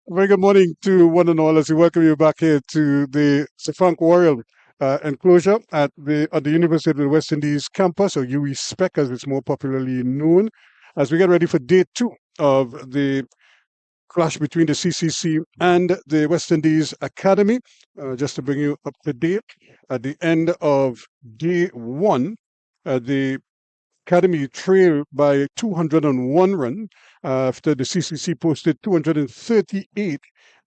Very good morning to one and all as we welcome you back here to the Sir Frank Royal enclosure at the University of the West Indies campus, or UWI-SPEC as it's more popularly known, as we get ready for day two of the clash between the CCC and the West Indies Academy. Just to bring you up to date, at the end of day one, the Academy trailed by 201 runs after the CCC posted 238,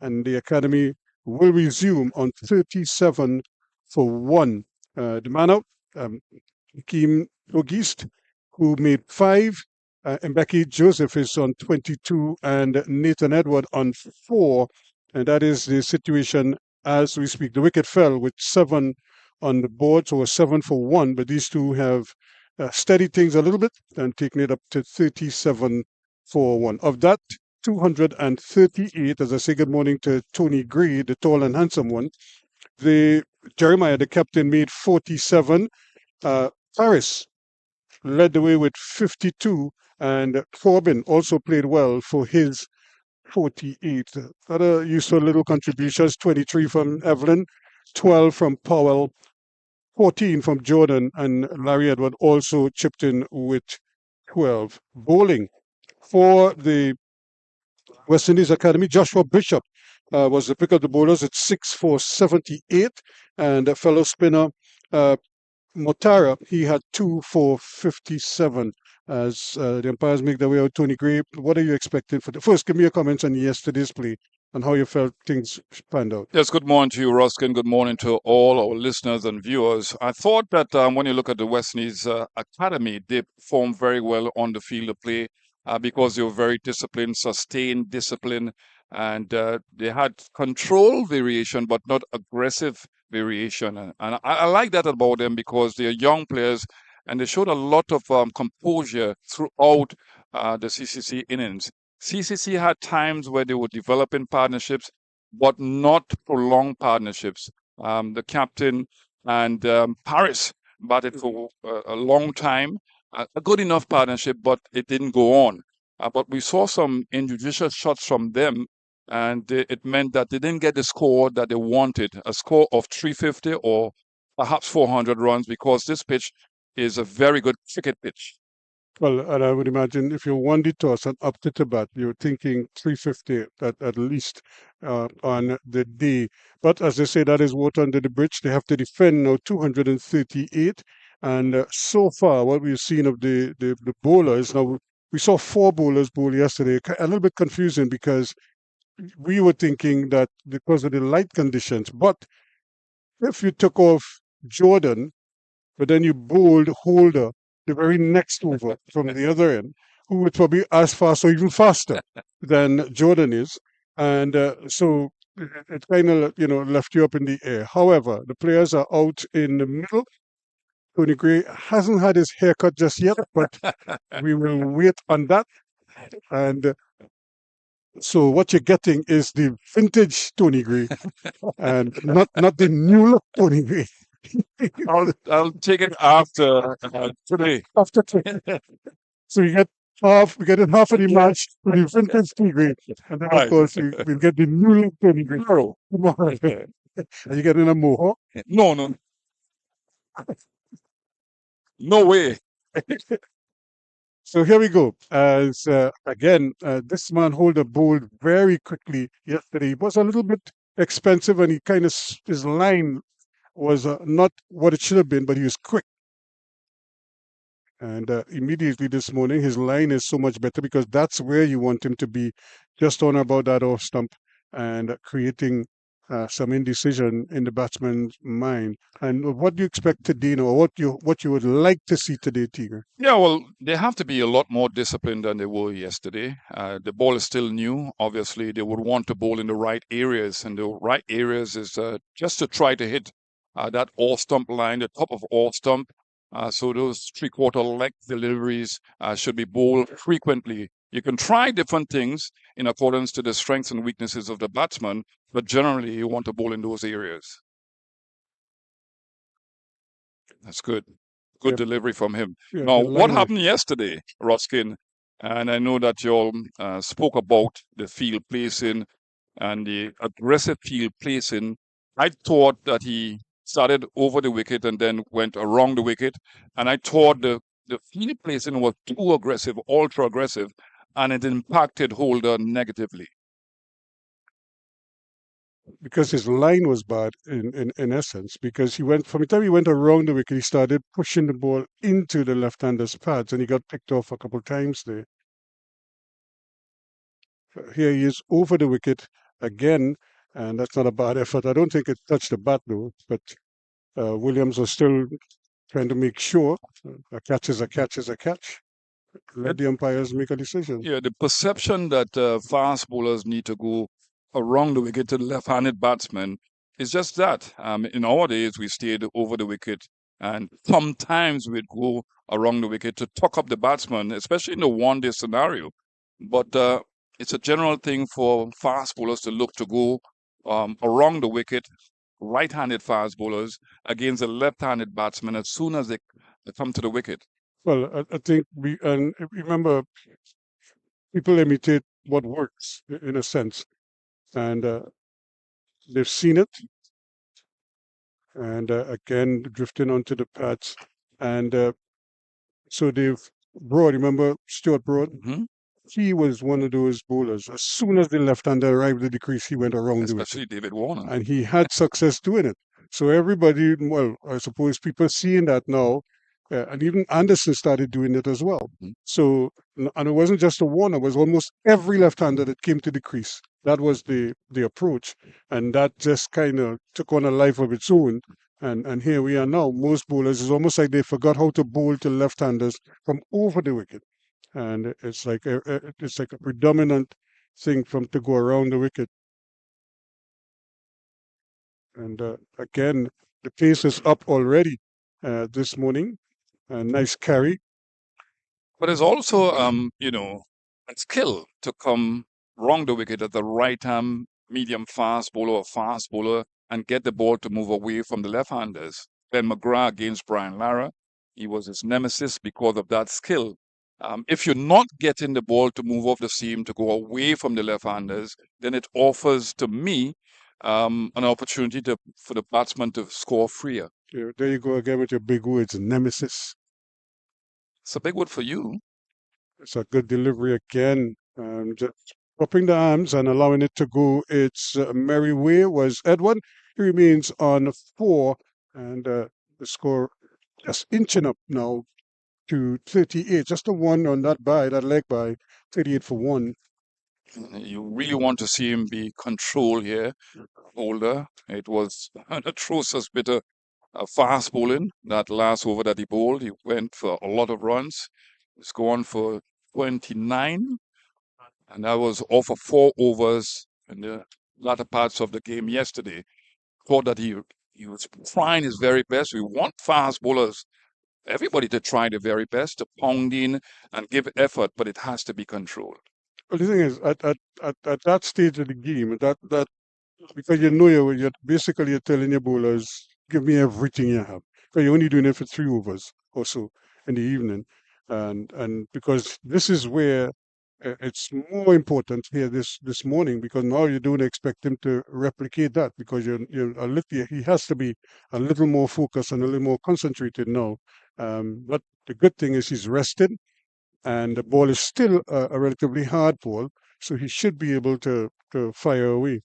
and the Academy will resume on 37 for 1. The man out, Hakeem Ogist, who made 5. Mbeki Joseph is on 22, and Nathan Edward on 4. And that is the situation as we speak. The wicket fell with 7 on the board, so a 7 for 1, but these two have steadied things a little bit and taken it up to 37 for 1. Of that, 238, as I say good morning to Tony Gray, the tall and handsome one, Jeremiah, the captain, made 47. Paris led the way with 52, and Corbin also played well for his 48. Other useful little contributions: 23 from Evelyn, 12 from Powell, 14 from Jordan, and Larry Edward also chipped in with 12. Bowling for the West Indies Academy, Joshua Bishop was the pick of the bowlers at 6 for 78, and a fellow spinner, Motara, he had 2 for 57. As the umpires make their way out, Tony Gray, what are you expecting for the first? Give me your comments on yesterday's play and how you felt things panned out. Yes, good morning to you, Ruskin. Good morning to all our listeners and viewers. I thought that when you look at the West Indies Academy, they performed very well on the field of play because they were very disciplined, sustained discipline, and they had control variation, but not aggressive variation. And I like that about them because they are young players and they showed a lot of composure throughout the CCC innings. CCC had times where they were developing partnerships, but not prolonged partnerships. The captain and Paris batted for a long time, a good enough partnership, but it didn't go on. But we saw some injudicious shots from them, and it meant that they didn't get the score that they wanted, a score of 350 or perhaps 400 runs, because this pitch is a very good cricket pitch. Well, and I would imagine if you won the toss and opted to bat, you're thinking 350 at least on the day. But as they say, that is water under the bridge. They have to defend now 238. And so far, what we've seen of the bowlers, now we saw 4 bowlers bowl yesterday. A little bit confusing because we were thinking that because of the light conditions. But if you took off Jordan, but then you bowled Holder the very next over from the other end, who was probably as fast or even faster than Jordan is. And so it kind of, left you up in the air. However, the players are out in the middle. Tony Gray hasn't had his haircut just yet, but we will wait on that. And so what you're getting is the vintage Tony Gray and not the new look Tony Gray. I'll take it after today. After so we get in half of the match with the vintage Tigre, and then of Right. course we'll get the new look Tigre tomorrow. And you get in a mohawk. No, no, no way. So here we go. As again, this man Holder bowled very quickly yesterday. He was a little bit expensive, and he kind of his line was not what it should have been, but he was quick. And immediately this morning, his line is so much better because that's where you want him to be, just on about that off stump and creating some indecision in the batsman's mind. And what do you expect today, or what you would like to see today, Tiger? Yeah, well, they have to be a lot more disciplined than they were yesterday. The ball is still new. Obviously, they would want to bowl in the right areas, and the right areas is just to try to hit that all stump line, the top of all stump. So those 3/4 leg deliveries should be bowled frequently. You can try different things in accordance to the strengths and weaknesses of the batsman, but generally you want to bowl in those areas. That's good. Good Yep. delivery from him. Yeah, Now, the what line happened yesterday, Ruskin? And I know that you all spoke about the field placing. and the aggressive field placing. I thought that he started over the wicket and then went around the wicket, and I thought the field placing was too aggressive, ultra aggressive, and it impacted Holder negatively. Because his line was bad in essence, because he went from the time he went around the wicket, he started pushing the ball into the left-hander's pads, and he got picked off a couple of times there. Here he is over the wicket again, and that's not a bad effort. I don't think it touched the bat though, but Williams was still trying to make sure a catch is a catch is a catch. Let the umpires make a decision. Yeah, the perception that fast bowlers need to go around the wicket to the left-handed batsman is just that. In our days, we stayed over the wicket, and sometimes we'd go around the wicket to tuck up the batsman, especially in the one-day scenario. But it's a general thing for fast bowlers to look to go around the wicket, right-handed fast bowlers against a left-handed batsman as soon as they come to the wicket. Well, I think and remember, people imitate what works in a sense, and they've seen it, and again drifting onto the pads, and so they've Broad. Remember Stuart Broad? Hmm. He was one of those bowlers. As soon as the left-hander arrived at the crease, he went around the wicket, Especially David Warner. and he had success doing it. So everybody, well, I suppose people seeing that now, and even Anderson started doing it as well. Mhm. So, and it wasn't just a Warner; it was almost every left-hander that came to the crease. That was the approach, and that just kind of took on a life of its own. And here we are now. Most bowlers, it's almost like they forgot how to bowl to left-handers from over the wicket, and it's like a predominant thing from to go around the wicket. And again, the pace is up already this morning. A nice carry. But there's also, a skill to come wrong the wicket at the right hand medium fast bowler or fast bowler and get the ball to move away from the left-handers. Then McGrath against Brian Lara, he was his nemesis because of that skill. If you're not getting the ball to move off the seam to go away from the left-handers, then it offers to me an opportunity for the batsman to score freer. There you go again with your big words, nemesis. It's a big word for you. It's a good delivery again. Just dropping the arms and allowing it to go its merry way was Edwin. He remains on 4, and the score just inching up now to 38. Just a 1 on that leg by 38 for 1. You really want to see him be controlled here, Holder. It was an atrocious bit of fast bowling. That last over that he bowled, he went for a lot of runs. He's gone for 29, and that was all for 4 overs in the latter parts of the game yesterday. Thought that he was trying his very best. We want fast bowlers, everybody to try their very best to pound in and give effort, but it has to be controlled. Well, the thing is, at that stage of the game, that because you know you're basically you're telling your bowlers, give me everything you have. Because you're only doing it for 3 overs or so in the evening, and because this is where it's more important here this morning, because now you don't expect him to replicate that, because you're a little, he has to be a little more focused and a little more concentrated now. But the good thing is he's rested, and the ball is still a relatively hard ball, so he should be able to fire away.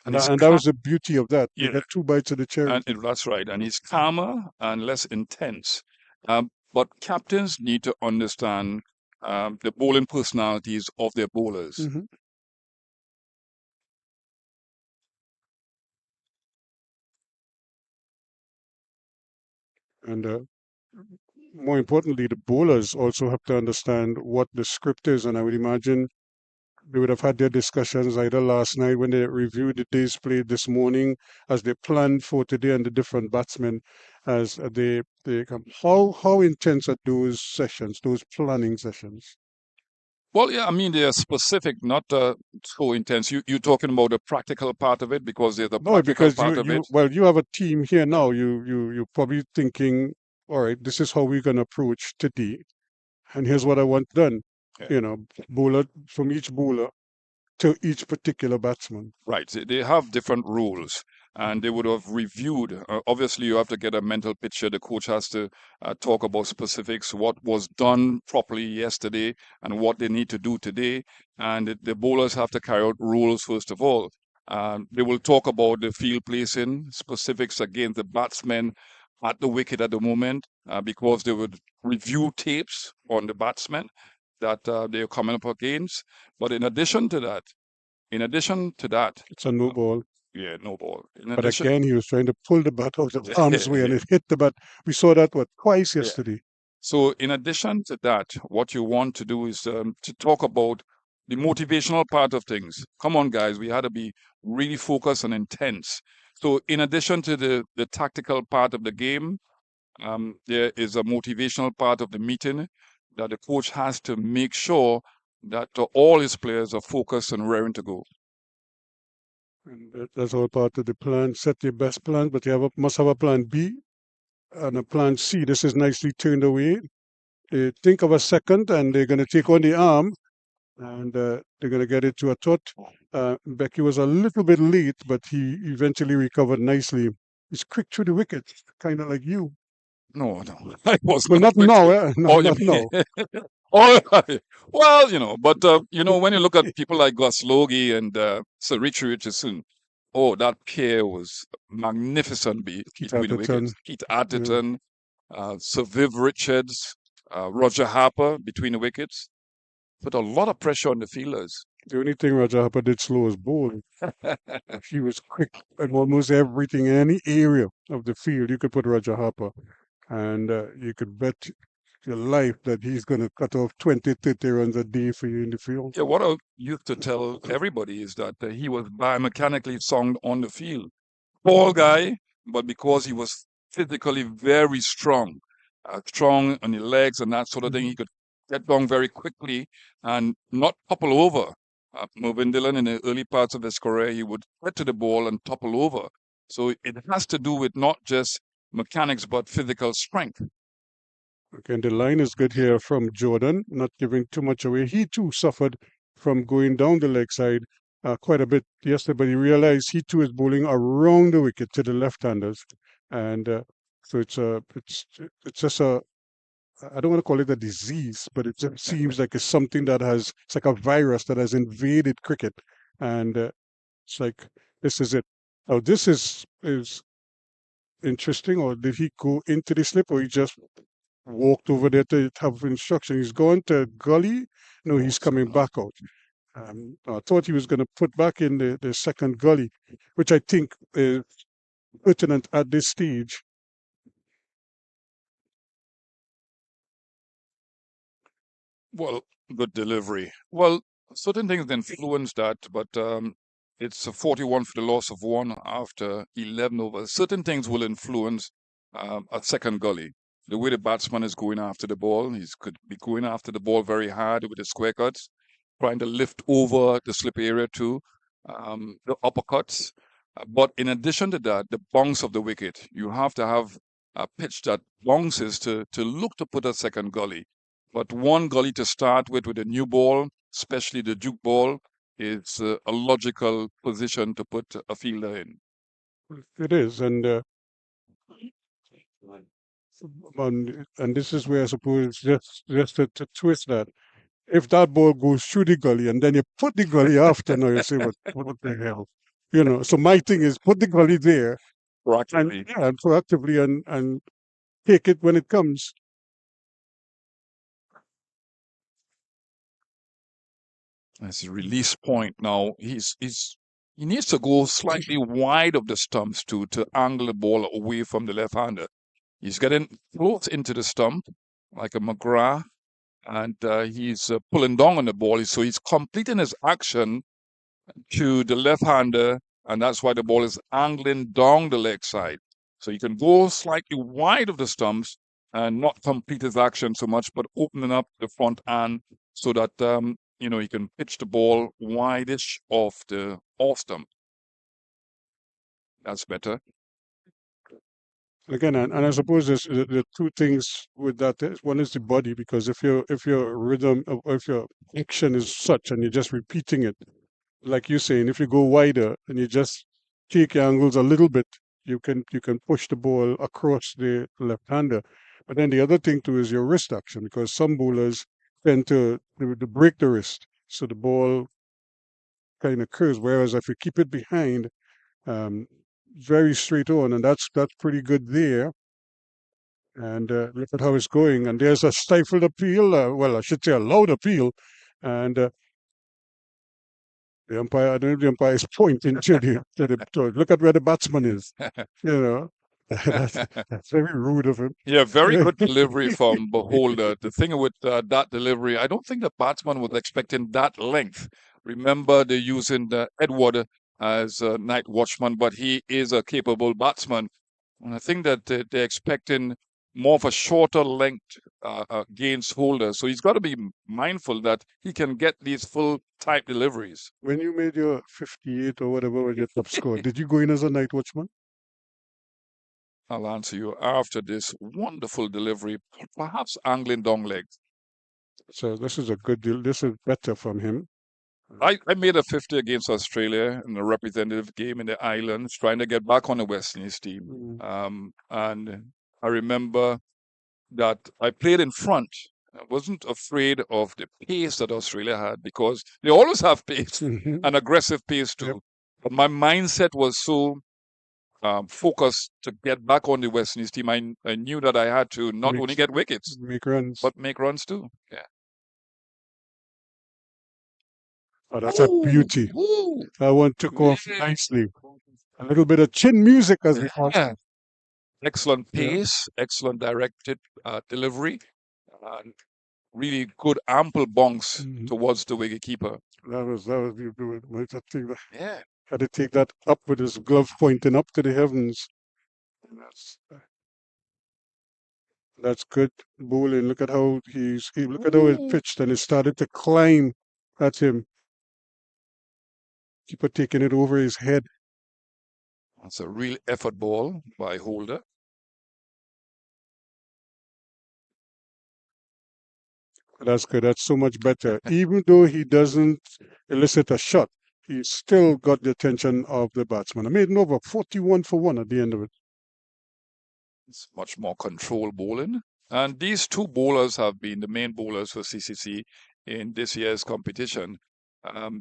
And And that was the beauty of that. You yeah, get 2 bites of the cherry. that's right. And he's calmer and less intense. But captains need to understand the bowling personalities of their bowlers. Mhm. And more importantly, the bowlers also have to understand what the script is. And I would imagine they would have had their discussions either last night when they reviewed the day's play this morning, as they planned for today, and the different batsmen as they come. How intense are those sessions, those planning sessions? Well, yeah, I mean, they're specific, not so intense. You're talking about the practical part of it because they're the No, practical because part of it. you have a team here now. You're probably thinking, all right, this is how we're gonna approach today, and here's what I want done. you know, bowler from each bowler to each particular batsman. Right. They have different rules, and they would have reviewed. Obviously, you have to get a mental picture. The coach has to talk about specifics, what was done properly yesterday, and what they need to do today. And the bowlers have to carry out rules first of all. They will talk about the field placing specifics against the batsmen at the wicket at the moment, because they would review tapes on the batsmen that they're coming up against. But in addition to that, It's a no ball. yeah, no ball. In But addition, again, he was trying to pull the bat out of harm's way and it hit the bat. We saw that, what, twice yeah. yesterday. So in addition to that, what you want to do is to talk about the motivational part of things. Come on, guys, we had to be really focused and intense. So in addition to the tactical part of the game, there is a motivational part of the meeting that the coach has to make sure that all his players are focused and raring to go. And that's all part of the plan. Set your best plan, but must have a plan B and a plan C. This is nicely turned away. They think of a second and they're going to take on the arm and they're going to get it to a tot. Becky was a little bit late, but he eventually recovered nicely. He's quick through the wicket, kind of like you. No, I was Well, not not quick now, to. eh? No, Oh, you not mean? now. Oh, well, but when you look at people like Gus Logie and Sir Richard Richardson, oh, that pair was magnificent Keith between the Atherton. wickets. Keith Yeah. Atherton, Sir Viv Richards, Roger Harper between the wickets, put a lot of pressure on the fielders. The only thing Roger Harper did slow was bowling. He was quick at almost everything in any area of the field. You could put Roger Harper, and you could bet your life that he's going to cut off 20, 30 runs a day for you in the field. Yeah, what I used to tell everybody is that he was biomechanically sound on the field. Tall guy, but because he was physically very strong, strong on the legs and that sort of thing, Mhm. he could get down very quickly and not topple over. Mervyn Dillon, in the early parts of his career, he would get to the ball and topple over. So it has to do with not just mechanics, but physical strength. Okay, and the line is good here from Jordan, not giving too much away. He too suffered from going down the leg side quite a bit yesterday, but he realized he too is bowling around the wicket to the left-handers, and so it's just a, I don't want to call it a disease, but it just seems like it's something it's like a virus that has invaded cricket, and it's like this is it. Now this is interesting, or did he go into the slip, or he just walked over there to have instruction? He's going to gully. No, No, he's coming no. back out. I thought he was going to put back in the second gully, which I think is pertinent at this stage. Well, good delivery. Well, certain things influence that, but it's a 41 for the loss of one after 11 overs. Certain things will influence a second gully. The way the batsman is going after the ball, he could be going after the ball very hard with the square cuts, trying to lift over the slip area too, the uppercuts. But in addition to that, the bounce of the wicket, you have to have a pitch that bounces to look to put a second gully. But one gully to start with a new ball, especially the Duke ball, is a logical position to put a fielder in. It is, and this is where I suppose just to twist that. If that ball goes through the gully and then you put the gully after, now you say, what the hell? So my thing is put the gully there and Proactively. yeah, and proactively and take it when it comes. That's his release point. Now he needs to go slightly wide of the stumps to angle the ball away from the left hander. He's getting close into the stump like a McGrath, and he's pulling down on the ball. So he's completing his action to the left-hander, and that's why the ball is angling down the leg side. So you can go slightly wide of the stumps and not complete his action so much, but opening up the front end so that you can pitch the ball wide-ish off the off stump. That's better. Again, and I suppose there's the two things with that. One is the body, because if your rhythm or if your action is such and you're just repeating it, like you're saying, if you go wider and you just take your angles a little bit, you can push the ball across the left hander. But then the other thing too is your wrist action, because some bowlers tend to break the wrist, so the ball kind of curves. Whereas if you keep it behind, um, very straight on, and that's pretty good there. And look at how it's going. And there's a stifled appeal. Well, I should say a loud appeal. And the umpire, I don't know if the umpire is pointing to look at where the batsman is. You know, that's very rude of him. Yeah, very good delivery from Beholder. The thing with that delivery, I don't think the batsman was expecting that length. Remember, they're using Edward as a night watchman, but he is a capable batsman. And I think that they're expecting more of a shorter length against Holder. So he's got to be mindful that he can get these full type deliveries. When you made your 58 or whatever was your top score, did you go in as a night watchman? I'll answer you after this wonderful delivery, perhaps angling down legs. So this is a good deal. This is better from him. I made a 50 against Australia in a representative game in the islands, trying to get back on the West Indies team. And I remember that I played in front. I wasn't afraid of the pace that Australia had, because they always have pace Mhm. and aggressive pace too. Yep. But my mindset was so focused to get back on the West Indies team. I knew that I had to not only Make get wickets, make runs. but make runs too. Yeah. Oh, that's a beauty. Ooh, That one took off yeah. nicely. A little bit of chin music, as we call it. Yeah. Excellent Yeah. pace, excellent directed delivery, and really good ample bonks Mhm. towards the wicketkeeper. That was beautiful. Might have to take that, Yeah. had to take that up with his glove pointing up to the heavens. That's good bowling. Look at how look at how it Ooh. pitched and it started to climb at him. Keeper taking it over his head. That's a real effort ball by Holder. That's good. That's so much better. Even though he doesn't elicit a shot, he still got the attention of the batsman. I made it over 41 for 1 at the end of it. It's much more control bowling. And these two bowlers have been the main bowlers for CCC in this year's competition.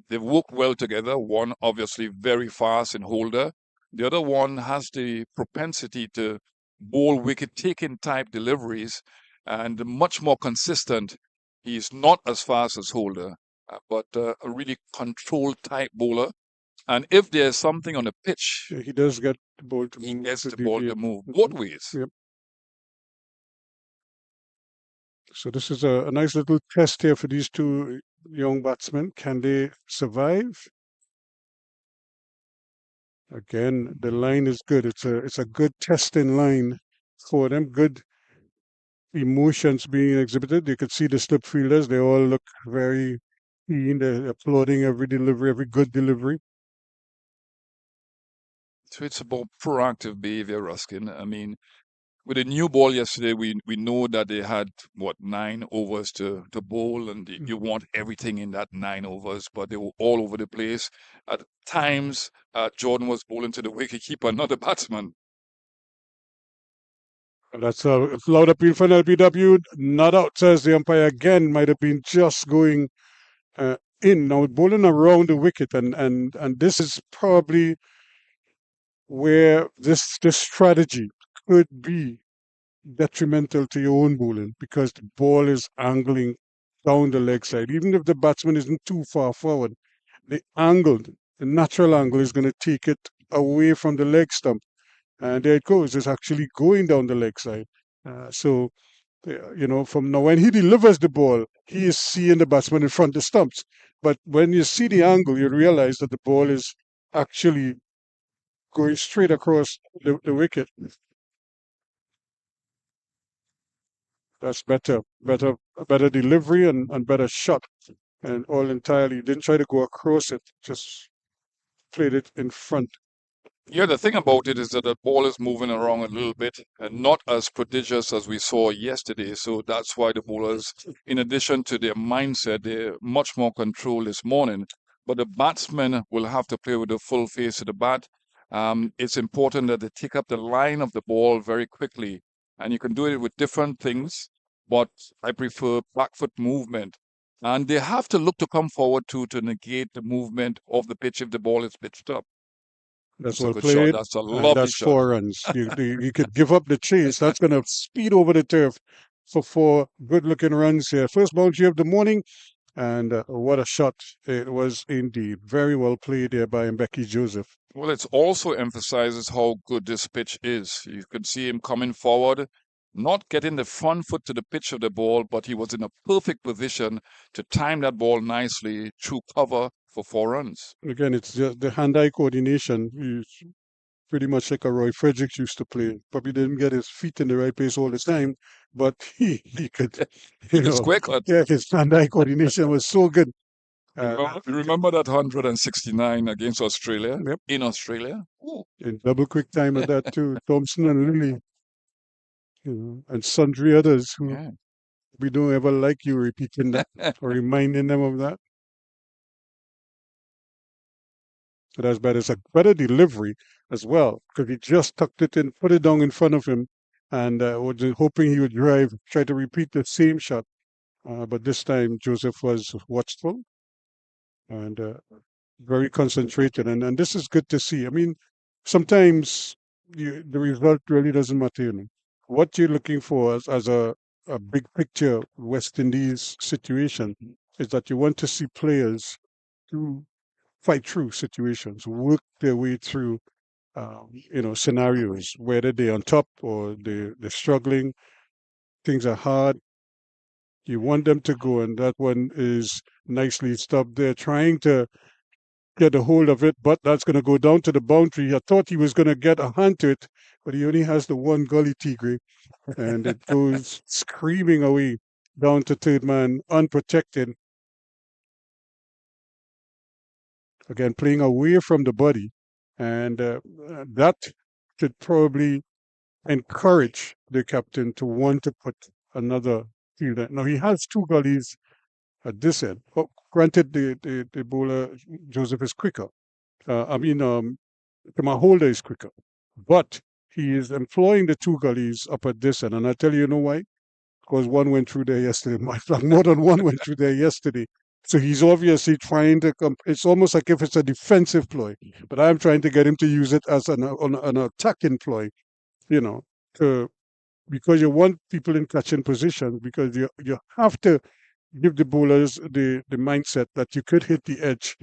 They've worked well together. One obviously very fast in Holder. The other one has the propensity to bowl wicket-taking type deliveries and much more consistent. He's not as fast as Holder, but a really controlled type bowler. And if there's something on the pitch, Yeah, he does get the ball to he move. gets the ball Deeply. to move both ways. Yep. So this is a nice little test here for these two young batsmen. Can they survive? Again, the line is good. It's a good testing line for them. Good emotions being exhibited. You could see the slip fielders. They all look very keen. They're applauding every delivery, every good delivery. So it's about proactive behavior, Ruskin. I mean, with a new ball yesterday, we know that they had what 9 overs to bowl, and you want everything in that 9 overs, but they were all over the place. At times, Jordan was bowling to the wicketkeeper, not the batsman. That's a loud appeal for an LBW. Not out, says the umpire again. Might have been just going in. Now bowling around the wicket, and this is probably where this strategy could be detrimental to your own bowling, because the ball is angling down the leg side. Even if the batsman isn't too far forward, the natural angle is going to take it away from the leg stump. And there it goes. It's actually going down the leg side. So, from now when he delivers the ball, he is seeing the batsman in front of the stumps. But when you see the angle, you realize that the ball is actually going straight across the wicket. That's better delivery and better shot, and all entirely. Didn't try to go across it, just played it in front. Yeah, the thing about it is that the ball is moving around a little bit and not as prodigious as we saw yesterday. So that's why the bowlers, in addition to their mindset, they're much more controlled this morning. But the batsmen will have to play with the full face of the bat. It's important that they take up the line of the ball very quickly. And you can do it with different things, but I prefer back foot movement. And they have to look to come forward to negate the movement of the pitch if the ball is pitched up. That's That's a well good shot. played, That's a and lovely that's shot. 4 runs. You could give up the chase. That's going to speed over the turf for 4 good-looking runs here. First boundary of the morning, and what a shot it was indeed. Very well played there by Mbeki Joseph. Well, it also emphasizes how good this pitch is. You could see him coming forward, not getting the front foot to the pitch of the ball, but he was in a perfect position to time that ball nicely through cover for 4 runs. Again, it's just the hand-eye coordination. He's pretty much like a Roy Fredericks used to play. Probably didn't get his feet in the right place all the time, but he could, He you is know, quick. yeah, his hand-eye coordination was so good. Uh, Remember that 169 against Australia yep, in Australia? Ooh, in double quick time at that too. Thompson and Lilly, and sundry others who yeah. we don't ever like you repeating that or reminding them of that. But as bad as a better delivery as well, because he just tucked it in, put it down in front of him, and was hoping he would drive, try to repeat the same shot. But this time Joseph was watchful and very concentrated, and this is good to see. I mean, sometimes the result really doesn't matter. What you're looking for as a big picture West Indies situation is that you want to see players to fight through situations, work their way through, scenarios, whether they're on top or they're struggling, things are hard. You want them to go, and that one is nicely stopped there, trying to get a hold of it, but that's going to go down to the boundary. I thought he was going to get a hand to it, but he only has the one gully tigre, and it goes screaming away down to third man, unprotected. Again, playing away from the body, and that should probably encourage the captain to want to put another fielder. Now he has two gullies at this end. Oh, granted, the bowler Joseph is quicker. My holder is quicker, but he is employing the two gullies up at this end, and I tell you, why? Because one went through there yesterday. More than one went through there yesterday. So he's obviously trying to. It's almost like if it's a defensive ploy, but I'm trying to get him to use it as an attacking ploy. You know, to because you want people in catching position because you have to give the bowlers the mindset that you could hit the edge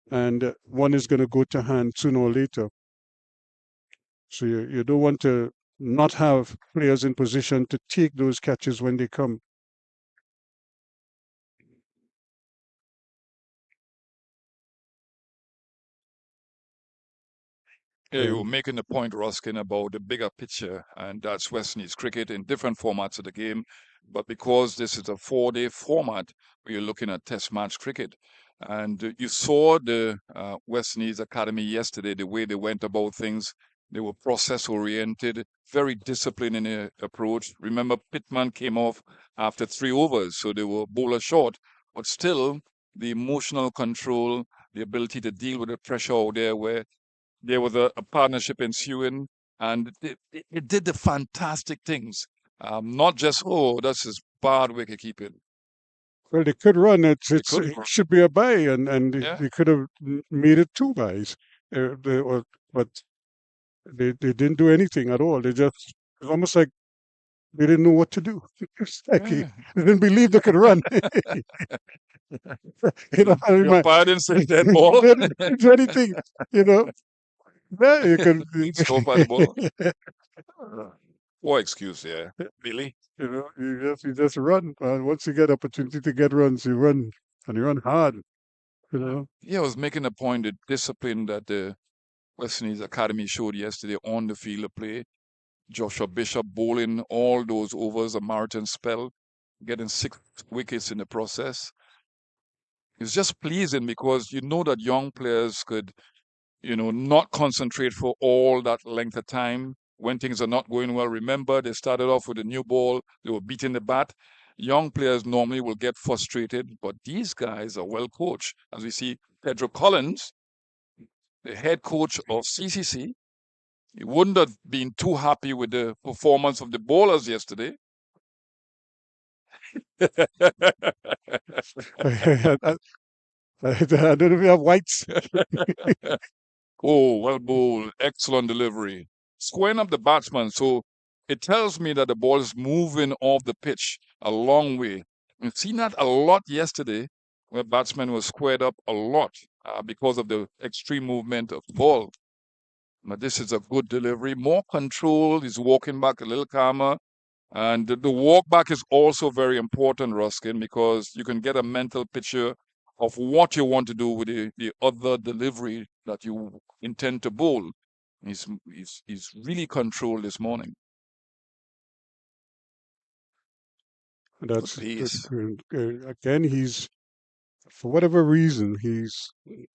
and one is going to go to hand sooner or later. So you don't want to not have players in position to take those catches when they come. Yeah, you were And making the point, Ruskin, about the bigger picture, and that's West Indies cricket in different formats of the game. But because this is a 4-day format, we're looking at Test match cricket. And you saw the West Indies Academy yesterday, the way they went about things. They were process oriented, very disciplined in their approach. Remember, Pittman came off after 3 overs, so they were bowler short, but still the emotional control, the ability to deal with the pressure out there where there was a partnership ensuing, and it did the fantastic things. Not just, oh, that's his bad wicket keeping. well, they could run. They could It run. should be a buy, and Yeah. they could have made it two buys. But they didn't do anything at all. It's almost like they didn't know what to do. It's like Yeah. they didn't believe they could run. I mean, Your pardon say dead ball. they didn't do anything. You know, yeah, you can. Stop at the ball. What excuse there, Billy? You just run. Once you get opportunity to get runs, you run and you run hard. You know, Yeah, I was making a point, the discipline that the West Indies Academy showed yesterday on the field of play. Joshua Bishop bowling all those overs, a marathon spell, getting 6 wickets in the process. It's just pleasing because you know that young players could not concentrate for all that length of time when things are not going well. Remember, they started off with a new ball, they were beating the bat. Young players normally will get frustrated, but these guys are well coached. As we see, Pedro Collins, the head coach of CCC, he wouldn't have been too happy with the performance of the bowlers yesterday. I, I don't know if you have whites. Oh, well bowled. Excellent delivery. Squaring up the batsman. So it tells me that the ball is moving off the pitch a long way. We've seen that a lot yesterday, where batsmen were squared up a lot because of the extreme movement of the ball. But this is a good delivery. More control. He's walking back a little calmer. And the walk back is also very important, Ruskin, because you can get a mental picture of what you want to do with the other delivery that you intend to bowl. He's really controlled this morning. Good That's pace. again, he's for whatever reason, he's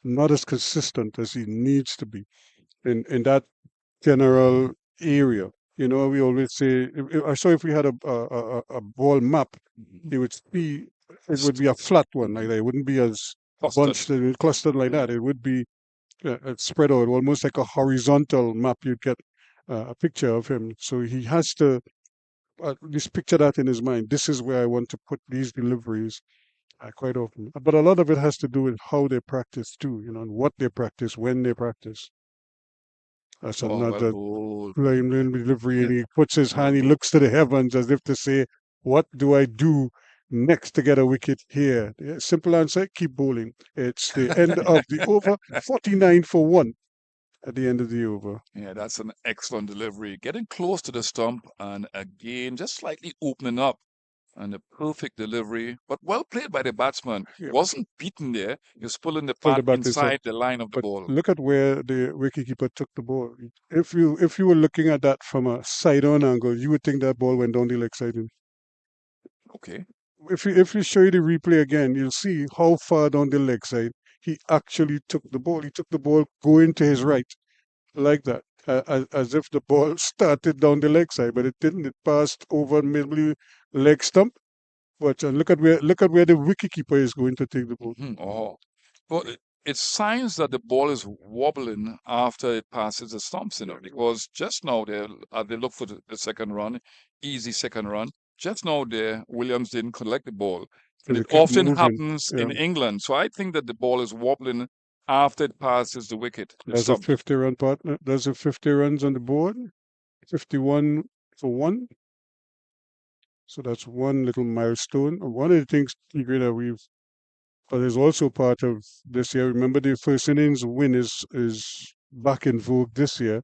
not as consistent as he needs to be in that general area. We always say, I saw if we had a ball map, you would see it would be a flat one like that. It wouldn't be as Clustered. bunched and clustered like that. It would be spread out, almost like a horizontal map. You'd get a picture of him. So he has to at least picture that in his mind. This is where I want to put these deliveries quite often. But a lot of it has to do with how they practice too, and what they practice, when they practice. That's Oh, well another bowled. line delivery, and he puts his Well hand, he bowled. looks to the heavens as if to say, "What do I do next to get a wicket here?" The simple answer: keep bowling. It's the end of the over, 49 for one at the end of the over. Yeah, that's an excellent delivery. Getting close to the stump and again, just slightly opening up and a perfect delivery, but well played by the batsman. Yeah, Wasn't beaten there. He was pulling the pull the bat bat inside. inside the line of the But ball. look at where the wicketkeeper took the ball. If you were looking at that from a side-on angle, you would think that ball went down the leg side. Okay. If you show you the replay again, you'll see how far down the leg side he actually took the ball. He took the ball going to his right like that, as if the ball started down the leg side, but it didn't. It passed over middle leg stump. But look at where the wicketkeeper is going to take the ball. Oh, but it's signs that the ball is wobbling after it passes the stumps, because just now they look for the second run, easy second run. Just now there, Williams didn't collect the ball. And Because it it kept often moving. happens Yeah. in England. So I think that the ball is wobbling after it passes the wicket, the There's a stump. 50-run partner. There's a 50 runs on the board. 51 for one. So that's one little milestone. One of the things, Tigre, that but is also part of this year. Remember, the first innings win is back in vogue this year.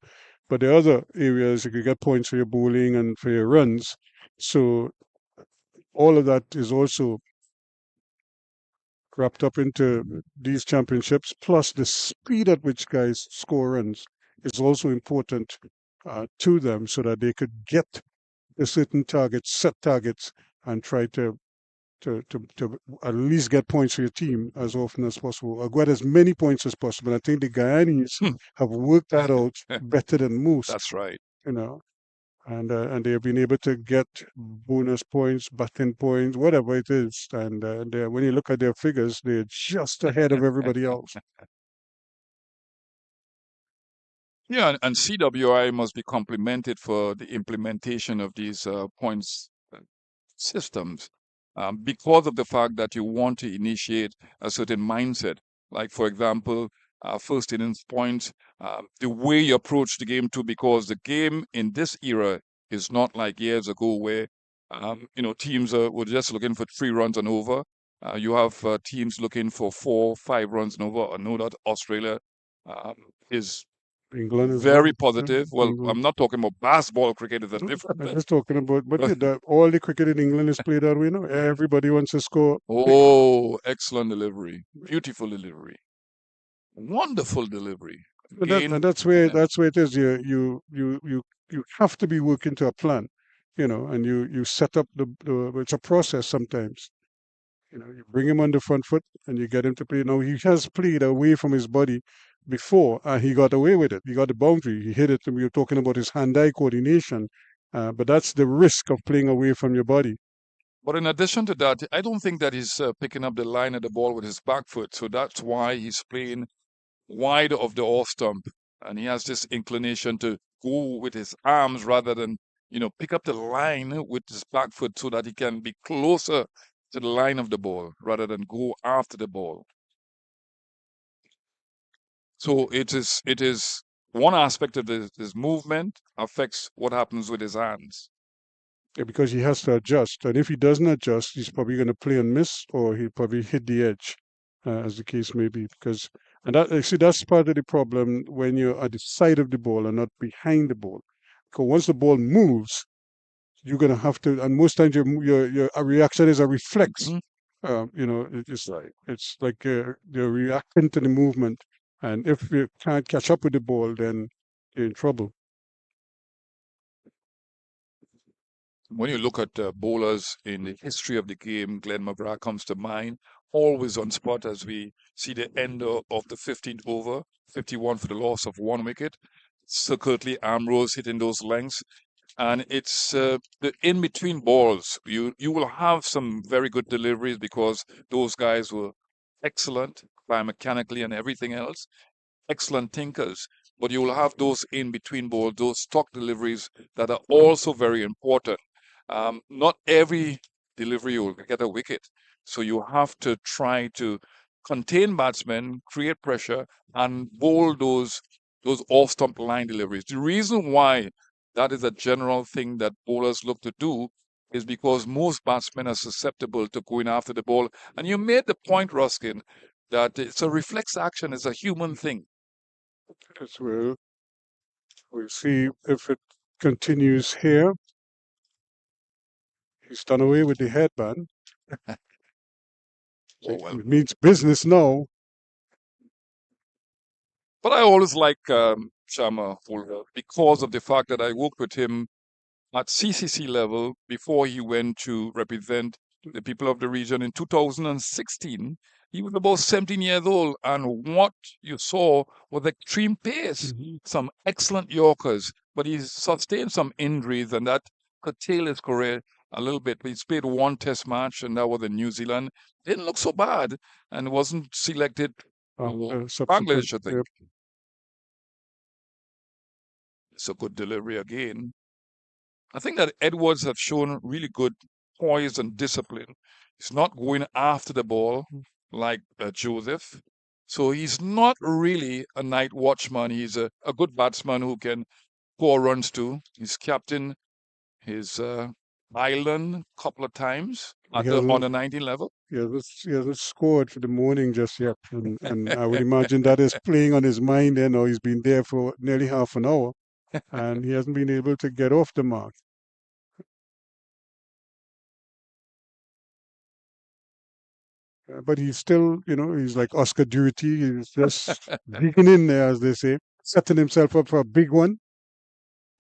But the other areas, you could get points for your bowling and for your runs. So all of that is also wrapped up into these championships. Plus, the speed at which guys score runs is also important to them, so that they could get a certain targets, set targets, and try to at least get points for your team as often as possible, or get as many points as possible. I think the Guyanese have worked that out better than most, That's right. and they have been able to get bonus points, batting points, whatever it is. And when you look at their figures, they're just ahead of everybody else. Yeah, and CWI must be complimented for the implementation of these points systems, because of the fact that you want to initiate a certain mindset. Like, for example, first innings points, the way you approach the game too, because the game in this era is not like years ago where, teams were just looking for 3 runs and over. You have teams looking for 4, 5 runs and over. I know that Australia um, is England as well. very positive. Well, England. I'm not talking about basketball. Cricket is a No, different I'm thing. just talking about, but yeah, all the cricket in England is played that way now. Everybody wants to score. Oh, excellent delivery. Beautiful delivery. Wonderful delivery. And that Again, and that's where it is. You have to be working to a plan, and you set up it's a process sometimes. You bring him on the front foot and you get him to play. Now he has played away from his body before, and he got away with it. He got the boundary. He hit it. And we were talking about his hand-eye coordination, but that's the risk of playing away from your body. But in addition to that, I don't think that he's picking up the line of the ball with his back foot. So that's why he's playing wide of the off stump. And he has this inclination to go with his arms rather than, pick up the line with his back foot so that he can be closer to the line of the ball rather than go after the ball. So it is one aspect of his movement affects what happens with his hands. Yeah, because he has to adjust. And if he doesn't adjust, he's probably going to play and miss, or he'll probably hit the edge, as the case may be. And that's part of the problem when you're at the side of the ball and not behind the ball. Because once the ball moves, you're going to have to, and most times your reaction is a reflex. Mhm. It's like you're reacting to the movement. And if you can't catch up with the ball, then you're in trouble. When you look at bowlers in the history of the game, Glenn McGrath comes to mind, always on spot as we see the end of the 15th over, 51 for the loss of 1 wicket. Sir Curtly Ambrose hitting those lengths. And it's the in-between balls. You will have some very good deliveries because those guys were excellent biomechanically and everything else, excellent thinkers, but you will have those in between balls, those stock deliveries that are also very important. Not every delivery will get a wicket, so you have to try to contain batsmen, create pressure, and bowl those off-stump line deliveries. The reason why that is a general thing that bowlers look to do is because most batsmen are susceptible to going after the ball. And you made the point, Ruskin, that it's a reflex action, it's a human thing. As we'll see if it continues here. He's done away with the headband. Oh, well. It means business now. But I always like Sharma Fulga because of the fact that I worked with him at CCC level before he went to represent the people of the region in 2016. He was about 17 years old, and what you saw was extreme pace, some excellent Yorkers, but he sustained some injuries, and that curtailed his career a little bit. He's played one test match, and that was in New Zealand. Didn't look so bad, and wasn't selected for Subsequent. Bangladesh, I think. Yep. It's a good delivery again. I think that Edwards have shown really good poise and discipline. He's not going after the ball like Joseph. So he's not really a night watchman. He's a good batsman who can score runs too. He's captain his island a couple of times at the under 19 level. He hasn't scored for the morning just yet. And I would imagine that is playing on his mind. He's been there for nearly half an hour and he hasn't been able to get off the mark. But he's still, he's like Oscar Duty. He's just digging in there, as they say, setting himself up for a big one.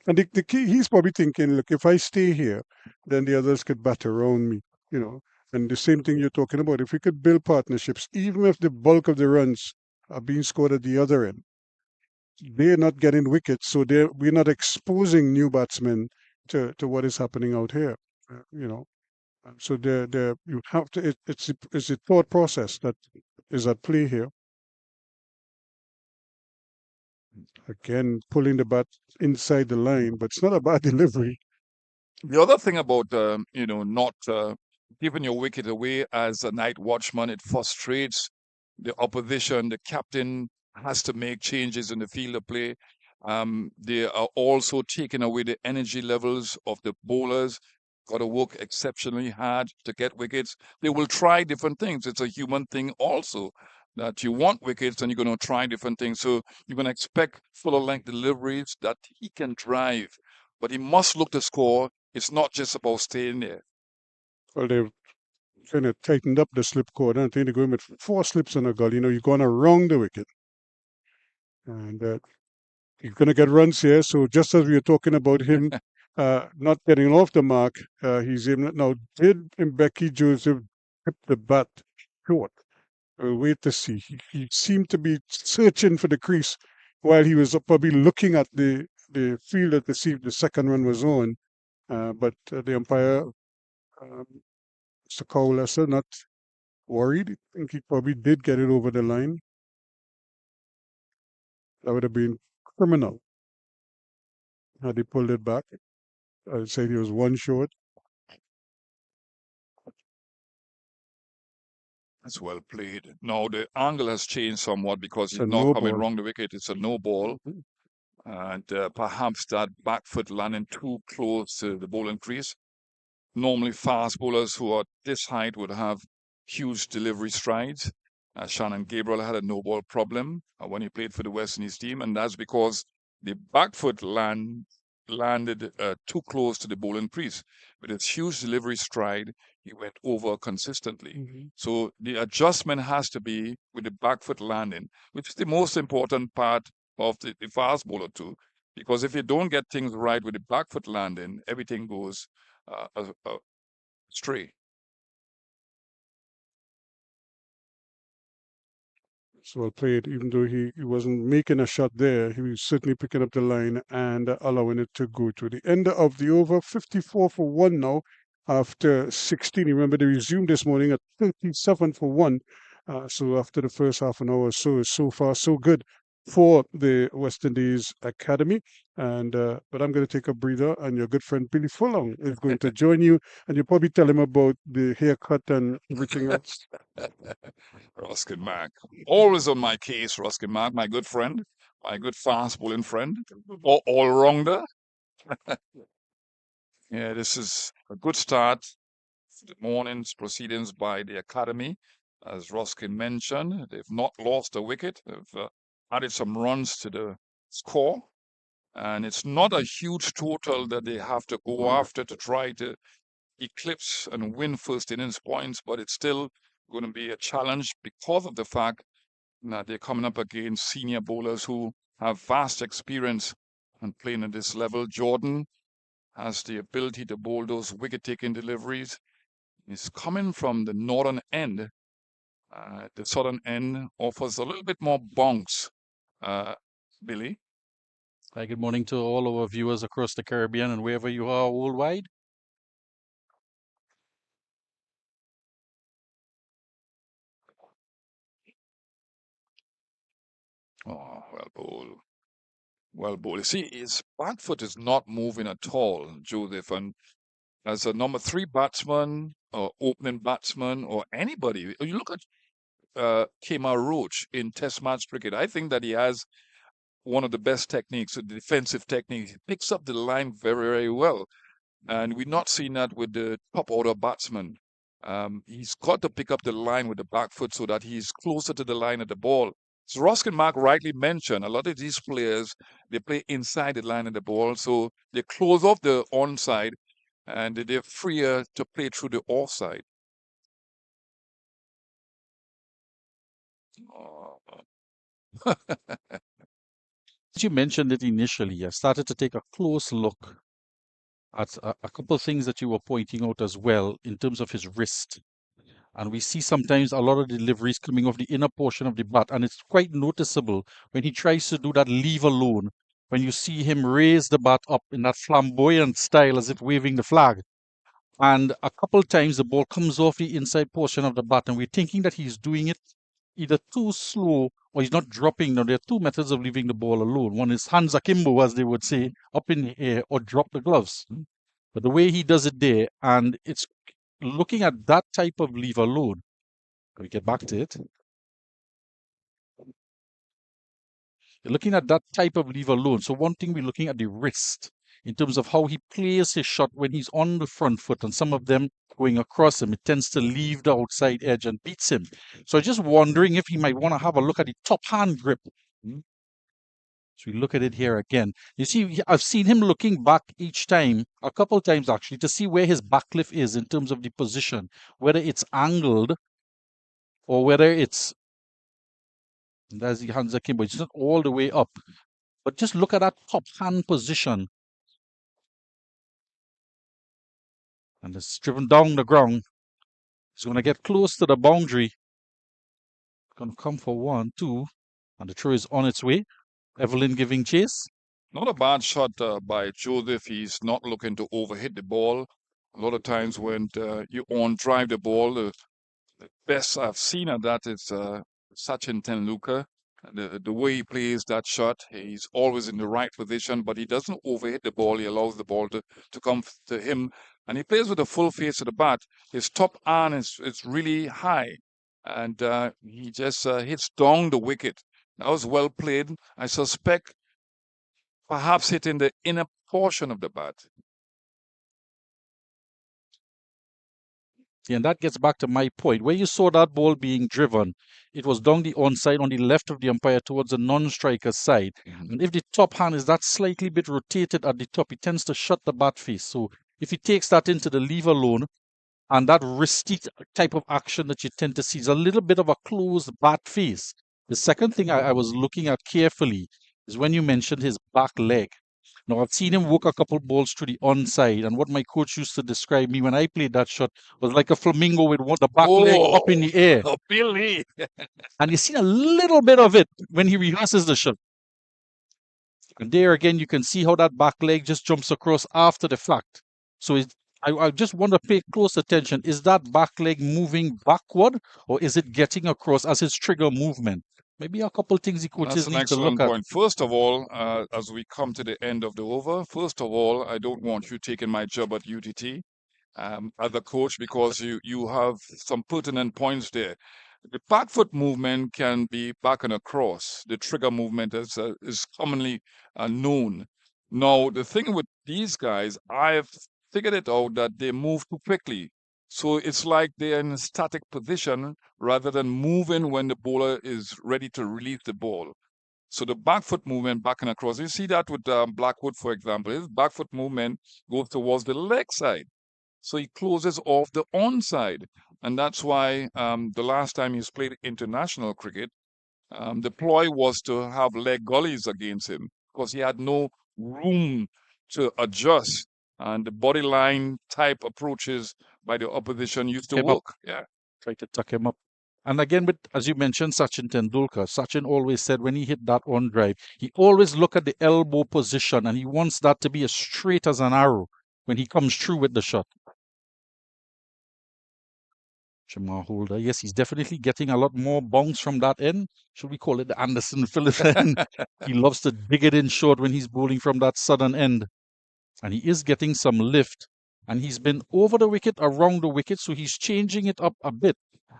And the key, he's probably thinking, look, if I stay here, then the others could bat around me, you know. And the same thing you're talking about, if we could build partnerships, even if the bulk of the runs are being scored at the other end, they're not getting wickets, so we're not exposing new batsmen to what is happening out here, you know. So you have to, it's a thought process that is at play here. Again, pulling the bat inside the line, but it's not a bad delivery. The other thing about not giving your wicket away as a night watchman, it frustrates the opposition. The captain has to make changes in the field of play. They are also taking away the energy levels of the bowlers. Got to work exceptionally hard to get wickets. They will try different things. It's a human thing also that you want wickets and you're going to try different things. So you're going to expect fuller length deliveries that he can drive, but he must look to score. It's not just about staying there. Well, they've kind of tightened up the slip cord. I think they're going with 4 slips on a gully. You're going around the wicket. And you're going to get runs here. So just as we were talking about him not getting off the mark, he's able now. Did Mbeki Joseph kept the bat short. We'll wait to see. He seemed to be searching for the crease while he was probably looking at the fielder to see if the second run was on. But the umpire, um, Mr. Cowlesser, not worried. I think he probably did get it over the line. That would have been criminal had he pulled it back. I'd say he was one short. That's well played. Now the angle has changed somewhat because It's he's a not no coming ball. wrong the wicket. It's a no ball. Mhm. And perhaps that back foot landing too close to the bowling crease. Normally, fast bowlers who are this height would have huge delivery strides. Shannon Gabriel had a no ball problem when he played for the West Indies team, and that's because the back foot landed too close to the bowling crease. With his huge delivery stride, he went over consistently. Mhm. So the adjustment has to be with the back foot landing, which is the most important part of the fast bowler too. Because if you don't get things right with the back foot landing, everything goes stray. So well played. Even though he wasn't making a shot there, he was certainly picking up the line and allowing it to go to the end of the over. 54 for 1 now after 16. Remember, they resumed this morning at 37 for 1. So after the first half an hour or so far, so good for the West Indies Academy. And but I'm going to take a breather, and your good friend Billy Furlong is going to join you, and you'll probably tell him about the haircut and everything else. Ruskin Mac. Always on my case, Ruskin Mac, my good friend, my good fast bowling friend, or all rounder. Yeah, this is a good start for the morning's proceedings by the Academy. As Ruskin mentioned, they've not lost a wicket. They've added some runs to the score. And it's not a huge total that they have to go after to try to eclipse and win first innings points, but it's still going to be a challenge because of the fact that they're coming up against senior bowlers who have vast experience and playing at this level. Jordan has the ability to bowl those wicket-taking deliveries. He's coming from the northern end. The southern end offers a little bit more bounce, Billy. Hi, good morning to all our viewers across the Caribbean and wherever you are worldwide. Oh, well bowled. Well bowled. You see, his back foot is not moving at all, Joseph. And as a number three batsman or opening batsman or anybody, you look at Kemar Roach in Test match cricket. I think that he has one of the best techniques, the defensive technique. He picks up the line very, very well. And we're not seeing that with the top order batsman. He's got to pick up the line with the back foot so that he's closer to the line of the ball. So Ruskin Mark rightly mentioned, a lot of these players, they play inside the line of the ball. So they close off the onside and they're freer to play through the offside. Oh. As you mentioned it initially, I started to take a close look at a couple of things that you were pointing out as well in terms of his wrist. And we see sometimes a lot of deliveries coming off the inner portion of the bat, and it's quite noticeable when he tries to do that leave alone, when you see him raise the bat up in that flamboyant style as if waving the flag. And a couple times the ball comes off the inside portion of the bat, and we're thinking that he's doing it either too slow or he's not dropping. Now, there are two methods of leaving the ball alone. One is hands akimbo, as they would say, up in the air, or drop the gloves. But the way he does it there, and it's looking at that type of leave alone. We get back to it. You're looking at that type of leave alone. So one thing we're looking at the wrist in terms of how he plays his shot when he's on the front foot, and some of them going across him, it tends to leave the outside edge and beats him. So just wondering if he might want to have a look at the top hand grip. So we look at it here again. You see, I've seen him looking back each time, a couple times actually, to see where his backlift is in terms of the position, whether it's angled or whether it's, there's the hands akimbo, it's not all the way up. But just look at that top hand position. And it's driven down the ground. He's going to get close to the boundary. Going to come for 1, 2, and the throw is on its way. Evelyn giving chase. Not a bad shot by Joseph. He's not looking to overhit the ball. A lot of times when you on drive the ball, the best I've seen at that is Sachin Tendulkar. The way he plays that shot, he's always in the right position, but he doesn't overhit the ball. He allows the ball to come to him, and he plays with a full face of the bat. His top iron is really high, and he just hits down the wicket. That was well played. I suspect perhaps hitting the inner portion of the bat. And that gets back to my point. Where you saw that ball being driven, it was down the onside on the left of the umpire towards the non-striker's side. And if the top hand is that slightly bit rotated at the top, it tends to shut the bat face. So if he takes that into the leave alone, and that wristy type of action that you tend to see is a little bit of a closed bat face. The second thing I was looking at carefully is when you mentioned his back leg. Now, I've seen him work a couple balls to the onside, and what my coach used to describe me when I played that shot was like a flamingo with the back leg up in the air. Oh, Billy! And you see a little bit of it when he rehearses the shot. And there again, you can see how that back leg just jumps across after the fact. So I just want to pay close attention. Is that back leg moving backward, or is it getting across as his trigger movement? Maybe a couple things the coaches need to look at. Point. First of all, as we come to the end of the over, first of all, I don't want you taking my job at UTT as a coach, because you have some pertinent points there. The back foot movement can be back and across. The trigger movement is commonly known. Now, the thing with these guys, I've figured it out that they move too quickly. So it's like they're in a static position rather than moving when the bowler is ready to release the ball. So the back foot movement back and across, you see that with Blackwood, for example. His back foot movement goes towards the leg side. So he closes off the onside. And that's why the last time he's played international cricket, the ploy was to have leg gullies against him because he had no room to adjust. And the body line type approaches by the opposition used to work. Yeah. Try to tuck him up. And again, as you mentioned, Sachin Tendulkar, Sachin always said when he hit that on drive, he always look at the elbow position and he wants that to be as straight as an arrow when he comes through with the shot. Jamar Holder, yes, he's definitely getting a lot more bounce from that end. Should we call it the Anderson Phillips end? He loves to dig it in short when he's bowling from that southern end. And he is getting some lift. And he's been over the wicket, around the wicket, so he's changing it up a bit.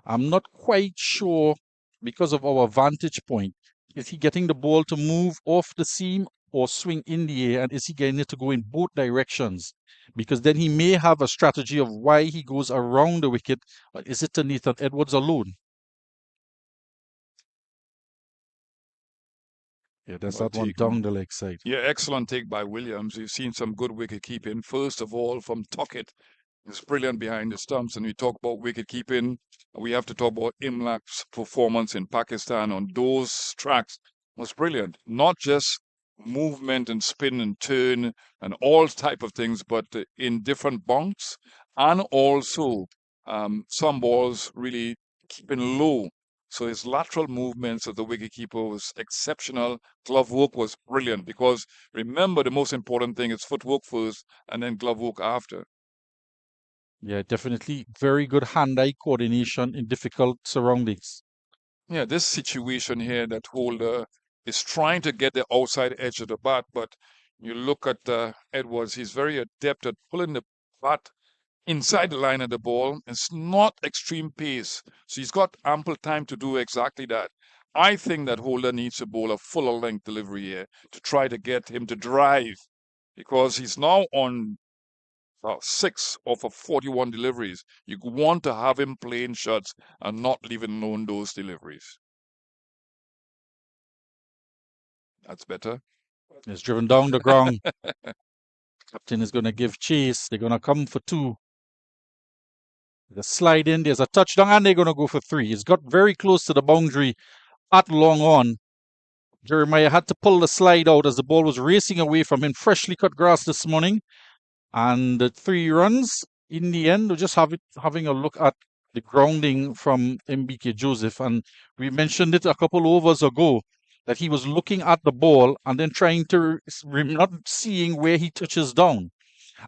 I'm not quite sure, because of our vantage point, is he getting the ball to move off the seam or swing in the air, and is he getting it to go in both directions? Because then he may have a strategy of why he goes around the wicket, but is it to Nathan Edwards alone? Yeah, there's that one down the leg side. Yeah, excellent take by Williams. You've seen some good wicket keeping. First of all, from Tuckett. It's brilliant behind the stumps. And we talk about wicket keeping. We have to talk about Imlak's performance in Pakistan on those tracks. Was brilliant. Not just movement and spin and turn and all type of things, but in different bunks, and also some balls really keeping low. So his lateral movements of the wicketkeeper was exceptional. Glove work was brilliant, because remember, the most important thing is footwork first and then glove work after. Yeah, definitely very good hand-eye coordination in difficult surroundings. Yeah, this situation here that Holder is trying to get the outside edge of the bat, but you look at Edwards, he's very adept at pulling the bat inside the line of the ball. It's not extreme pace, so he's got ample time to do exactly that. I think that Holder needs to bowl a fuller length delivery here to try to get him to drive, because he's now on 6 of 41 deliveries. You want to have him playing shots and not leaving alone those deliveries. That's better. It's driven down the ground. Captain is going to give chase. They're going to come for 2. There's a slide in, there's a touchdown, and they're going to go for 3. He's got very close to the boundary at long on. Jeremiah had to pull the slide out as the ball was racing away from him. Freshly cut grass this morning. And the 3 runs in the end, we're just having a look at the grounding from MBK Joseph, and we mentioned it a couple overs ago that he was looking at the ball and then trying to not seeing where he touches down,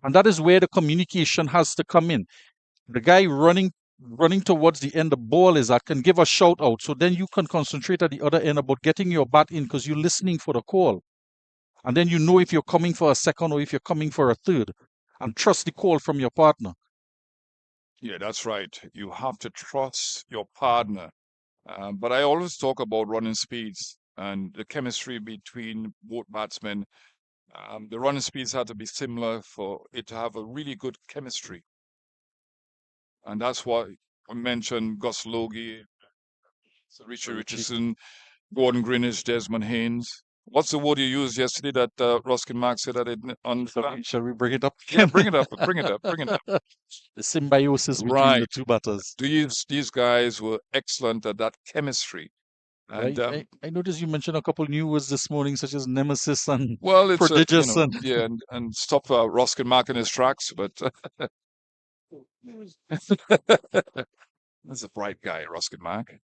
and that is where the communication has to come in. The guy running towards the end the ball is at can give a shout out, so then you can concentrate at the other end about getting your bat in because you're listening for the call, and then you know if you're coming for a second or if you're coming for a third, and trust the call from your partner. Yeah, that's right. You have to trust your partner. But I always talk about running speeds and the chemistry between both batsmen. The running speeds had to be similar for it to have a really good chemistry. And that's why I mentioned Gus Logie, Sir Richie Richardson, Gordon Greenwich, Desmond Haynes. What's the word you used yesterday that Ruskin Mark said that it on? Shall we bring it up? Yeah, bring it up, bring it up, bring it up. The symbiosis between the Right. two batters. These guys were excellent at that chemistry. And I noticed you mentioned a couple new words this morning, such as nemesis and well, it's prodigious and yeah, and stop Ruskin Mark in his tracks, but that's a bright guy, Ruskin Mark.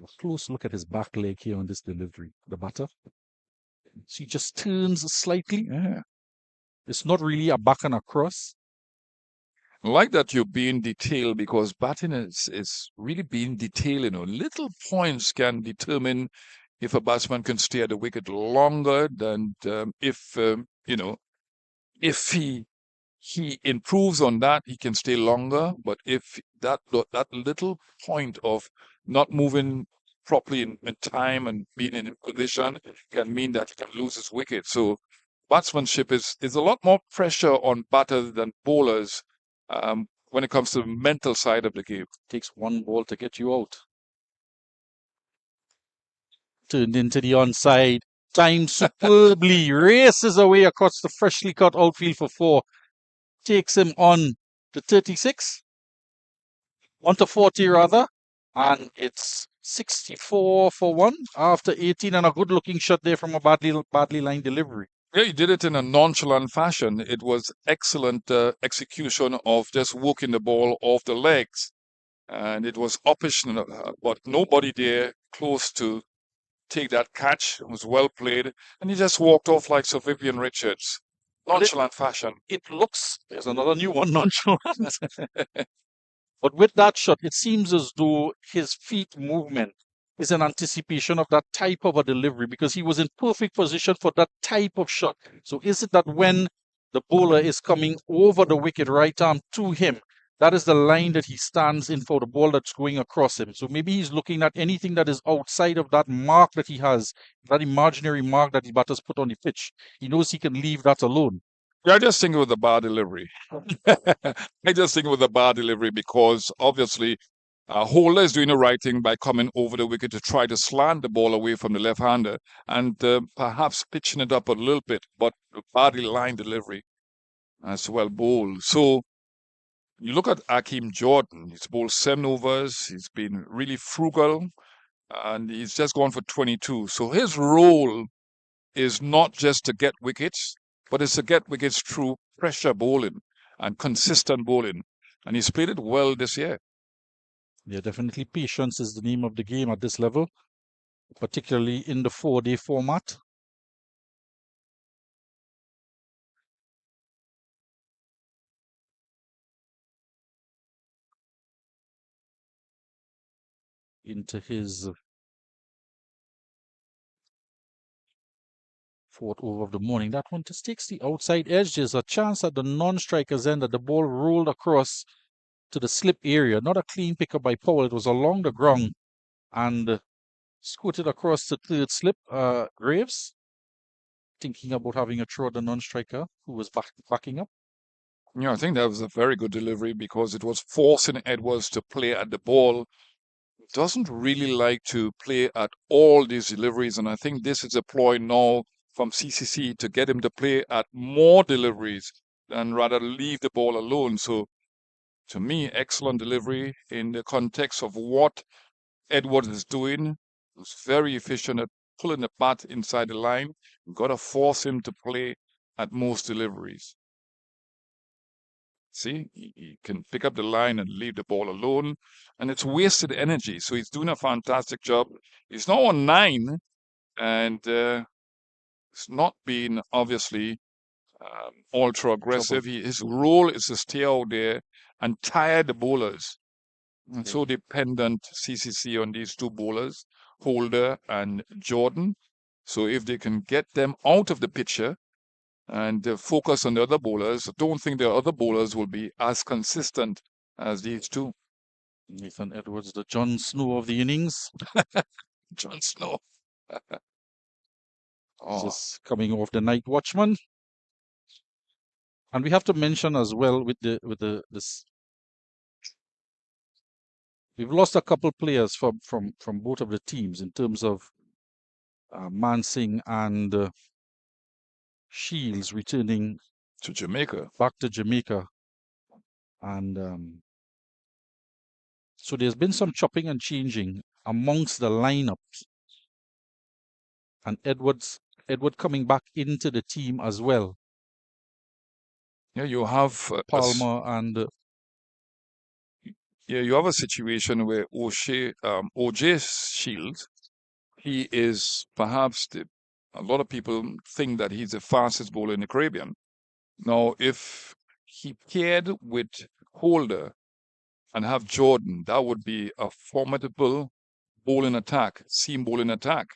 a close look at his back leg here on this delivery. The batter. She just turns slightly. It's not really a back and across. I like that you're being detailed because batting is really being detailed. Little points can determine if a batsman can stay at the wicket longer than if he improves on that, he can stay longer. But if that little point of not moving properly in time and being in position can mean that he can lose his wicket. So batsmanship is a lot more pressure on batters than bowlers when it comes to the mental side of the game. Takes one ball to get you out. Turned into the onside. Timed superbly. Races away across the freshly cut outfield for 4. Takes him on to 36. On to 40 rather. And it's 64 for 1 after 18, and a good looking shot there from a badly lined delivery. Yeah, he did it in a nonchalant fashion. It was excellent execution of just walking the ball off the legs. And it was uppish, but nobody there close to take that catch. It was well played. And he just walked off like Sir Vivian Richards. Nonchalant fashion. It looks, there's another new one, nonchalant. But with that shot, it seems as though his feet movement is an anticipation of that type of a delivery because he was in perfect position for that type of shot. So is it that when the bowler is coming over the wicket right arm to him, that is the line that he stands in for the ball that's going across him? So maybe he's looking at anything that is outside of that mark that he has, that imaginary mark that the batter's put on the pitch. He knows he can leave that alone. Yeah, I just think it was a bad delivery. I just think it was a bad delivery because obviously Holder is doing the right thing by coming over the wicket to try to slant the ball away from the left-hander and perhaps pitching it up a little bit, but a badly lined delivery as well bowled. So you look at Akeem Jordan, he's bowled 7 overs, he's been really frugal, and he's just gone for 22. So his role is not just to get wickets, but it's to get wickets through pressure bowling and consistent bowling. And he's played it well this year. Yeah, definitely patience is the name of the game at this level, particularly in the 4-day format. Into his 4th over of the morning. That one just takes the outside edge. There's a chance at the non-striker's end that the ball rolled across to the slip area. Not a clean pickup by Powell. It was along the ground and scooted across the 3rd slip. Graves thinking about having a throw at the non-striker who was backing up. Yeah, I think that was a very good delivery because it was forcing Edwards to play at the ball. Doesn't really like to play at all these deliveries, and I think this is a ploy now from CCC to get him to play at more deliveries and rather leave the ball alone. So to me, excellent delivery in the context of what Edwards is doing. He was very efficient at pulling the bat inside the line. You've got to force him to play at most deliveries. See, he can pick up the line and leave the ball alone, and it's wasted energy. So he's doing a fantastic job. He's now on 9, and it's not been obviously ultra aggressive. His role is to stay out there and tire the bowlers. And so dependent CCC on these two bowlers, Holder and Jordan. So if they can get them out of the picture and focus on the other bowlers, I don't think the other bowlers will be as consistent as these two. Nathan Edwards, the Jon Snow of the innings. Jon Snow. Just coming off the night watchman. And we have to mention as well with this, we've lost a couple players from both of the teams in terms of Mansingh and Shields returning to Jamaica, back to Jamaica, and so there's been some chopping and changing amongst the lineups, and Edward coming back into the team as well. Yeah, you have Palmer and yeah, you have a situation where OJ Shields, he is perhaps a lot of people think that he's the fastest bowler in the Caribbean. Now, if he paired with Holder and have Jordan, that would be a formidable bowling attack, seam bowling attack.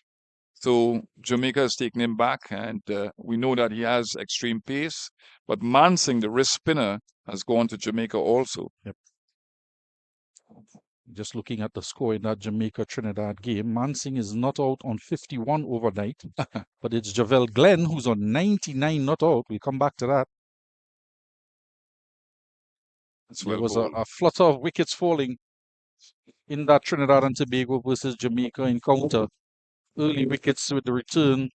So Jamaica has taken him back, and we know that he has extreme pace. But Mansingh, the wrist spinner, has gone to Jamaica also. Yep. Just looking at the score in that Jamaica-Trinidad game, Mansingh is not out on 51 overnight, but it's Javel Glenn who's on 99 not out. We'll come back to that. There was a flutter of wickets falling in that Trinidad and Tobago versus Jamaica encounter. Early wickets with the return.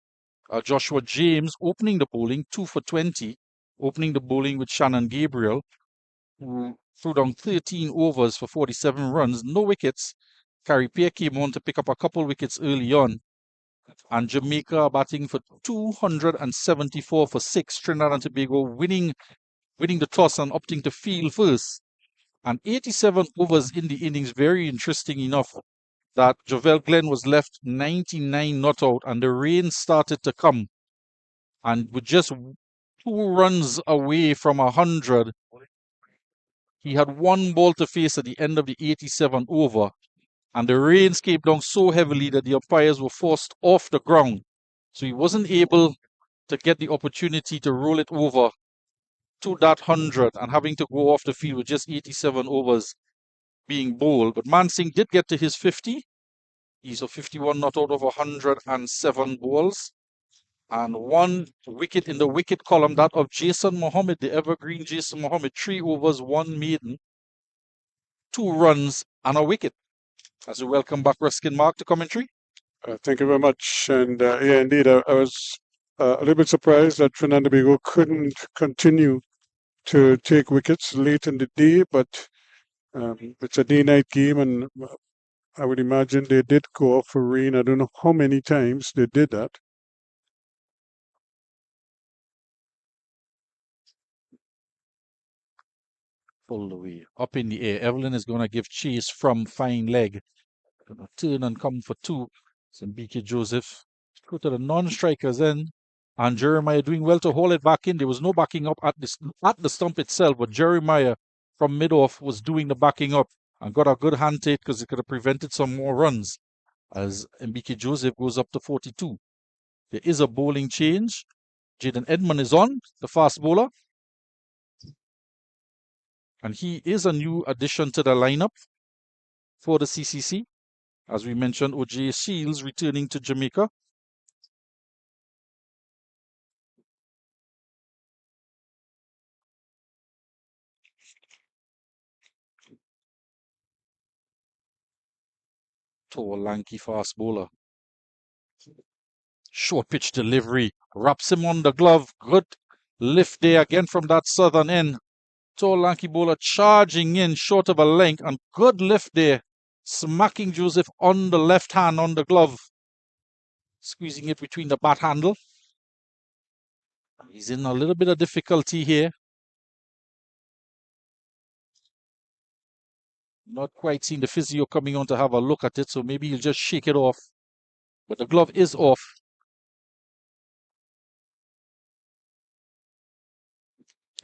Joshua James opening the bowling, 2 for 20, opening the bowling with Shannon Gabriel, who threw down 13 overs for 47 runs, no wickets. Carey Pear came on to pick up a couple wickets early on. And Jamaica batting for 274 for 6. Trinidad and Tobago winning the toss and opting to field first. And 87 overs in the innings, very interesting enough that Javel Glenn was left 99 not out, and the rain started to come. And with just 2 runs away from 100, he had 1 ball to face at the end of the 87th over. And the rains came down so heavily that the umpires were forced off the ground. So he wasn't able to get the opportunity to roll it over to that 100 and having to go off the field with just 87 overs being bowled. But Mansingh did get to his 50. He's a 51 not out of 107 balls. And 1 wicket in the wicket column, that of Jason Mohammed, the evergreen Jason Mohammed. 3 overs, 1 maiden, 2 runs and a wicket. As we welcome back Ruskin Mark to commentary. Thank you very much. And yeah, indeed, I was a little bit surprised that Trinidad and Tobago couldn't continue to take wickets late in the day, but it's a day-night game, and I would imagine they did go off for rain. I don't know how many times they did that. Pulled away, up in the air. Evelyn is going to give chase from fine leg. Gonna turn and come for 2. Mbiki Joseph go to the non-strikers end, and Jeremiah doing well to hold it back in. There was no backing up at the stump itself, but Jeremiah from mid-off was doing the backing up and got a good hand to it because it could have prevented some more runs as Mbiki Joseph goes up to 42. There is a bowling change. Jaden Edmond is on, the fast bowler. And he is a new addition to the lineup for the CCC. As we mentioned, OJ Shields returning to Jamaica. Tall, lanky, fast bowler. Short pitch delivery. Wraps him on the glove. Good lift there again from that southern end. Tall, lanky bowler charging in short of a length, and good lift there. Smacking Joseph on the left hand on the glove. Squeezing it between the bat handle. He's in a little bit of difficulty here. Not quite seen the physio coming on to have a look at it, so maybe he'll just shake it off. But the glove is off.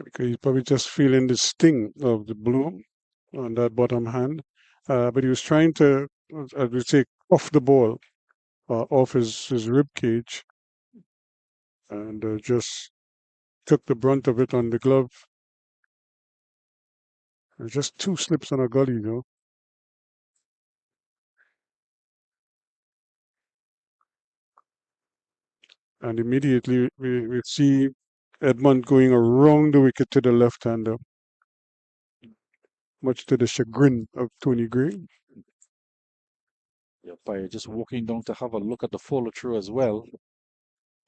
Because he's probably just feeling the sting of the blow on that bottom hand. But he was trying to, as we say, off the ball, off his rib cage, and just took the brunt of it on the glove. Just 2 slips on a gully, And immediately we see Edmund going around the wicket to the left-hander, much to the chagrin of Tony Gray. The umpire just walking down to have a look at the follow-through as well.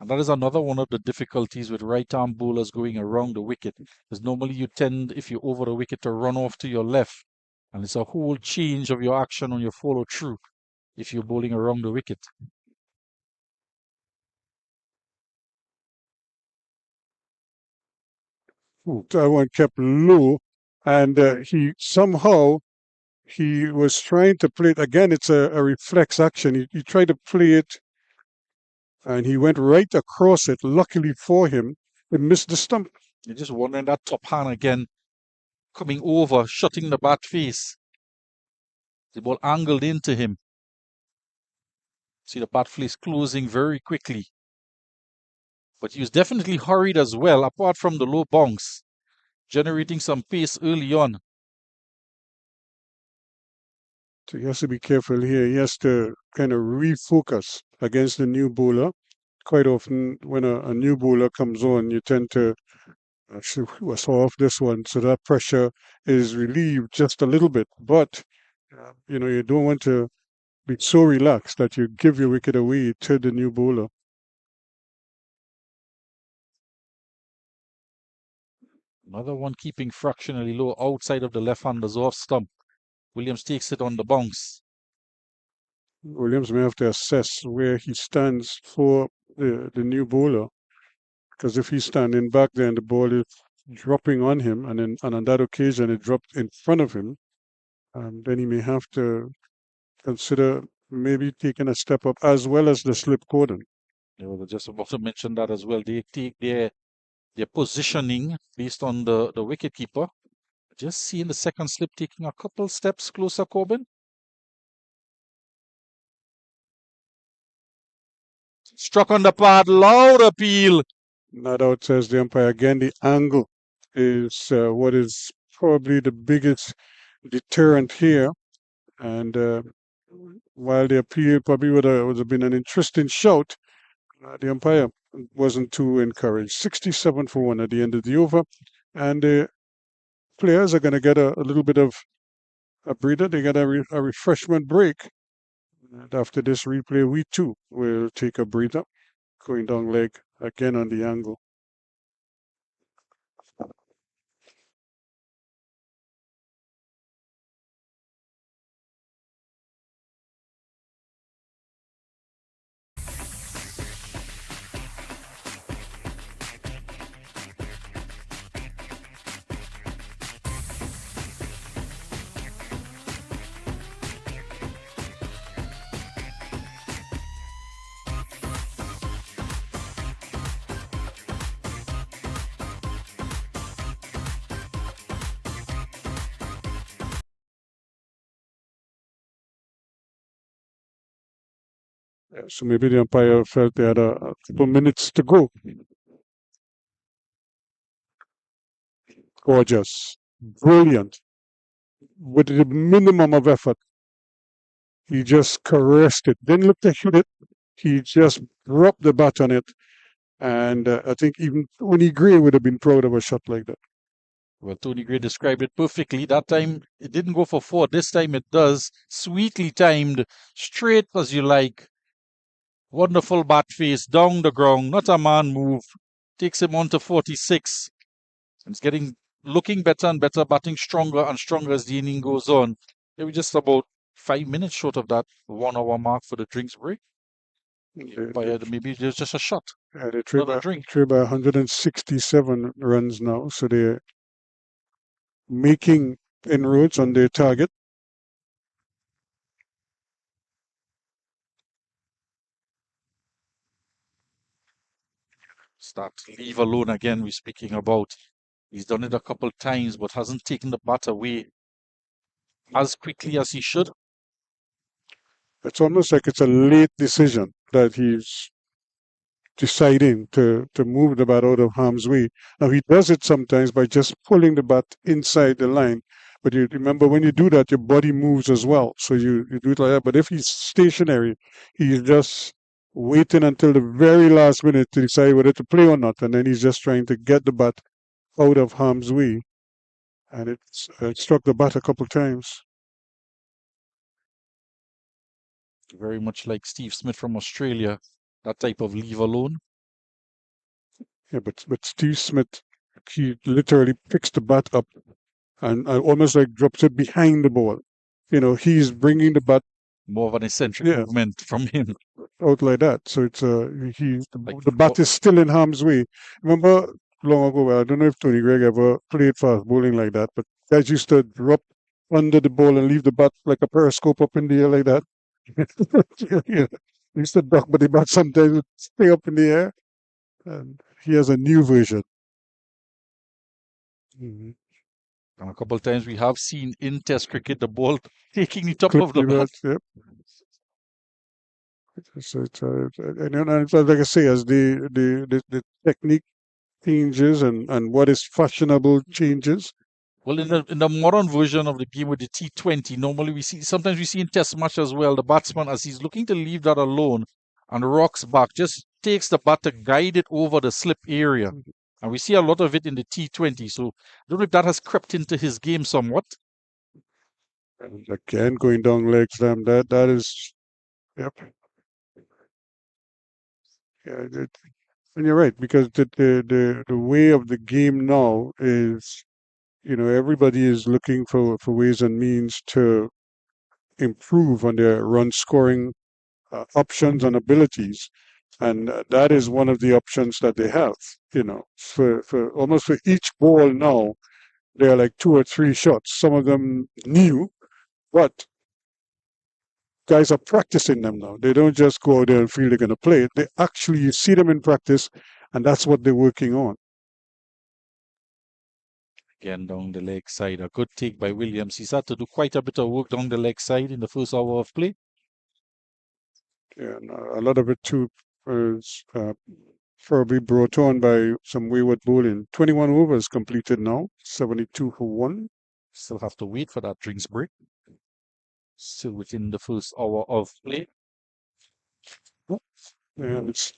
And that is another one of the difficulties with right-arm bowlers going around the wicket. Because normally you tend, if you're over the wicket, to run off to your left. And it's a whole change of your action on your follow-through if you're bowling around the wicket. That one kept low, and he was trying to play it again. It's a reflex action. He tried to play it, and he went right across it. Luckily for him, it missed the stump. You're just wondering that top hand again, coming over, shutting the bat face. The ball angled into him. See the bat face closing very quickly. But he was definitely hurried as well, apart from the low bounce, generating some pace early on. So he has to be careful here. He has to kind of refocus against the new bowler. Quite often, when a new bowler comes on, you tend to saw off this one, so that pressure is relieved just a little bit. But you don't want to be so relaxed that you give your wicket away to the new bowler. Another one keeping fractionally low outside of the left-hander's off stump. Williams takes it on the bounce. Williams may have to assess where he stands for the new bowler, because if he's standing back there and the ball is dropping on him, and on that occasion it dropped in front of him, then he may have to consider maybe taking a step up as well as the slip cordon. I was just about to mention that as well. They take their positioning based on the wicketkeeper. Just seeing the second slip taking a couple steps closer, Corbin. Struck on the pad, loud appeal. Not out, says the umpire. Again, the angle is what is probably the biggest deterrent here. And while the appeal probably would have been an interesting shout, the umpire wasn't too encouraged. 67 for 1 at the end of the over. And the players are going to get a little bit of a breather. They get a refreshment break. And after this replay, we too will take a breather, going down leg again on the angle. So maybe the umpire felt they had a couple minutes to go. Gorgeous. Brilliant. With the minimum of effort. He just caressed it. Didn't look to hit it. He just dropped the bat on it. And I think even Tony Gray would have been proud of a shot like that. Well, Tony Gray described it perfectly. That time it didn't go for 4. This time it does. Sweetly timed, straight as you like. Wonderful bat face down the ground, not a man move. Takes him on to 46. It's looking better and better, batting stronger and stronger as the inning goes on. They were just about 5 minutes short of that 1 hour mark for the drinks break. Maybe there's just a shot. Yeah, they trade by 167 runs now, so they're making inroads on their target. Start leave alone again, we're speaking about. He's done it a couple times, but hasn't taken the bat away as quickly as he should. It's almost like it's a late decision that he's deciding to move the bat out of harm's way. Now, he does it sometimes by just pulling the bat inside the line. But you remember, when you do that, your body moves as well. So you do it like that. But if he's stationary, he's just waiting until the very last minute to decide whether to play or not. And then he's just trying to get the bat out of harm's way. And it struck the bat a couple times. Very much like Steve Smith from Australia, that type of leave alone. Yeah, but Steve Smith, he literally picks the bat up and almost like drops it behind the ball. He's bringing the bat more of an eccentric movement from him out like that. So it's the bat is still in harm's way. Remember long ago, I don't know if Tony Gregg ever played fast bowling like that, but guys used to drop under the ball and leave the bat like a periscope up in the air like that. Yeah. He used to duck, but the bat sometimes would stay up in the air. And he has a new version. Mm-hmm. And a couple of times we have seen in Test cricket the ball taking the top of the bat. Yep. So and like I say, as the technique changes and what is fashionable changes. Well, in the modern version of the game with the T20, normally sometimes we see in Test match as well, the batsman, as he's looking to leave that alone and rocks back, just takes the bat to guide it over the slip area. And we see a lot of it in the T20. So I don't know if that has crept into his game somewhat. Again, going down leg slam, that is, yep. Yeah, and you're right, because the way of the game now is, everybody is looking for ways and means to improve on their run scoring options and abilities. And that is one of the options that they have, for almost for each ball now, there are like 2 or 3 shots, some of them new, but guys are practicing them now. They don't just go out there and feel they're going to play it. They actually, you see them in practice, and that's what they're working on. Again, down the leg side, a good take by Williams. He's had to do quite a bit of work down the leg side in the first hour of play. Yeah, and a lot of it too is probably brought on by some wayward bowling. 21 overs completed now, 72 for 1. Still have to wait for that drinks break. Still within the first hour of play. And it's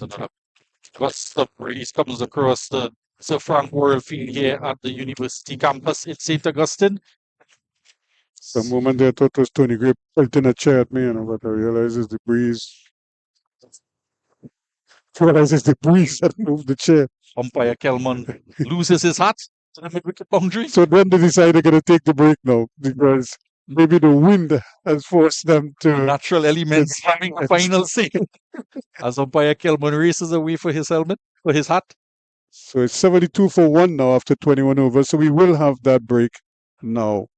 another gust of breeze comes across the Sir Frank Worrell Field here at the University campus in St. Augustine. The moment I thought it was Tony Gray pelting a chair at me, but I realized it's the breeze. That moved the chair. Umpire Kelman loses his hat to the mid-wicket boundary. So then they decided they're going to take the break now, because maybe the wind has forced them to... Natural elements having a final say. As umpire Kelman races away for his helmet, for his hat. So it's 72 for 1 now after 21 overs. So we will have that break now.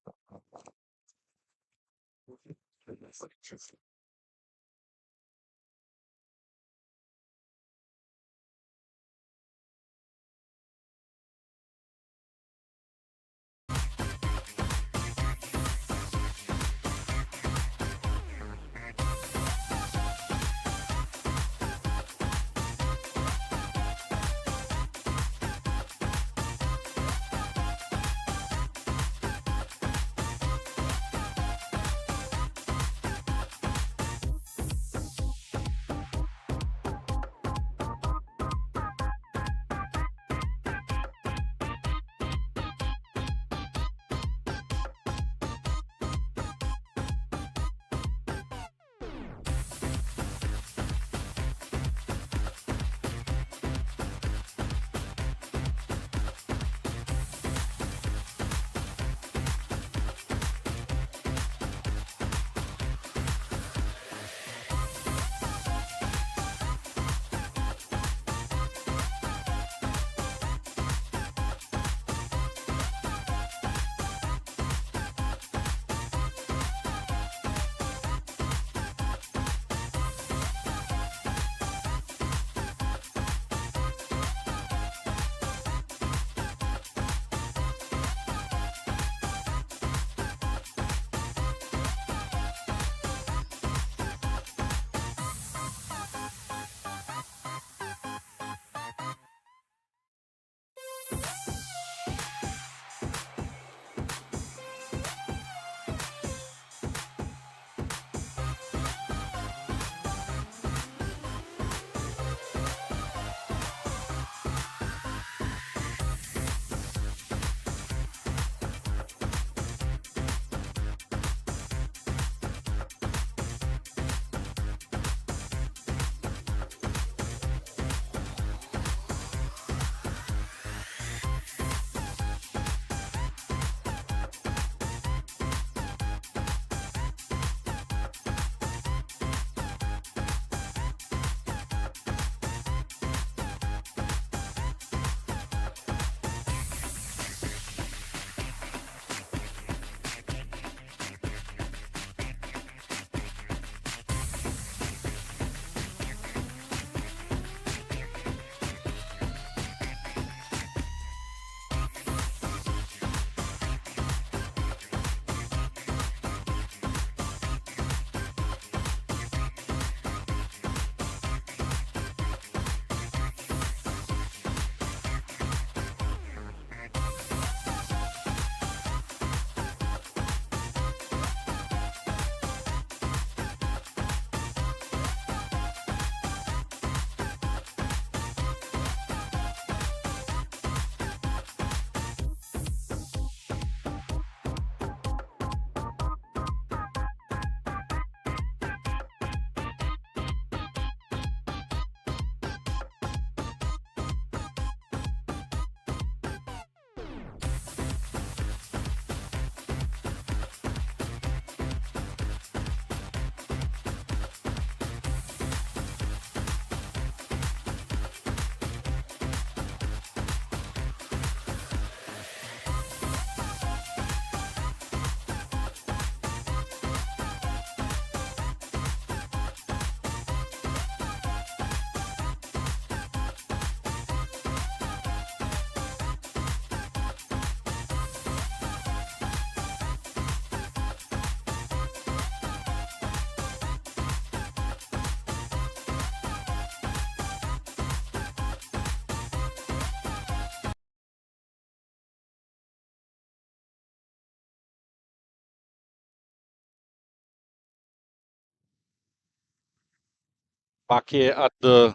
Back here at the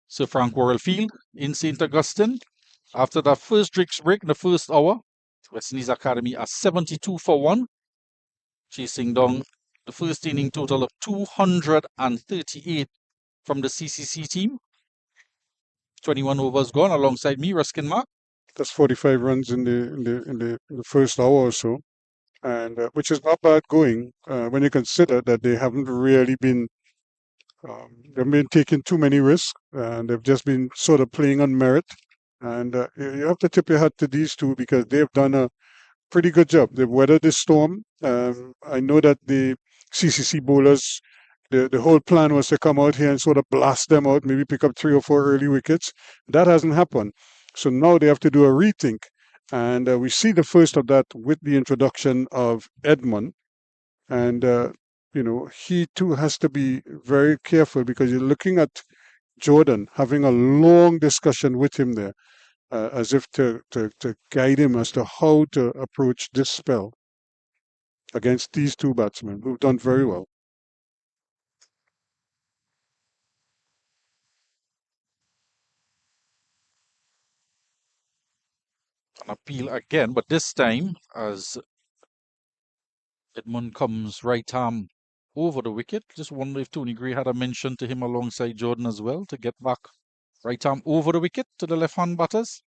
Sir Frank Worrell Field in St. Augustine. After that first drinks break in the first hour, West Indies Academy are 72 for 1, chasing down the first inning total of 238 from the CCC team. 21 overs gone alongside me, Ruskin Mark. That's 45 runs in the first hour or so, and which is not bad going when you consider that they haven't really been they've been taking too many risks, and they've just been sort of playing on merit. And you have to tip your hat to these two because they've done a pretty good job. They've weathered the storm. I know that the CCC bowlers, the whole plan was to come out here and sort of blast them out, maybe pick up 3 or 4 early wickets. That hasn't happened. So now they have to do a rethink. And we see the first of that with the introduction of Edmund. And, he too has to be very careful because you're looking at Jordan having a long discussion with him there, as if to guide him as to how to approach this spell against these two batsmen who've done very well. An appeal again, but this time as Edmund comes right arm over the wicket. Just wonder if Tony Gray had a mention to him alongside Jordan as well to get back right arm over the wicket to the left-hand batters.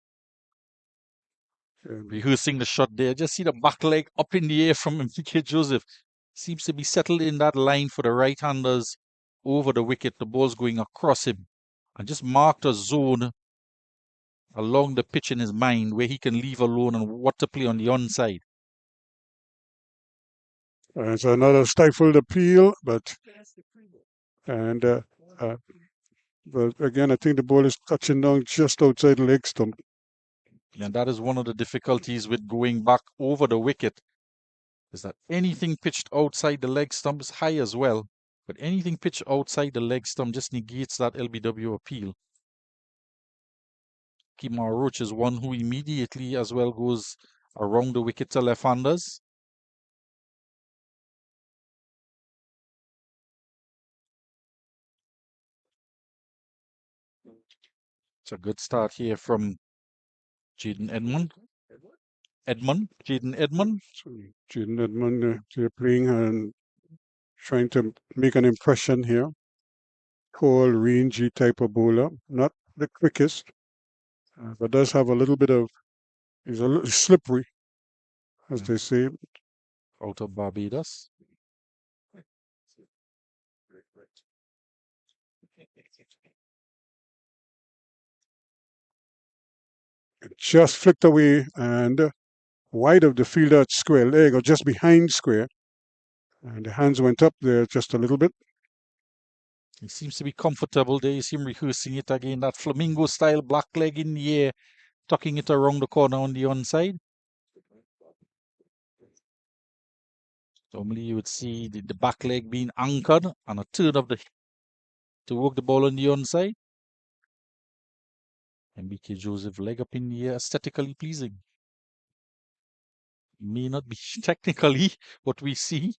Rehearsing the shot there. Just see the back leg up in the air from MK Joseph. Seems to be settled in that line for the right-handers over the wicket. The ball's going across him. And just marked a zone along the pitch in his mind where he can leave alone and what to play on the onside. It's another stifled appeal, but again, I think the ball is touching down just outside the leg stump. And that is one of the difficulties with going back over the wicket, is that anything pitched outside the leg stump is high as well, but anything pitched outside the leg stump just negates that LBW appeal. Kemar Roach is one who immediately as well goes around the wicket to left-handers. It's a good start here from Jaden Edmund. Jaden Edmund. So Jaden Edmund, they're playing and trying to make an impression here. Tall, rangy type of bowler. Not the quickest, but does have a little bit of, he's a little slippery, as they say. Out of Barbados. It just flicked away and wide of the fielder at square leg or just behind square. And the hands went up there just a little bit. He seems to be comfortable there. You see him rehearsing it again. That flamingo style black leg in the air, tucking it around the corner on the onside. Normally you would see the back leg being anchored and a turn of the hip to work the ball on the onside. MBK Joseph leg up in the air, aesthetically pleasing. May not be technically what we see,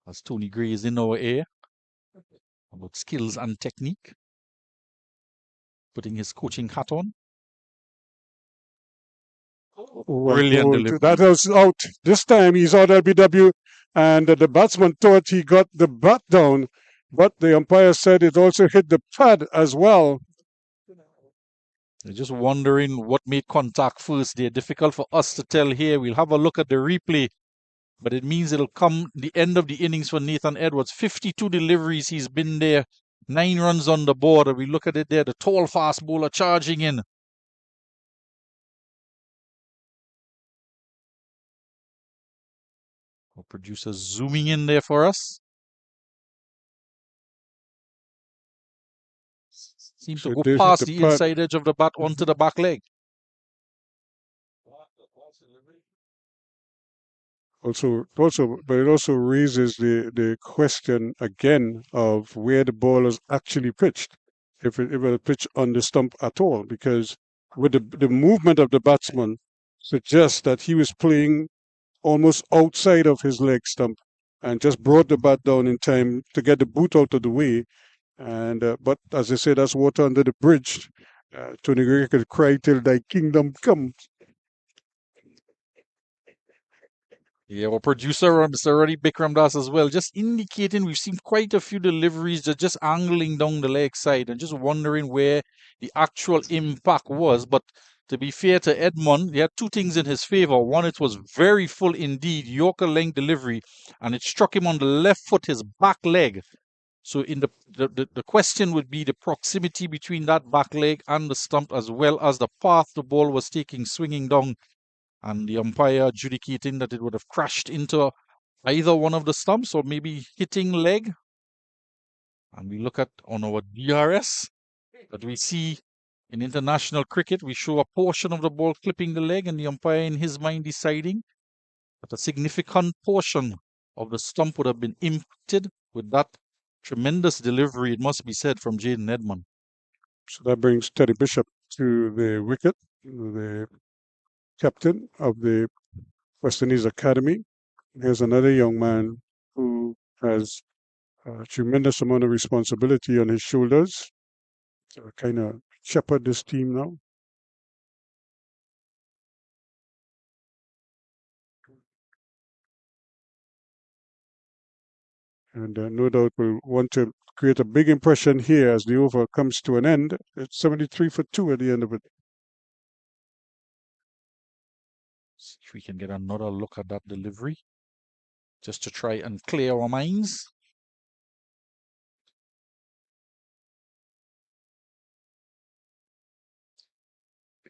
as Tony Gray is in our ear, about skills and technique, putting his coaching hat on. Brilliant delivery. That was out. This time he's out LBW, and the batsman thought he got the bat down, but the umpire said it also hit the pad as well. They're just wondering what made contact first. They're difficult for us to tell here. We'll have a look at the replay, but it means it'll come the end of the innings for Nathan Edwards. 52 deliveries. He's been there. 9 runs on the board. We look at it there. The tall fast bowler charging in. Our producer zooming in there for us. Seems to go past the inside edge of the bat onto the back leg. But it also raises the question again of where the ball is actually pitched, if it was pitched on the stump at all, because with the movement of the batsman suggests that he was playing almost outside of his leg stump and just brought the bat down in time to get the boot out of the way And but as they say, that's water under the bridge. Tony Greer could cry till thy kingdom come. Yeah, our producer, Mr. Roddy Bikram Das as well, just indicating we've seen quite a few deliveries that just angling down the leg side and just wondering where the actual impact was. But to be fair to Edmund, he had two things in his favor. One, it was very full indeed, Yorker length delivery, and it struck him on the left foot, his back leg. So in the question would be the proximity between that back leg and the stump, as well as the path the ball was taking, swinging down, and the umpire adjudicating that it would have crashed into either one of the stumps or maybe hitting leg. And we look at on our DRS that we see in international cricket, we show a portion of the ball clipping the leg, and the umpire in his mind deciding that a significant portion of the stump would have been impacted with that tremendous delivery, it must be said, from Jaden Edmund. So that brings Teddy Bishop to the wicket, the captain of the West Indies Academy. Here's another young man who has a tremendous amount of responsibility on his shoulders. Kind of shepherd this team now. And no doubt will want to create a big impression here as the over comes to an end. It's 73 for 2 at the end of it. See if we can get another look at that delivery, just to try and clear our minds.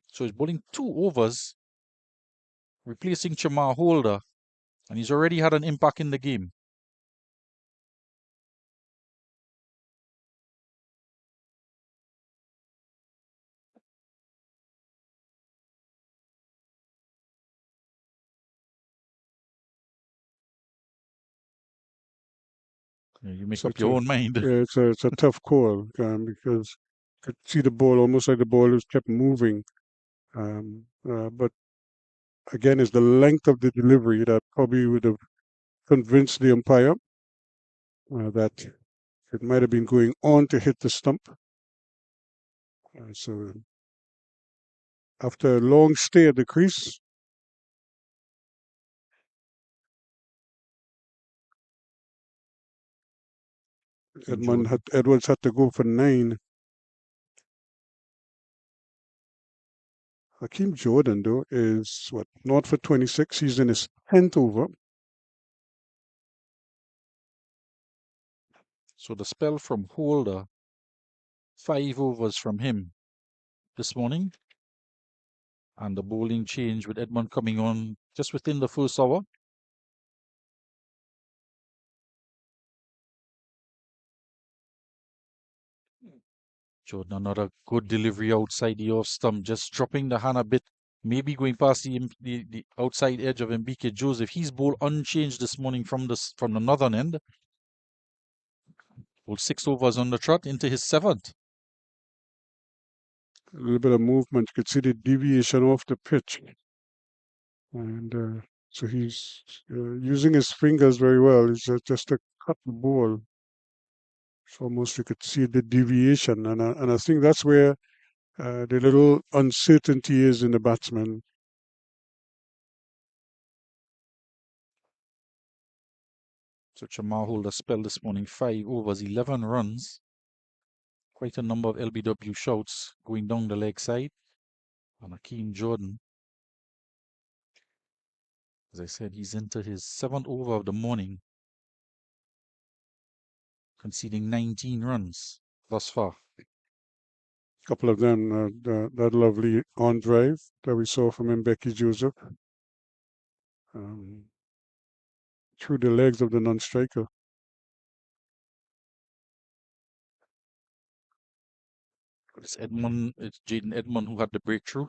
So he's bowling 2 overs, replacing Chamar Holder, and he's already had an impact in the game. Yeah, you make up your own mind. Yeah, it's a tough call because you could see the ball almost like the ball was kept moving. But again, it's the length of the delivery that probably would have convinced the umpire that it might have been going on to hit the stump. So after a long stay at the crease, Edwards had to go for 9. Hakeem Jordan, though, is not for 26. He's in his 10th over. So the spell from Holder, 5 overs from him this morning. And the bowling change with Edmund coming on just within the first hour. Jordan, another good delivery outside the off stump, just dropping the hand a bit, maybe going past the outside edge of Mbike Joseph. He's bowled unchanged this morning from the northern end. Bowled 6 overs on the trot into his 7th. A little bit of movement. You could see the deviation off the pitch. And so he's using his fingers very well. It's just a cut ball. So almost you could see the deviation. And I think that's where the little uncertainty is in the batsman. So Chamar Holder spell this morning, 5 overs, 11 runs. Quite a number of LBW shouts going down the leg side. And Hakeem Jordan, as I said, he's into his 7th over of the morning, conceding 19 runs thus far. A couple of them, that lovely on drive that we saw from Mbeki Joseph. Through the legs of the non-striker. It's Jaden Edmund who had the breakthrough.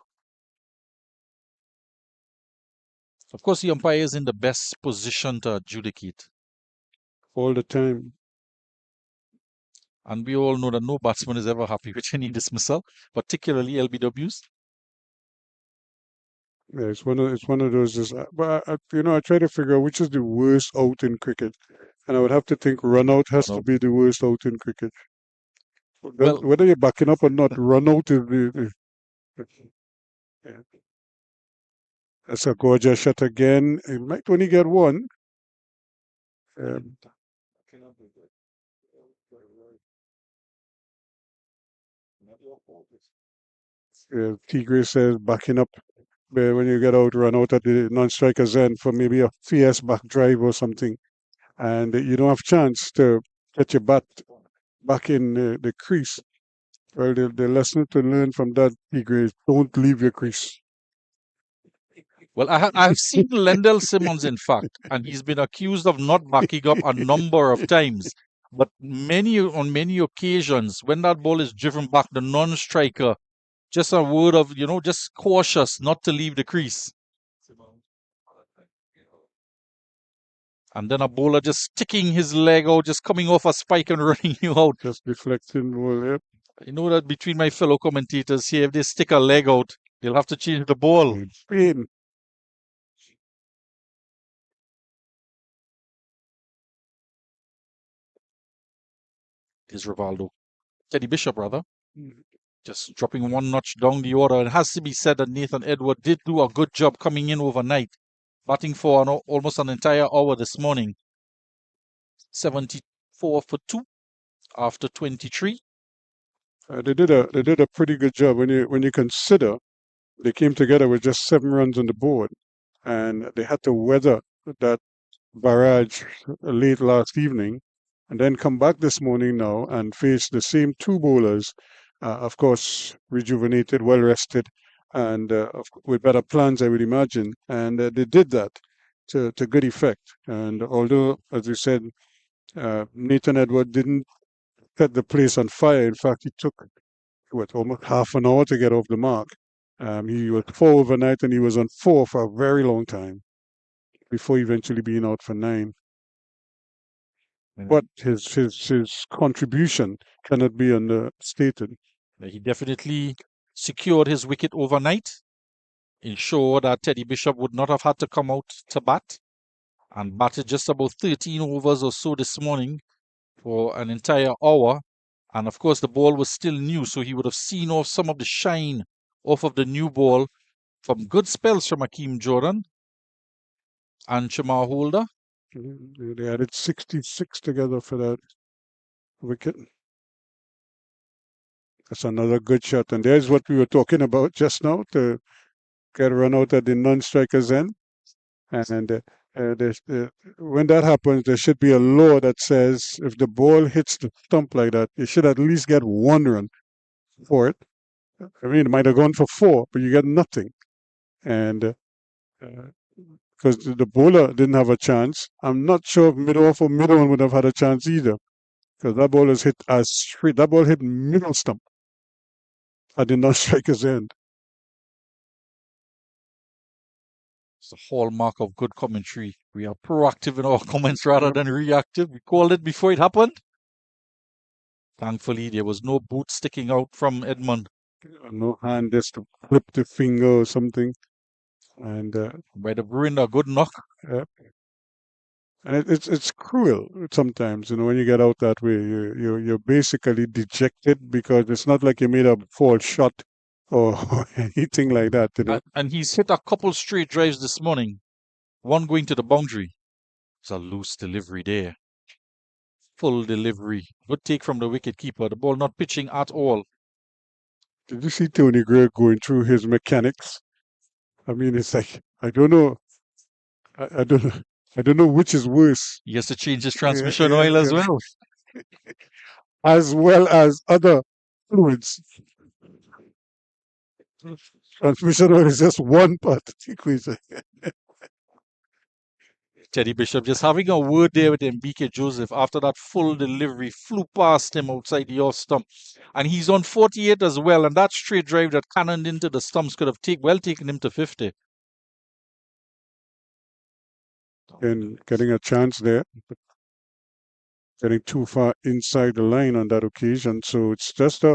Of course, the umpire is in the best position to adjudicate. All the time. And we all know that no batsman is ever happy with any dismissal, particularly LBWs. Yeah, it's one of those. But I try to figure out which is the worst out in cricket, and I would have to think run out has to be the worst out in cricket. Well, Whether you're backing up or not, run out is yeah. That's a gorgeous shot again. He might only get one. Um, Tigre says backing up when you get out, run out at the non-striker's end for maybe a fierce back drive or something, and you don't have chance to get your bat back in the crease. Well, the lesson to learn from that, Tigre, is don't leave your crease. well, I've seen Lendell Simmons, in fact, and he's been accused of not backing up a number of times. But on many occasions, when that ball is driven back, the non-striker, just a word of, just cautious not to leave the crease. And then a bowler just sticking his leg out, just coming off a spike and running you out. Just deflecting ball, yep. I know that between my fellow commentators here, if they stick a leg out, they'll have to change the ball. Pain. Here's Rivaldo. Teddy Bishop, rather. Just dropping one notch down the order. It has to be said that Nathan Edward did do a good job coming in overnight, batting for almost an entire hour this morning. 74 for 2 after 23. They did a pretty good job when you consider they came together with just 7 runs on the board, and they had to weather that barrage late last evening, and then come back this morning now and face the same 2 bowlers, of course, rejuvenated, well rested, and with better plans, I would imagine. And they did that to good effect. And although, as you said, Nathan Edward didn't set the place on fire. In fact, he took almost half an hour to get off the mark. He was 4 overnight, and he was on 4 for a very long time before eventually being out for 9. But his contribution cannot be understated. He definitely secured his wicket overnight, ensured that Teddy Bishop would not have had to come out to bat, and batted just about 13 overs or so this morning for an entire hour. And of course, the ball was still new, so he would have seen off some of the shine off of the new ball from good spells from Akeem Jordan and Shamar Holder. They added 66 together for that wicket. That's another good shot. And there's what we were talking about just now, to get a run out at the non-striker's end. And when that happens, there should be a law that says if the ball hits the stump like that, you should at least get 1 run for it. I mean, it might have gone for 4, but you get nothing. And because the bowler didn't have a chance, I'm not sure if mid-off or mid-on would have had a chance either, because that ball was hit as straight. That ball hit middle stump at the non-striker's end. It's the hallmark of good commentary. We are proactive in our comments rather than reactive. We called it before it happened. Thankfully, there was no boot sticking out from Edmund. No hand just to flip the finger or something. And by the Bruin, a good knock. And it's cruel sometimes, when you get out that way. You're basically dejected, because it's not like you made a false shot or anything like that. And he's hit a couple straight drives this morning. One going to the boundary. It's a loose delivery there. Full delivery. Good take from the wicketkeeper. The ball not pitching at all. Did you see Tony Greer going through his mechanics? I mean, it's like, I don't know. I don't know which is worse. He has to change his transmission oil as well. As well as other fluids. Transmission oil is just one part of the equation. Teddy Bishop just having a word there with Mbike Joseph after that full delivery, flew past him outside the off stump. And he's on 48 as well, and that straight drive that cannoned into the stumps could have taken him to 50. And getting a chance there, getting too far inside the line on that occasion. So it's just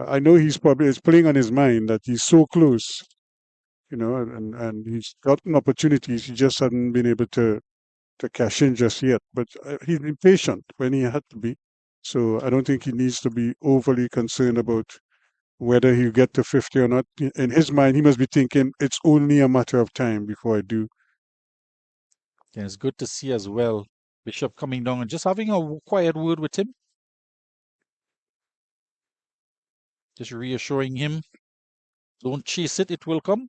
I know he's playing on his mind that he's so close, and he's gotten opportunities. He just hadn't been able to cash in just yet. But he's been patient when he had to be. So I don't think he needs to be overly concerned about whether he'll get to 50 or not. In his mind, he must be thinking it's only a matter of time before I do. Yeah, it's good to see as well Bishop coming down and just having a quiet word with him. Just reassuring him, don't chase it, it will come.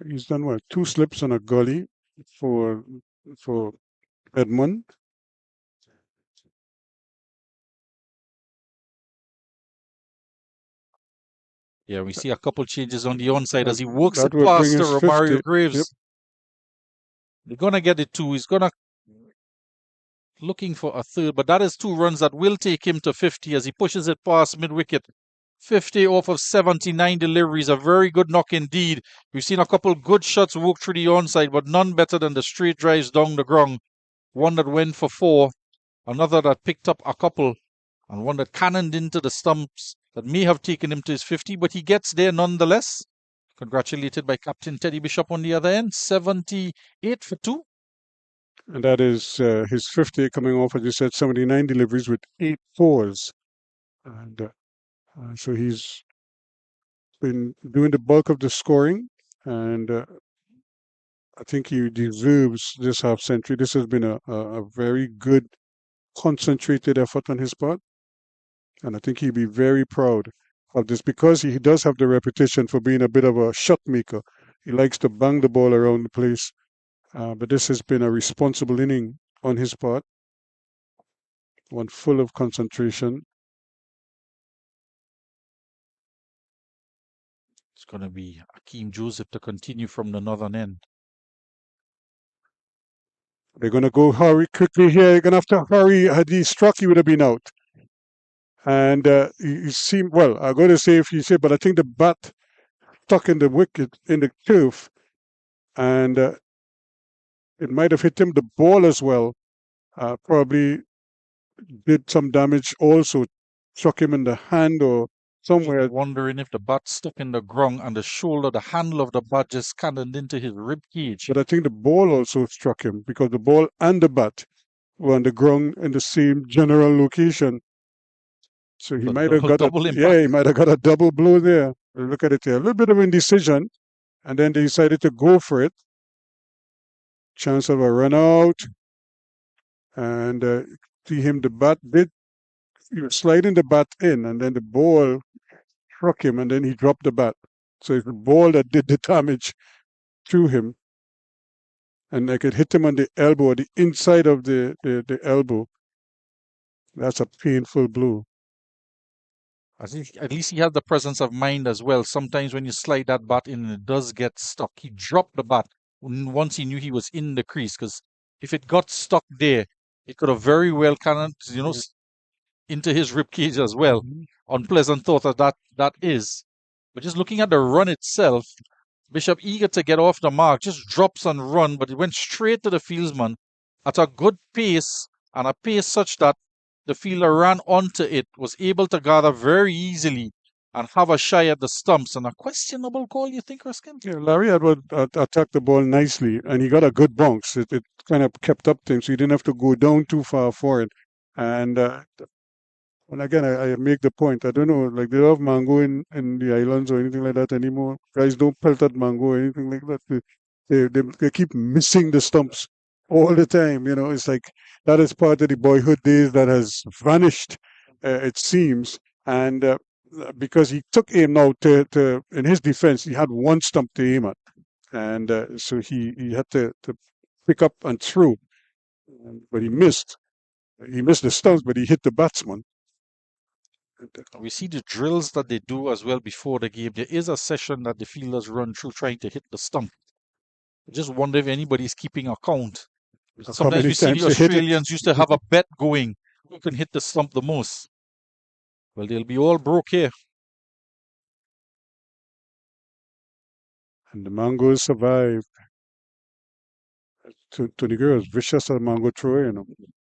He's done what? 2 slips on a gully for Edmund. Yeah, we see a couple changes on the onside as he works That it would bring past to his Romario 50. Graves. Yep. They're gonna get it two. He's gonna looking for a third, but that is 2 runs that will take him to 50 as he pushes it past mid-wicket. 50 off of 79 deliveries, a very good knock indeed. We've seen a couple good shots work through the onside, but none better than the straight drives down the ground. One that went for 4, another that picked up a couple, and one that cannoned into the stumps that may have taken him to his 50, but he gets there nonetheless. Congratulated by Captain Teddy Bishop on the other end, 78 for 2. And that is his 50 coming off, as you said, 79 deliveries with 8 fours. And so he's been doing the bulk of the scoring. And I think he deserves this half century. This has been a very good, concentrated effort on his part. And I think he'd be very proud of this because he does have the reputation for being a bit of a shot maker. He likes to bang the ball around the place. But this has been a responsible inning on his part, one full of concentration. It's going to be Akeem Joseph to continue from the northern end. They're going to go hurry quickly here. You're going to have to hurry. Had he struck, he would have been out. And he seemed, well, I'm going to say if you say, but I think the bat stuck in the wicket, in the turf, and it might have hit him. The ball as well probably did some damage also, struck him in the hand or somewhere. Wondering if the bat stuck in the ground and the shoulder, the handle of the bat just cannoned into his rib cage. But I think the ball also struck him because the ball and the bat were on the ground in the same general location. So he might have got he might have got a double blow there. Look at it here. A little bit of indecision, and then they decided to go for it. Chance of a run out, and see him, the bat did, he was sliding the bat in, and then the ball struck him, and then he dropped the bat. So it's the ball that did the damage to him. And I could hit him on the elbow, the inside of the elbow. That's a painful blow. I think at least he had the presence of mind as well. Sometimes when you slide that bat in and it does get stuck, he dropped the bat once he knew he was in the crease. Because if it got stuck there, it could have very well cannoned, into his rib cage as well. Unpleasant thought that is. But just looking at the run itself, Bishop eager to get off the mark, just drops and run, but it went straight to the fieldsman at a good pace and a pace such that the fielder ran onto it, was able to gather very easily and have a shy at the stumps. And a questionable call, you think, Ruskin? Yeah, Larry Edward attacked the ball nicely, and he got a good bounce. It kind of kept up to him, so he didn't have to go down too far for it. And again, I make the point. I don't know, like they don't have mango in the islands or anything like that anymore. Guys don't pelt at mango or anything like that. They keep missing the stumps all the time. It's like that is part of the boyhood days that has vanished, it seems. And because he took aim now to in his defense, he had one stump to aim at, and so he had to pick up and throw, but he missed. He missed the stumps, but he hit the batsman. We see the drills that they do as well before the game. There is a session that the fielders run through trying to hit the stump. I just wonder if anybody's keeping a count. Sometimes we see the Australians used to have a bet going who can hit the stump the most. Well, they'll be all broke here. And the mangoes survived. Tony Girl is vicious at mango throw,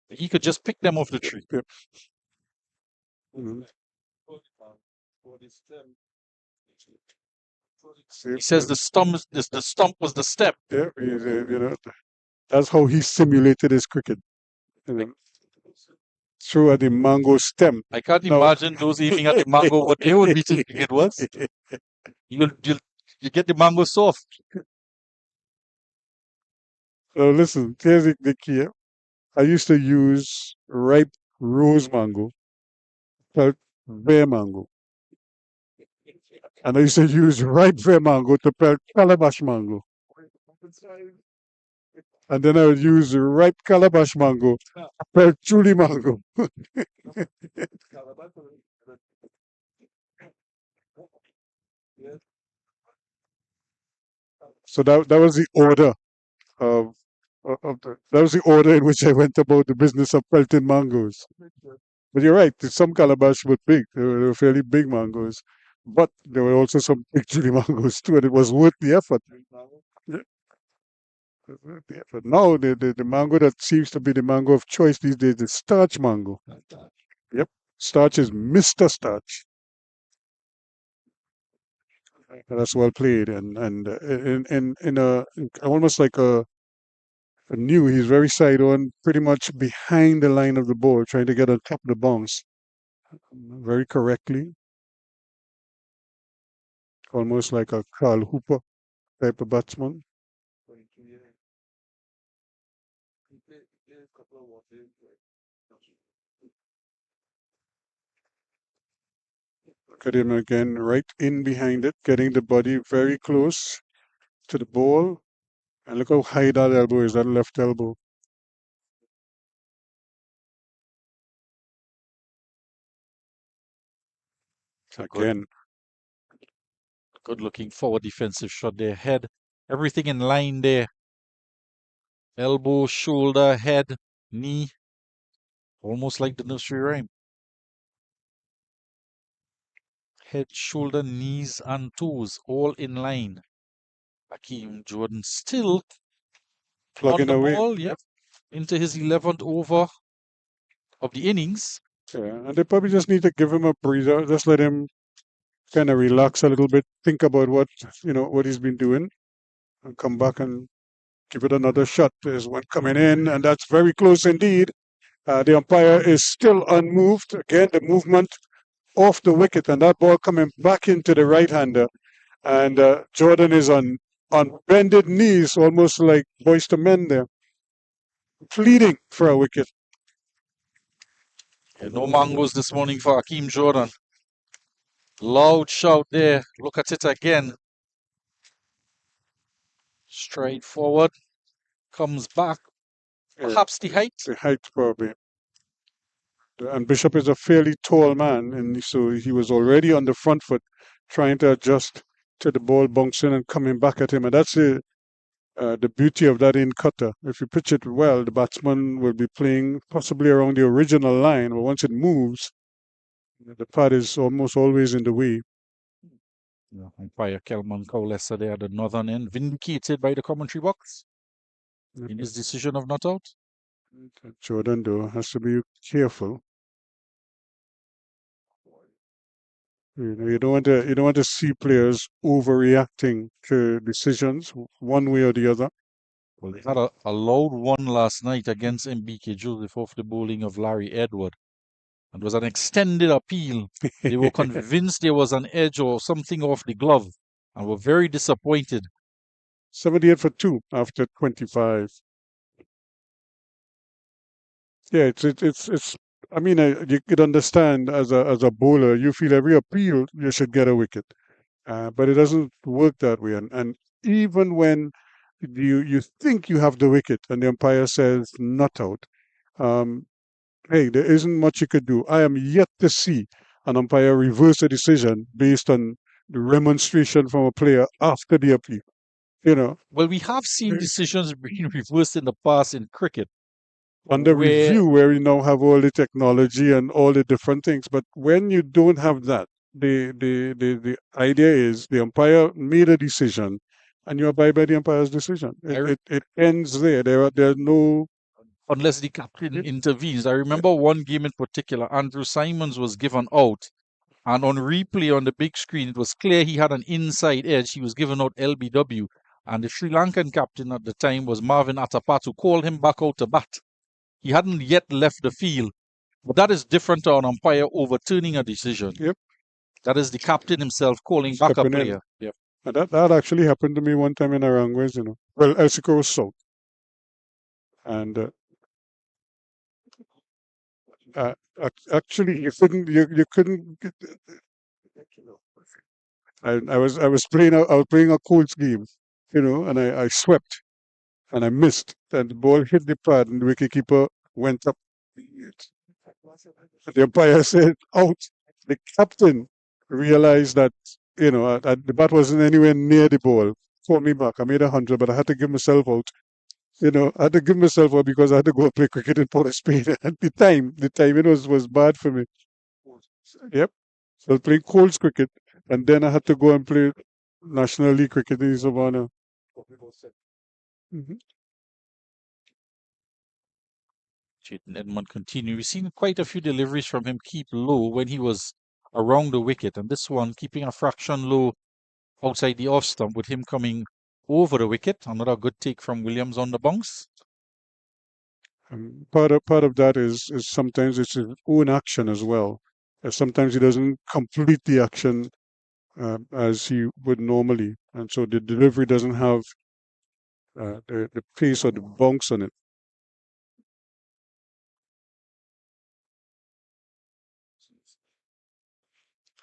He could just pick them off the tree. Yep. He says the stump was the step. Yeah, that's how he simulated his cricket. You know, threw at the mango stem. I can't Now, imagine those aiming at the mango, what they would be thinking it was. You get the mango soft. so listen, here's the key. I used to use ripe rose mango, pelt bear mango. And I used to use ripe fair mango to pelt calabash mango. And then I would use ripe calabash mango to pelt chuli mango. So that was the order of, that was the order in which I went about the business of pelting mangoes. But you're right, some calabash were big. They were fairly big mangoes. But there were also some big chili mangoes too, and it was worth the effort. Yeah, it was worth the effort. Now the mango that seems to be the mango of choice these days is starch mango. Yep. Starch is Mr. Starch. That's well played, and in a almost like a new. He's very side on, pretty much behind the line of the ball, trying to get on top of the bounce, very correctly, almost like a Carl Hooper type of batsman. Look at him again, right in behind it, getting the body very close to the ball, and look how high that elbow is, that left elbow. Again, Good looking forward defensive shot there. Head, everything in line there. Elbow, shoulder, head, knee. Almost like the nursery rhyme. Head, shoulder, knees, and toes, all in line. Hakeem Jordan still plugging on the away. ball, yep. Into his 11th over of the innings. Yeah, and they probably just need to give him a breather, just let him kind of relax a little bit, think about what he's been doing, and come back and give it another shot. There's one coming in, and that's very close indeed. The umpire is still unmoved. Again, the movement off the wicket, and that ball coming back into the right-hander. And Jordan is on bended knees, almost like Boyz II Men there, pleading for a wicket. Yeah, no mangoes this morning for Hakeem Jordan. Loud shout there. Look at it again. Straight forward. Comes back. Perhaps the height. The height, probably. And Bishop is a fairly tall man, and so he was already on the front foot, trying to adjust to the ball bouncing and coming back at him. And that's the beauty of that in cutter. If you pitch it well, the batsman will be playing possibly around the original line, but once it moves, the pad is almost always in the way. Yeah, umpire Kelman Cowlesser there at the northern end, vindicated by the commentary box in his decision of not out. Jordan, though, has to be careful. You don't want to see players overreacting to decisions one way or the other. Well, they had a loud one last night against MBK Joseph off the bowling of Larry Edward. And it was an extended appeal. They were convinced there was an edge or something off the glove and were very disappointed. 78 for 2 after 25. Yeah, it's. I mean, you could understand as a bowler, you feel every appeal you should get a wicket, but it doesn't work that way. And even when you think you have the wicket and the umpire says not out, hey, there isn't much you could do. I am yet to see an umpire reverse a decision based on the remonstration from a player after the appeal. Well, we have seen decisions being reversed in the past in cricket. Under review, where we now have all the technology and all the different things. But when you don't have that, the idea is the umpire made a decision and you abide by the umpire's decision. It ends there. There are no... Unless the captain intervenes. I remember one game in particular, Andrew Simons was given out, and on replay on the big screen, it was clear he had an inside edge. He was given out LBW, and the Sri Lankan captain at the time was Marvin Atapattu, called him back out to bat. He hadn't yet left the field. But that is different to an umpire overturning a decision. Yep. That is the captain himself calling back a Stepping in. player. Yep. And that actually happened to me one time in Aranguez, Well, Elsico was South. And actually, you couldn't. I was playing a Colts game, and I swept and I missed, and the ball hit the pad, and the wicketkeeper went up. The umpire said out. The captain realized that the bat wasn't anywhere near the ball. Called me back. I made 100, but I had to give myself out. I had to give myself out because I had to go play cricket in Port of Spain. At the time it was bad for me. Yep. So I was playing Colts cricket, and then I had to go and play National League cricket in Savannah. Mhm. Chayton Edmond continue. We've seen quite a few deliveries from him keep low when he was around the wicket, and this one keeping a fraction low outside the off stump with him coming over the wicket. Another good take from Williams on the bounce. Part of that is sometimes it's his own action as well. Sometimes he doesn't complete the action as he would normally, and so the delivery doesn't have the pace or the bounce on it.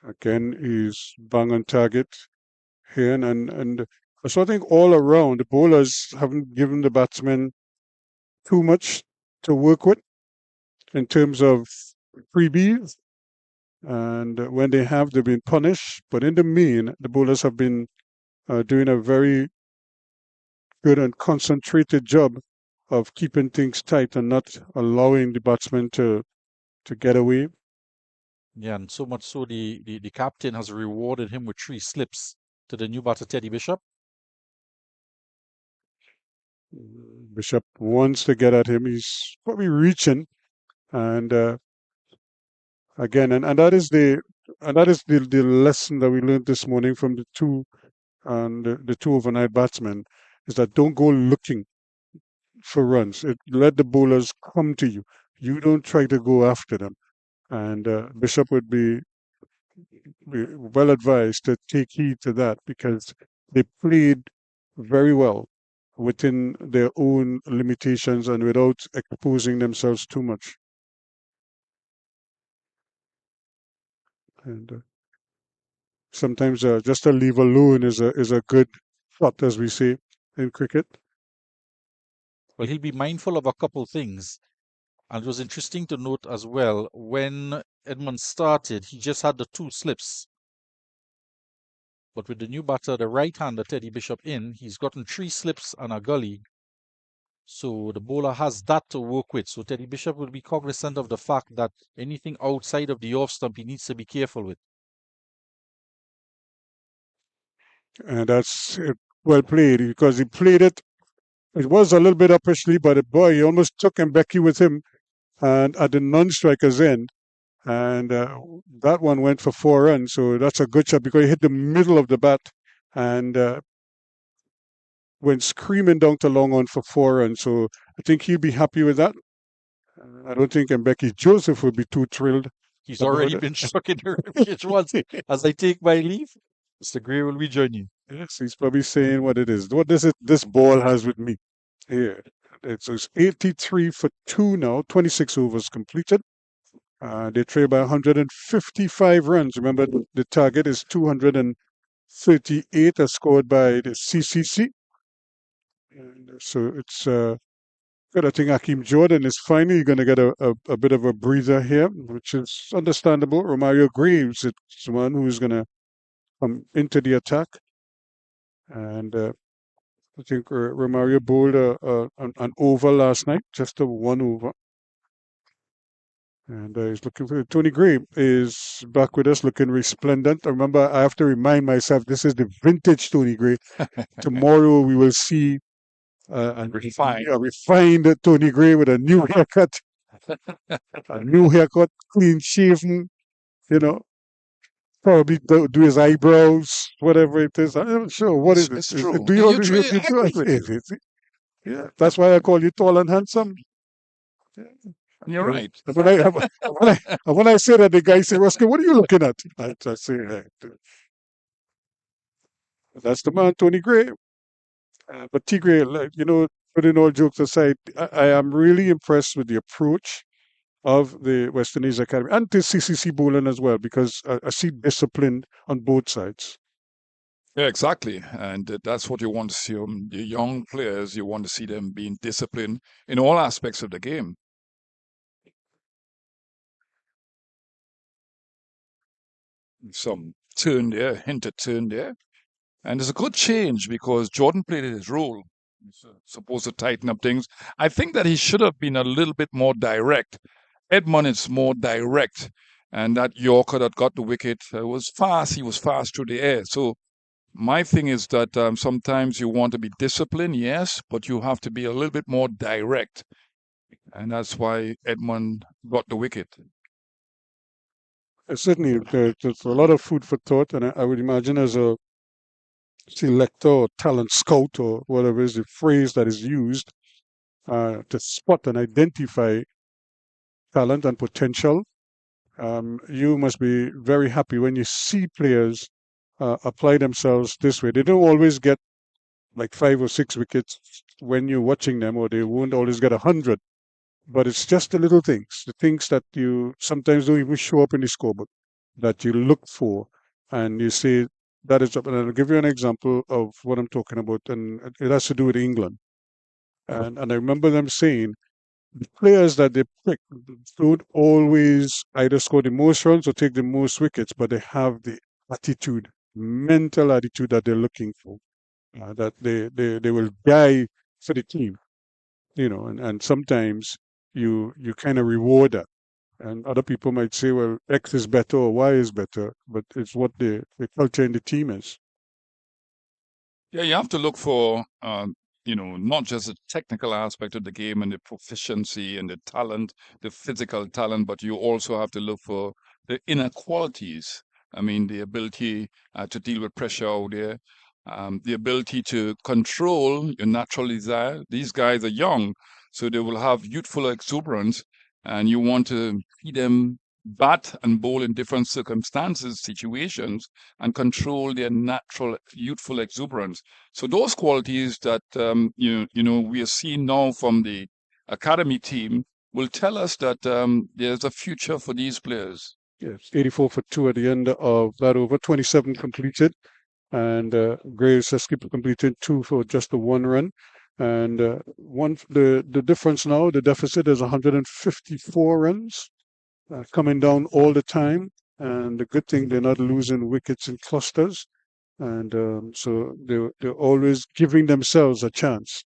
Again, he's bang on target here, and so I think all around the bowlers haven't given the batsmen too much to work with in terms of freebies, and when they have, they've been punished. But in the main, the bowlers have been doing a very good and concentrated job of keeping things tight and not allowing the batsmen to get away. Yeah, and so much so the captain has rewarded him with 3 slips to the new batter, Teddy Bishop. Bishop wants to get at him. He's probably reaching, and again, and that is the lesson that we learned this morning from the two overnight batsmen, is that don't go looking for runs. Let the bowlers come to you. You don't try to go after them. And Bishop would be well advised to take heed to that, because they played very well within their own limitations and without exposing themselves too much. And sometimes just a leave alone is a good shot, as we say in cricket. Well, he'll be mindful of a couple things. And it was interesting to note as well, when Edmond started, he just had the 2 slips. But with the new batter, the right-hander, Teddy Bishop, in, he's gotten 3 slips and a gully. So the bowler has that to work with. So Teddy Bishop will be cognizant of the fact that anything outside of the off stump he needs to be careful with. And that's well played, because he played it. It was a little bit up his sleeve, but boy, he almost took Mbeki with him, and at the non-striker's end, and that one went for 4 runs. So that's a good shot, because he hit the middle of the bat and went screaming down to long on for 4 runs. So I think he'll be happy with that. I don't think Mbeki Joseph will be too thrilled. He's already been struck in the ribcage once. As I take my leave, Mr. Gray will be joining. Yes, he's probably saying what it is. What this ball has with me. Here, it's 83 for 2 now. 26 overs completed. They trail by 155 runs. Remember, the target is 238, as scored by the CCC. And so it's good. I think Akeem Jordan is finally going to get a bit of a breather here, which is understandable. Romario Graves is one who's going to come into the attack. And I think Romario bowled an over last night, just a 1 over. And he's looking for Tony Gray is back with us, looking resplendent. Remember, I have to remind myself, this is the vintage Tony Gray. Tomorrow we will see a refined Tony Gray with a new haircut, clean shaven. Probably do his eyebrows, whatever it is. I'm not sure what it is. It's true. Do you? Yeah, that's why I call you tall and handsome. You're You know, right. and when I say that, the guy say, "Roscoe, what are you looking at?" I say, "Hey, that's the man, Tony Gray." But Tigray, like, putting all jokes aside, I am really impressed with the approach of the West Indies Academy and the CCC bowling as well, because I see discipline on both sides. Yeah, exactly. And that's what you want to see. The young players, you want to see them being disciplined in all aspects of the game. Some turn there, hinted turn there. And it's a good change because Jordan played his role. He's supposed to tighten up things. I think that he should have been a little bit more direct. Edmund is more direct. And that Yorker that got the wicket was fast. He was fast through the air. So my thing is that sometimes you want to be disciplined, yes, but you have to be a little bit more direct. And that's why Edmund got the wicket. Certainly, there's a lot of food for thought, and I would imagine as a selector or talent scout or whatever is the phrase that is used to spot and identify talent and potential, you must be very happy when you see players apply themselves this way. They don't always get like 5 or 6 wickets when you're watching them, or they won't always get 100. But it's just the little things, the things that you sometimes don't even show up in the scoreboard, that you look for, and you say that is up. And I'll give you an example of what I'm talking about, and it has to do with England. And I remember them saying the players that they pick don't always either score the most runs or take the most wickets, but they have the attitude, mental attitude that they're looking for, that they will die for the team, and sometimes you kind of reward that. And other people might say, well, X is better or Y is better, but it's what the culture in the team is. Yeah, you have to look for, not just the technical aspect of the game and the proficiency and the talent, the physical talent, but you also have to look for the inner qualities. I mean, the ability to deal with pressure out there, the ability to control your natural desire. These guys are young, so they will have youthful exuberance, and you want to see them bat and bowl in different circumstances, situations, and control their natural youthful exuberance. So those qualities that we are seeing now from the academy team will tell us that there's a future for these players. Yes, 84 for 2 at the end of that over, 27 completed, and Graves has completed 2 for just the 1 run. And the difference now, the deficit is 154 runs, coming down all the time. And the good thing, they're not losing wickets in clusters. And so they're always giving themselves a chance.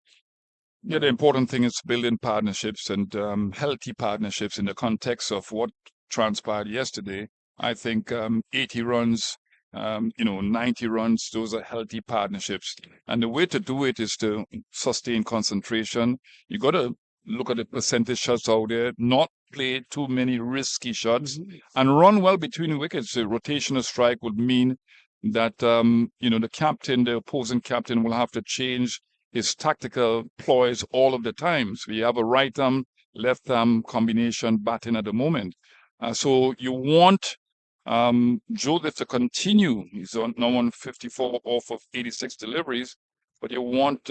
Yeah, the important thing is building partnerships and healthy partnerships in the context of what transpired yesterday. I think 80 runs, 90 runs, those are healthy partnerships. And the way to do it is to sustain concentration. You got to look at the percentage shots out there, not play too many risky shots, and run well between wickets. A rotational strike would mean that, the opposing captain will have to change his tactical ploys all of the time. So you have a right arm, left arm combination batting at the moment. So you want Joseph to continue. He's now on 54 off of 86 deliveries, but you want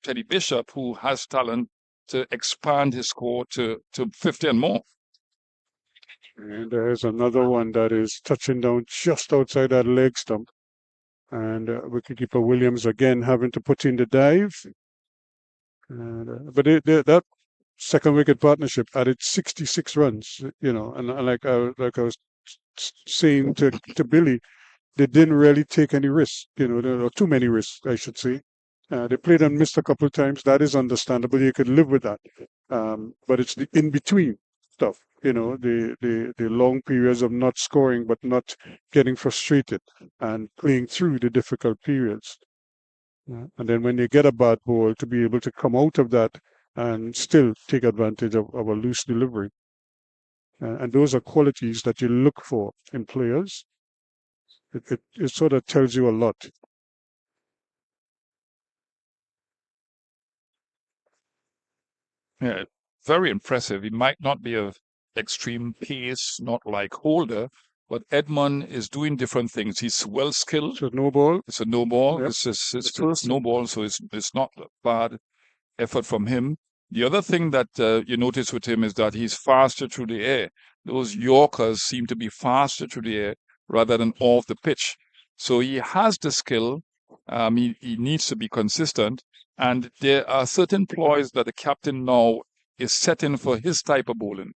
Teddy Bishop, who has talent, to expand his score to 50 and more. And there's another one that is touching down just outside that leg stump. And wicketkeeper Williams again having to put in the dive. And, but that second wicket partnership added 66 runs, and like I was saying to Billy, they didn't really take any risks, there were too many risks, I should say. They played and missed a couple of times. That is understandable. You could live with that. But it's the in between stuff, the long periods of not scoring, but not getting frustrated and playing through the difficult periods. And then when you get a bad ball, to be able to come out of that and still take advantage of a loose delivery. And those are qualities that you look for in players. It sort of tells you a lot. Yeah, very impressive. He might not be of extreme pace, not like Holder, but Edmund is doing different things. He's well skilled. So no ball. It's a no ball. Yep. It's his first no ball, so it's not a bad effort from him. The other thing that you notice with him is that he's faster through the air. Those Yorkers seem to be faster through the air rather than off the pitch. So he has the skill. He needs to be consistent. And there are certain ploys that the captain now is setting for his type of bowling.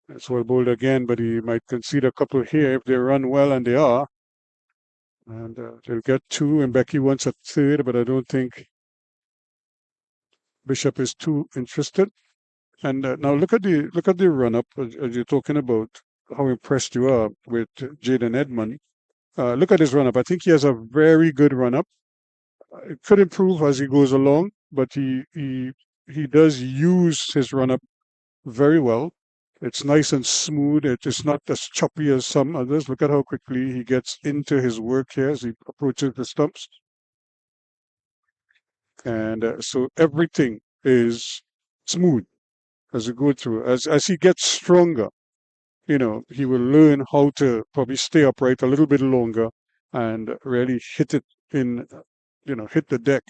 That's well bowled again, but he might concede a couple here if they run well, and they are. And they'll get two, and Becky wants a third, but I don't think Bishop is too interested. And now look at the run up as you're talking about how impressed you are with Jaden Edmund. Look at his run up. I think he has a very good run up. It could improve as he goes along, but he does use his run up very well. It's nice and smooth. It is not as choppy as some others. Look at how quickly he gets into his work here as he approaches the stumps. And so everything is smooth as you go through. As he gets stronger, he will learn how to probably stay upright a little bit longer and really hit it in, hit the deck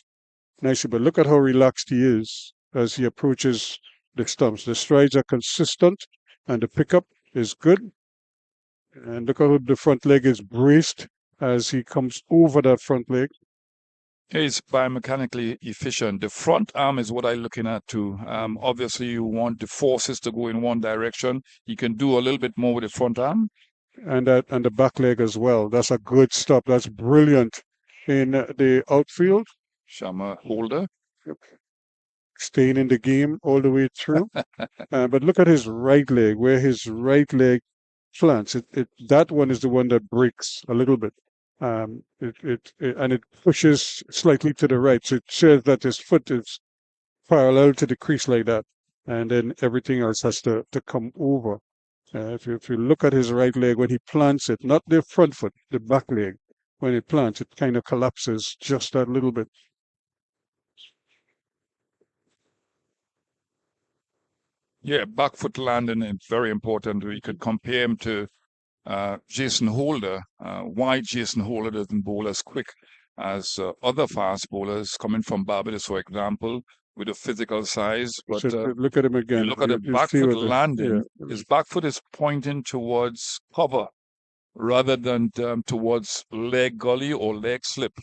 nicely. But look at how relaxed he is as he approaches the stumps. The strides are consistent and the pickup is good. And look how the front leg is braced as he comes over that front leg. He's biomechanically efficient. The front arm is what I'm looking at too. Obviously, you want the forces to go in one direction. He can do a little bit more with the front arm. And the back leg as well. That's a good stop. That's brilliant in the outfield. Shama Holder. Yep. Staying in the game all the way through. But look at his right leg, where his right leg plants. That one is the one that breaks a little bit. And it pushes slightly to the right. So it shows that his foot is parallel to the crease like that. And then everything else has to come over. If you look at his right leg, when he plants it, not the front foot, the back leg, when it plants, it kind of collapses just that little bit. Yeah, back foot landing is very important. We could compare him to Jason Holder. Why Jason Holder doesn't bowl as quick as other fast bowlers coming from Barbados, for example, with a physical size. But So look at him again. you look at the back foot landing, his back foot is pointing towards cover rather than towards leg gully or leg slip.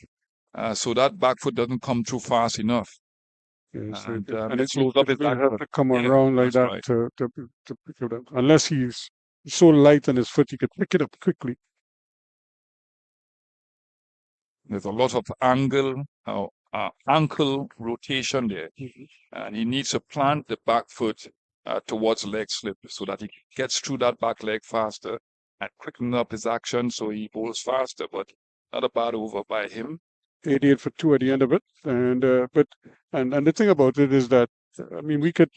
So that back foot doesn't come through fast enough. Yes, And it slows up his back have foot. to come Yeah, around like that's that right. to pick it up. Unless he's so light on his foot, he could pick it up quickly. There's a lot of ankle rotation there. And he needs to plant the back foot towards leg slip so that he gets through that back leg faster and quicken up his action so he bowls faster. But not a bad over by him. 88 for 2 at the end of it. And the thing about it is that, I mean, we could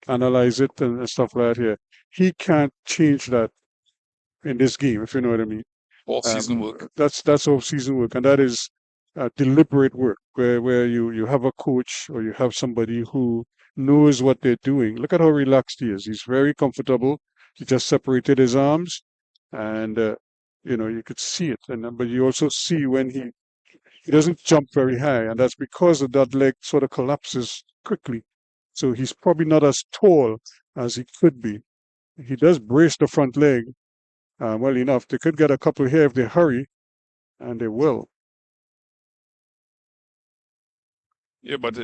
analyze it and stuff like that here. He can't change that in this game, if you know what I mean. Off-season work. That's off-season work, and that is deliberate work where you have a coach or you have somebody who knows what they're doing. Look at how relaxed he is. He's very comfortable. He just separated his arms, and you could see it. But you also see when he doesn't jump very high, and that's because of that leg sort of collapses quickly. So he's probably not as tall as he could be. He does brace the front leg well enough. They could get a couple here if they hurry, and they will. Yeah, but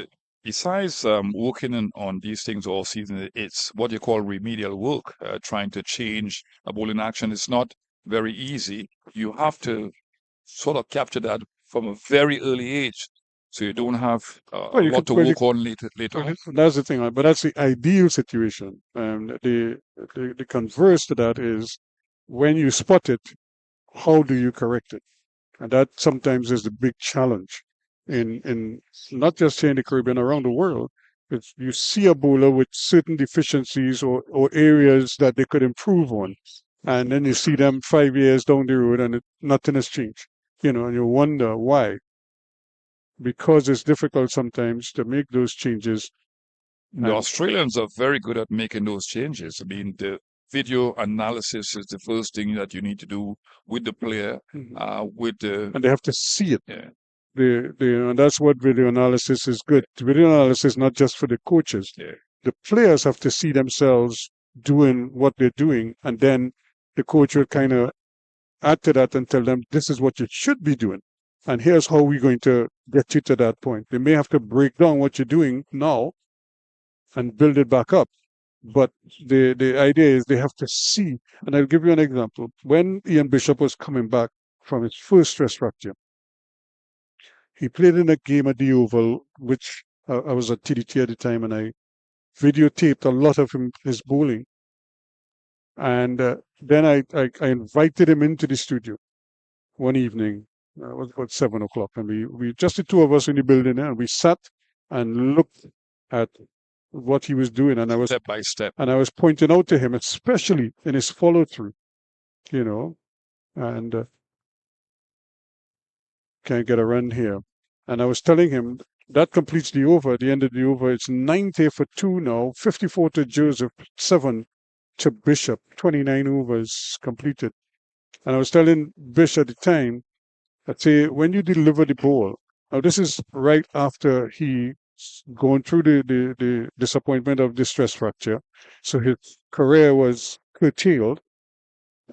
besides working on these things all season, it's what you call remedial work. Trying to change a bowling action is not very easy. You have to sort of capture that from a very early age, so you don't have a lot to work on later on. That's the thing, but that's the ideal situation. And the converse to that is when you spot it, how do you correct it? And that sometimes is the big challenge in not just here in the Caribbean, around the world. It's, you see a bowler with certain deficiencies or areas that they could improve on, and then you see them 5 years down the road and nothing has changed. And you wonder why. Because it's difficult sometimes to make those changes The Australians are very good at making those changes. I mean, the video analysis is the first thing that you need to do with the player, and they have to see it. Yeah. And that's what video analysis is good. Video analysis not just for the coaches. Yeah. The players have to see themselves doing what they're doing, and then the coach will kind of add to that and tell them, this is what you should be doing. And here's how we're going to get you to that point. They may have to break down what you're doing now and build it back up. But the idea is they have to see. And I'll give you an example. When Ian Bishop was coming back from his first stress fracture, he played in a game at the Oval, which I was at TDT at the time, and I videotaped a lot of his bowling. And then I invited him into the studio one evening. It was about 7 o'clock, and we just the two of us in the building, and we sat and looked at what he was doing, and I was step by step, and I was pointing out to him, especially in his follow through, and can't get a run here. And I was telling him that completes the over. At the end of the over, it's 90 for 2 now, 54 to Joseph, 7 to Bishop, 29 overs completed. And I was telling Bish at the time, I'd say, when you deliver the ball, now this is right after he going through the disappointment of the stress fracture. So his career was curtailed.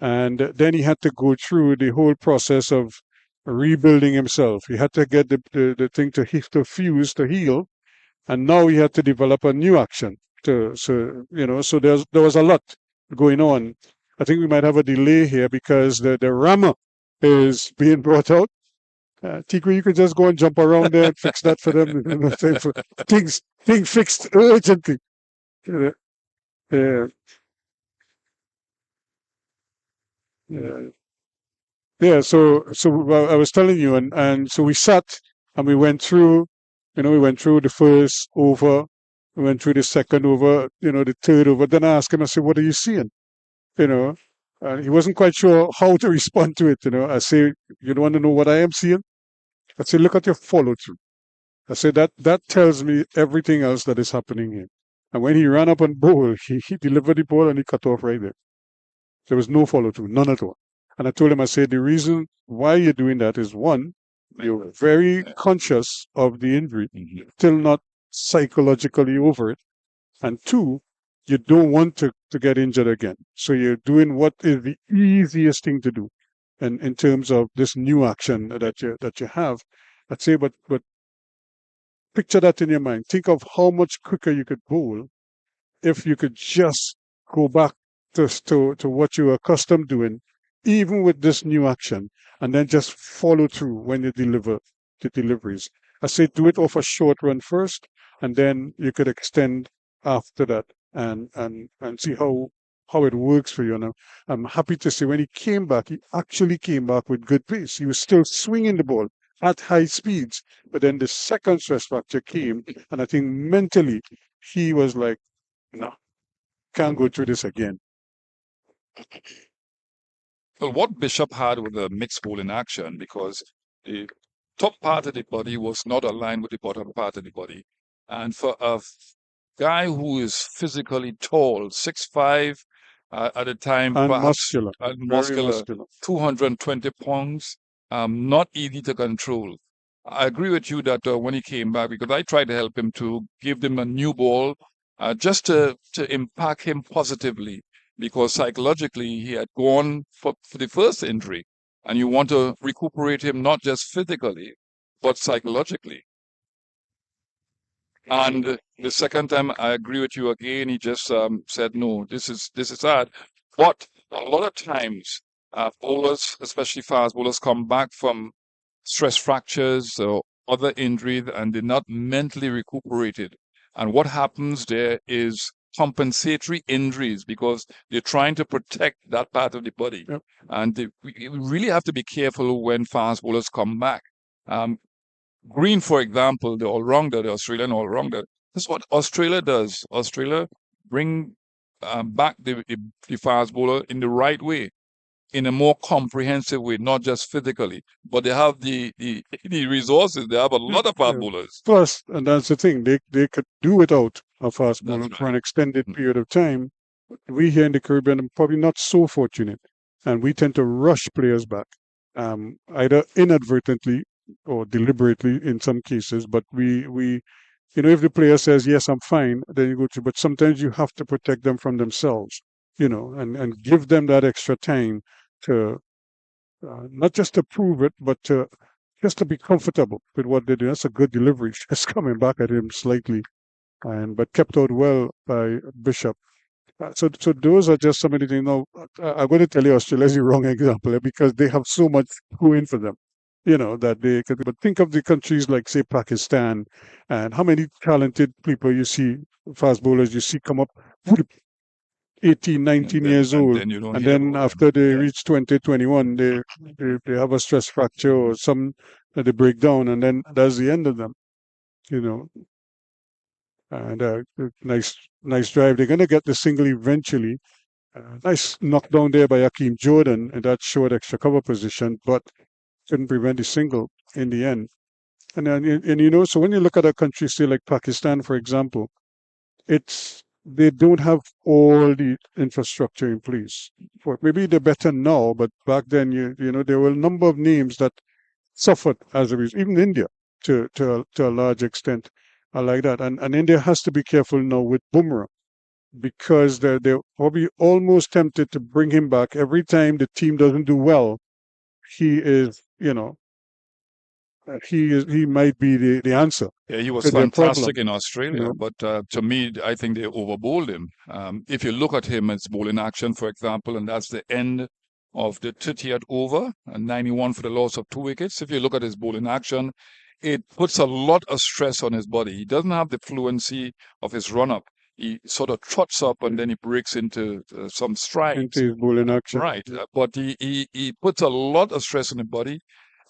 And then he had to go through the whole process of rebuilding himself. He had to get the thing to fuse, to heal. And now he had to develop a new action. So there was a lot going on. I think we might have a delay here because the rammer is being brought out. Tiku, you could just go and jump around there and fix that for them. Things fixed urgently. Yeah. Yeah. So I was telling you, and so we sat and we went through. We went through the first over, we went through the second over, the third over. Then I asked him, I said, "What are you seeing?" And he wasn't quite sure how to respond to it. I say, "You don't want to know what I am seeing?" I say, "Look at your follow through." I said that tells me everything else that is happening here. And when he ran up and bowled, he delivered the ball and he cut off right there. There was no follow through, none at all. And I told him, I said, the reason why you're doing that is, one, you're very conscious of the injury, still not psychologically over it. And two, you don't want to get injured again. So you're doing what is the easiest thing to do. And in terms of this new action that you have, I'd say, but picture that in your mind. Think of how much quicker you could bowl if you could just go back to what you were accustomed doing, even with this new action, and then just follow through when you deliver the deliveries. I say do it off a short run first, and then you could extend after that and see how it works for you. And I'm happy to say when he came back, he actually came back with good pace. He was still swinging the ball at high speeds, but then the second stress fracture came, and I think mentally he was like, no, can't go through this again. Well, what Bishop had with the mixed bowling action, because the top part of the body was not aligned with the bottom part of the body. And for a guy who is physically tall, 6'5", at the time, And perhaps, muscular, muscular, 220 pounds, not easy to control. I agree with you that when he came back, because I tried to help him to give him a new ball, just to impact him positively, because psychologically he had gone for the first injury, and you want to recuperate him not just physically, but psychologically. And the second time, I agree with you again. He just said, "No, this is hard." But a lot of times, bowlers, especially fast bowlers, come back from stress fractures or other injuries, and they're not mentally recuperated. And what happens there is compensatory injuries, because they're trying to protect that part of the body. Yep. And we really have to be careful when fast bowlers come back. Green, for example, the all-rounder, the Australian all-rounder, this is what Australia does. Australia bring back the fast bowler in the right way. in a more comprehensive way, not just physically, but they have the resources. They have a lot of fast bowlers. Plus, and that's the thing, they could do without a fast bowler That's for an right. extended period of time. We here in the Caribbean are probably not so fortunate, and we tend to rush players back, either inadvertently or deliberately in some cases. But we, if the player says yes, I'm fine, then you go to. But sometimes you have to protect them from themselves, and give them that extra time to not just to prove it, but just to be comfortable with what they do. That's a good delivery. Just coming back at him slightly, but kept out well by Bishop. So those are just some of the things. Now, I'm going to tell you Australia is the wrong example because they have so much going for them, that they could. But think of the countries like, say, Pakistan, and how many talented people you see, fast bowlers you see come up, 18, 19 years old, then you don't and hear then about after them. they Yeah. reach 20, 21, they have a stress fracture or some they break down, and then that's the end of them, you know. And nice drive. They're going to get the single eventually. Nice knockdown there by Akeem Jordan in that short extra cover position, but couldn't prevent the single in the end. And then, so when you look at a country, say like Pakistan, for example, they don't have all the infrastructure in place. Maybe they're better now, but back then, there were a number of names that suffered as a result. Even India, to a large extent, are like that. And India has to be careful now with Bumrah because they're probably almost tempted to bring him back every time the team doesn't do well. He is, he might be the answer Yeah, he was to their problem. fantastic in Australia, but to me, I think they overbowled him. If you look at him, it's bowling action, for example, and that's the end of the 30th over, and 91 for the loss of 2 wickets. If you look at his bowling action, it puts a lot of stress on his body. He doesn't have the fluency of his run-up. He sort of trots up and then he breaks into some strides. Into his bowling action. Right, but he puts a lot of stress on the body.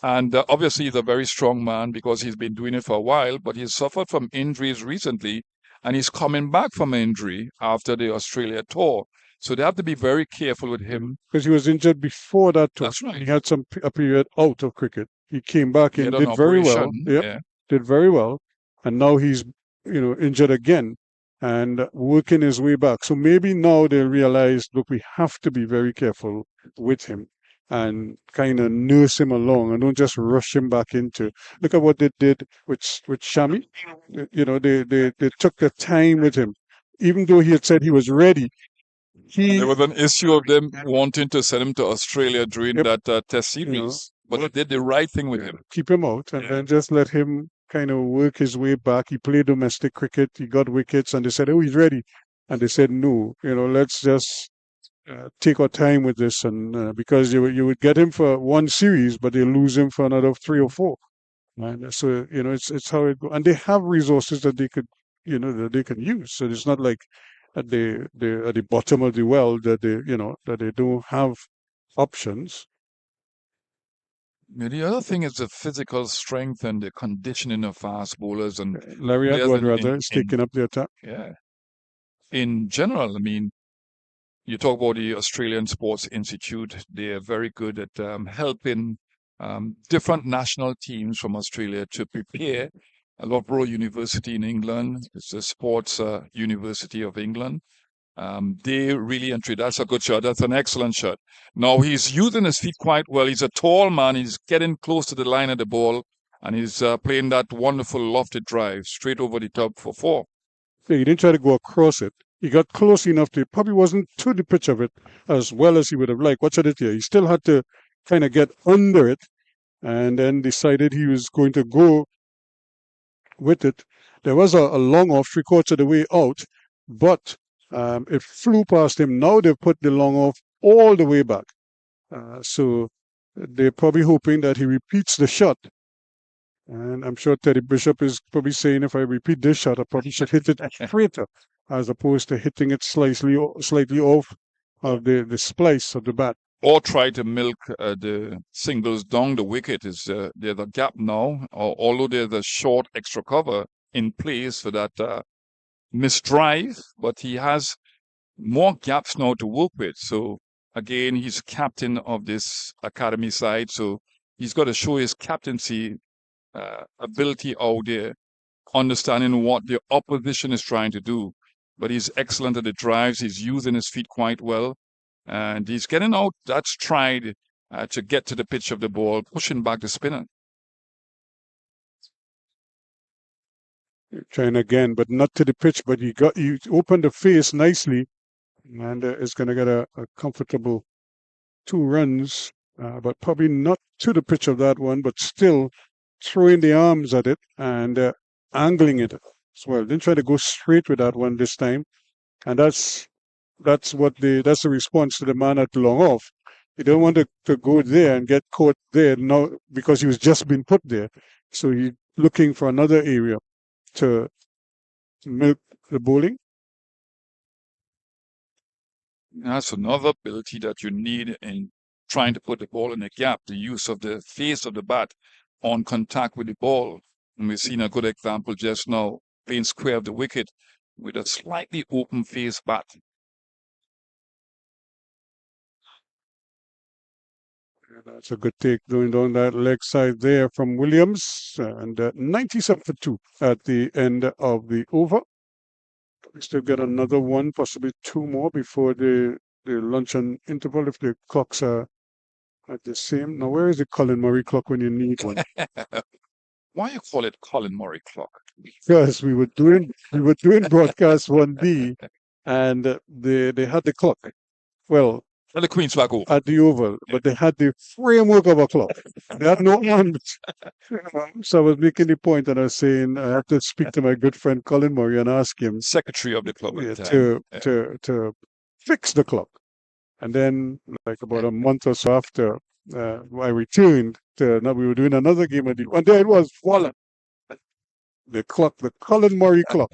And obviously, he's a very strong man because he's been doing it for a while, but he's suffered from injuries recently, and he's coming back from injury after the Australia tour. So they have to be very careful with him. Because he was injured before that tour. That's right. He had a period out of cricket. He came back He and had an did very well. operation, Yep, yeah. did very well. And now he's, injured again and working his way back. So maybe now they'll realize, look, we have to be very careful with him and kind of nurse him along and don't just rush him back into. Look at what they did with Shami. They took the time with him, even though he had said he was ready. There was an issue of them wanting to send him to Australia during Yep. that test series, but they did the right thing with him. Keep him out and then just let him kind of work his way back. He played domestic cricket. He got wickets, and they said, "Oh, he's ready," and they said, "No, let's just take our time with this." And because you would get him for one series, but you lose him for another 3 or 4. And so it's how it goes. And they have resources that they could that they can use. So it's not like they're at the bottom of the well that they don't have options. The other thing is the physical strength and the conditioning of fast bowlers and Larry players Edward rather is taking up the attack. Yeah. In general, I mean, you talk about the Australian Sports Institute. They are very good at helping different national teams from Australia to prepare. Loughborough University in England, it's the Sports University of England. They really entry. That's a good shot. That's an excellent shot. Now he's using his feet quite well. He's a tall man. He's getting close to the line of the ball, and he's playing that wonderful lofted drive straight over the top for 4. Yeah, he didn't try to go across it. He got close enough to. Probably wasn't to the pitch of it as well as he would have liked. Watch it here. He still had to kind of get under it, and then decided he was going to go with it. There was a long off 3/4 of the way out, but it flew past him. Now they've put the long off all the way back. So they're probably hoping that he repeats the shot. And I'm sure Teddy Bishop is probably saying, if I repeat this shot, I probably should hit it straighter, as opposed to hitting it slightly off of the splice of the bat. Or try to milk the singles down the wicket. There's a gap now, although there's a short extra cover in place for that misdrive, but he has more gaps now to work with. So Again, he's captain of this academy side, so he's got to show his captaincy ability out there, understanding what the opposition is trying to do. But he's excellent at the drives. He's using his feet quite well, and he's getting out that stride to get to the pitch of the ball, pushing back the spinner. Trying again, but not to the pitch. But you opened the face nicely, and it's going to get a comfortable 2 runs, but probably not to the pitch of that one, but still throwing the arms at it and angling it as well. Didn't try to go straight with that one this time, and that's the response to the man at long off. You don't want to go there and get caught there now because he was just been put there. So he's looking for another area to milk the bowling. That's another ability that you need in trying to put the ball in a gap, the use of the face of the bat on contact with the ball. And we've seen a good example just now, playing square of the wicket with a slightly open face bat. That's a good take going down that leg side there from Williams, and 97 for 2 at the end of the over. We still get another one, possibly 2 more before the luncheon interval if the clocks are at the same. Now, where is the Colin Murray clock when you need one? Why you call it Colin Murray clock? Because we were doing broadcast 1B, and they had the clock. Well, At the Queen's Park Oval. at the Oval, but they had the framework of a clock. They had no arms. So I was making the point, and I was saying I have to speak to my good friend Colin Murray and ask him Secretary of the club at the time. to fix the clock. And then, like about a month or so after, I returned. Now we were doing another game, and there it was, voila. The clock, the Colin Murray clock,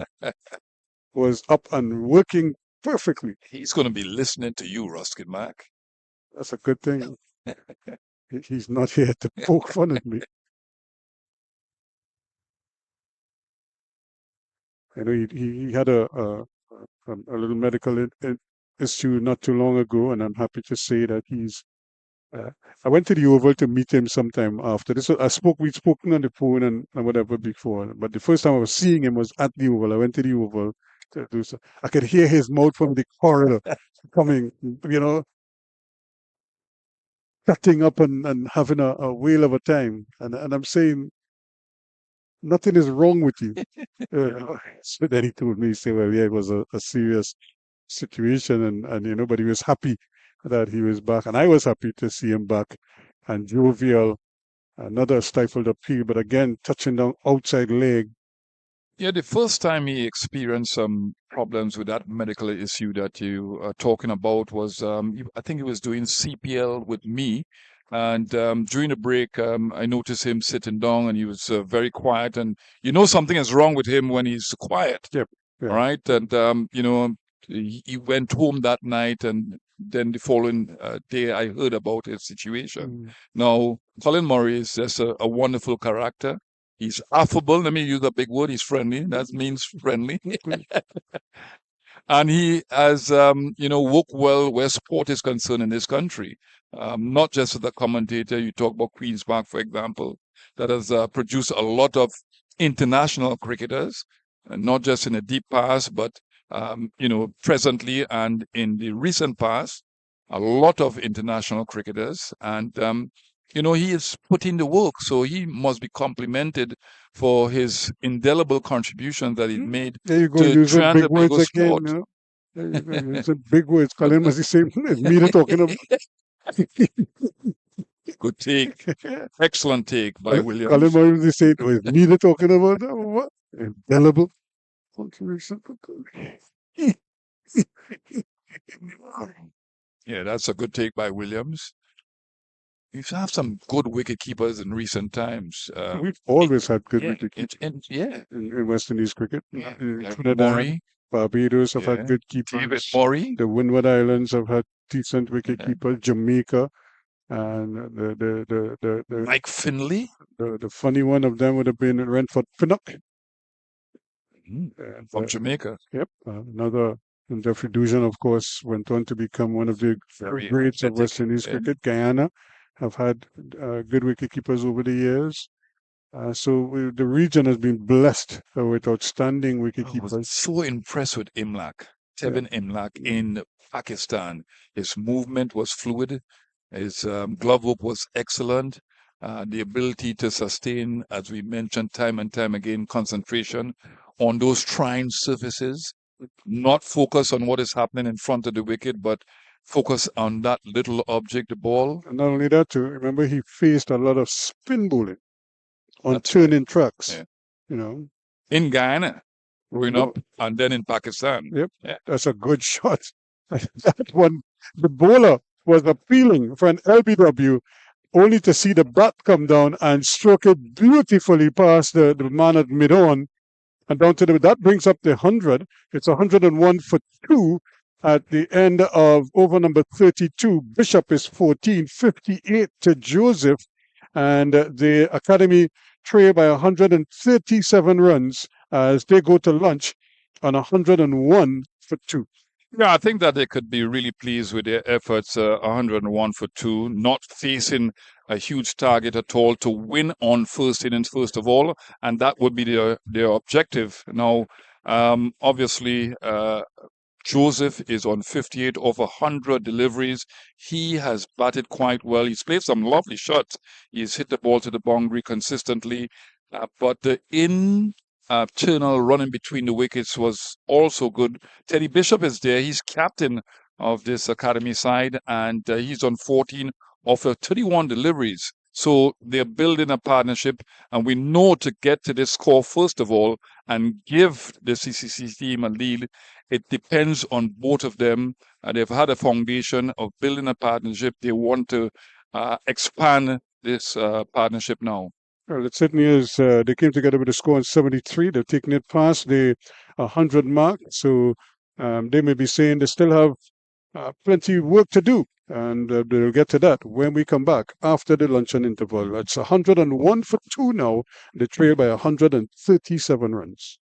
was up and working perfectly. He's going to be listening to you, Ruskin Mac. That's a good thing. He's not here to poke fun at me. I know he had a little medical issue not too long ago, and I'm happy to say that he's. I went to the Oval to meet him sometime after this. We'd spoken on the phone and whatever before, but the first time I was seeing him was at the Oval. I went to the Oval to do so. I could hear his mouth from the corridor coming, cutting up and having a whale of a time. And I'm saying, nothing is wrong with you. So then he told me, he said, well, yeah, it was a serious situation, and but he was happy that he was back, and I was happy to see him back, and jovial. Another stifled appeal, but again touching down outside leg. Yeah, the first time he experienced some problems with that medical issue that you are talking about was, I think he was doing CPL with me. And during the break, I noticed him sitting down, and he was very quiet. And something is wrong with him when he's quiet. Yep. Yeah. All right. And, he went home that night, and then the following day I heard about his situation. Now, Colin Murray is just a wonderful character. He's affable. Let me use a big word. He's friendly. That means friendly. And he has, worked well where sport is concerned in this country. Not just as a commentator. You talk about Queen's Park, for example, that has produced a lot of international cricketers, not just in the deep past, but presently and in the recent past, a lot of international cricketers. And, he is put in the work, so he must be complimented for his indelible contribution that he made There you go, to using trans big words again. sport. There you go, using big words. Colin was the same. It's me that talking about. Good take. Excellent take by Williams. Colin Murray was the same. It was me that talking about. What? Indelible contribution. Yeah, that's a good take by Williams. We have some good wicket keepers in recent times. We've always had good yeah, wicket keepers in West Indies cricket. Like Trinidad, Murray, Barbados have had good keepers. David Murray. The Windward Islands have had decent wicket keepers. Jamaica, and the Mike Finley. the funny one of them would have been Renford Pinnock. From Jamaica. Yep, another And Jeffrey Dujan, of course, went on to become one of the Very greats of West athletic. Indies Yeah. cricket. Guyana have had good wicketkeepers over the years. The region has been blessed with outstanding I was wicketkeepers. so impressed with Imlak, Yeah. Tevin Imlak in Pakistan. His movement was fluid. His glove work was excellent. The ability to sustain, as we mentioned time and time again, concentration on those trying surfaces, not focus on what is happening in front of the wicket, but focus on that little object, the ball. And not only that, too, remember he faced a lot of spin bowling on That's right. turning tracks. Yeah. You know, In Guyana, growing No. up, and then in Pakistan. Yep, Yeah. that's a good shot. That one, the bowler was appealing for an LBW, only to see the bat come down and stroke it beautifully past the man at mid-on and down to that brings up the 100. It's 101 for 2 at the end of over number 32. Bishop is 14, 58 to Joseph. And the Academy trail by 137 runs as they go to lunch on 101 for 2. Yeah, I think that they could be really pleased with their efforts. 101 for 2, not facing a huge target at all, to win on first innings first of all, and that would be their objective. Now, obviously, Joseph is on 58 of 100 deliveries. He has batted quite well. He's played some lovely shots. He's hit the ball to the boundary consistently, but the internal running between the wickets was also good. Teddy Bishop is there. He's captain of this academy side, and he's on 14 of 31 deliveries. So they're building a partnership, and we know to get to this score first of all and give the CCC team a lead, it depends on both of them. They've had a foundation of building a partnership. They want to expand this partnership now. Well, it certainly is. They came together with a score of 73. They've taken it past the 100 mark. So they may be saying they still have plenty of work to do. And they'll get to that when we come back after the luncheon interval. It's 101 for 2 now. They trail by 137 runs.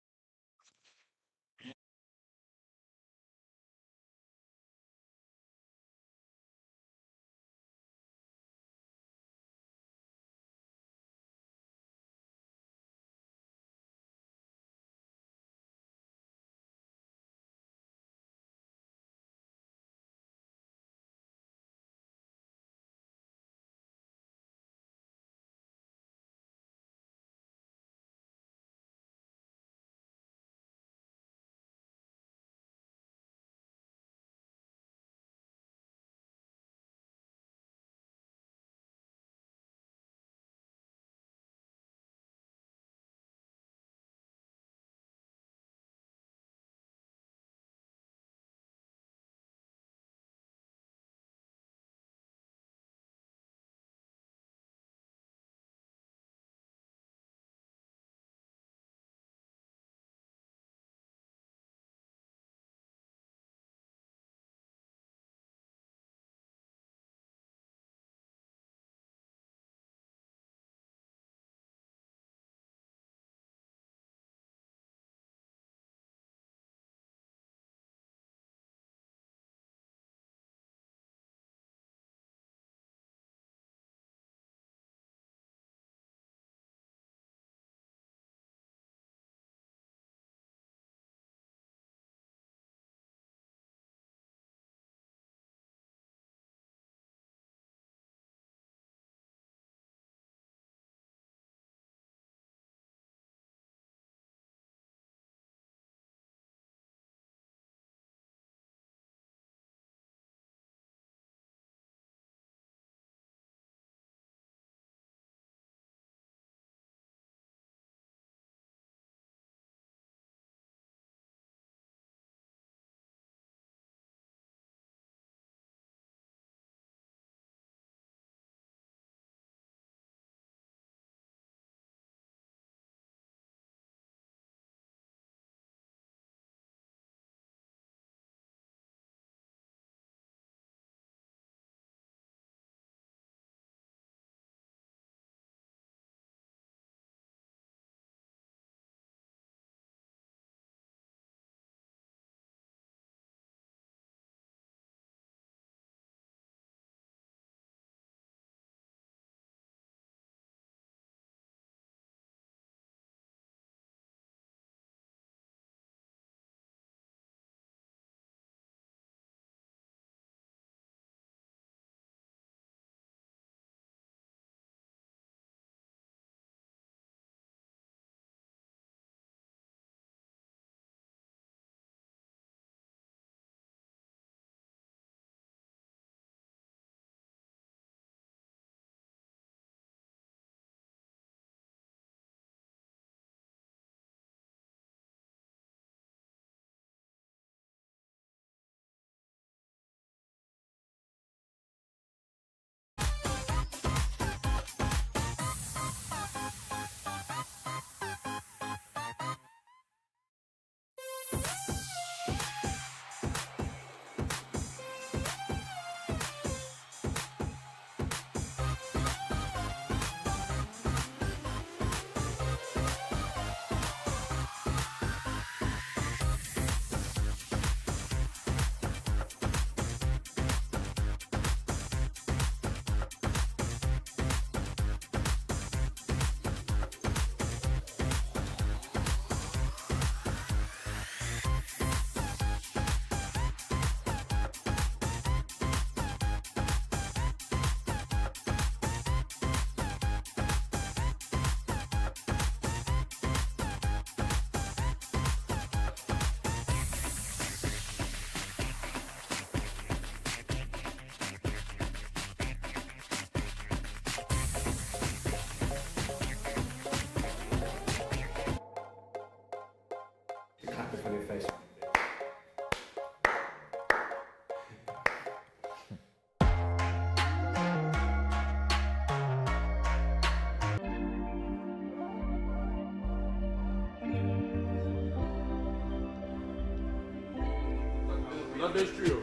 Not this trio.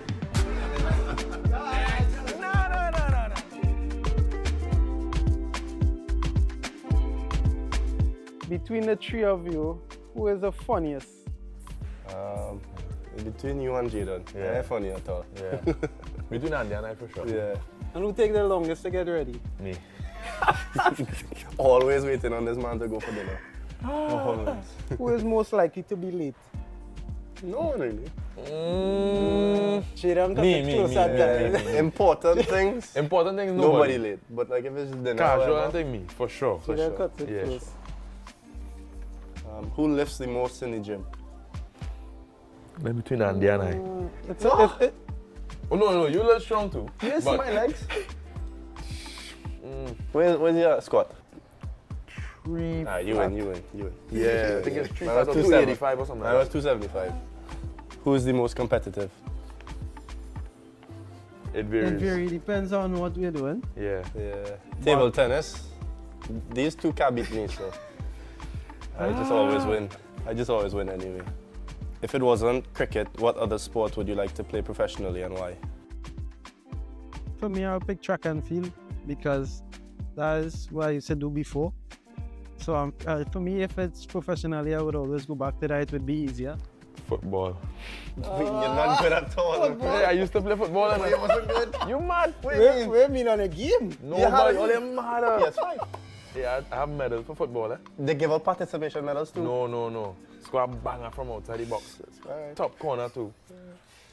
Between the three of you, who is the funniest? Between you and Jaden. Yeah, funny at all. Yeah. Between Andy and I for sure. Yeah. And who take the longest to get ready? Me. Always waiting on this man to go for dinner. Always. Who is most likely to be late? No, really. Jaden got Me, the me, close me, at yeah, that. Important things. Important thing is Nobody late. But like if it's dinner, Casual whatever, and thing me, for sure. For Jaden sure. got it Yeah. close. who lifts the most in the gym? Then between Andy and I. Oh no, you look strong too. Yes, But- my legs. Where's your squat? Three. You win. Yeah, I think it's I was 285 or something. I was 275. Who's the most competitive? It varies. It very depends on what we're doing. Yeah. Yeah. Table tennis. These two can't beat me, so I just always win. I just always win anyway. If it wasn't cricket, what other sport would you like to play professionally and why? For me, I'll pick track and field because that is what I used to do before. So for me, if it's professionally, I would always go back to that. It would be easier. Football. You're not good at all. Hey, I used to play football and It wasn't good. you mad? We're mean on a game. Nobody, all them mad. PS5. Yeah, I have medals for football, eh? They give out participation medals too. No. Squad banger from outside the box. Alright. Top corner too.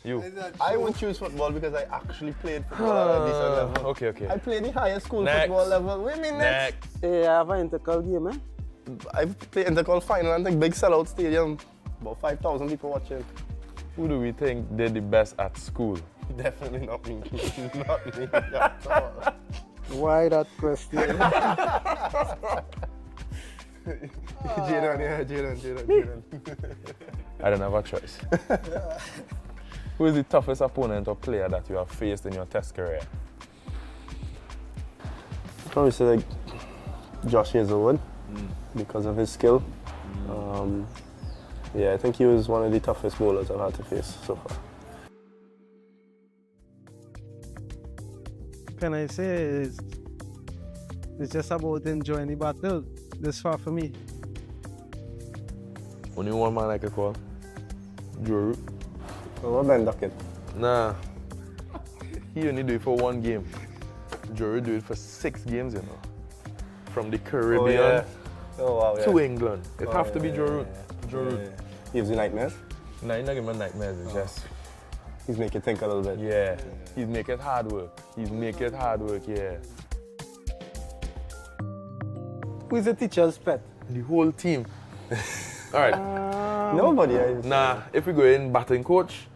You. I would choose football because I actually played football at a decent level. Okay. I played the highest school Next. football level. Wait a minute. Next. Hey, I have an intercal game, eh? I played intercall final and like big sellout stadium. About 5,000 people watching. Who do we think did the best at school? Definitely not me. Not me at all. Why that question? Jaden. I don't have a choice. Who is the toughest opponent or player that you have faced in your test career? Probably say like Josh Hazelwood because of his skill. Yeah, I think he was one of the toughest bowlers I've had to face so far. Can I say it's just about enjoying the battle this far for me. Only one man I can call. Drew. Well, Ben Duckett. Nah. He only do it for one game. Drew do it for 6 games, you know. From the Caribbean to England. It have to be Drew. Gives you nightmares? Nah, he's not giving me nightmares. It's just, He's make you think a little bit. yeah. He's make it hard work. Yeah. Who's the teacher's pet? The whole team. All right. Nobody. Nah, if we go in batting coach,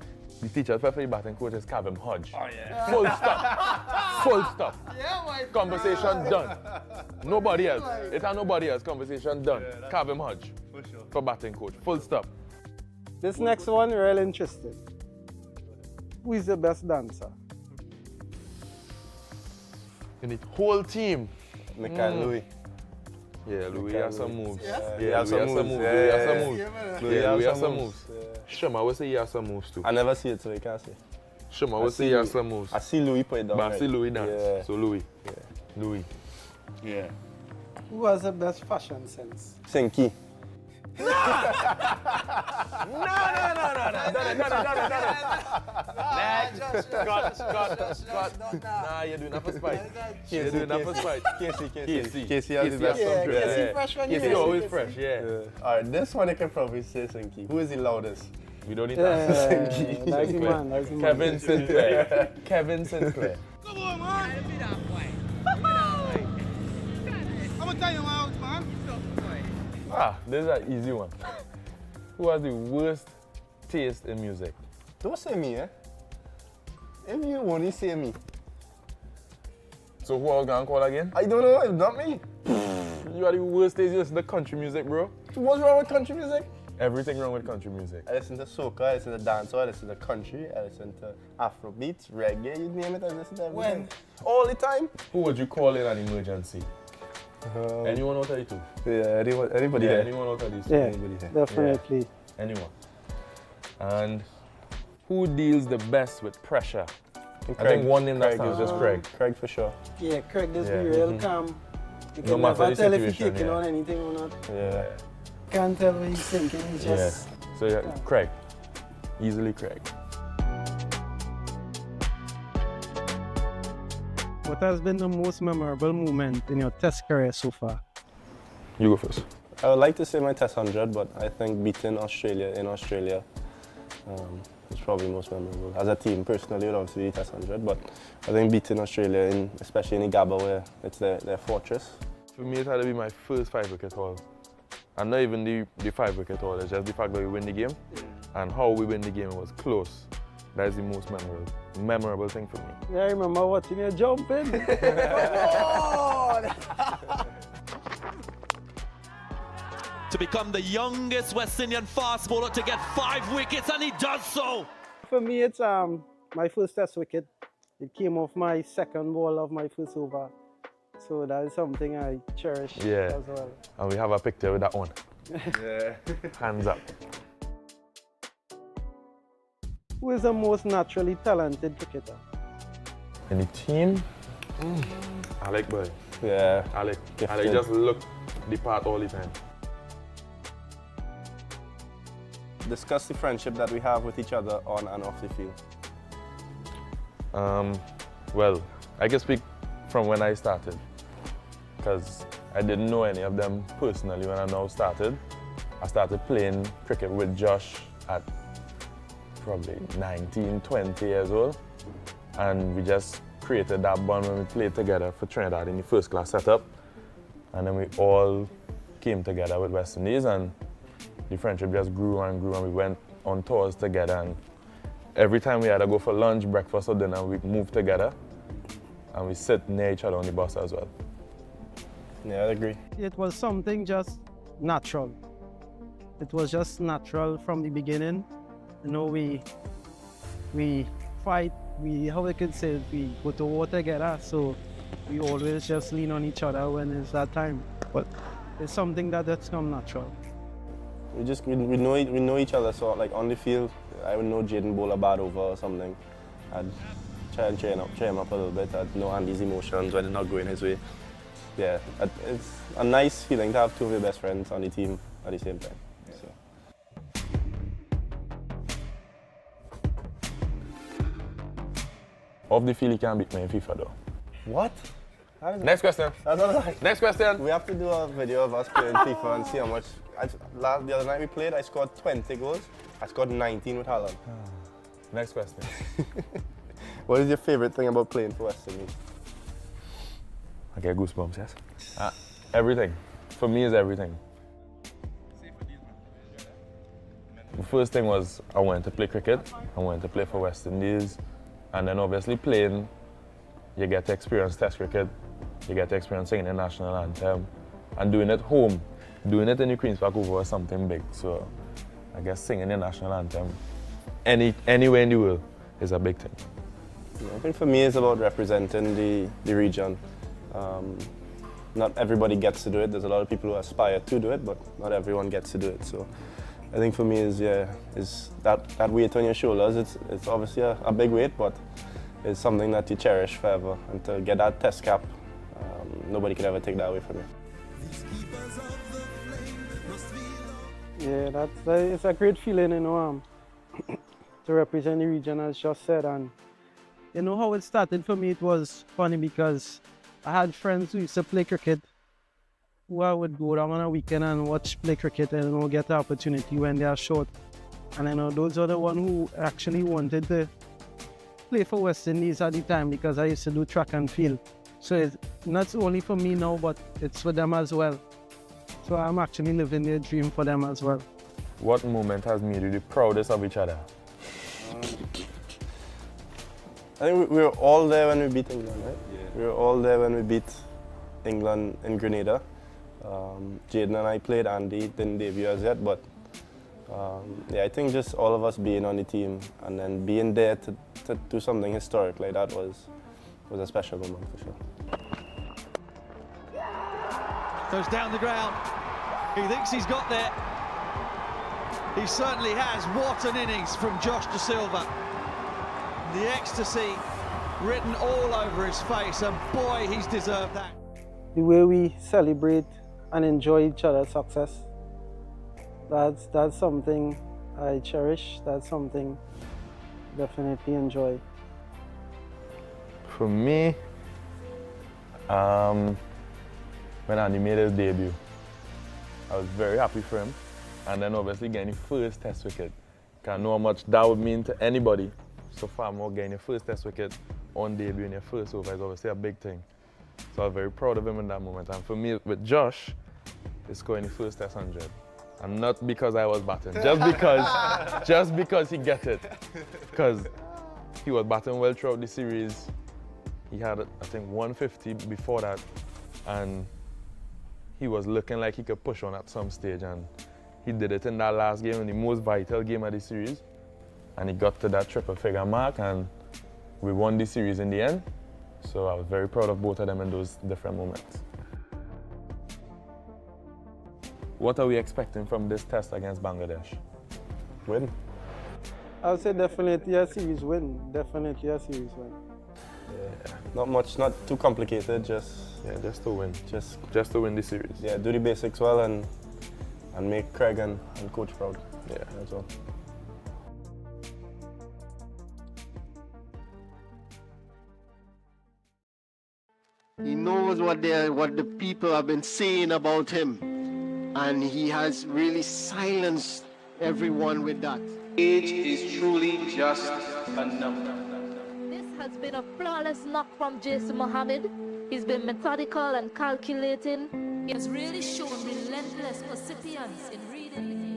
the teacher for the batting coach is Kevin Hodge. Oh yeah. Full stop. Full stop. Yeah, my Conversation done. Nobody else. It ain't nobody else. Conversation done. Kevin Hodge For sure. for batting coach. Full stop. This next one, real interesting. Who is the best dancer? In the whole team. Michael Louis. Yeah, Louis has some moves. Yeah, Louis has some moves. Yeah, Louis has some moves. Shema would say he has some moves too. I never see it, so you can't say. Shema would say he has some moves. I see Louis put it down. But I see Louis dance. Yeah. So Louis. Yeah. Louis. Yeah. Who has the best fashion sense? Sinky. No. Scott. Nah, you're doing that for spite. You're doing that for spite. Casey has the best Yeah, dress. Casey fresh when you Casey see always Casey. fresh, yeah. Alright, this one I can probably say Sinky. Who is the loudest? We don't need Yeah, that. that's the man, that's the man. Kevin Sinclair. Kevin Sinclair. Come on, man. Give me that way. I'm gonna tell you out, man. Ah, this is an easy one. Who has the worst taste in music? Don't say me, eh? If you only say me. So who are we gonna call again? I don't know, it's not me. You are the worst taste. You listen to country music, bro. What's wrong with country music? Everything wrong with country music. I listen to soca, I listen to dancehall, I listen to country, I listen to Afrobeats, reggae, you name it, I listen to everything. When? All the time. Who would you call in an emergency? Anyone out of you two? Yeah, anybody Yeah, here. anyone out of these two? Yeah, Anybody here. definitely. Anyone. And who deals the best with pressure? I Craig, think one name that Craig stands is is Craig. Craig for sure. Yeah, Craig just Yeah. be real calm. You No can matter never the tell if he's situation, taking yeah. on anything or not. Yeah. Can't tell what he's thinking, he's Yeah. just... So yeah, Craig. Easily Craig. What has been the most memorable moment in your test career so far? You go first. I would like to say my test 100, but I think beating Australia in Australia is probably most memorable. As a team, personally, it would obviously be test 100, but I think beating Australia, especially in Igaba, where it's their fortress. For me, it had to be my first 5-wicket haul. And not even the 5-wicket haul, it's just the fact that we win the game. And how we win the game was close. That is the most memorable thing for me. Yeah, I remember watching you jumping. To become the youngest West Indian fast bowler to get 5 wickets, and he does so. For me, it's my first test wicket. It came off my second ball of my first over. So that is something I cherish as well. And we have a picture with that one. Yeah. Hands up. Who is the most naturally talented cricketer? In the team, Alec boy. Yeah. Alec Gifted. just look the part all the time. Discuss the friendship that we have with each other on and off the field. Well, I can speak from when I started, because I didn't know any of them personally when I now started. I started playing cricket with Josh at probably 19, 20 years old, and we just created that bond when we played together for Trinidad in the first class setup, and then we all came together with West Indies, and the friendship just grew and grew, and we went on tours together, and every time we had to go for lunch, breakfast or dinner, we moved together, and we sit near each other on the bus as well. Yeah, I agree. It was something just natural. It was just natural from the beginning. You know, we fight, how we could say it, we go to war together, so we always just lean on each other when it's that time. But it's something that's come natural. We know each other, so like on the field, I would know Jaden bowl a bad over or something. I'd try and cheer him up a little bit. I'd know Andy's emotions when it's not going his way. Yeah, it's a nice feeling to have two of your best friends on the team at the same time. So. Off the field, you can't beat me in FIFA though. What? Next question. Next question. We have to do a video of us playing FIFA and see how much. The other night we played, I scored 20 goals. I scored 19 with Haaland. Next question. What is your favorite thing about playing for West Indies? I get goosebumps, yes? Everything. For me, is everything. The first thing was I wanted to play cricket. I wanted to play for West Indies. And then obviously playing, you get to experience test cricket. You get to experience singing the national anthem. And doing it home. Doing it in the Queen's Park Oval was something big. So I guess singing the national anthem anywhere in the world is a big thing. I think for me it's about representing the region. Not everybody gets to do it. There's a lot of people who aspire to do it, but not everyone gets to do it. So I think for me is that weight on your shoulders. It's obviously a big weight, but it's something that you cherish forever. And to get that test cap, nobody can ever take that away from you. Yeah, it's a great feeling, you know, to represent the region, as just said. And you know how it started for me, it was funny because I had friends who used to play cricket, who I would go down on a weekend and watch play cricket and, you know, get the opportunity when they are short. And I know those are the ones who actually wanted to play for West Indies at the time, because I used to do track and field. So it's not only for me now, but it's for them as well. So I'm actually living their dream for them as well. What moment has made you the proudest of each other? I think we were all there when we beat England, right? Yeah. We were all there when we beat England in Grenada. Jaden and I played, Andy didn't debut as yet, but yeah, I think just all of us being on the team and then being there to do something historic like that was a special moment for sure. Goes down the ground. He thinks he's got there. He certainly has. What an innings from Josh De Silva. The ecstasy written all over his face, and boy, he's deserved that. The way we celebrate and enjoy each other's success, that's something I cherish. That's something I definitely enjoy. For me, when Andy made his debut, I was very happy for him. And then obviously getting the first test wicket. I know how much that would mean to anybody. So far more getting your first test wicket on debut in your first over is obviously a big thing. So I was very proud of him in that moment. And for me, with Josh, he's scoring the first test 100. And not because I was batting, just because he get it. Because he was batting well throughout the series. He had, I think, 150 before that. And he was looking like he could push on at some stage. And he did it in that last game, in the most vital game of the series. And he got to that triple figure mark, and we won the series in the end. So I was very proud of both of them in those different moments. What are we expecting from this test against Bangladesh? Win. I would say definitely a series win. Definitely a series win. Yeah. Not much, not too complicated, just to win. Just to win the series. Yeah, do the basics well and make Craig and coach proud. Yeah, that's all. He knows what the people have been saying about him, and he has really silenced everyone with that. Age is truly just a number. This has been a flawless knock from Jason Mohammed. He's been methodical and calculating. He has really shown relentless perseverance in reading the game.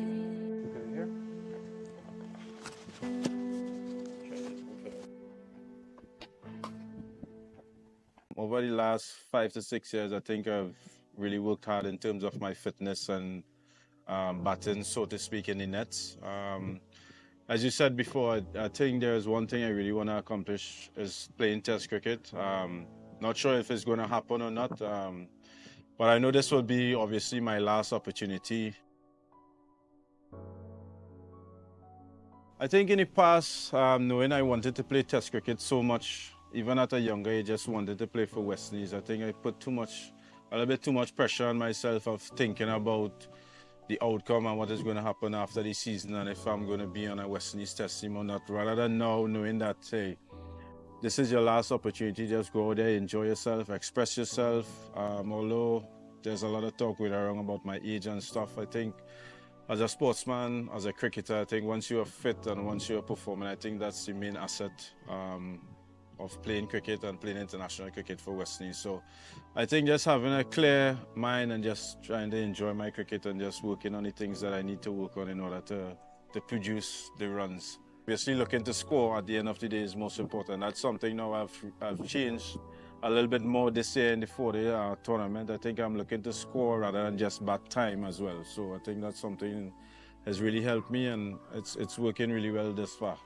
Over the last 5 to 6 years, I think I've really worked hard in terms of my fitness and batting, so to speak, in the nets. As you said before, I think there's one thing I really want to accomplish is playing Test cricket. Not sure if it's going to happen or not, but I know this will be obviously my last opportunity. I think in the past, knowing I wanted to play Test cricket so much, even at a younger age, just wanted to play for West Indies. I think I put a little bit too much pressure on myself of thinking about the outcome and what is going to happen after the season and if I'm going to be on a West Indies Test team or not, rather than now knowing that, hey, this is your last opportunity, just go out there, enjoy yourself, express yourself. Although there's a lot of talk with around about my age and stuff, I think as a sportsman, as a cricketer, I think once you are fit and once you are performing, I think that's the main asset of playing cricket and playing international cricket for West Indies. So I think just having a clear mind and just trying to enjoy my cricket and just working on the things that I need to work on in order to produce the runs. Obviously looking to score at the end of the day is most important. That's something now I've changed a little bit more this year in the 4-day tournament. I think I'm looking to score rather than just bat time as well. So I think that's something has really helped me, and it's working really well this far.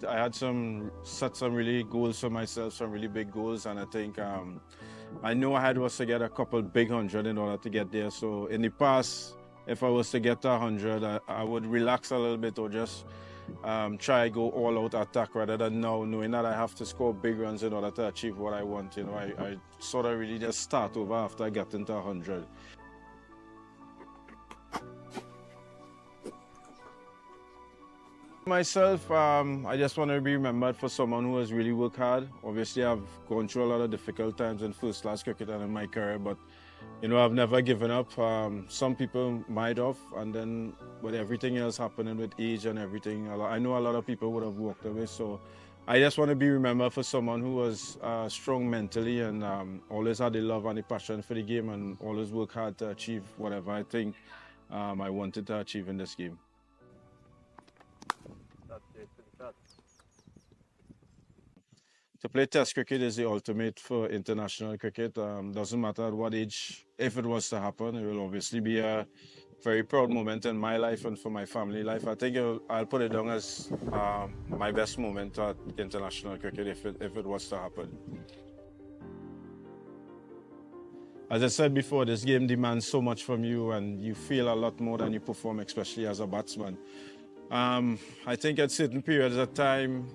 I had set some really goals for myself, some really big goals, and I think I know I had was to get a couple big 100 in order to get there. So in the past, if I was to get 100, I would relax a little bit or just try go all out attack rather than now knowing that I have to score big runs in order to achieve what I want. You know, I sort of really just start over after I get into 100. Myself, I just want to be remembered for someone who has really worked hard. Obviously, I've gone through a lot of difficult times in first-class cricket and in my career, but you know, I've never given up. Some people might have, and then with everything else happening with age and everything, I know a lot of people would have walked away. So I just want to be remembered for someone who was strong mentally and always had the love and the passion for the game and always worked hard to achieve whatever I think I wanted to achieve in this game. To play Test cricket is the ultimate for international cricket. Doesn't matter at what age, if it was to happen, it will obviously be a very proud moment in my life and for my family life. I think I'll put it down as my best moment at international cricket if it was to happen. as I said before, this game demands so much from you, and you feel a lot more than you perform, especially as a batsman. I think at certain periods of time,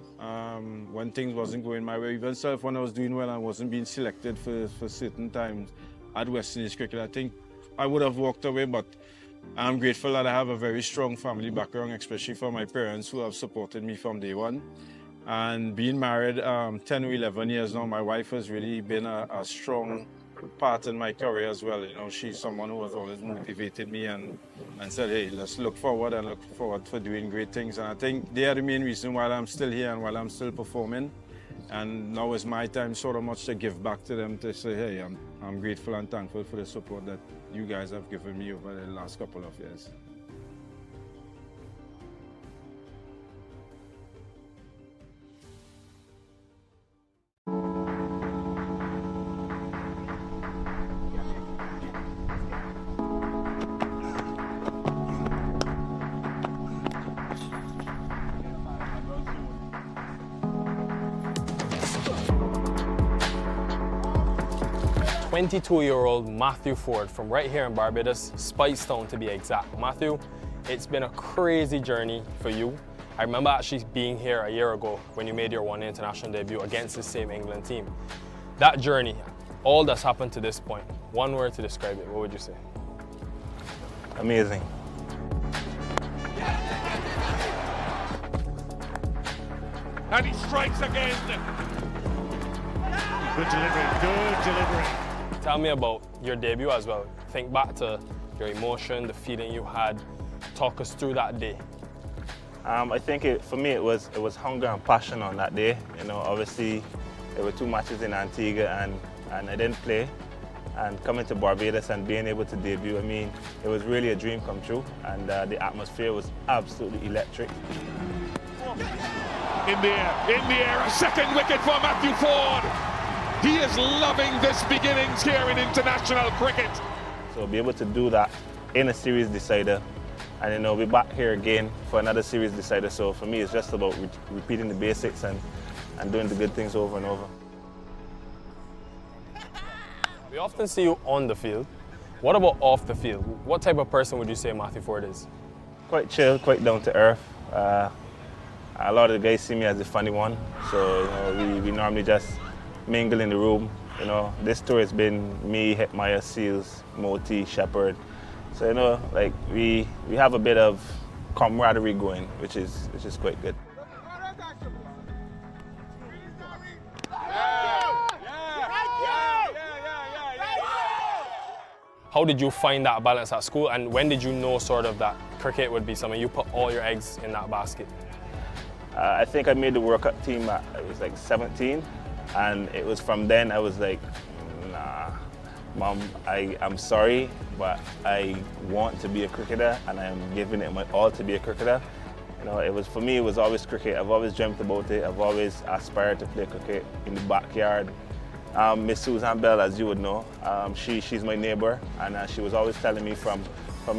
when things wasn't going my way, even self when I was doing well and wasn't being selected for certain times at West Indies cricket, I think I would have walked away, but I'm grateful that I have a very strong family background, especially for my parents who have supported me from day one. And being married 10 or 11 years now, my wife has really been a strong part in my career as well. You know, she's someone who has always motivated me and said, hey, let's look forward and look forward for doing great things. And I think they are the main reason why I'm still here and while I'm still performing. And now is my time sort of much to give back to them, to say, hey, I'm grateful and thankful for the support that you guys have given me over the last couple of years. .22-year-old Matthew Ford from right here in Barbados, Spicestown to be exact. Matthew, it's been a crazy journey for you. I remember actually being here a year ago when you made your one international debut against the same England team. That journey, all that's happened to this point, one word to describe it, what would you say? Amazing. And he strikes again. Good delivery, good delivery. Tell me about your debut as well. Think back to your emotion, the feeling you had. Talk us through that day. I think for me it was hunger and passion on that day. You know, obviously there were 2 matches in Antigua and I didn't play. And coming to Barbados and being able to debut, I mean, it was really a dream come true. And the atmosphere was absolutely electric. In the air, a second wicket for Matthew Ford. He is loving this beginnings here in international cricket. So be able to do that in a series decider, and you know, we're back here again for another series decider. So for me, it's just about repeating the basics and doing the good things over and over. We often see you on the field. What about off the field? What type of person would you say Matthew Ford is? Quite chill, quite down to earth. A lot of the guys see me as the funny one, so you know, we normally just mingle in the room. You know, this tour has been me, Hetmeyer, Seals, Moti, Shepherd. So you know, like we have a bit of camaraderie going, which is quite good. How did you find that balance at school, and when did you know sort of that cricket would be something you put all your eggs in that basket? I think I made the World Cup team at, I was like 17, and it was from then I was like, nah, Mom, I'm sorry, but I want to be a cricketer and I'm giving it my all to be a cricketer. You know, it was, for me, it was always cricket. I've always dreamt about it. I've always aspired to play cricket in the backyard. Miss Susan Bell, as you would know, she's my neighbor, and she was always telling me from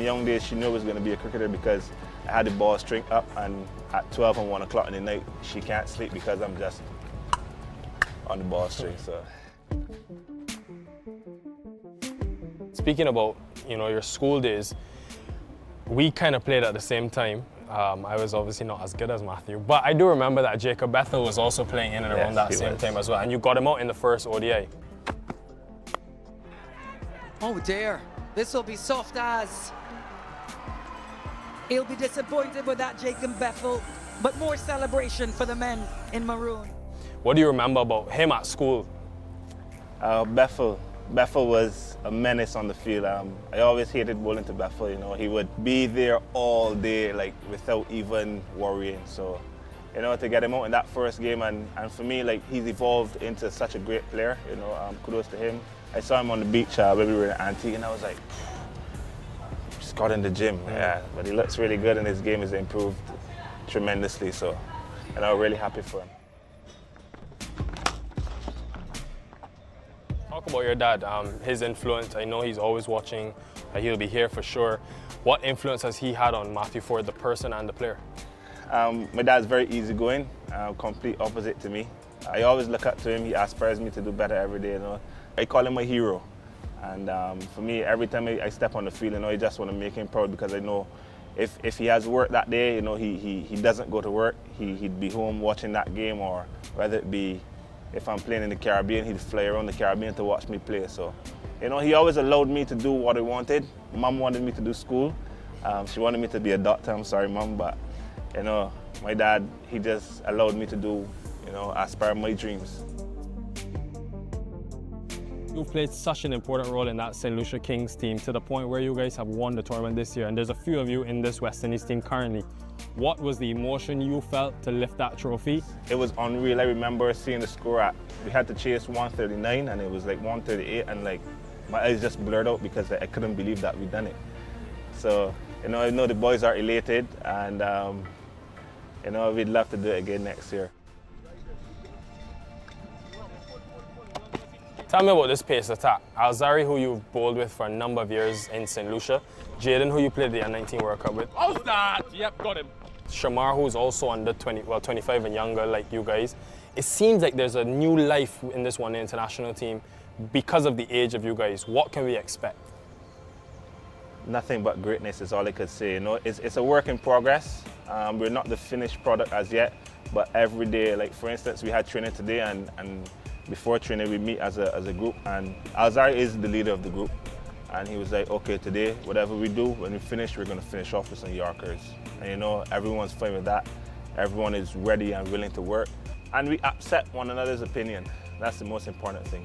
young days she knew I was going to be a cricketer because I had the ball string up, and at 12 and 1 o'clock in the night, she can't sleep because I'm just on the ball string. So. Speaking about, you know, your school days, we kind of played at the same time. I was obviously not as good as Matthew, but I do remember that Jacob Bethel was also playing in and around that same time as well, and you got him out in the first ODI. Oh dear, this will be soft as. He'll be disappointed with that Jacob Bethel, but more celebration for the men in maroon. What do you remember about him at school? Bethel was a menace on the field. I always hated bowling to Bethel. You know, he would be there all day, like without even worrying. So, you know, to get him out in that first game, and for me, like, he's evolved into such a great player. You know, kudos to him. I saw him on the beach when we were in Antigua, and I was like, just got in the gym. Yeah, but he looks really good, and his game has improved tremendously. So, and I'm really happy for him. Talk about your dad, his influence. I know he's always watching, he'll be here for sure. What influence has he had on Matthew Ford, the person and the player? My dad's very easygoing, complete opposite to me. I always look up to him. He aspires me to do better every day. You know, I call him my hero. And for me, every time I step on the field, I just want to make him proud, because I know if he has work that day, he doesn't go to work, he'd be home watching that game, or whether it be if I'm playing in the Caribbean, he'd fly around the Caribbean to watch me play. So, he always allowed me to do what I wanted. Mom wanted me to do school. She wanted me to be a doctor. I'm sorry, Mom, but my dad, he just allowed me to do, aspire my dreams. You played such an important role in that St. Lucia Kings team, to the point where you guys have won the tournament this year, and there's a few of you in this West Indies team currently. What was the emotion you felt to lift that trophy? It was unreal. I remember seeing the score we had to chase 139, and it was like 138, and like my eyes just blurred out because I couldn't believe that we'd done it. So, I know the boys are elated, and we'd love to do it again next year. Tell me about this pace attack. Alzari, who you've bowled with for a number of years in St. Lucia. Jaden, who you played the U19 World Cup with. How's that? Yep, got him. Shamar, who's also under 25 and younger like you guys. It seems like there's a new life in this one international team because of the age of you guys. What can we expect? Nothing but greatness is all I could say. It's a work in progress. We're not the finished product as yet, but every day, like for instance, we had training today, and before training we meet as a group, and Alzari is the leader of the group, and he was like, okay, today whatever we do, when we finish, we're going to finish off with some Yorkers. And everyone's fine with that. Everyone is ready and willing to work, and we accept one another's opinion. That's the most important thing.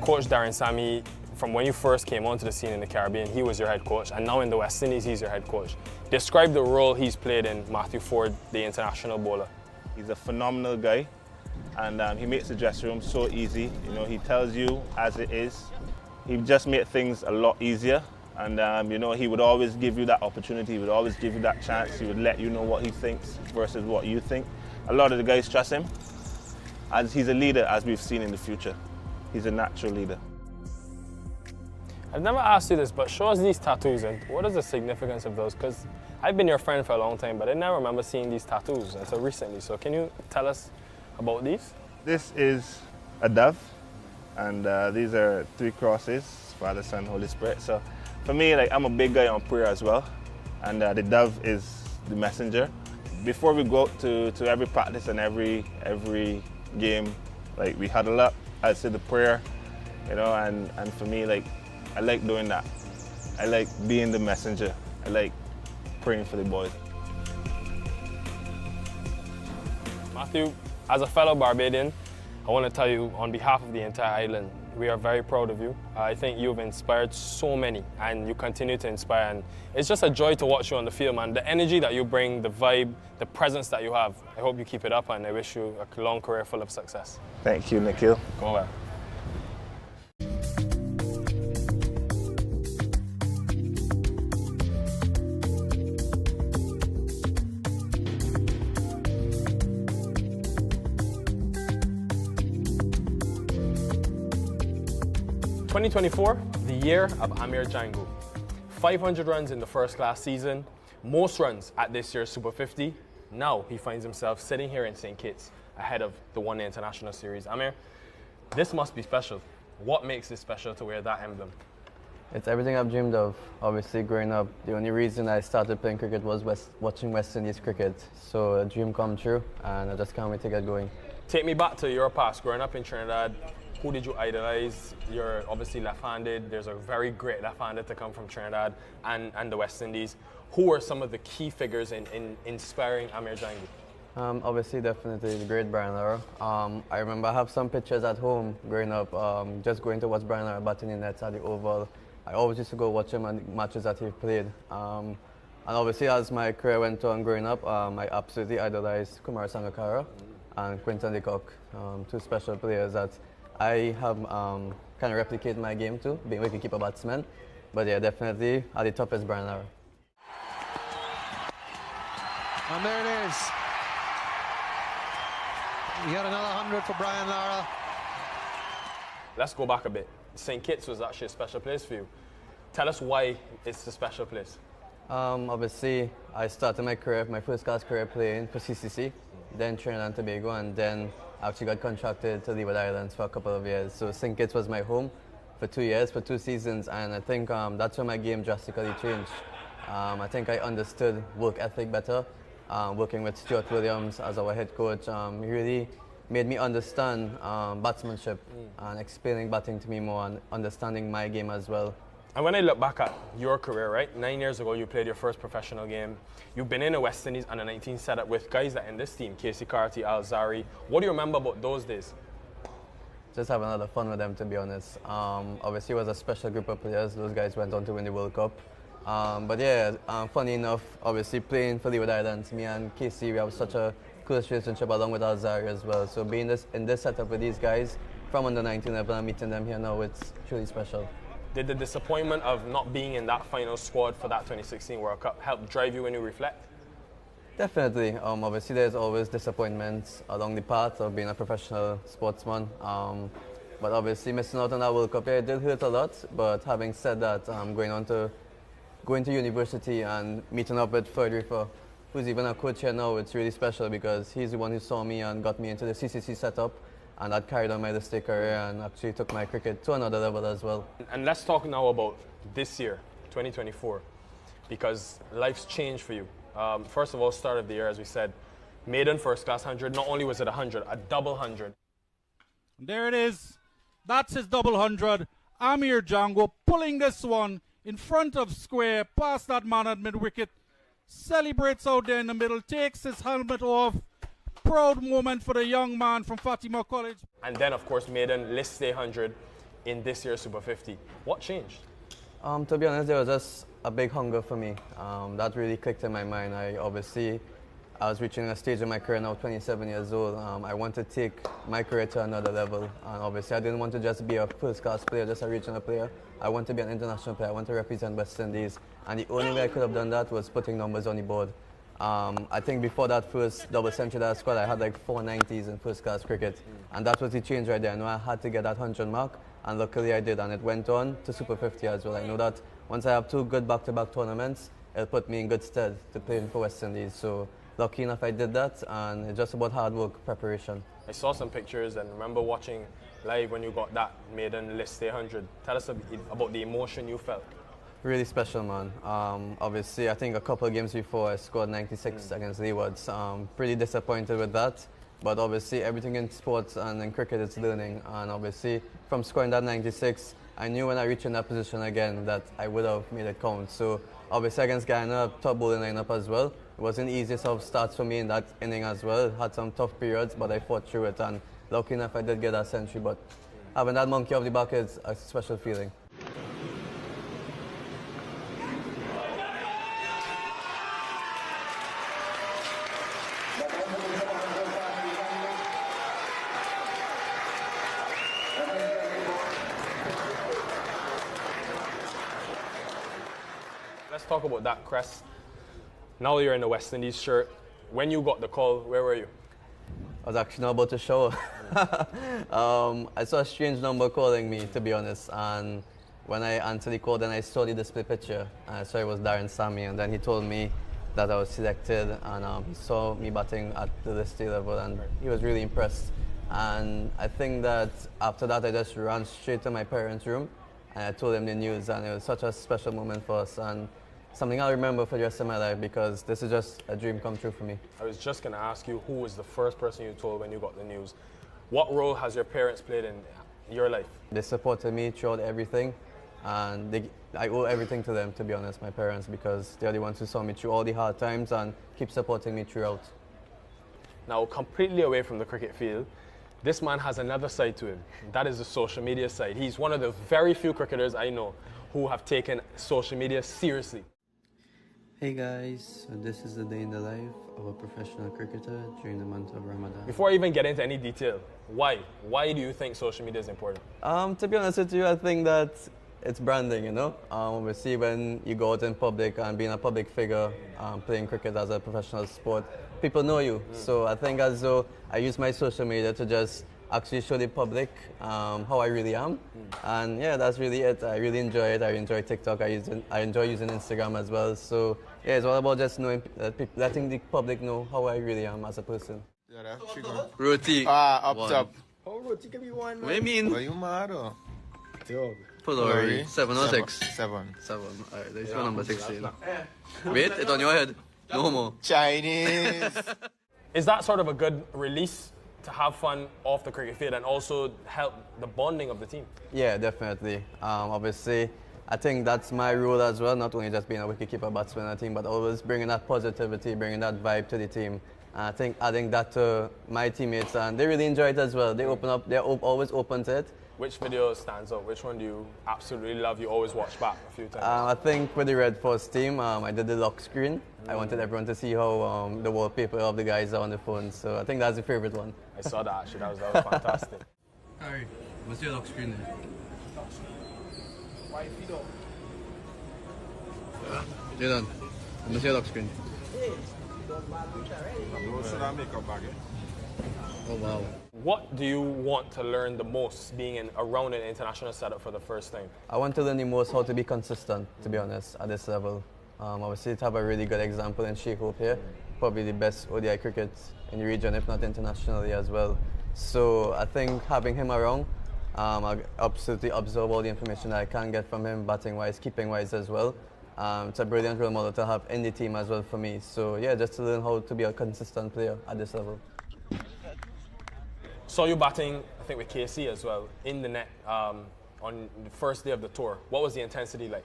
Coach Darren Sammy, from when you first came onto the scene in the Caribbean, he was your head coach, and now in the West Indies, he's your head coach. Describe the role he's played in Matthew Ford, the international bowler. He's a phenomenal guy, and he makes the dressing room so easy. He tells you as it is. He just made things a lot easier, and he would always give you that opportunity. He would always give you that chance. He would let you know what he thinks versus what you think. A lot of the guys trust him, as he's a leader, as we've seen in the future. He's a natural leader. I've never asked you this, but show us these tattoos, and what is the significance of those? Because I've been your friend for a long time, but I never remember seeing these tattoos until recently. So can you tell us about these? This is a dove, and these are 3 crosses, Father, Son, Holy Spirit. So for me, I'm a big guy on prayer as well, and the dove is the messenger. Before we go to every practice and every game, we huddle up, I'd say the prayer, and for me, I like doing that. I like being the messenger. I like praying for the boys. Matthew, as a fellow Barbadian, I want to tell you on behalf of the entire island, we are very proud of you. I think you've inspired so many, and you continue to inspire. And it's just a joy to watch you on the field, man. The energy that you bring, the vibe, the presence that you have, I hope you keep it up, and I wish you a long career full of success. Thank you, Nikhil. Go well. 2024, the year of Amir Jango. 500 runs in the first class season, most runs at this year's Super 50. Now he finds himself sitting here in St. Kitts ahead of the One Day International Series. Amir, this must be special. What makes it special to wear that emblem? It's everything I've dreamed of. Obviously, growing up, the only reason I started playing cricket was watching West Indies cricket. So a dream come true, and I just can't wait to get going. Take me back to your past. Growing up in Trinidad, who did you idolize? You're obviously left-handed. There's a very great left-handed to come from Trinidad and the West Indies. Who were some of the key figures in inspiring Amir Jango? Obviously, definitely the great Brian Lara. I remember I have some pictures at home growing up, just going to watch Brian Lara batting in nets at the Oval. I always used to go watch him on matches that he played. And obviously, as my career went on growing up, I absolutely idolized Kumar Sangakkara and Quinton de Kock, 2 special players that I have kind of replicated my game to, being a wicketkeeper batsman. But yeah, definitely at the top is Brian Lara. And there it is. We got another 100 for Brian Lara. Let's go back a bit. St. Kitts was actually a special place for you. Tell us why it's a special place. Obviously, I started my career, my first class career playing for CCC. then Trinidad and Tobago, and then actually got contracted to Leeward Islands for a couple of years. So St. Kitts was my home for 2 years, for 2 seasons, and I think that's when my game drastically changed. I think I understood work ethic better. Working with Stuart Williams as our head coach, he really made me understand batsmanship and explaining batting to me more and understanding my game as well. And when I look back at your career, right, 9 years ago you played your first professional game. You've been in a West Indies under 19 setup with guys that in this team, Casey Carty, Al Zari. What do you remember about those days? Just having a lot of fun with them, to be honest. Obviously, it was a special group of players. Those guys went on to win the World Cup. But yeah, funny enough, obviously playing for Leeward Islands, me and Casey, we have such a close relationship along with Al Zari as well. So being in this setup with these guys from under 19 level and meeting them here now, it's truly special. Did the disappointment of not being in that final squad for that 2016 World Cup help drive you when you reflect? Definitely. Obviously, there's always disappointments along the path of being a professional sportsman. But obviously, missing out on that World Cup, yeah, it did hurt a lot. But having said that, going to university and meeting up with Frederica, who's even a coach here now, it's really special because he's the one who saw me and got me into the CCC setup. And that carried on my district career and actually took my cricket to another level as well. And let's talk now about this year, 2024, because life's changed for you. First of all, start of the year, as we said, maiden first class 100. Not only was it 100, a double 100. There it is. That's his double 100. Amir Jango pulling this one in front of square, past that man at mid-wicket. Celebrates out there in the middle, takes his helmet off. Proud moment for the young man from Fatima College. And then, of course, maiden list stay 100 in this year's Super 50. What changed? To be honest, there was just a big hunger for me. That really clicked in my mind. I was reaching a stage in my career now, 27 years old. I wanted to take my career to another level. And obviously, I didn't want to just be a first-class player, just a regional player. I want to be an international player. I want to represent West Indies. And the only way I could have done that was putting numbers on the board. I think before that first double century that squad, I had like 490s in first-class cricket. And that was the change right there. I know I had to get that 100 mark, and luckily I did. And it went on to Super 50 as well. I know that once I have 2 good back-to-back tournaments, it'll put me in good stead to play for West Indies. So lucky enough I did that, and it's just about hard work, preparation. I saw some pictures and remember watching live when you got that maiden list stay 100. Tell us about the emotion you felt. Really special, man. Obviously, I think a couple of games before I scored 96 against Leewards. Pretty disappointed with that. But obviously, everything in sports and in cricket is learning. And obviously, from scoring that 96, I knew when I reached in that position again that I would have made it count. So obviously, against Guyana, top bowling lineup as well. It wasn't the easiest of starts for me in that inning as well. Had some tough periods, but I fought through it. And lucky enough, I did get that century. But having that monkey off the back is a special feeling. Let's talk about that crest. Now you're in the West Indies shirt. When you got the call, where were you? I was actually not about to shower. I saw a strange number calling me, to be honest. And when I answered the call, then I saw the display picture. And I saw it was Darren Sammy. And then he told me that I was selected. And he saw me batting at the list level. And he was really impressed. And I think that after that, I just ran straight to my parents' room. And I told them the news. And it was such a special moment for us. And something I'll remember for the rest of my life, because this is just a dream come true for me. I was just going to ask you, who was the first person you told when you got the news? What role has your parents played in your life? They supported me throughout everything, and I owe everything to them, to be honest, my parents, because they're the ones who saw me through all the hard times and keep supporting me throughout. Now, completely away from the cricket field, this man has another side to him. That is the social media side. He's one of the very few cricketers I know who have taken social media seriously. Hey guys, so this is the day in the life of a professional cricketer during the month of Ramadan. Before I even get into any detail, why? Why do you think social media is important? To be honest with you, I think that it's branding, you know. Obviously, when you go out in public and being a public figure, playing cricket as a professional sport, people know you. So I think as though I use my social media to just actually show the public how I really am. And yeah, that's really it. I really enjoy it. I enjoy TikTok. I enjoy using Instagram as well. So yeah, it's all about just knowing, letting the public know how I really am as a person. Roti. Up One. top. How roti can be one, What do you mean? What you mad or? Dog. Pulori. 7 or 6? 7. 7. Alright, let's go number 16. Wait, it's on your head. No more. Chinese. Is that sort of a good release to have fun off the cricket field and also help the bonding of the team? Yeah, definitely. Obviously, I think that's my role as well, not only just being a wicketkeeper batsman on the team, but always bringing that positivity, bringing that vibe to the team. And I think adding that to my teammates, and they really enjoy it as well. They open up, they're always open to it. Which video stands out? Which one do you absolutely love? You always watch back a few times. I think with the Red Force team, I did the lock screen. I wanted everyone to see how the wallpaper of the guys are on the phone. So I think that's the favorite one. I saw that actually. That was fantastic. Harry, what's your lock screen there? Jayden, what's your lock screen? Oh wow. What do you want to learn the most being around an international setup for the first time? I want to learn the most how to be consistent, to be honest, at this level. Obviously, to have a really good example in Sheikh Hope here, probably the best ODI cricket in the region, if not internationally as well. So I think having him around, I absolutely absorb all the information that I can get from him, batting-wise, keeping-wise as well. It's a brilliant role model to have in the team as well for me. So yeah, just to learn how to be a consistent player at this level. Saw you batting, I think, with KC as well, in the net on the first day of the tour. What was the intensity like?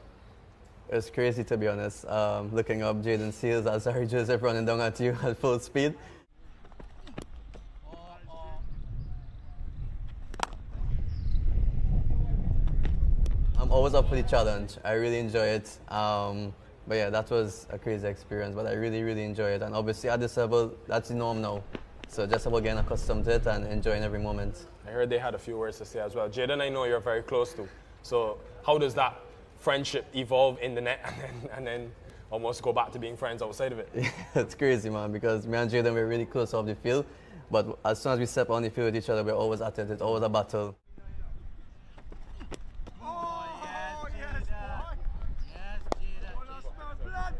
It was crazy, to be honest. Looking up Jayden Seales as Harry Joseph running down at you at full speed. I'm always up for the challenge. I really enjoy it. But yeah, that was a crazy experience, but I really, really enjoy it. And obviously at this level, that's the norm now. So just about getting accustomed to it and enjoying every moment. I heard they had a few words to say as well. Jayden, I know you're very close to. So how does that friendship evolve in the net and then almost go back to being friends outside of it? It's crazy, man, because me and Jayden, we're really close off the field. But as soon as we step on the field with each other, we're always at it. It's always a battle.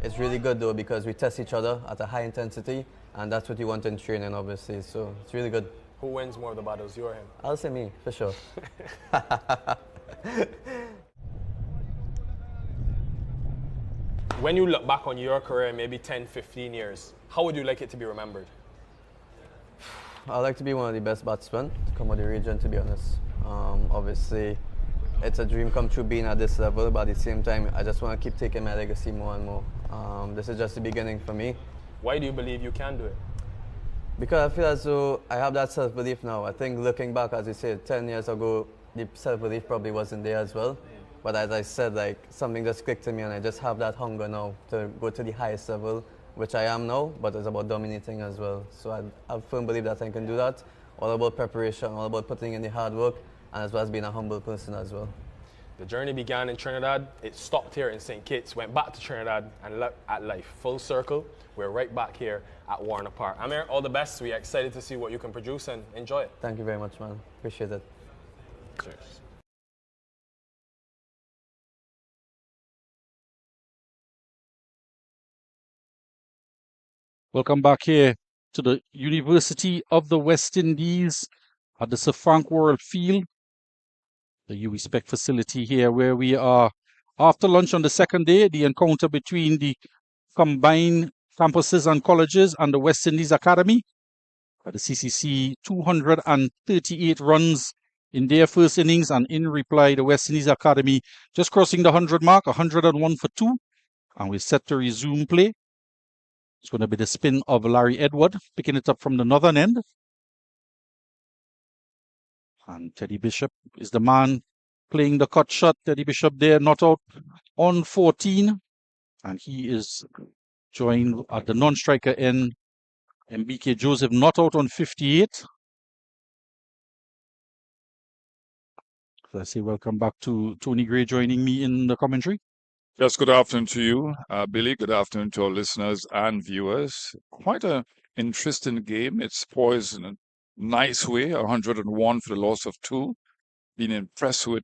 It's really good though because we test each other at a high intensity, and that's what you want in training, obviously. So it's really good. Who wins more of the battles, you or him? I'll say me, for sure. When you look back on your career, maybe 10, 15 years, how would you like it to be remembered? I'd like to be one of the best batsmen to come out of the region, to be honest. Obviously, it's a dream come true being at this level, but at the same time, I just want to keep taking my legacy more and more. This is just the beginning for me. Why do you believe you can do it? Because I feel as though I have that self-belief now. I think looking back, as you said, 10 years ago, the self-belief probably wasn't there as well. But as I said, like, something just clicked to me and I just have that hunger now to go to the highest level, which I am now, but it's about dominating as well. So I firmly believe that I can do that. All about preparation, all about putting in the hard work, and as well as being a humble person as well. The journey began in Trinidad, it stopped here in St. Kitts, went back to Trinidad and looked at life. Full circle, we're right back here at Warner Park. Amir, all the best. We're excited to see what you can produce and enjoy it. Thank you very much, man. Appreciate it. Cheers. Welcome back here to the University of the West Indies at the Sir Frank Worrell Field, the UWI facility here where we are after lunch on the second day, the encounter between the combined campuses and colleges and the West Indies Academy. The CCC 238 runs in their first innings, and in reply, the West Indies Academy just crossing the 100 mark, 101 for 2, and we're set to resume play. It's going to be the spin of Larry Edward, picking it up from the northern end. And Teddy Bishop is the man playing the cut shot. Teddy Bishop there, not out on 14. And he is joined at the non-striker end. MBK Joseph not out on 58. So I say welcome back to Tony Gray joining me in the commentary. Yes, good afternoon to you, Billy. Good afternoon to our listeners and viewers. Quite an interesting game. It's poised in a nice way, 101 for the loss of 2. Been impressed with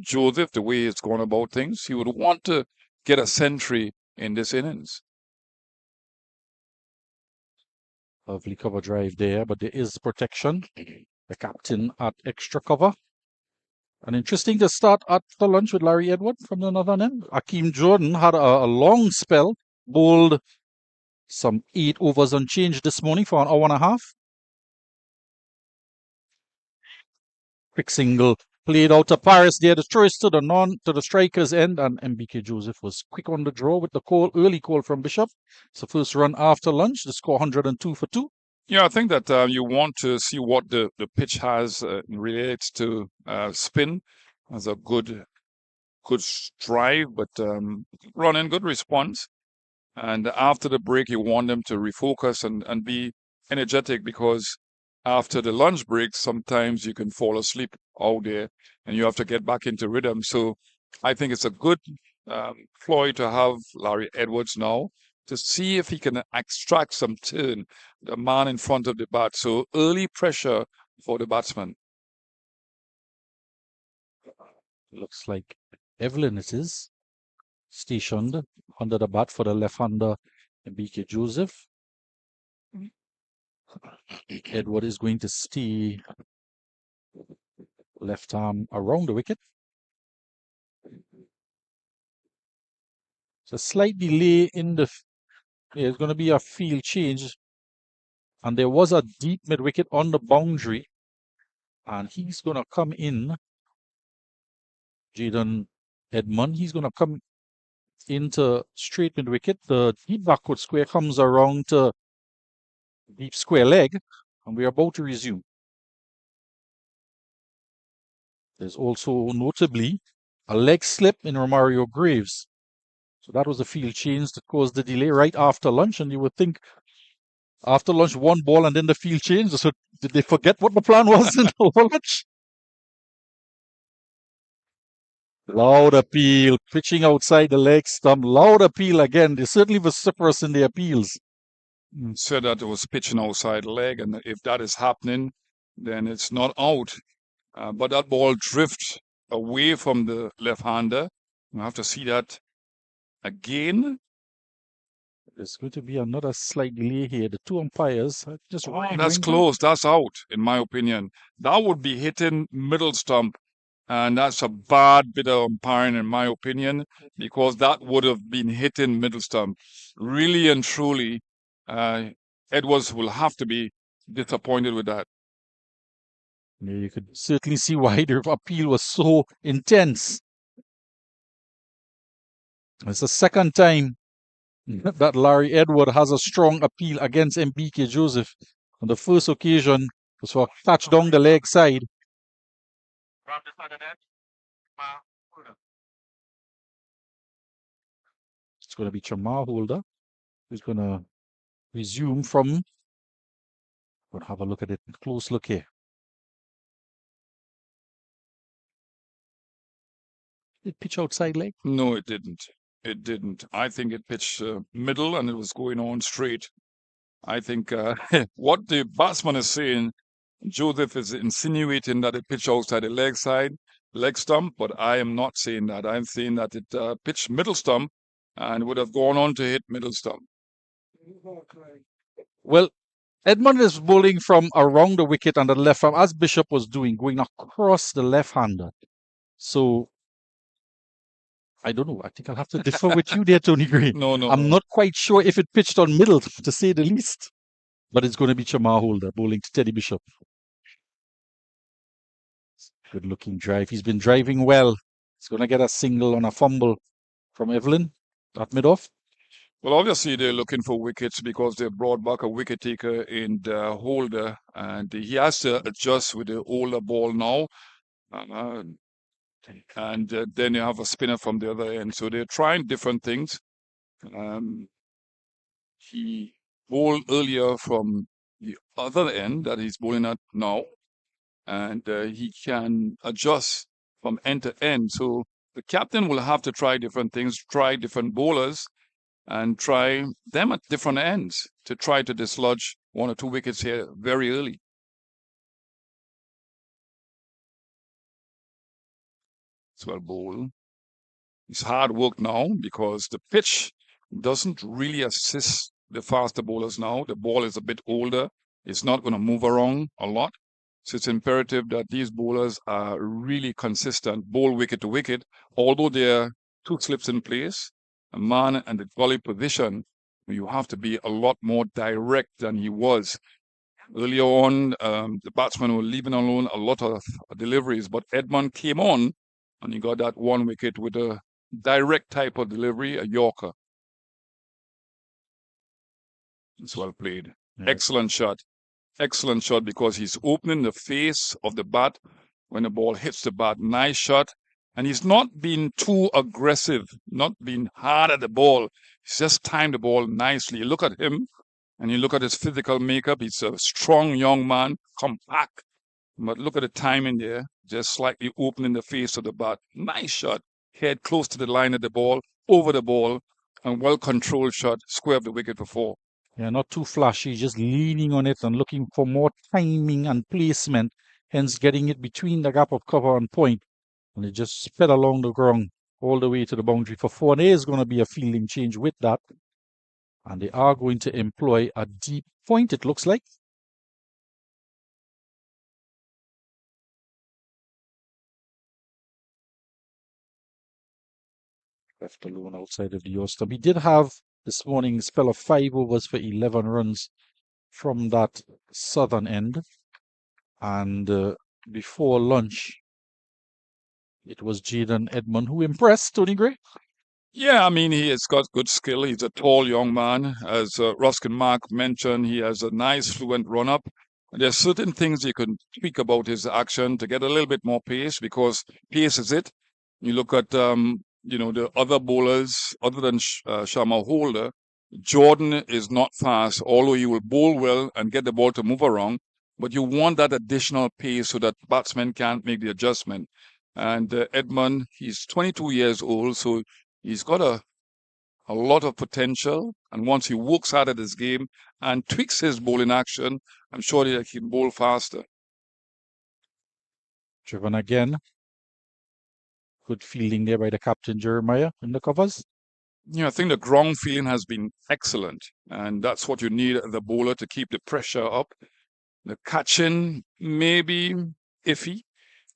Joseph, the way he's gone about things. He would want to get a century in this innings. Lovely cover drive there, but there is protection. The captain at extra cover. And interesting to start at the lunch with Larry Edward from the northern end. Akeem Jordan had a long spell, bowled some 8 overs unchanged this morning for an hour and a half. Quick single played out to Paris there. The choice to the striker's end, and MBK Joseph was quick on the draw with the early call from Bishop. It's the first run after lunch. The score 102 for 2. Yeah, I think that you want to see what the pitch has relates to spin as a good drive, but running good response. And after the break, you want them to refocus and be energetic, because after the lunch break, sometimes you can fall asleep out there and you have to get back into rhythm. So I think it's a good ploy to have Larry Edwards now to see if he can extract some turn, the man in front of the bat. So early pressure for the batsman. Looks like Evelyn it is, stationed under the bat for the left-hander MBK Joseph. Edward is going to stay left arm around the wicket. It's a slight delay in there's going to be a field change. And there was a deep mid-wicket on the boundary. And he's going to come in. Jaden Edmund, he's going to come into straight mid-wicket. The deep backward square comes around to deep square leg. And we are about to resume. There's also notably a leg slip in Romario Graves. So that was the field change that caused the delay right after lunch. And you would think after lunch, 1 ball and then the field change. So did they forget what the plan was in over lunch? Loud appeal, pitching outside the leg stump. Loud appeal again. They're certainly vociferous in their appeals. Said that it was pitching outside leg, and if that is happening, then it's not out. But that ball drifts away from the left-hander. You have to see that again. There's going to be another slight delay here. The 2 umpires are just that's close. That's out, in my opinion. That would be hitting middle stump. And that's a bad bit of umpiring, in my opinion, because that would have been hitting middle stump. Really and truly, Edwards will have to be disappointed with that. Yeah, you could certainly see why the appeal was so intense. It's the second time that Larry Edward has a strong appeal against MBK Joseph. On the first occasion was for a catch down the leg side. It's going to be Chamar Holder who's going to resume from. We'll have a look at it. Close look here. Did it pitch outside leg? No, it didn't. It didn't. I think it pitched middle and it was going on straight. I think what the batsman is saying, Joseph is insinuating that it pitched outside the leg stump, but I am not saying that. I'm saying that it pitched middle stump and would have gone on to hit middle stump. Well, Edmund is bowling from around the wicket on the left arm, as Bishop was doing, going across the left-hander. So, I don't know. I think I'll have to differ with you there, Tony Gray. No. I'm not quite sure if it pitched on middle, to say the least. But it's going to be Chamar Holder bowling to Teddy Bishop. Good-looking drive. He's been driving well. He's going to get a single on a fumble from Evelyn at mid-off. Well, obviously, they're looking for wickets because they brought back a wicket taker in the Holder, and he has to adjust with the older ball now. And then you have a spinner from the other end. So they're trying different things. He bowled earlier from the other end that he's bowling at now, and he can adjust from end to end. So the captain will have to try different things, try different bowlers, and try them at different ends to try to dislodge 1 or 2 wickets here very early. It's well bowled. It's hard work now because the pitch doesn't really assist the faster bowlers now. The ball is a bit older. It's not going to move around a lot. So it's imperative that these bowlers are really consistent, bowl wicket to wicket. Although there are 2 slips in place, a man and the gully position, you have to be a lot more direct than he was. Earlier on, the batsmen were leaving alone a lot of deliveries, but Edmund came on and he got that 1 wicket with a direct type of delivery, a Yorker. It's well played. Yeah. Excellent shot. Excellent shot because he's opening the face of the bat when the ball hits the bat. Nice shot. And he's not being too aggressive, not being hard at the ball. He's just timed the ball nicely. You look at him and you look at his physical makeup. He's a strong young man, compact. But look at the timing there. Just slightly opening the face of the bat. Nice shot. Head close to the line of the ball, over the ball, and well-controlled shot. Square of the wicket for 4. Yeah, not too flashy, just leaning on it and looking for more timing and placement, hence getting it between the gap of cover and point. And it just sped along the ground all the way to the boundary for 4. There is going to be a fielding change with that. And they are going to employ a deep point, it looks like. Left alone outside of the Oyster. We did have this morning a spell of 5 overs for 11 runs from that southern end. And before lunch, it was Jaden Edmund who impressed, Tony Gray. Yeah, I mean, he has got good skill. He's a tall young man. As Ruskin Mark mentioned, he has a nice fluent run-up. There are certain things you can tweak about his action to get a little bit more pace, because pace is it. You look at, the other bowlers, other than Sharma Holder, Jordan is not fast, although he will bowl well and get the ball to move around. But you want that additional pace so that batsmen can't make the adjustment. And Edmund, he's 22 years old, so he's got a lot of potential. And once he works hard at his game and tweaks his bowling action, I'm sure that he can bowl faster. Driven again. Good fielding there by the captain, Jeremiah, in the covers. Yeah, I think the ground fielding has been excellent. And that's what you need as a bowler to keep the pressure up. The catching may be iffy.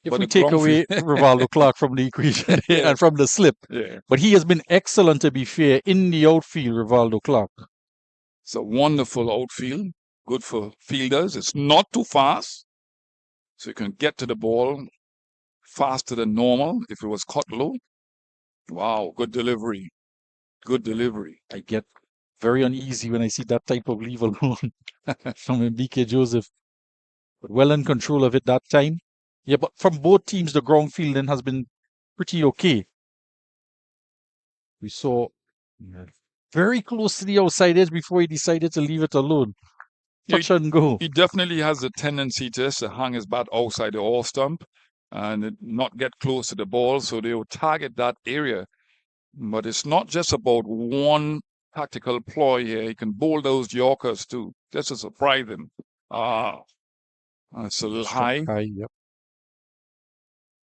If we take away Rivaldo Clark from the equation and from the slip. Yeah. But he has been excellent, to be fair, in the outfield, Rivaldo Clark. It's a wonderful outfield. Good for fielders. It's not too fast. So you can get to the ball faster than normal if it was caught low. Wow, good delivery. Good delivery. I get very uneasy when I see that type of leave alone from BK Joseph. But well in control of it that time. Yeah, but from both teams, the ground fielding has been pretty okay. We saw very close to the outside edge before he decided to leave it alone. Touch and go. He definitely has a tendency to hang his bat outside the off stump and not get close to the ball, so they will target that area. But it's not just about one tactical ploy here. He can bowl those Yorkers too, just to surprise him. It's a little high. Yep.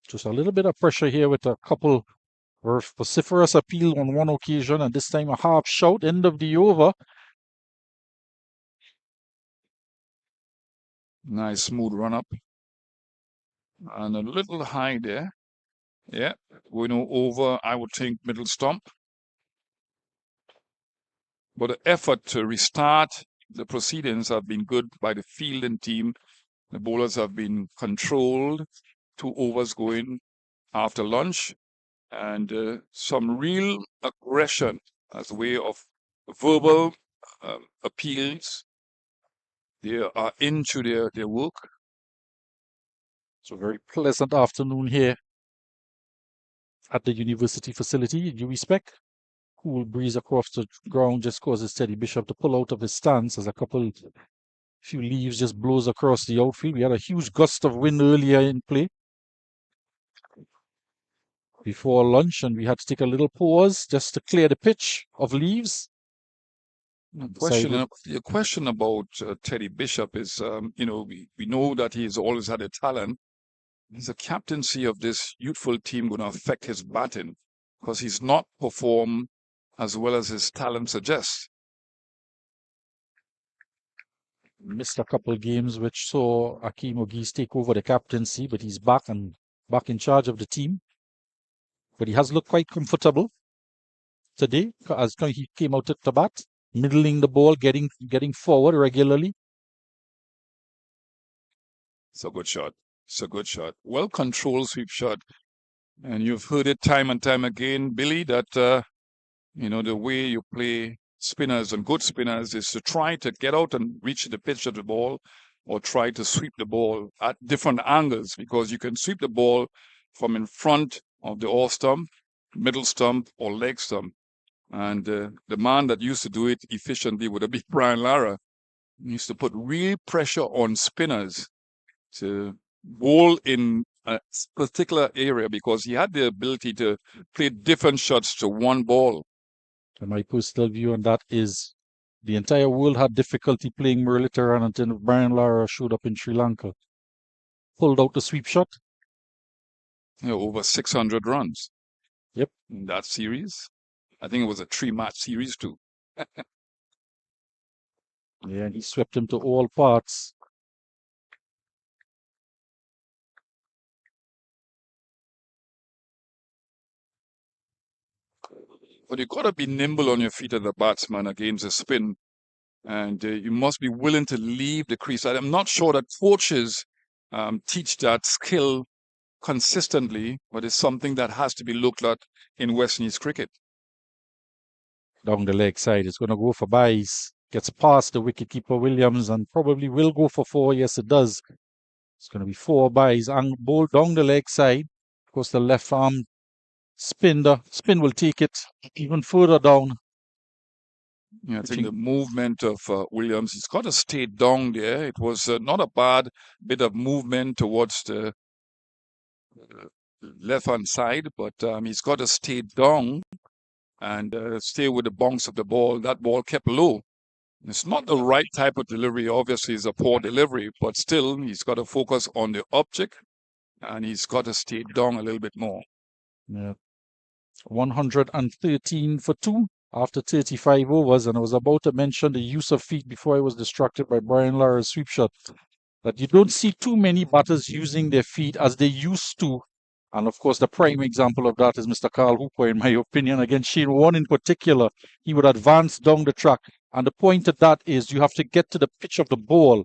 Just a little bit of pressure here with a couple of vociferous appeal on one occasion, and this time a half shout, end of the over. Nice smooth run up. And a little high there. Yeah, we know over, I would think, middle stump. But the effort to restart the proceedings have been good by the fielding team. The bowlers have been controlled. 2 overs going after lunch. And some real aggression as a way of verbal appeals. They are into their work. So very pleasant afternoon here at the university facility. You respect? Cool breeze across the ground just causes Teddy Bishop to pull out of his stance as a few leaves just blows across the outfield. We had a huge gust of wind earlier in play before lunch, and we had to take a little pause just to clear the pitch of leaves. The question about Teddy Bishop is, we know that he's always had a talent. Is the captaincy of this youthful team going to affect his batting? Because he's not performed as well as his talent suggests. Missed a couple games, which saw Akeem Ogis take over the captaincy, but he's back and back in charge of the team. But he has looked quite comfortable today as he came out at the bat, middling the ball, getting forward regularly. It's a good shot. It's a good shot. Well controlled sweep shot. And you've heard it time and time again, Billy, that you know, the way you play spinners and good spinners is to try to get out and reach the pitch of the ball or try to sweep the ball at different angles, because you can sweep the ball from in front of the off stump, middle stump, or leg stump. And the man that used to do it efficiently would have been Brian Lara. He used to put real pressure on spinners to bowl in a particular area because he had the ability to play different shots to one ball. And my personal view on that is the entire world had difficulty playing Muralitharan until Brian Lara showed up in Sri Lanka. Pulled out the sweep shot. You know, over 600 runs. Yep. In that series. I think it was a 3-match series too. Yeah, and he swept him to all parts. But you got to be nimble on your feet as a batsman against a spin. And you must be willing to leave the crease. I'm not sure that coaches teach that skill consistently, but it's something that has to be looked at in West Indies cricket. Down the leg side, it's going to go for byes. Gets past the wicketkeeper Williams and probably will go for 4. Yes, it does. It's going to be 4 byes. And ball down the leg side. Of course, the left arm spin will take it even further down. Yeah, I think the movement of Williams, he's got to stay down there. It was not a bad bit of movement towards the left-hand side, but he's got to stay down and stay with the bounce of the ball. That ball kept low. It's not the right type of delivery. Obviously, it's a poor delivery, but still, he's got to focus on the object and he's got to stay down a little bit more. Yeah. 113 for 2 after 35 overs, and I was about to mention the use of feet before I was distracted by Brian Lara's sweep shot. That you don't see too many batters using their feet as they used to. And of course, the prime example of that is Mr. Carl Hooper, in my opinion. Against Shane Warne in particular, he would advance down the track. And the point of that is you have to get to the pitch of the ball.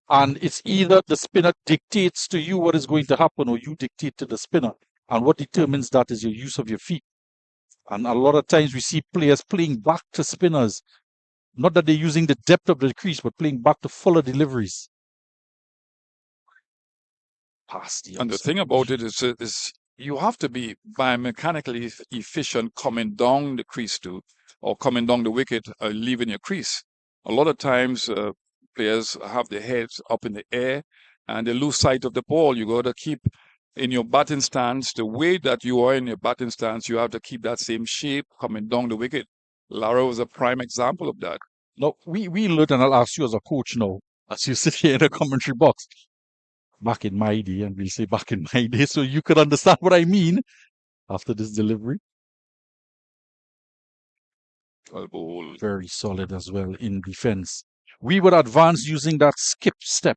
And it's either the spinner dictates to you what is going to happen or you dictate to the spinner. And what determines that is your use of your feet. And a lot of times we see players playing back to spinners. Not that they're using the depth of the crease, but playing back to fuller deliveries. And the thing about it is you have to be biomechanically efficient coming down the crease too, or coming down the wicket, leaving your crease. A lot of times players have their heads up in the air and they lose sight of the ball. You got to keep in your batting stance, the way that you are in your batting stance, you have to keep that same shape coming down the wicket. Lara was a prime example of that. No, we learned, and I'll ask you as a coach now, as you sit here in the commentary box, back in my day, and we'll say back in my day, so you could understand what I mean after this delivery. Very solid as well in defense. We would advance using that skip step,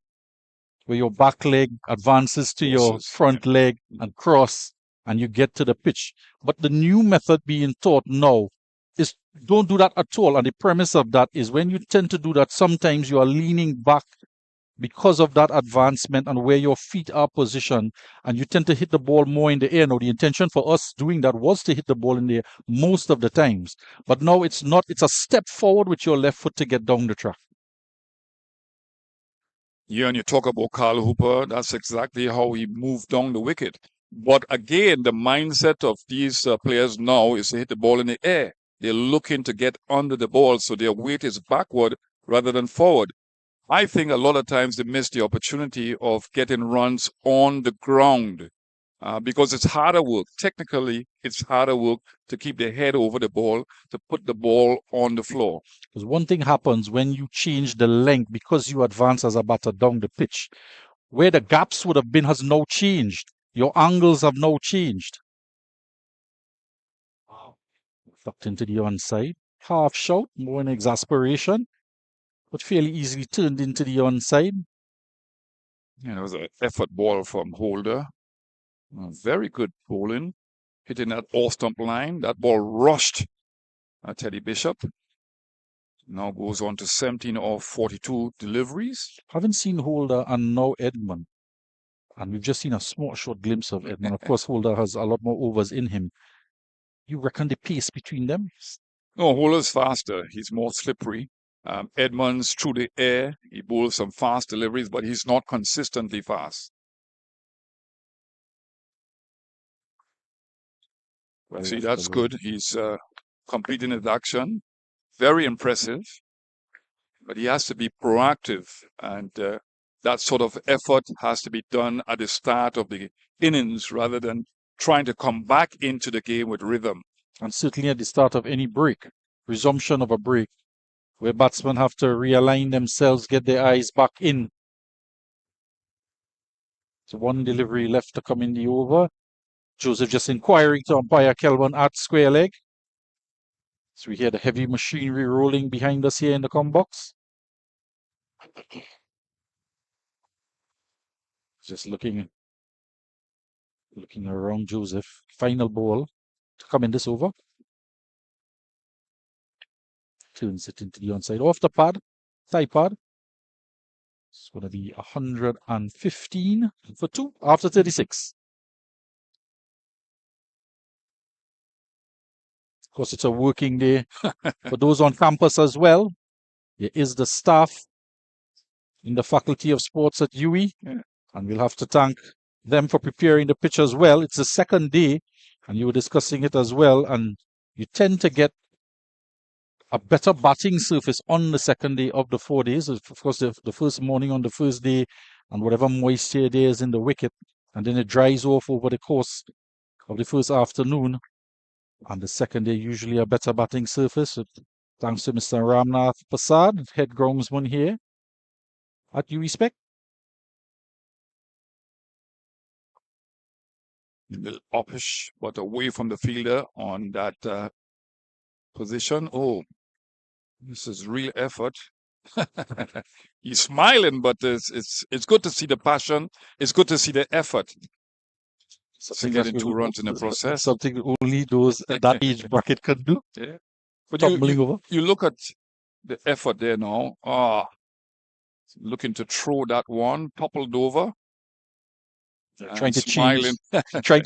where your back leg advances to your front leg and cross, and you get to the pitch. But the new method being taught now is don't do that at all. And the premise of that is when you tend to do that, sometimes you are leaning back because of that advancement and where your feet are positioned, and you tend to hit the ball more in the air. Now, the intention for us doing that was to hit the ball in the air most of the times. But now it's not. It's a step forward with your left foot to get down the track. Yeah, and you talk about Carl Hooper, that's exactly how he moved down the wicket. But again, the mindset of these players now is to hit the ball in the air. They're looking to get under the ball, so their weight is backward rather than forward. I think a lot of times they miss the opportunity of getting runs on the ground because it's harder work. Technically, it's harder work to keep their head over the ball, to put the ball on the floor. Because one thing happens when you change the length, because you advance as a batter down the pitch, where the gaps would have been has now changed. Your angles have now changed. Tucked into the onside. Half shout, more in exasperation. but fairly easily turned into the onside. Yeah, it was an effort ball from Holder. Very good bowling, hitting that off-stump line. That ball rushed Teddy Bishop. Now goes on to 17 of 42 deliveries. Haven't seen Holder and now Edmund. And we've just seen a small short glimpse of Edmund. Of course, Holder has a lot more overs in him. You reckon the pace between them? No, Holder's faster. He's more slippery. Edmonds through the air. He bowls some fast deliveries, but he's not consistently fast. See, that's good. He's completing his action. Very impressive. But he has to be proactive. And that sort of effort has to be done at the start of the innings rather than trying to come back into the game with rhythm. And certainly at the start of any break, resumption of a break, where batsmen have to realign themselves, get their eyes back in. So one delivery left to come in the over. Joseph just inquiring to umpire Kelvin at square leg. So we hear the heavy machinery rolling behind us here in the com box. Just looking around Joseph. Final ball to come in this over. Turns it into the onside off the pad, thigh pad. It's going to be 115 for 2 after 36. Of course, it's a working day for those on campus as well. There is the staff in the Faculty of Sports at UWI, and we'll have to thank them for preparing the pitch as well. It's the second day, and you were discussing it as well, and you tend to get a better batting surface on the second day of the 4 days. Of course, the first morning on the first day, and whatever moisture there is in the wicket, and then it dries off over the course of the first afternoon. And the second day, usually a better batting surface. Thanks to Mr. Ramnath Prasad, head groundsman here at UWI Spec. A little uppish, but away from the fielder on that position. Oh, this is real effort. He's smiling, but it's good to see the passion. It's good to see the effort. Something getting 2 runs in the process. Something only those at that age bracket can do. Yeah. But over. You look at the effort there now. Looking to throw that one, toppled over. Trying to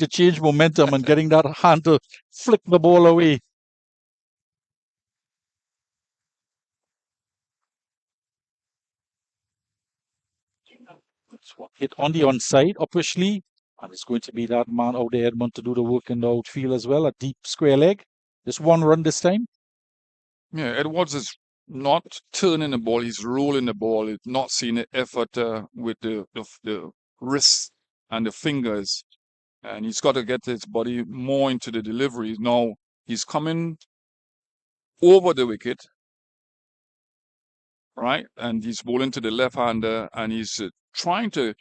change momentum and getting that hand to flick the ball away. Hit on the onside, upwishly, and it's going to be that man out there, Edmund, to do the work in the outfield as well, a deep square leg. Just 1 run this time. Yeah, Edwards is not turning the ball; he's rolling the ball. He's not seeing the effort with the wrists and the fingers, and he's got to get his body more into the delivery. Now he's coming over the wicket, right, and he's bowling to the left-hander, and he's trying to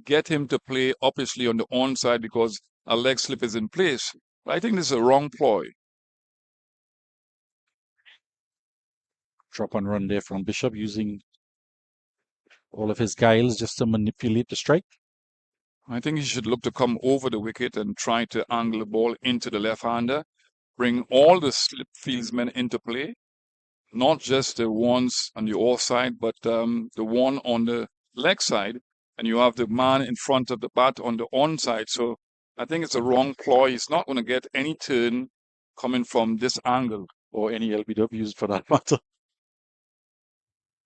get him to play obviously on the onside because a leg slip is in place. But I think this is a wrong ploy. Drop and run there from Bishop, using all of his guiles just to manipulate the strike. I think he should look to come over the wicket and try to angle the ball into the left-hander, bring all the slip fieldsmen into play, not just the ones on the off side, but the one on the leg side, and you have the man in front of the bat on the on side. So I think it's a wrong ploy. He's not going to get any turn coming from this angle. Or any LBWs for that matter.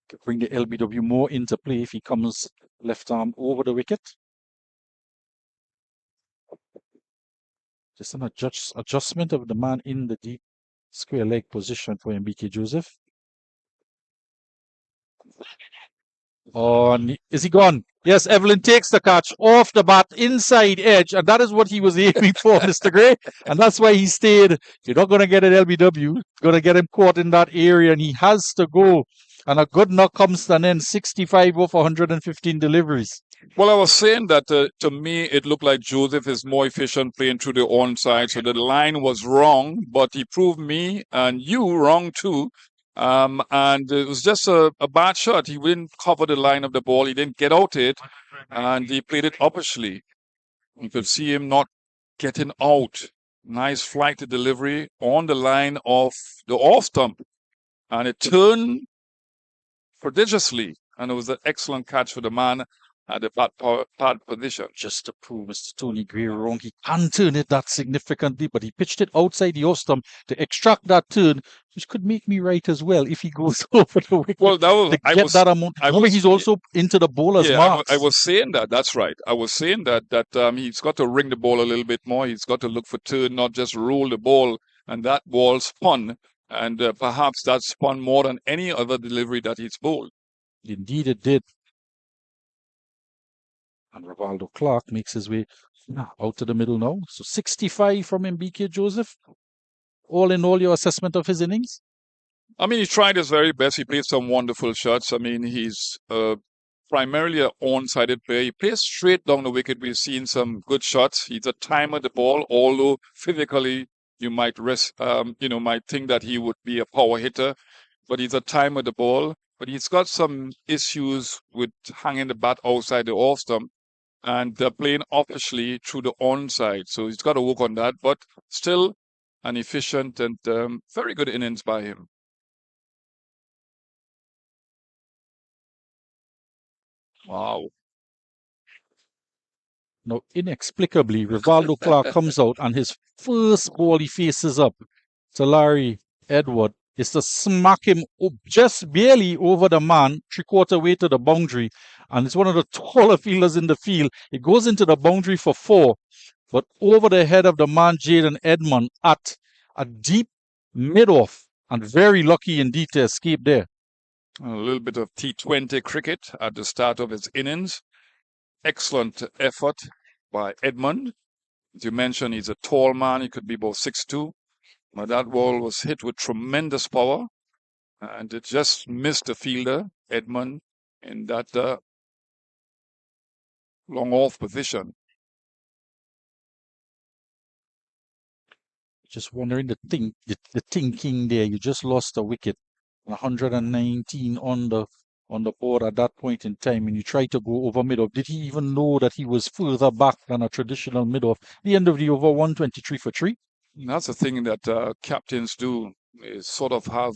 Could bring the LBW more into play if he comes left arm over the wicket. Just an adjustment of the man in the deep square leg position for MBK Joseph. Oh, is he gone? Yes, Evelyn takes the catch off the bat, inside edge, and that is what he was aiming for, Mr. Gray. And that's why he stayed. You're not going to get an LBW. Going to get him caught in that area, and he has to go. And a good knock comes to an end, 65 off 115 deliveries. Well, I was saying that to me, it looked like Joseph is more efficient playing through the onside. So the line was wrong, but he proved me and you wrong too. And it was just a bad shot. He didn't cover the line of the ball. He didn't get out it, and he played it uppishly. You could see him not getting out. Nice flight to delivery on the line of the off stump, and it turned prodigiously, and it was an excellent catch for the man at the pad position. Just to prove Mr. Tony Gray wrong, he can turn it that significantly, but he pitched it outside the off stump to extract that turn, which could make me right as well if he goes over the wicket. Well, that was, to get that amount. Remember, he's also into the bowler's marks. I was saying that. That's right. I was saying that he's got to ring the ball a little bit more. He's got to look for turn, not just roll the ball. And that ball spun, and perhaps that spun more than any other delivery that he's bowled. Indeed, it did. And Rivaldo Clark makes his way out to the middle now. So 65 from MBK Joseph. All in all, your assessment of his innings? I mean, he tried his very best. He played some wonderful shots. I mean, he's primarily an on-sided player. He plays straight down the wicket. We've seen some good shots. He's a timer the ball, although physically you might might think that he would be a power hitter, but he's a timer the ball. But he's got some issues with hanging the bat outside the off stump and playing offishly through the onside. So he's got to work on that, but still an efficient and very good innings by him. Wow. Now, inexplicably, Rivaldo Clark comes out and his first ball he faces up to Larry Edward is to smack him just barely over the man, 3/4 way to the boundary. And it's one of the taller fielders in the field. It goes into the boundary for 4, but over the head of the man, Jaden Edmond, at a deep mid-off, and very lucky indeed to escape there. A little bit of T20 cricket at the start of his innings. Excellent effort by Edmond. As you mentioned, he's a tall man. He could be about 6'2". But that ball was hit with tremendous power, and it just missed the fielder, Edmond, in that long off position. Just wondering the thinking there. You just lost a wicket, 119 on the board at that point in time, and you try to go over mid-off. Did he even know that he was further back than a traditional mid-off? The end of the over, 123 for 3. And that's the thing that captains do, is sort of have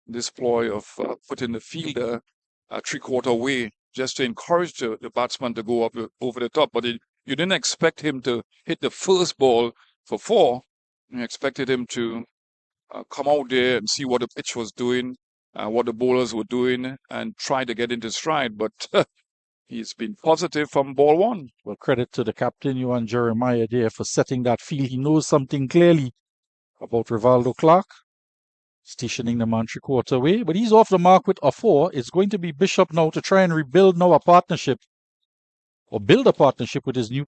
this ploy of putting the fielder 3/4 way just to encourage the batsman to go up over the top. But you didn't expect him to hit the first ball for 4. You expected him to come out there and see what the pitch was doing, what the bowlers were doing, and try to get into stride. But he's been positive from ball 1. Well, credit to the captain, Johan Jeremiah, there for setting that field. He knows something clearly about Rivaldo Clark, stationing the man 3/4 way. But he's off the mark with a 4. It's going to be Bishop now to try and rebuild now a partnership, or build a partnership with his new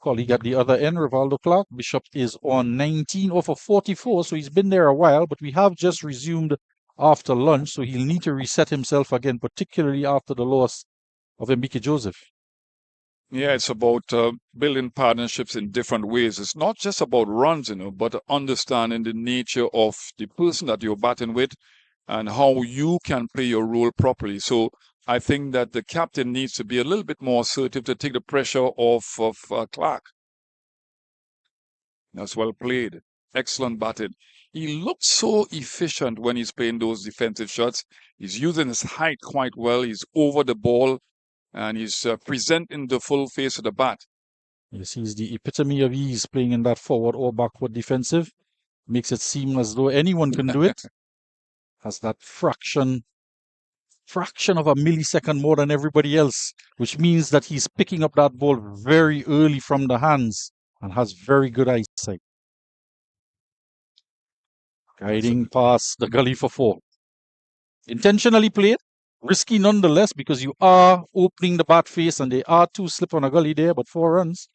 colleague at the other end, Rivaldo Clark. Bishop is on 19 off of 44, so he's been there a while, but we have just resumed after lunch, so he'll need to reset himself again, particularly after the loss of MBK Joseph. Yeah, it's about building partnerships in different ways. It's not just about runs, but understanding the nature of the person that you're batting with and how you can play your role properly. So I think that the captain needs to be a little bit more assertive to take the pressure off of Clark. That's well played. Excellent batting. He looks so efficient when he's playing those defensive shots. He's using his height quite well. He's over the ball, and he's presenting the full face of the bat. Yes, he's the epitome of ease, playing in that forward or backward defensive. Makes it seem as though anyone can do it. Has that fraction of a millisecond more than everybody else, which means that he's picking up that ball very early from the hands and has very good eyesight. Guiding past the gully for 4. Intentionally played, risky nonetheless, because you are opening the bat face and they are 2 slip on a gully there, but 4 runs.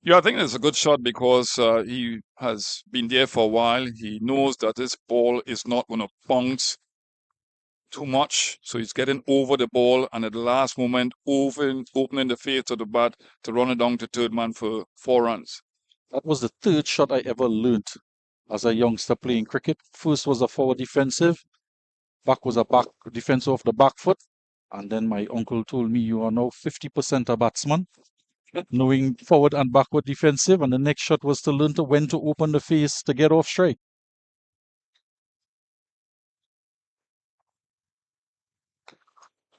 Yeah, I think it's a good shot because he has been there for a while. He knows that this ball is not going to bounce too much, so he's getting over the ball and at the last moment opening the face of the bat to run it down to third man for 4 runs. That was the 3rd shot I ever learnt as a youngster playing cricket. First was a forward defensive, back was a back defensive off the back foot. And then my uncle told me you are now 50% a batsman, knowing forward and backward defensive. And the next shot was to learn to when to open the face to get off strike.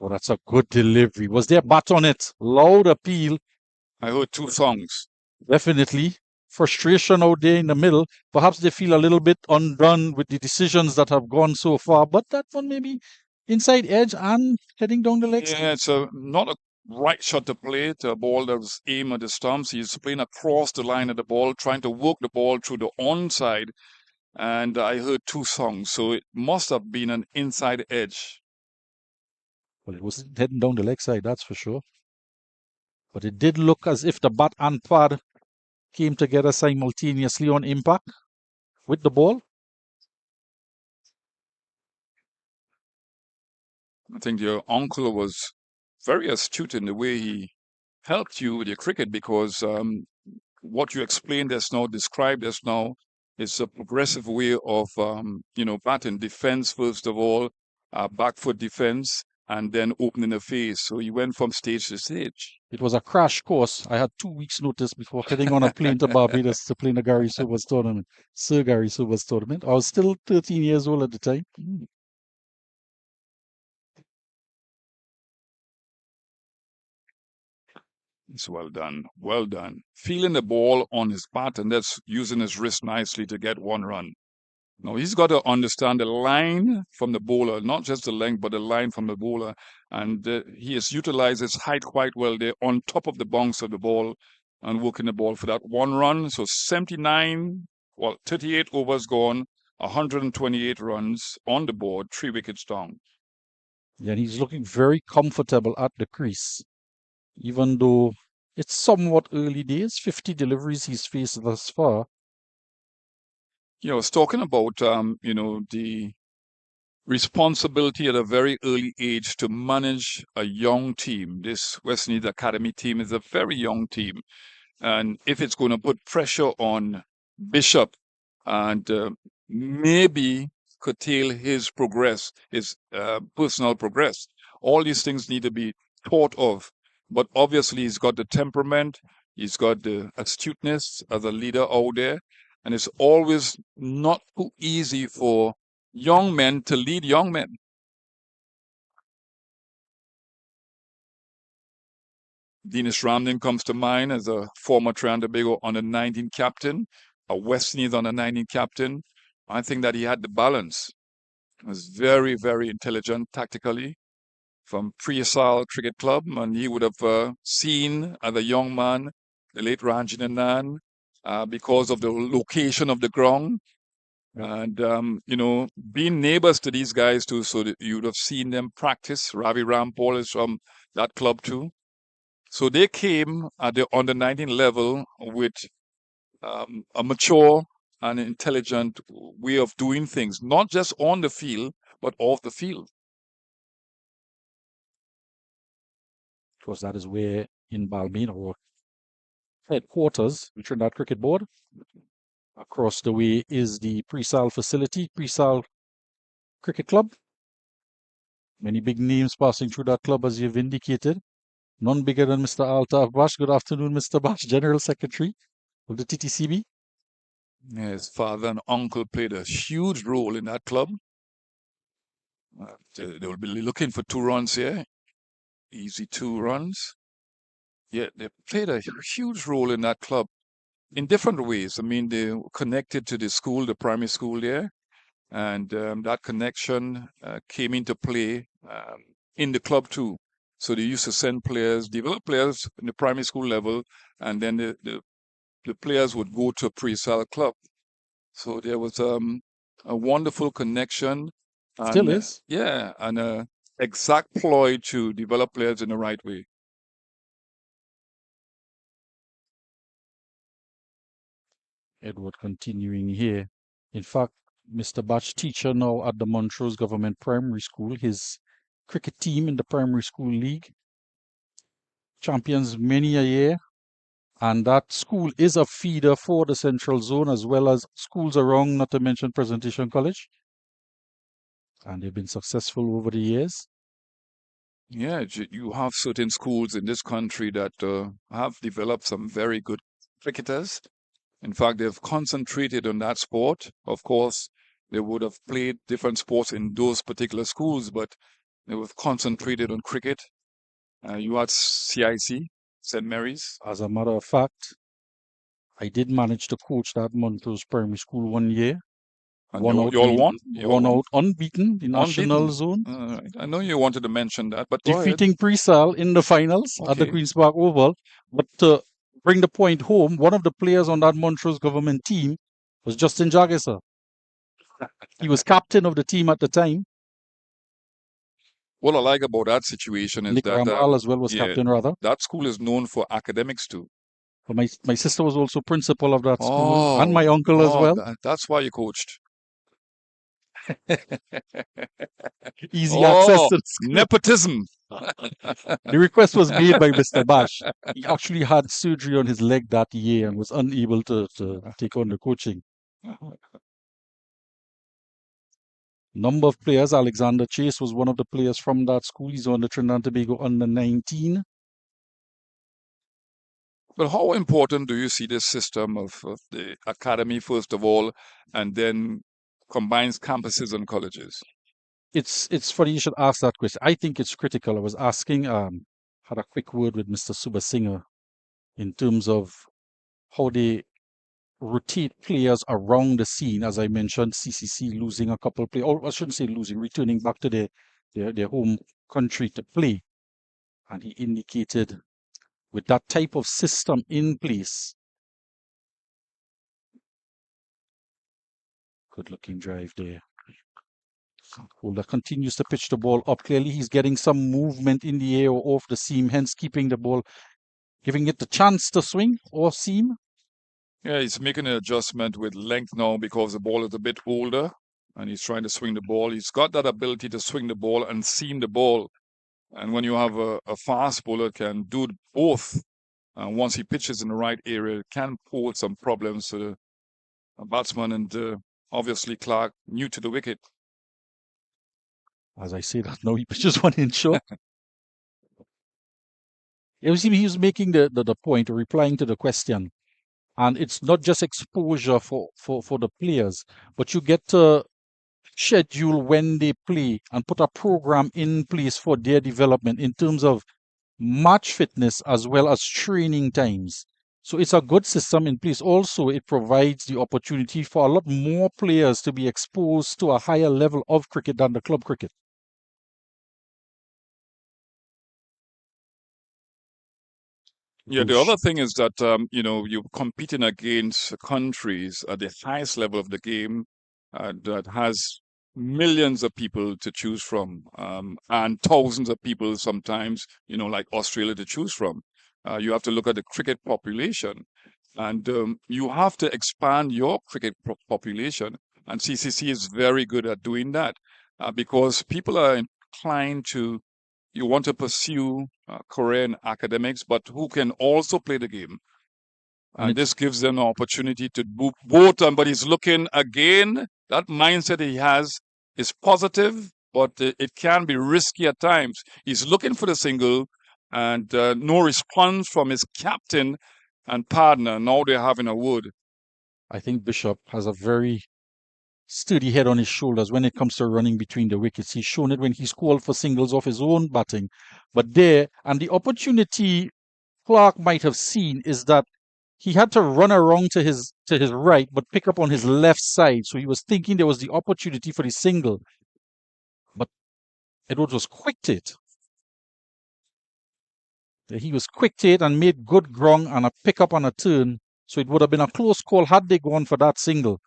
Oh, that's a good delivery. Was there a bat on it? Loud appeal. I heard two songs. Definitely. Frustration out there in the middle. Perhaps they feel a little bit undone with the decisions that have gone so far. But that one maybe inside edge and heading down the leg side. Yeah, it's not a right shot to play. It's a ball that was aimed at the stumps. He's playing across the line of the ball, trying to work the ball through the onside. And I heard two songs. So it must have been an inside edge. Well, it was heading down the leg side, that's for sure. But it did look as if the bat and pad came together simultaneously on impact with the ball. I think your uncle was very astute in the way he helped you with your cricket, because what you explained just now, described just now, is a progressive way of, batting defense first of all, back foot defense, and then opening the face. So you went from stage to stage. It was a crash course. I had 2 weeks' notice before heading on a plane to Barbados to play in the Gary Sobers tournament, Sir Gary Sobers tournament. I was still 13 years old at the time. It's well done. Well done. Feeling the ball on his bat and that's using his wrist nicely to get one run. Now, he's got to understand the line from the bowler, not just the length, but the line from the bowler. And he has utilized his height quite well there on top of the bounce of the ball and working the ball for that one run. So 38 overs gone, 128 runs on the board, 3 wickets down. Yeah, and he's looking very comfortable at the crease, even though it's somewhat early days, 50 deliveries he's faced thus far. I was talking about, the responsibility at a very early age to manage a young team. This West Indies Academy team is a very young team. And if it's going to put pressure on Bishop and maybe curtail his progress, his personal progress, all these things need to be thought of. But obviously, he's got the temperament, he's got the astuteness as a leader out there. And it's always not too easy for young men to lead young men. Dinesh Ramdin comes to mind as a former Trinidad and Tobago under-19 captain, a West Indies under-19 captain. I think that he had the balance. He was very, very intelligent tactically from Pre-Sal Cricket Club, and he would have seen as a young man the late Ranjananan because of the location of the ground. And, being neighbors to these guys too, so that you would have seen them practice. Ravi Rampal is from that club too. So they came at the under-19 level with a mature and intelligent way of doing things, not just on the field, but off the field. Of course, that is where in Balmain, our headquarters, the Trinidad Cricket Board. Across the way is the Pre-Sal facility, Pre-Sal Cricket Club. Many big names passing through that club, as you've indicated. None bigger than Mr. Altaf Bash. Good afternoon, Mr. Bash, General Secretary of the TTCB. His father and uncle played a huge role in that club. They will be looking for 2 runs here. Easy 2 runs. Yeah, they played a huge role in that club in different ways. I mean, they were connected to the school, the primary school there. And that connection came into play in the club too. So they used to send players, develop players in the primary school level, and then the players would go to a Pre-Sal club. So there was a wonderful connection. Still is. Yeah, and an exact ploy to develop players in the right way. Edward continuing here. In fact, Mr. Batch, teacher now at the Montrose Government Primary School, his cricket team in the primary school league, champions many a year, And that school is a feeder for the Central Zone as well as schools around, not to mention Presentation College. And they've been successful over the years. Yeah, you have certain schools in this country that have developed some very good cricketers. In fact, they've concentrated on that sport. Of course, they would have played different sports in those particular schools, but they have concentrated on cricket. You had CIC, St. Mary's. As a matter of fact, I did manage to coach that Montrose Primary School 1 year. And you all won? One out, unbeaten, the national Unbeaten. zone. I know you wanted to mention that, but go ahead. Defeating Presal in the finals at the Okay. Queen's Park Oval. But to bring the point home, one of the players on that Montrose government team was Justin Jagger. He was captain of the team at the time. What I like about that situation is Nick that Ramal as well was captain, rather. that school is known for academics too. But my sister was also principal of that school, and my uncle as well. That's why you coached. Easy access to the school. Nepotism. The request was made by Mr. Bash. He actually had surgery on his leg that year and was unable to take on the coaching. Number of players, Alexander Chase was one of the players from that school. He's on the Trinidad and Tobago under 19. But how important do you see this system of the academy, first of all, and then combines campuses and colleges? It's funny you should ask that question. I think it's critical. I was asking, had a quick word with Mr. Subasinger in terms of how they rotate players around the scene. As I mentioned, CCC losing a couple of players, or I shouldn't say losing, returning back to their home country to play. And he indicated with that type of system in place, good looking drive there. Holder continues to pitch the ball up. Clearly, he's getting some movement in the air or off the seam, hence keeping the ball, giving it the chance to swing or seam. Yeah, he's making an adjustment with length now because the ball is a bit older and he's trying to swing the ball. He's got that ability to swing the ball and seam the ball. And when you have a fast bowler can do both, once he pitches in the right area, it can pose some problems to a batsman. And obviously, Clark, new to the wicket. As I say that now, he pitches 1 inch short. He was making the point, replying to the question. And it's not just exposure for the players, but you get to schedule when they play and put a program in place for their development in terms of match fitness as well as training times. So it's a good system in place. Also, it provides the opportunity for a lot more players to be exposed to a higher level of cricket than the club cricket. Yeah, the other thing is that, you're competing against countries at the highest level of the game that has millions of people to choose from and thousands of people sometimes, like Australia to choose from. You have to look at the cricket population and you have to expand your cricket population. And CCC is very good at doing that because people are inclined to you want to pursue Korean academics, but who can also play the game. And this gives them an opportunity to do both. But he's looking again, that mindset he has is positive, but it can be risky at times. He's looking for the single and no response from his captain and partner. Now they're having a word. I think Bishop has a very sturdy head on his shoulders when it comes to running between the wickets. He's shown it when he's called for singles off his own batting. But there, and the opportunity Clark might have seen is that he had to run around to his right, but pick up on his left side. So he was thinking there was the opportunity for the single. But Edwards was quick to it. He was quick to it and made good ground and a pick up on a turn. So it would have been a close call had they gone for that single.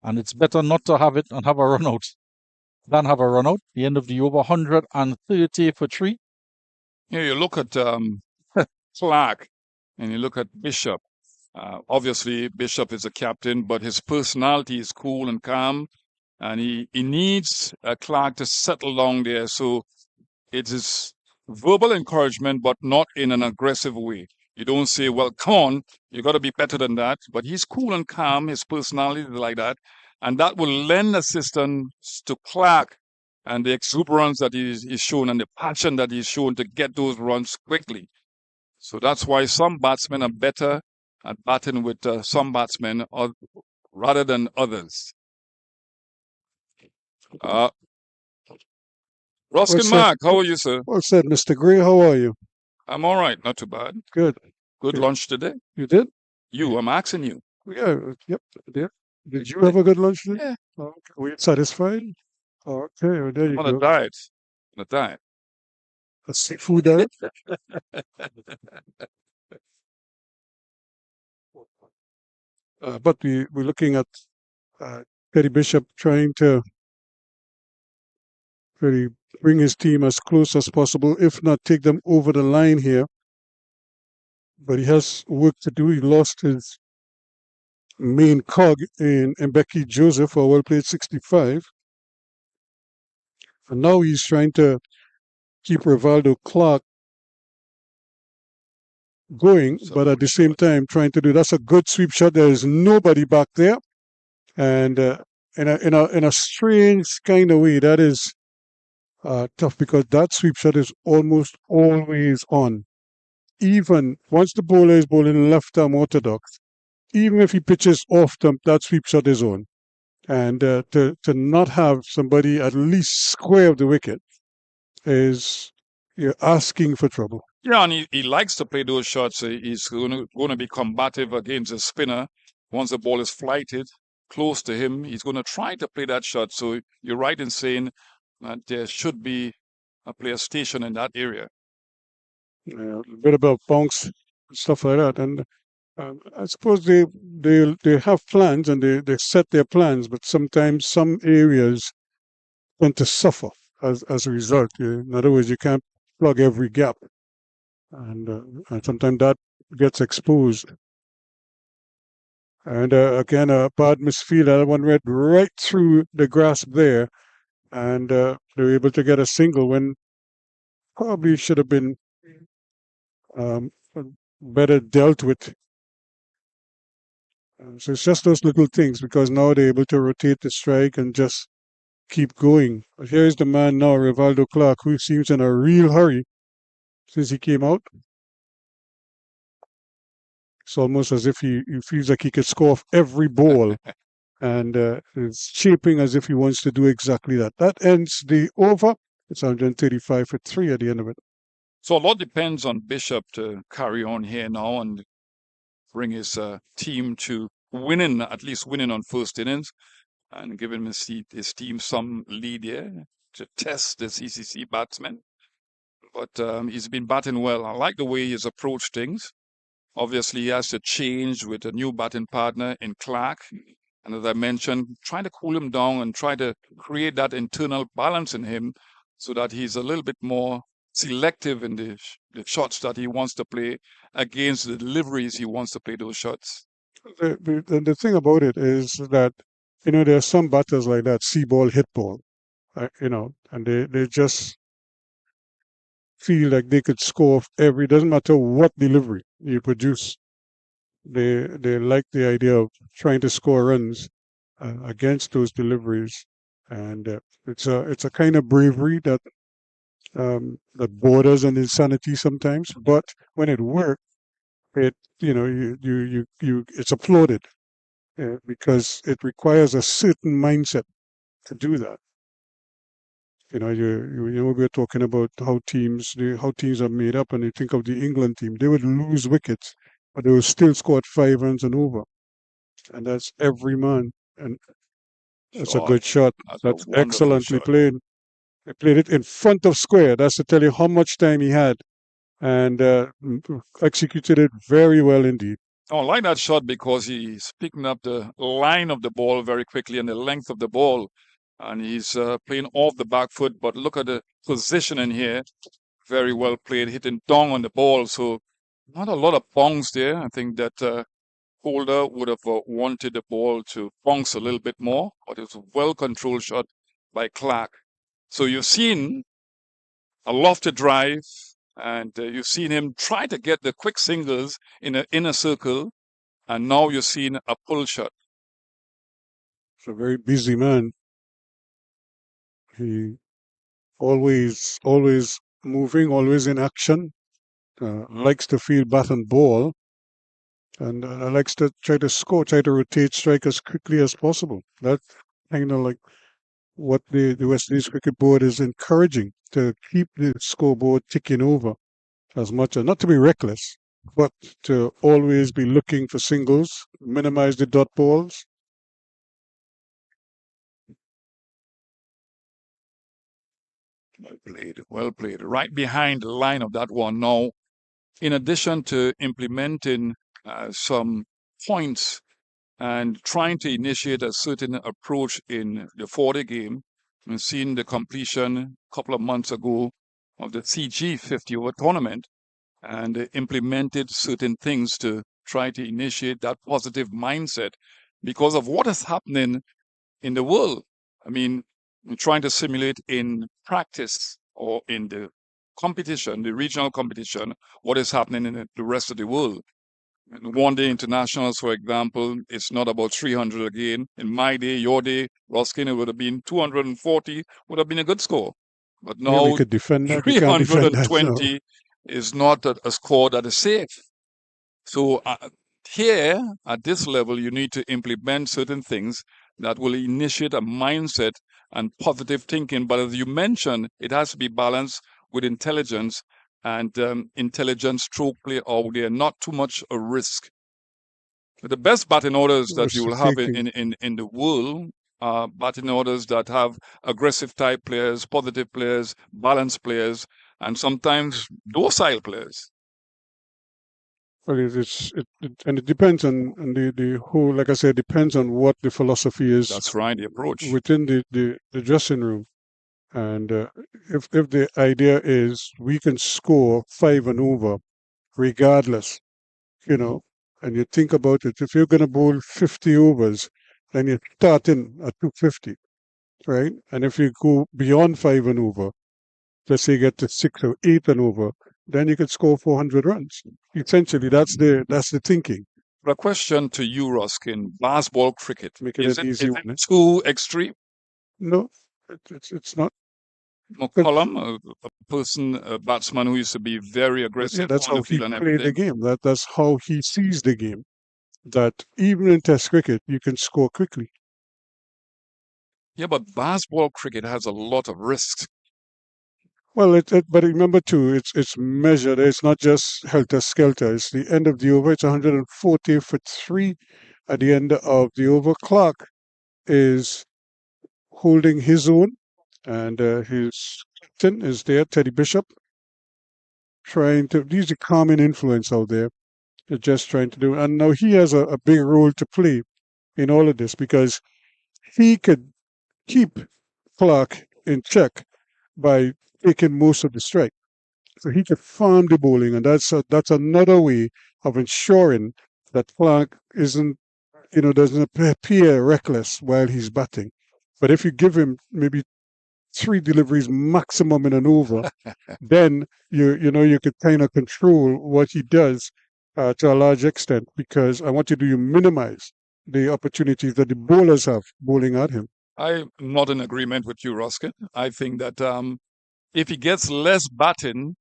And it's better not to have it and have a run out than have a run out. The end of the over, 130 for 3. Yeah, you look at Clark and you look at Bishop. Obviously, Bishop is a captain, but his personality is cool and calm. And he needs Clark to settle down there. So it is verbal encouragement, but not in an aggressive way. You don't say, well, come on, you got to be better than that. But he's cool and calm. His personality is like that. And that will lend assistance to Clark and the exuberance that he's shown and the passion that he's shown to get those runs quickly. So that's why some batsmen are better at batting with some batsmen rather than others. Ruskin Mark, how are you, sir? Well said, Mr. Gray. How are you? I'm all right, not too bad. Good. Good lunch today? You did? You, I'm asking you. Yeah, yep. Did you have a good lunch today? Yeah. Okay. Were you satisfied? Okay, well, there you On go. a diet. On a diet. A seafood diet? But we're looking at Teddy Bishop trying to really bring his team as close as possible, if not take them over the line here. But he has work to do. He lost his main cog in Mbeki Joseph for a well played 65. And now he's trying to keep Rivaldo Clark going, but at the same time trying to do that's a good sweep shot. There is nobody back there, and in a strange kind of way, that is tough because that sweep shot is almost always on. Even once the bowler is bowling left arm orthodox, even if he pitches off stump, that sweep shot is on. And to not have somebody at least square of the wicket is you're asking for trouble. Yeah, and he likes to play those shots. He's going to be combative against a spinner. Once the ball is flighted close to him, he's going to try to play that shot. So you're right in saying that there should be a player station in that area. A bit about bounce, stuff like that. And I suppose they have plans and they set their plans, but sometimes some areas tend to suffer as a result. In other words, you can't plug every gap. And sometimes that gets exposed. And again, a bad misfield. That one went right through the grasp there, and they were able to get a single when probably should have been better dealt with. So it's just those little things because now they're able to rotate the strike and just keep going. But here's the man now, Rivaldo Clark, who seems in a real hurry since he came out. It's almost as if he feels like he could score off every ball. And it's shaping as if he wants to do exactly that. That ends the over. It's 135 for 3 at the end of it. So a lot depends on Bishop to carry on here now and bring his team to winning, at least winning on first innings, and giving his team some lead here to test the CCC batsmen. But he's been batting well. I like the way he's approached things. Obviously, he has to change with a new batting partner in Clark. And as I mentioned, trying to cool him down and try to create that internal balance in him so that he's a little bit more selective in the shots that he wants to play against the deliveries he wants to play those shots. The thing about it is that, there are some batters like that, see ball, hit ball, and they just feel like they could score off doesn't matter what delivery you produce. They like the idea of trying to score runs against those deliveries, and it's a kind of bravery that borders on insanity sometimes. But when it works, it's applauded because it requires a certain mindset to do that. We were talking about how teams are made up, and you think of the England team, they would lose wickets, but they would still score at 5 runs and over, and that's every man, and that's a good shot. That's excellently played. They played it in front of square. That's to tell you how much time he had, and executed it very well indeed. I like that shot because he's picking up the line of the ball very quickly and the length of the ball. And he's playing off the back foot, but look at the position in here. Very well played, hitting down on the ball. So not a lot of bongs there. I think that Holder would have wanted the ball to bounce a little bit more, but it was a well-controlled shot by Clark. So you've seen a lofted drive, And you've seen him try to get the quick singles in an inner circle, and now you're seeing a pull shot. He's a very busy man. He always moving, always in action. Likes to field bat and ball, and likes to try to score, try to rotate strike as quickly as possible. That's kind of like what the West Indies Cricket Board is encouraging, to keep the scoreboard ticking over as much, and not to be reckless, but to always be looking for singles, minimize the dot balls. Well played, well played. Right behind the line of that one now, in addition to implementing some points and trying to initiate a certain approach in the 40 game, and seeing the completion a couple of months ago of the CG 50 over tournament, and implemented certain things to try to initiate that positive mindset because of what is happening in the world. I mean, we're trying to simulate in practice or in the competition, the regional competition, what is happening in the rest of the world. And one day internationals, for example, it's not about 300 again. In my day, your day, Ruskin, it would have been 240, would have been a good score. But Yeah, now we could defend that. We can't defend that. 320 is not a score that is safe. So here, at this level, you need to implement certain things that will initiate a mindset and positive thinking. But as you mentioned, it has to be balanced with intelligence, and intelligence stroke play out there, not too much a risk. But the best batting orders that you will have in the world are batting orders that have aggressive type players, positive players, balanced players, and sometimes docile players. Well, and it depends on the whole, like I said, depends on what the philosophy is. That's right, the approach within the dressing room. And if the idea is we can score 5 and over regardless, and you think about it, if you're going to bowl 50 overs, then you're starting at 250, right? And if you go beyond 5 and over, let's say you get to 6 or 8 and over, then you could score 400 runs. Essentially, that's the thinking. A question to you, Ruskin. Basketball, cricket. Is it too extreme? No, it's not. McCollum, a batsman who used to be very aggressive. Yeah, that's on how the field he and played the game. That's how he sees the game. That even in Test cricket, you can score quickly. Yeah, but basketball cricket has a lot of risks. Well, but remember too, it's measured. It's not just helter-skelter. It's the end of the over. It's 140 for 3 at the end of the over. Clark is holding his own, and his captain is there, Teddy Bishop, he's a calming influence out there. They're just trying to do, and now he has a big role to play in all of this, because he could keep Clark in check by taking most of the strike. So he could farm the bowling, and that's another way of ensuring that Clark doesn't appear reckless while he's batting. But if you give him maybe 3 deliveries maximum in an over, then you could kind of control what he does to a large extent, because what you minimize the opportunities that the bowlers have bowling at him. I'm not in agreement with you, Ruskin. I think that if he gets less batting,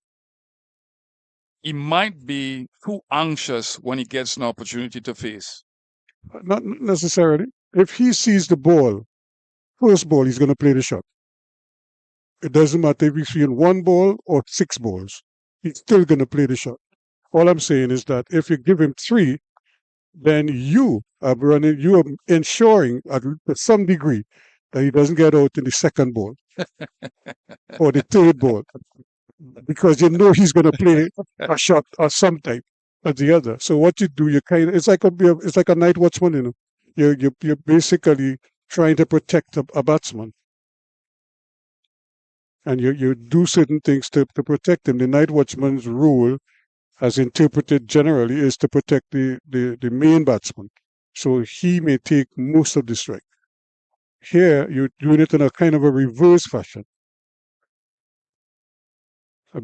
he might be too anxious when he gets an opportunity to face. Not necessarily. If he sees the ball, first ball, he's going to play the shot. It doesn't matter if he's seeing 1 ball or 6 balls. He's still going to play the shot. All I'm saying is that if you give him 3, then you are ensuring to some degree that he doesn't get out in the second ball or the third ball, because he's going to play a shot or some type or the other. So what you do, it's like a night watchman. You're basically trying to protect a batsman, and you do certain things to protect him. The night watchman's role, as interpreted generally, is to protect the main batsman. So he may take most of the strike. Here, you're doing it in a kind of a reverse fashion.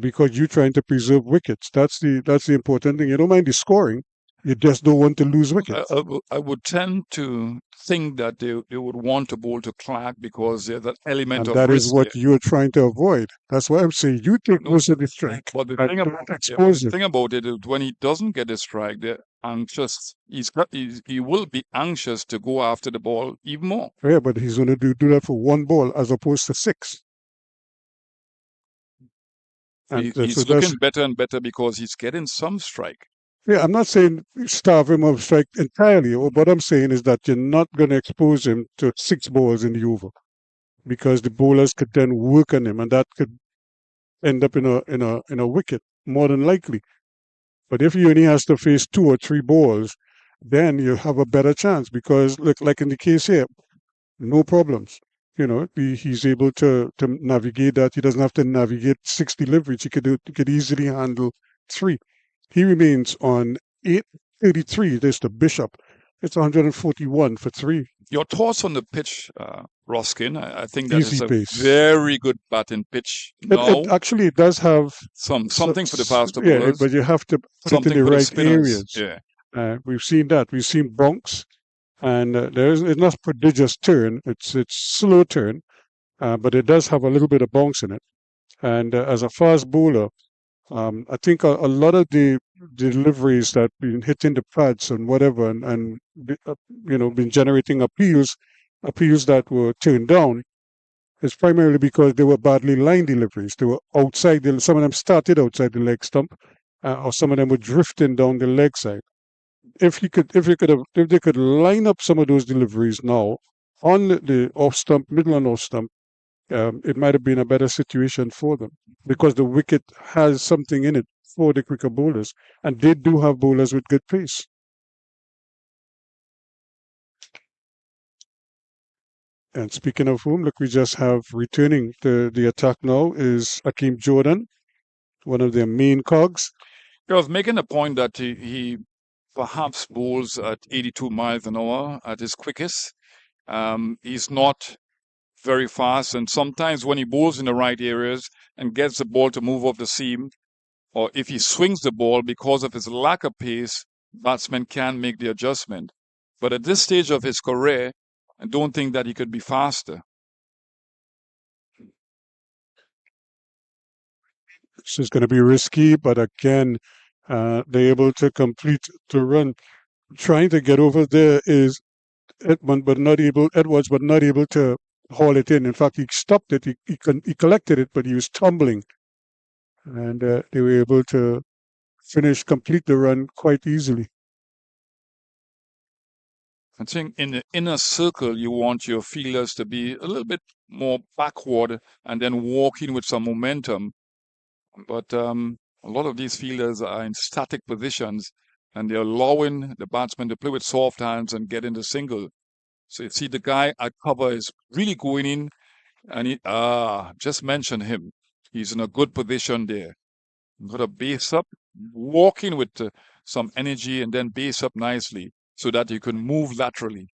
because you're trying to preserve wickets. That's the important thing. You don't mind the scoring, you just don't want to lose wickets. I would tend to think that they would want to bowl to Clark because there's that element And of that is risk what there. you're trying to avoid. That's why I'm saying you take most of the strike. But the and thing don't expose it. about it is when he doesn't get a strike, they're anxious. He will be anxious to go after the ball even more. Yeah, but he's going to do that for one ball as opposed to 6. And He's looking better and better because he's getting some strike. Yeah, I'm not saying starve him of strike entirely. What I'm saying is that you're not going to expose him to 6 balls in the over, because the bowlers could then work on him, and that could end up in a wicket more than likely. But if he only has to face 2 or 3 balls, then you have a better chance, because look, like in the case here, no problems. He's able to navigate that. He doesn't have to navigate 6 deliveries. He could easily handle 3. He remains on 833. There's the Bishop. It's 141 for 3. Your thoughts on the pitch, Roskin? I think that Easy is a pace. very good batting pitch. It actually does have something for the faster yeah, bowlers. but you have to put it something in the for the right spinners. areas. Yeah. We've seen that. We've seen bonks, and it's not prodigious turn. It's slow turn, but it does have a little bit of bounce in it. And as a fast bowler, I think a lot of the deliveries that been hitting the pads and whatever, and been generating appeals that were turned down, is primarily because they were badly lined deliveries. They were outside. Some of them started outside the leg stump, or some of them were drifting down the leg side. If they could line up some of those deliveries now on the off stump, middle and off stump, it might have been a better situation for them, because the wicket has something in it for the quicker bowlers, and they do have bowlers with good pace. And speaking of whom, look, we just have returning to the attack now is Akeem Jordan, one of their main cogs. I was making a point that he perhaps bowls at 82 miles an hour at his quickest. He's not very fast, and sometimes when he bowls in the right areas and gets the ball to move off the seam, or if he swings the ball, because of his lack of pace, batsmen can make the adjustment. But at this stage of his career, I don't think that he could be faster. This is going to be risky, but again, they're able to complete the run. Trying to get over there is Edwards, but not able to haul it in. In fact, he stopped it. He collected it, but he was tumbling, and they were able to complete the run quite easily. I think in the inner circle, you want your fielders to be a little bit more backward and then walking with some momentum. But a lot of these fielders are in static positions, and they're allowing the batsman to play with soft hands and get into single. So you see the guy at cover is really going in, and he just mention him. He's in a good position there. Got a base up, walking with some energy, and then base up nicely so that you can move laterally.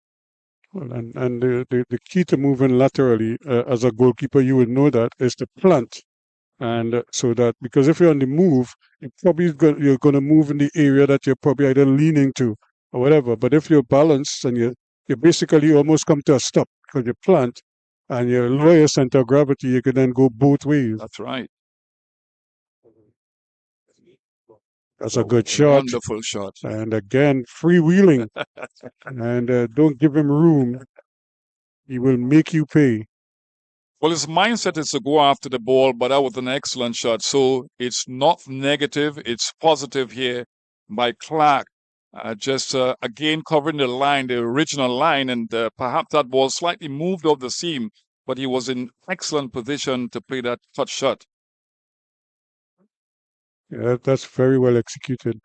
Well, and the key to moving laterally, as a goalkeeper, you would know that, is to plant. And so that, because if you're on the move, you're going to move in the area that you're probably either leaning to or whatever. But if you're balanced and you basically almost come to a stop because you plant and you lower your center of gravity, you can then go both ways. That's right. That's a good shot. Wonderful shot. And again, freewheeling. And don't give him room. He will make you pay. Well, his mindset is to go after the ball, but that was an excellent shot. So it's not negative, it's positive here by Clark. Just again covering the line, the original line, and perhaps that ball slightly moved off the seam, but he was in excellent position to play that touch shot. Yeah, that's very well executed.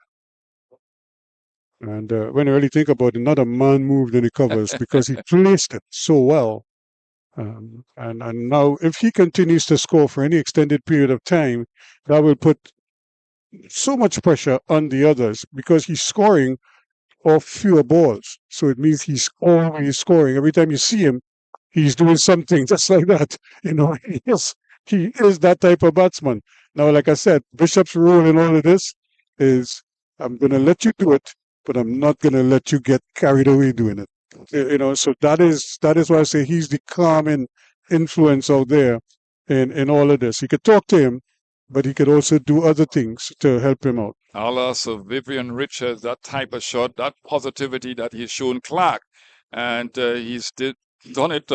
And when you really think about it, not a man moved in the covers because he placed it so well. And now, if he continues to score for any extended period of time, that will put so much pressure on the others, because he's scoring off fewer balls. So it means he's always scoring. Every time you see him, he's doing something just like that. He is that type of batsman. Now, like I said, Bishop's rule in all of this is I'm going to let you do it, but I'm not going to let you get carried away doing it. So that is why I say he's the calming influence out there in all of this. You could talk to him, but he could also do other things to help him out. A la Sir Vivian Richards, that type of shot, that positivity that he's shown Clark. And he's done it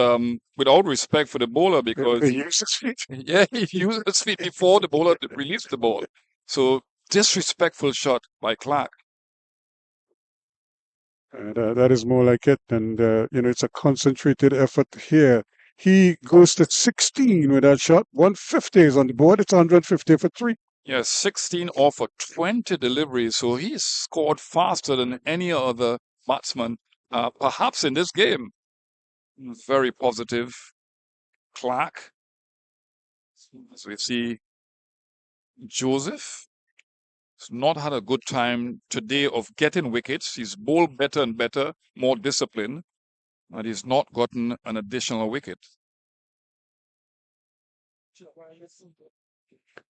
without respect for the bowler because he used his feet. Yeah, he used his feet before the bowler released the ball. So disrespectful shot by Clark. That is more like it. And, it's a concentrated effort here. He goes to 16 with that shot. 150 is on the board. It's 150 for 3. Yes, 16 off for 20 deliveries. So he's scored faster than any other batsman, perhaps in this game. Very positive. Clark. So we see Joseph has not had a good time today of getting wickets. He's bowled better and better, more disciplined, but he's not gotten an additional wicket.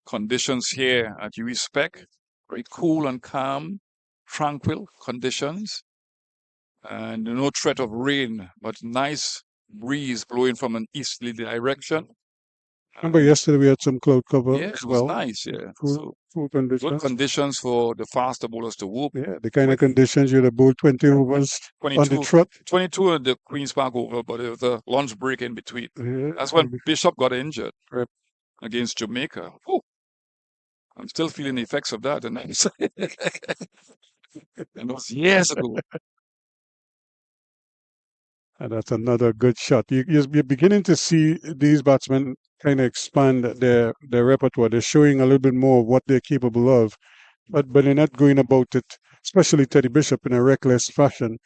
Conditions here at UWI Spec, very cool and calm, tranquil conditions, and no threat of rain, but nice breeze blowing from an easterly direction. Remember yesterday we had some cloud cover Yeah, as it was well. nice, yeah. Cool conditions. Good conditions for the faster bowlers to whoop. Yeah, the kind of conditions you'd have bowled 20 overs on the trot. 22 at the Queen's Park Oval, but there was a lunch break in between. Yeah, That's when Bishop got injured right. against Jamaica. Whew. I'm still feeling the effects of that. And it was years ago. And that's another good shot. You're beginning to see these batsmen kind of expand their repertoire. They're showing a little bit more of what they're capable of. But they're not going about it, especially Teddy Bishop, in a reckless fashion.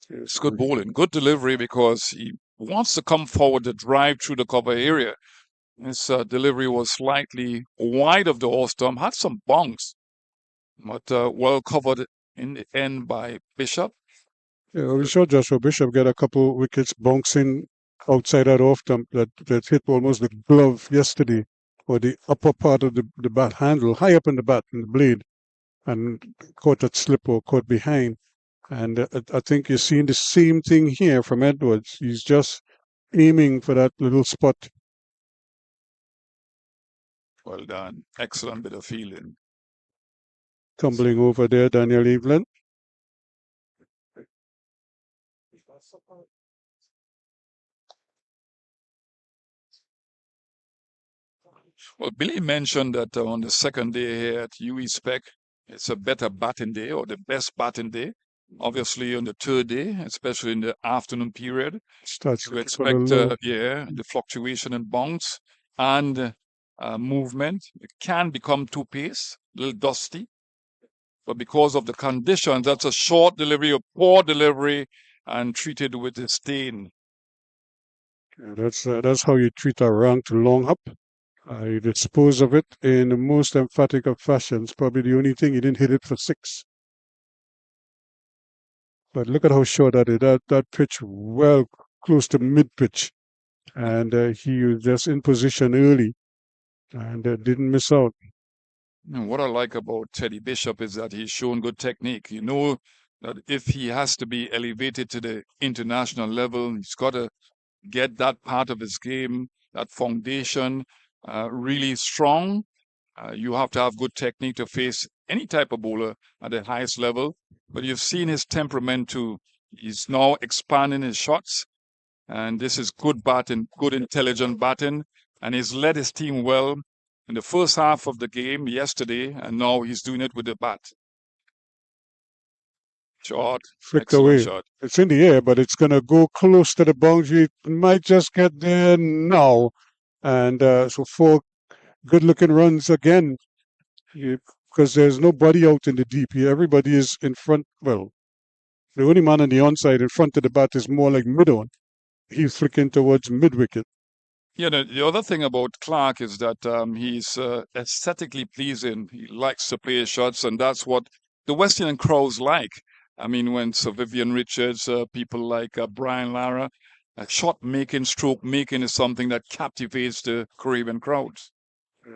It's good bowling, good delivery because he wants to come forward to drive through the cover area. His delivery was slightly wide of the off stump, had some bunks, but well covered in the end by Bishop. Yeah, we saw Joshua Bishop get a couple wickets bouncing outside that off stump that hit almost the glove yesterday, or the upper part of the bat handle, high up in the bat, in the blade, and caught that slip or caught behind. And I think you're seeing the same thing here from Edwards. He's just aiming for that little spot. Well done. Excellent bit of feeling. Tumbling over there, Daniel Evelyn. Well, Billy mentioned that on the second day here at UWI Spec, it's a better batting day or the best batting day. Obviously, on the third day, especially in the afternoon period, starts you expect the fluctuation in bounce and movement. It can become too pace, a little dusty. But because of the conditions, that's a short delivery, a poor delivery, and treated with disdain. Yeah, that's how you treat a rank to long hop. You dispose of it in the most emphatic of fashions. Probably the only thing he didn't hit it for 6. But look at how short that is. That pitch well close to mid pitch, and he was just in position early, and didn't miss out. And what I like about Teddy Bishop is that he's shown good technique. You know that if he has to be elevated to the international level, he's got to get that part of his game, that foundation, really strong. You have to have good technique to face any type of bowler at the highest level. But you've seen his temperament too. He's now expanding his shots. And this is good batting, good intelligent batting. And he's led his team well in the first half of the game yesterday. And now he's doing it with the bat. Shot. Flicked away. Shot. It's in the air, but it's going to go close to the boundary. It might just get there now. And so 4 good-looking runs again. Because there's nobody out in the deep here. Everybody is in front. Well, the only man on the onside in front of the bat is more like mid-on. He's flicking towards mid-wicket. Yeah, the other thing about Clark is that he's aesthetically pleasing. He likes to play shots, and that's what the West Indian crowds like. I mean, when Sir Vivian Richards, people like Brian Lara, A shot making, stroke making is something that captivates the Caribbean crowds.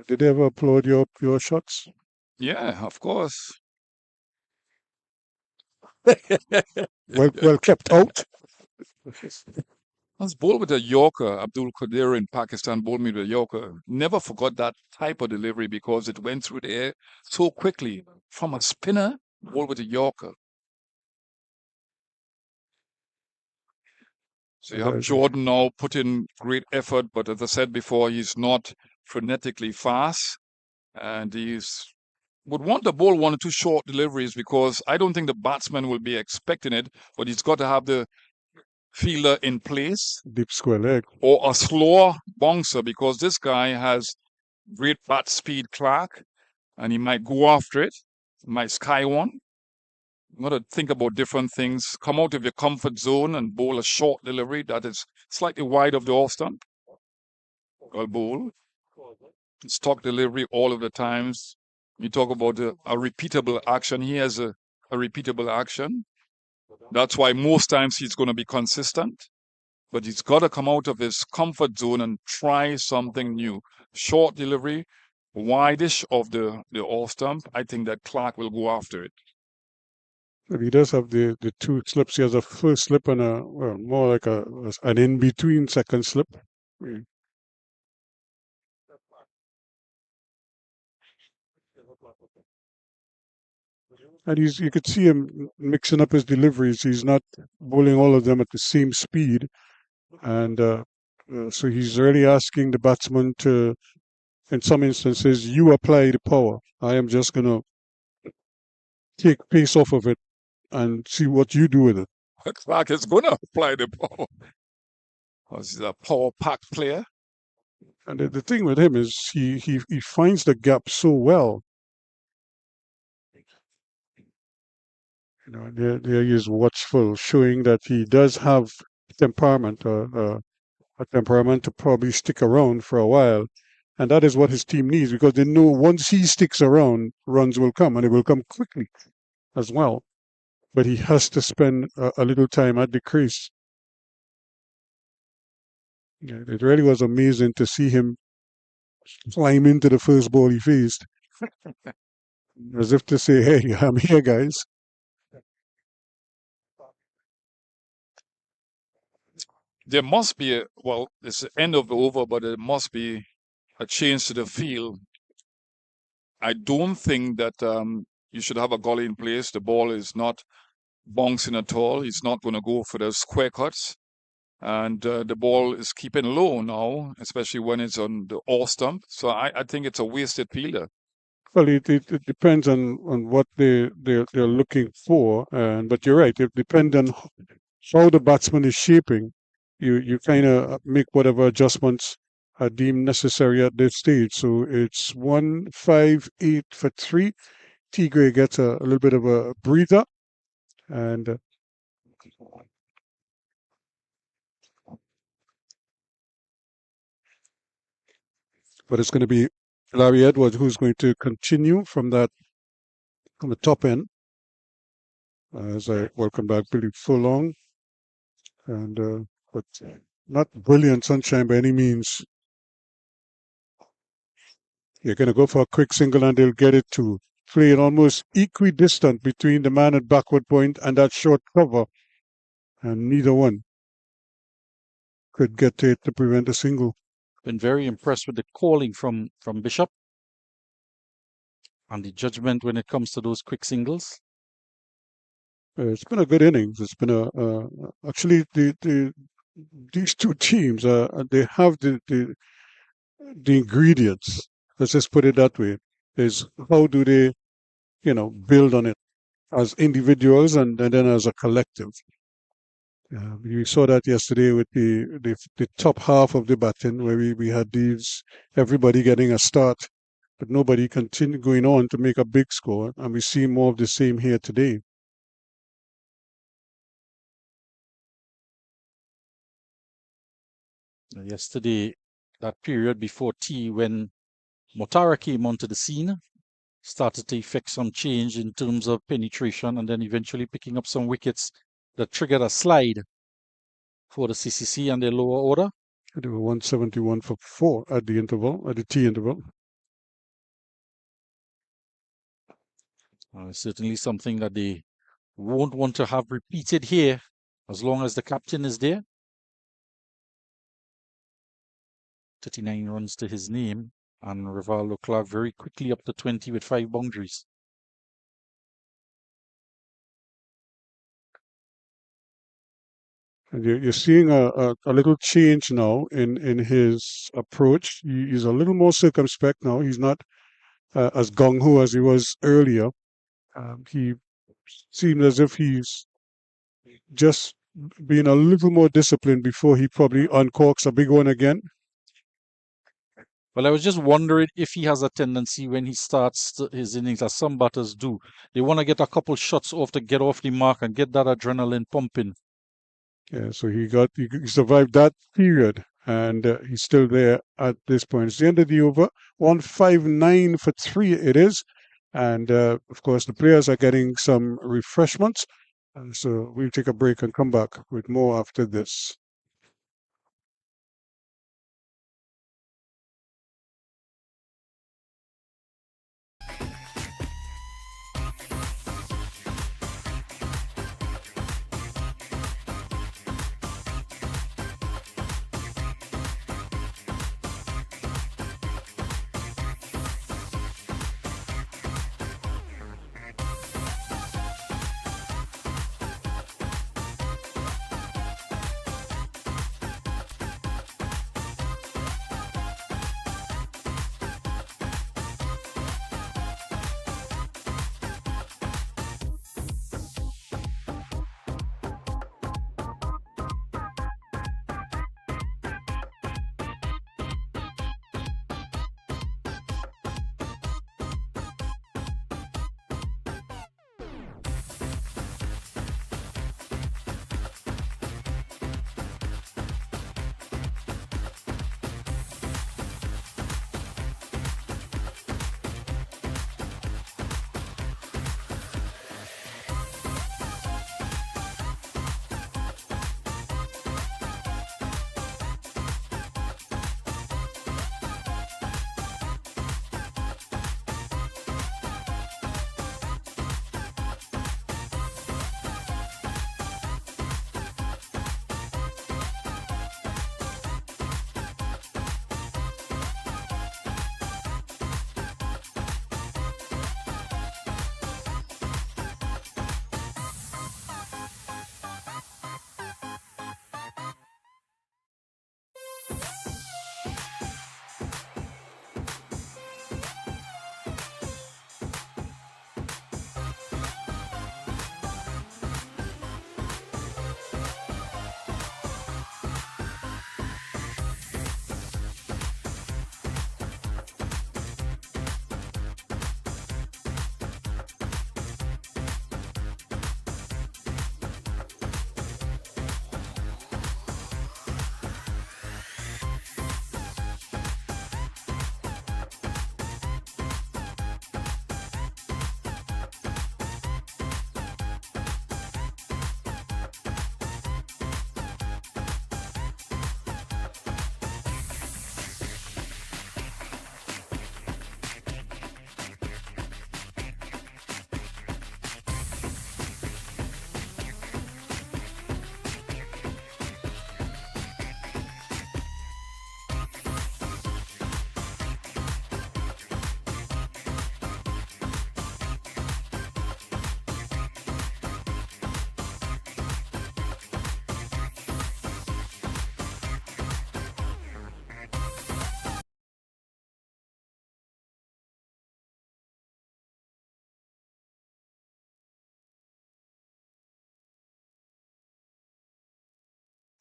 Did they ever applaud your shots? Yeah, of course. Well kept out. I was bowled with a Yorker. Abdul Qadir in Pakistan bowled me with a Yorker. Never forgot that type of delivery because it went through the air so quickly. From a spinner, bowled with a Yorker. So you have Jordan now put in great effort, but as I said before, he's not frenetically fast. And would want to bowl one or two short deliveries because I don't think the batsman will be expecting it, but he's got to have the fielder in place. Deep square leg. Or a slower bouncer because this guy has great bat speed, Clark, and he might go after it, might sky one. You got to think about different things. Come out of your comfort zone and bowl a short delivery that is slightly wide of the off stump. Well, bowl. Stock delivery all of the times. You talk about a repeatable action. He has a repeatable action. That's why most times he's going to be consistent. But he's got to come out of his comfort zone and try something new. Short delivery, wideish of the off stump. I think that Clark will go after it. But he does have the two slips. He has a full slip and more like an in-between second slip. And you could see him mixing up his deliveries. He's not bowling all of them at the same speed. And so he's really asking the batsman to, in some instances, you apply the power. I am just going to take pace off of it and see what you do with it. Clark is going to apply the power. Because he's a power-packed player. And the thing with him is he finds the gap so well. You know, there he is watchful, showing that he does have temperament, a temperament to probably stick around for a while. And that is what his team needs because they know once he sticks around, runs will come and it will come quickly as well. But he has to spend a little time at the crease. Yeah, it really was amazing to see him climb into the first ball he faced. As if to say, hey, I'm here, guys. There must be it's the end of the over, but there must be a change to the field. I don't think that you should have a gully in place. The ball is not bouncing at all. He's not going to go for the square cuts. And the ball is keeping low now, especially when it's on the off stump. So I think it's a wasted fielder. Well, it depends on what they're looking for. But you're right. It depends on how the batsman is shaping. You kind of make whatever adjustments are deemed necessary at this stage. So it's 1-5-8 for 3. Tigre gets a little bit of a breather. And but it's going to be Larry Edwards who's going to continue from the top end. As I welcome back Billy Furlong. And but not brilliant sunshine by any means. You're going to go for a quick single and they'll get it to play it almost equidistant between the man at backward point and that short cover. And neither one could get to it to prevent a single. Been very impressed with the calling from Bishop and the judgment when it comes to those quick singles. It's been a good innings. It's been actually these two teams they have the ingredients. Let's just put it that way. Is how do they, build on it as individuals and then as a collective. We saw that yesterday with the top half of the batting where we had everybody getting a start, but nobody continued going on to make a big score. And we see more of the same here today. Yesterday, that period before tea when Motara came onto the scene, started to effect some change in terms of penetration and then eventually picking up some wickets that triggered a slide for the CCC and their lower order. They were 171 for 4 at the interval, at the T interval. Certainly something that they won't want to have repeated here as long as the captain is there. 39 runs to his name, and Rivaldo Clark very quickly up to 20 with 5 boundaries. And you're seeing a little change now in his approach. He's a little more circumspect now. He's not as gung-ho as he was earlier. He seemed as if he's just being a little more disciplined before he probably uncorks a big one again. Well, I was just wondering if he has a tendency when he starts his innings, as some batters do. They want to get a couple shots off to get off the mark and get that adrenaline pumping. Yeah, so he survived that period, and he's still there at this point. It's the end of the over. 159 for 3 it is. And, of course, the players are getting some refreshments. And so we'll take a break and come back with more after this.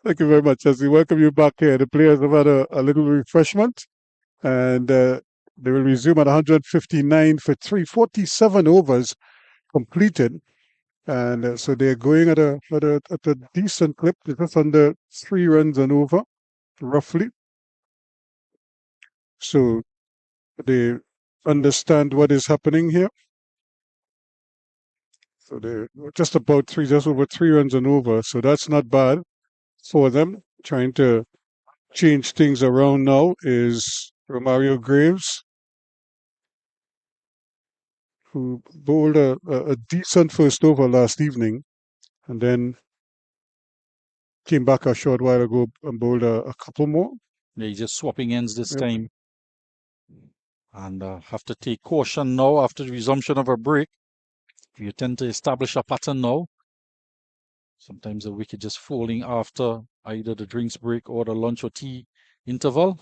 Thank you very much, as we welcome you back here. The players have had a little refreshment, and they will resume at 159 for 347 overs completed. And so they're going at a decent clip, just under 3 runs and over, roughly. So they understand what is happening here. So they're just over 3 runs and over. So that's not bad. for them. Trying to change things around now is Romario Graves, who bowled a decent first over last evening and then came back a short while ago and bowled a couple more. Yeah, he's just swapping ends this Yep. time. And have to take caution now after the resumption of a break. You tend to establish a pattern now. Sometimes the wicket just falling after either the drinks break or the lunch or tea interval.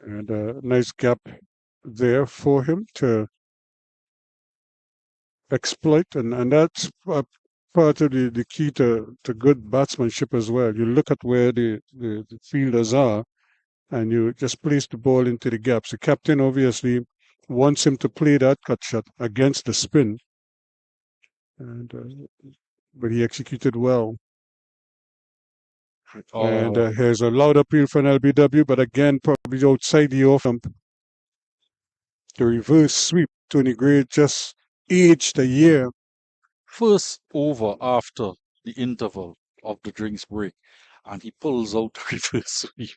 And a nice gap there for him to exploit. And that's part of the key to good batsmanship as well. You look at where the fielders are and you just place the ball into the gaps. The captain obviously wants him to play that cut shot against the spin. And but he executed well. And here's a loud appeal for an LBW, but again, probably outside the off stump. The reverse sweep. Tony Gray just aged a year. First over after the interval of the drinks break, and he pulls out the reverse sweep.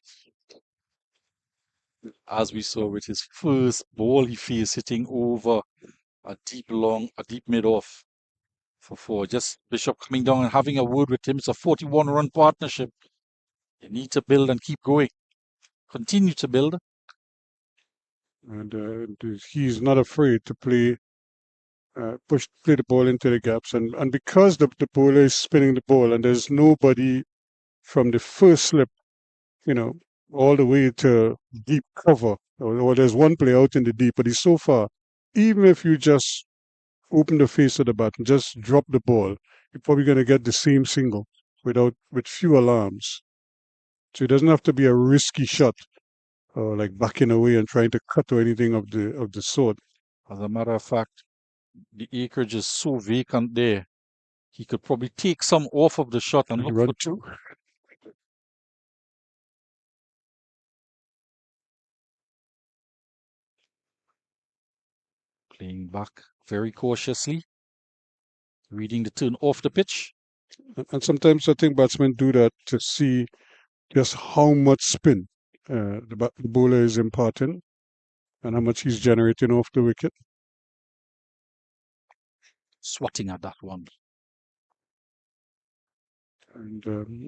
As we saw with his first ball he faced hitting over a deep mid-off for 4. Just Bishop coming down and having a word with him. It's a 41-run partnership. You need to build and keep going. Continue to build. And he's not afraid to play the ball into the gaps. And because the bowler is spinning the ball and there's nobody from the first slip, all the way to deep cover, or there's one player out in the deep, but he's so far. Even if you just open the face of the bat and just drop the ball, you're probably going to get the same single with few alarms. So it doesn't have to be a risky shot, or like backing away and trying to cut or anything of the sort. As a matter of fact, the acreage is so vacant there. He could probably take some off of the shot and look run for two. Playing back very cautiously, reading the turn off the pitch. And sometimes I think batsmen do that to see just how much spin the bowler is imparting and how much he's generating off the wicket. Swatting at that one. And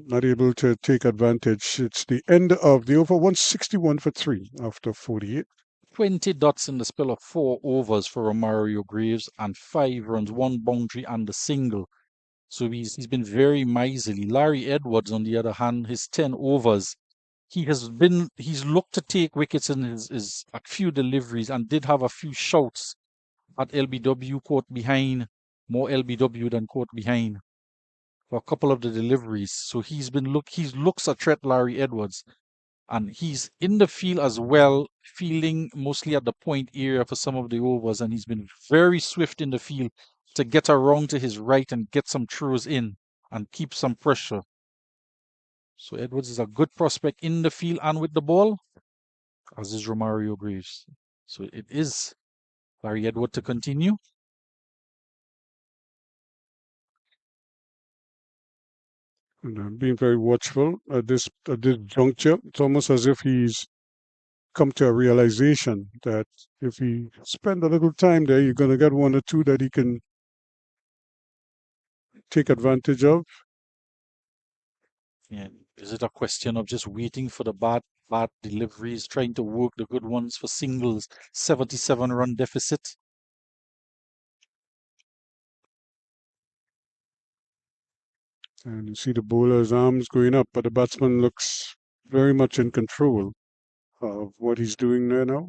not able to take advantage. It's the end of the over, 161 for 3 after 48. 20 dots in the spell of 4 overs for Romario Graves and 5 runs, 1 boundary and a single. So he's been very miserly. Larry Edwards, on the other hand, his 10 overs, he's looked to take wickets in his a few deliveries and did have a few shouts at LBW caught behind, more LBW than caught behind for a couple of the deliveries. So he looks a threat, Larry Edwards. And he's in the field as well, fielding mostly at the point area for some of the overs. And he's been very swift in the field to get around to his right and get some throws in and keep some pressure. So Edwards is a good prospect in the field and with the ball, as is Romario Graves. So it is Larry Edwards to continue. And being very watchful at this juncture. It's almost as if he's come to a realization that if he spend a little time there, you're going to get 1 or 2 that he can take advantage of. Yeah. Is it a question of just waiting for the bad deliveries, trying to work the good ones for singles, 77-run deficit? And you see the bowler's arms going up, but the batsman looks very much in control of what he's doing there now.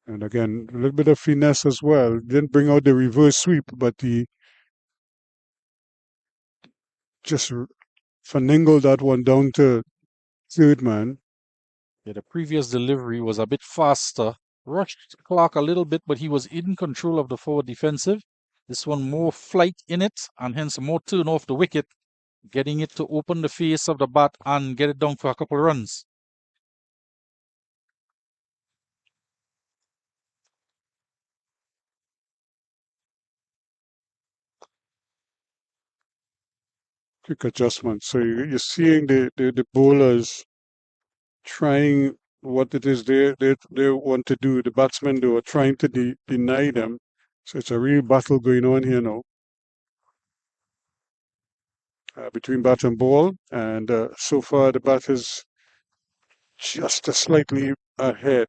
And again, a little bit of finesse as well. Didn't bring out the reverse sweep, but he just finagled that one down to third man. Yeah, the previous delivery was a bit faster. Rushed Clark a little bit, but he was in control of the forward defensive. This one more flight in it, and hence more turn off the wicket, getting it to open the face of the bat and get it down for a couple of runs. quick adjustment. So you're seeing the bowlers trying what it is they want to do. The batsmen, they are trying to deny them. So it's a real battle going on here now between bat and ball. And so far, the bat is just a slightly ahead.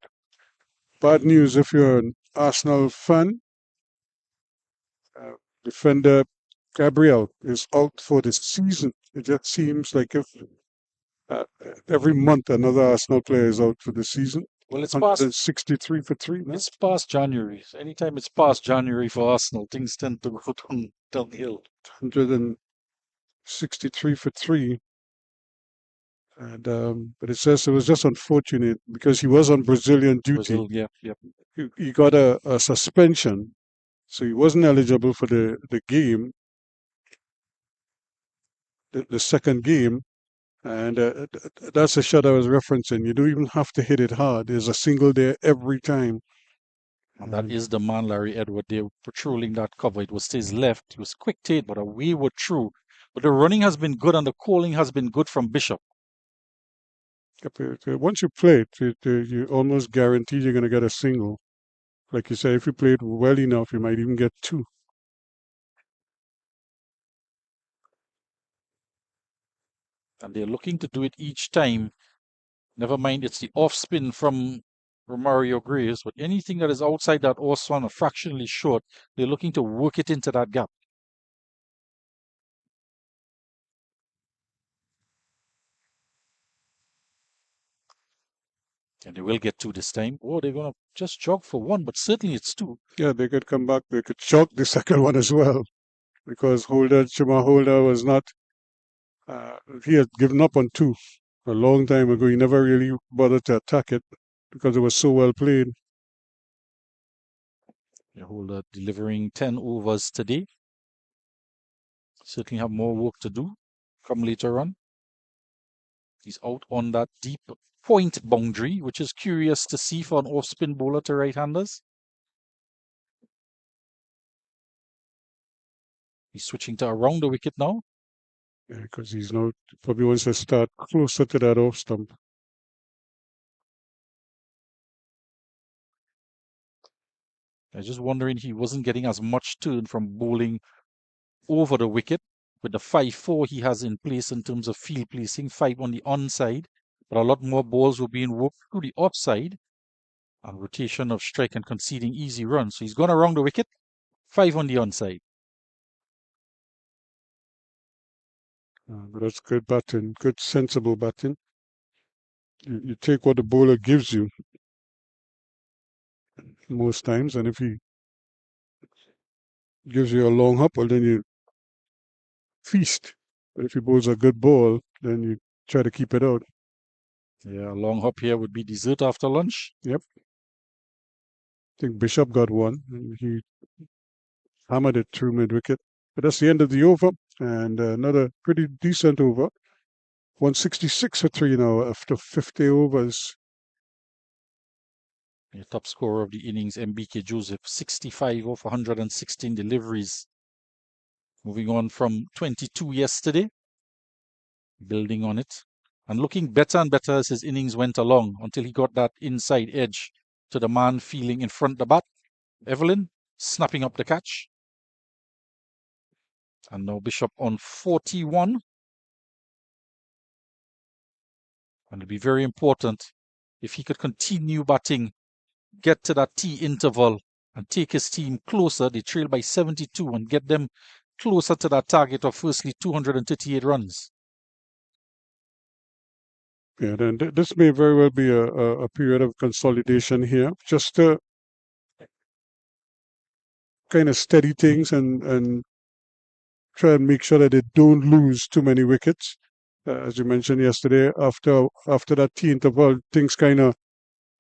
Bad news if you're an Arsenal fan. Defender Gabriel is out for the season. It just seems like if every month another Arsenal player is out for the season. Well, it's 163 for 3 now. It's past January. So anytime it's past January for Arsenal, things tend to go downhill. 163 for 3. And but it says it was just unfortunate because he was on Brazilian duty. Brazil, yeah. He got a suspension, so he wasn't eligible for the game, the second game. And that's a shot I was referencing. You don't even have to hit it hard. There's a single there every time. And that is the man, Larry Edward. They were patrolling that cover. It was to his left. It was quick take, but a wayward through. But the running has been good and the calling has been good from Bishop. Once you play it, you're almost guaranteed you're going to get a single. Like you said, if you play it well enough, you might even get 2. And they're looking to do it each time. Never mind, it's the off spin from Romario Graves, but anything that is outside that off spin or fractionally short, they're looking to work it into that gap. And they will get 2 this time. Oh, they're going to just jog for 1, but certainly it's 2. Yeah, they could come back. They could chalk the second one as well. Because Chuma Holder was not, he had given up on 2 a long time ago. He never really bothered to attack it because it was so well played. Holder delivering 10 overs today. Certainly have more work to do come later on. He's out on that deep point boundary, which is curious to see for an off-spin bowler to right-handers. He's switching to around the wicket now. Yeah, because he's now probably wants to start closer to that off stump. I was just wondering he wasn't getting as much turn from bowling over the wicket with the 5-4 he has in place in terms of field placing, 5 on the onside, but a lot more balls were being worked through the offside and rotation of strike and conceding easy runs. So he's gone around the wicket, 5 on the onside. But that's good batting, good sensible batting. You take what the bowler gives you most times, and if he gives you a long hop, well, then you feast. But if he bowls a good ball, then you try to keep it out. Yeah, a long hop here would be dessert after lunch. Yep. I think Bishop got 1. He hammered it through mid-wicket. But that's the end of the over, and another pretty decent over. 166 for 3 now after 50 overs. The top scorer of the innings, MBK Joseph, 65 off 116 deliveries. Moving on from 22 yesterday, building on it, and looking better and better as his innings went along until he got that inside edge to the man feeling in front of the bat. Evelyn snapping up the catch. And now Bishop on 41. And it'll be very important if he could continue batting, get to that T interval and take his team closer. They trail by 72 and get them closer to that target of firstly 238 runs. Yeah, then this may very well be a period of consolidation here, just to kind of steady things and try and make sure that they don't lose too many wickets. As you mentioned yesterday, after that T interval, things kind of,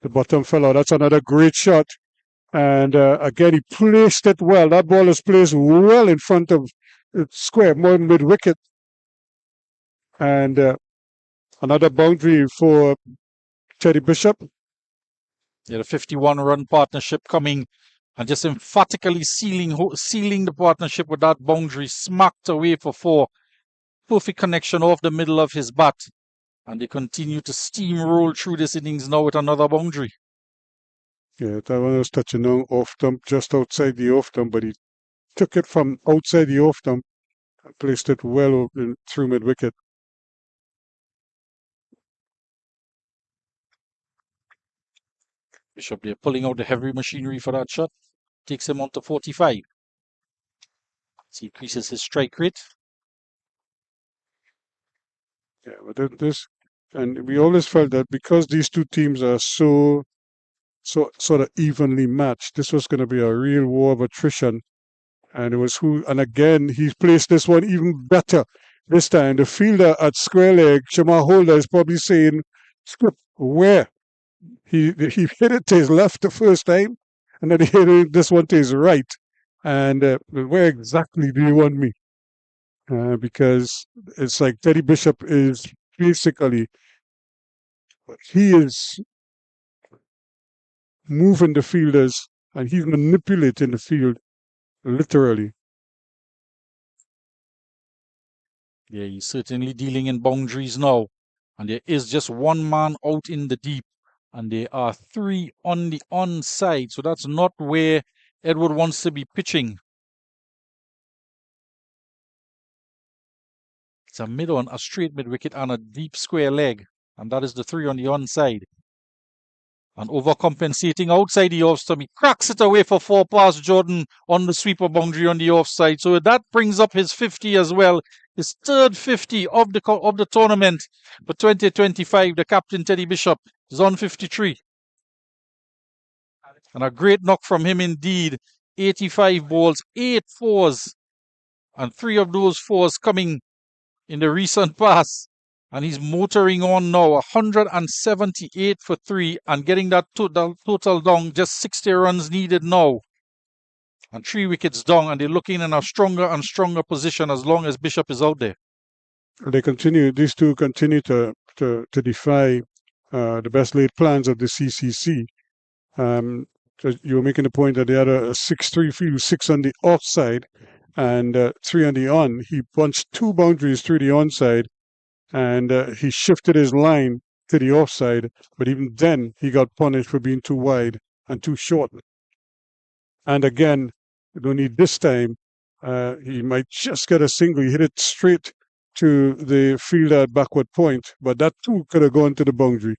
the bottom fell out. That's another great shot. And again, he placed it well. That ball is placed well in front of square, more mid-wicket. And another boundary for Teddy Bishop. Yeah, the 51-run partnership coming and just emphatically sealing the partnership with that boundary, smacked away for 4. perfect connection off the middle of his bat. And they continue to steamroll through this innings now with another boundary. Yeah, that one was touching on off stump, just outside the off stump, but he took it from outside the off stump and placed it well through mid wicket. Bishop there pulling out the heavy machinery for that shot. Takes him on to 45. He increases his strike rate. Yeah, but and we always felt that because these two teams are so sort of evenly matched, this was going to be a real war of attrition. And it was and again, he's placed this one even better this time. The fielder at square leg, Shamar Holder, is probably saying, "Skip, where?" He hit it to his left the first time, and then he hit this one to his right. And where exactly do you want me? Because it's like Teddy Bishop is basically, he is moving the fielders and he's manipulating the field, literally. Yeah, he's certainly dealing in boundaries now. And there is just one man out in the deep. And there are 3 on the onside. So that's not where Edward wants to be pitching. It's a mid-on, a straight mid-wicket and a deep square leg. And that is the 3 on the onside. And overcompensating outside the off-stump. He cracks it away for 4 past Jordan on the sweeper boundary on the offside. So that brings up his 50 as well. His third 50 of the tournament for 2025. The captain, Teddy Bishop, is on 53. And a great knock from him indeed. 85 balls, 8 fours. And 3 of those fours coming in the recent past. And he's motoring on now, 178 for 3 and getting that total down, just 60 runs needed now. And 3 wickets down, and they're looking in a stronger and stronger position as long as Bishop is out there. These two continue to defy the best laid plans of the CCC. You were making the point that they had a 6-3 field, 6 on the offside and 3 on the on. He punched 2 boundaries through the onside. And he shifted his line to the offside, but even then he got punished for being too wide and too short. And again, only this time he might just get a single. He hit it straight to the fielder at backward point, but that too could have gone to the boundary.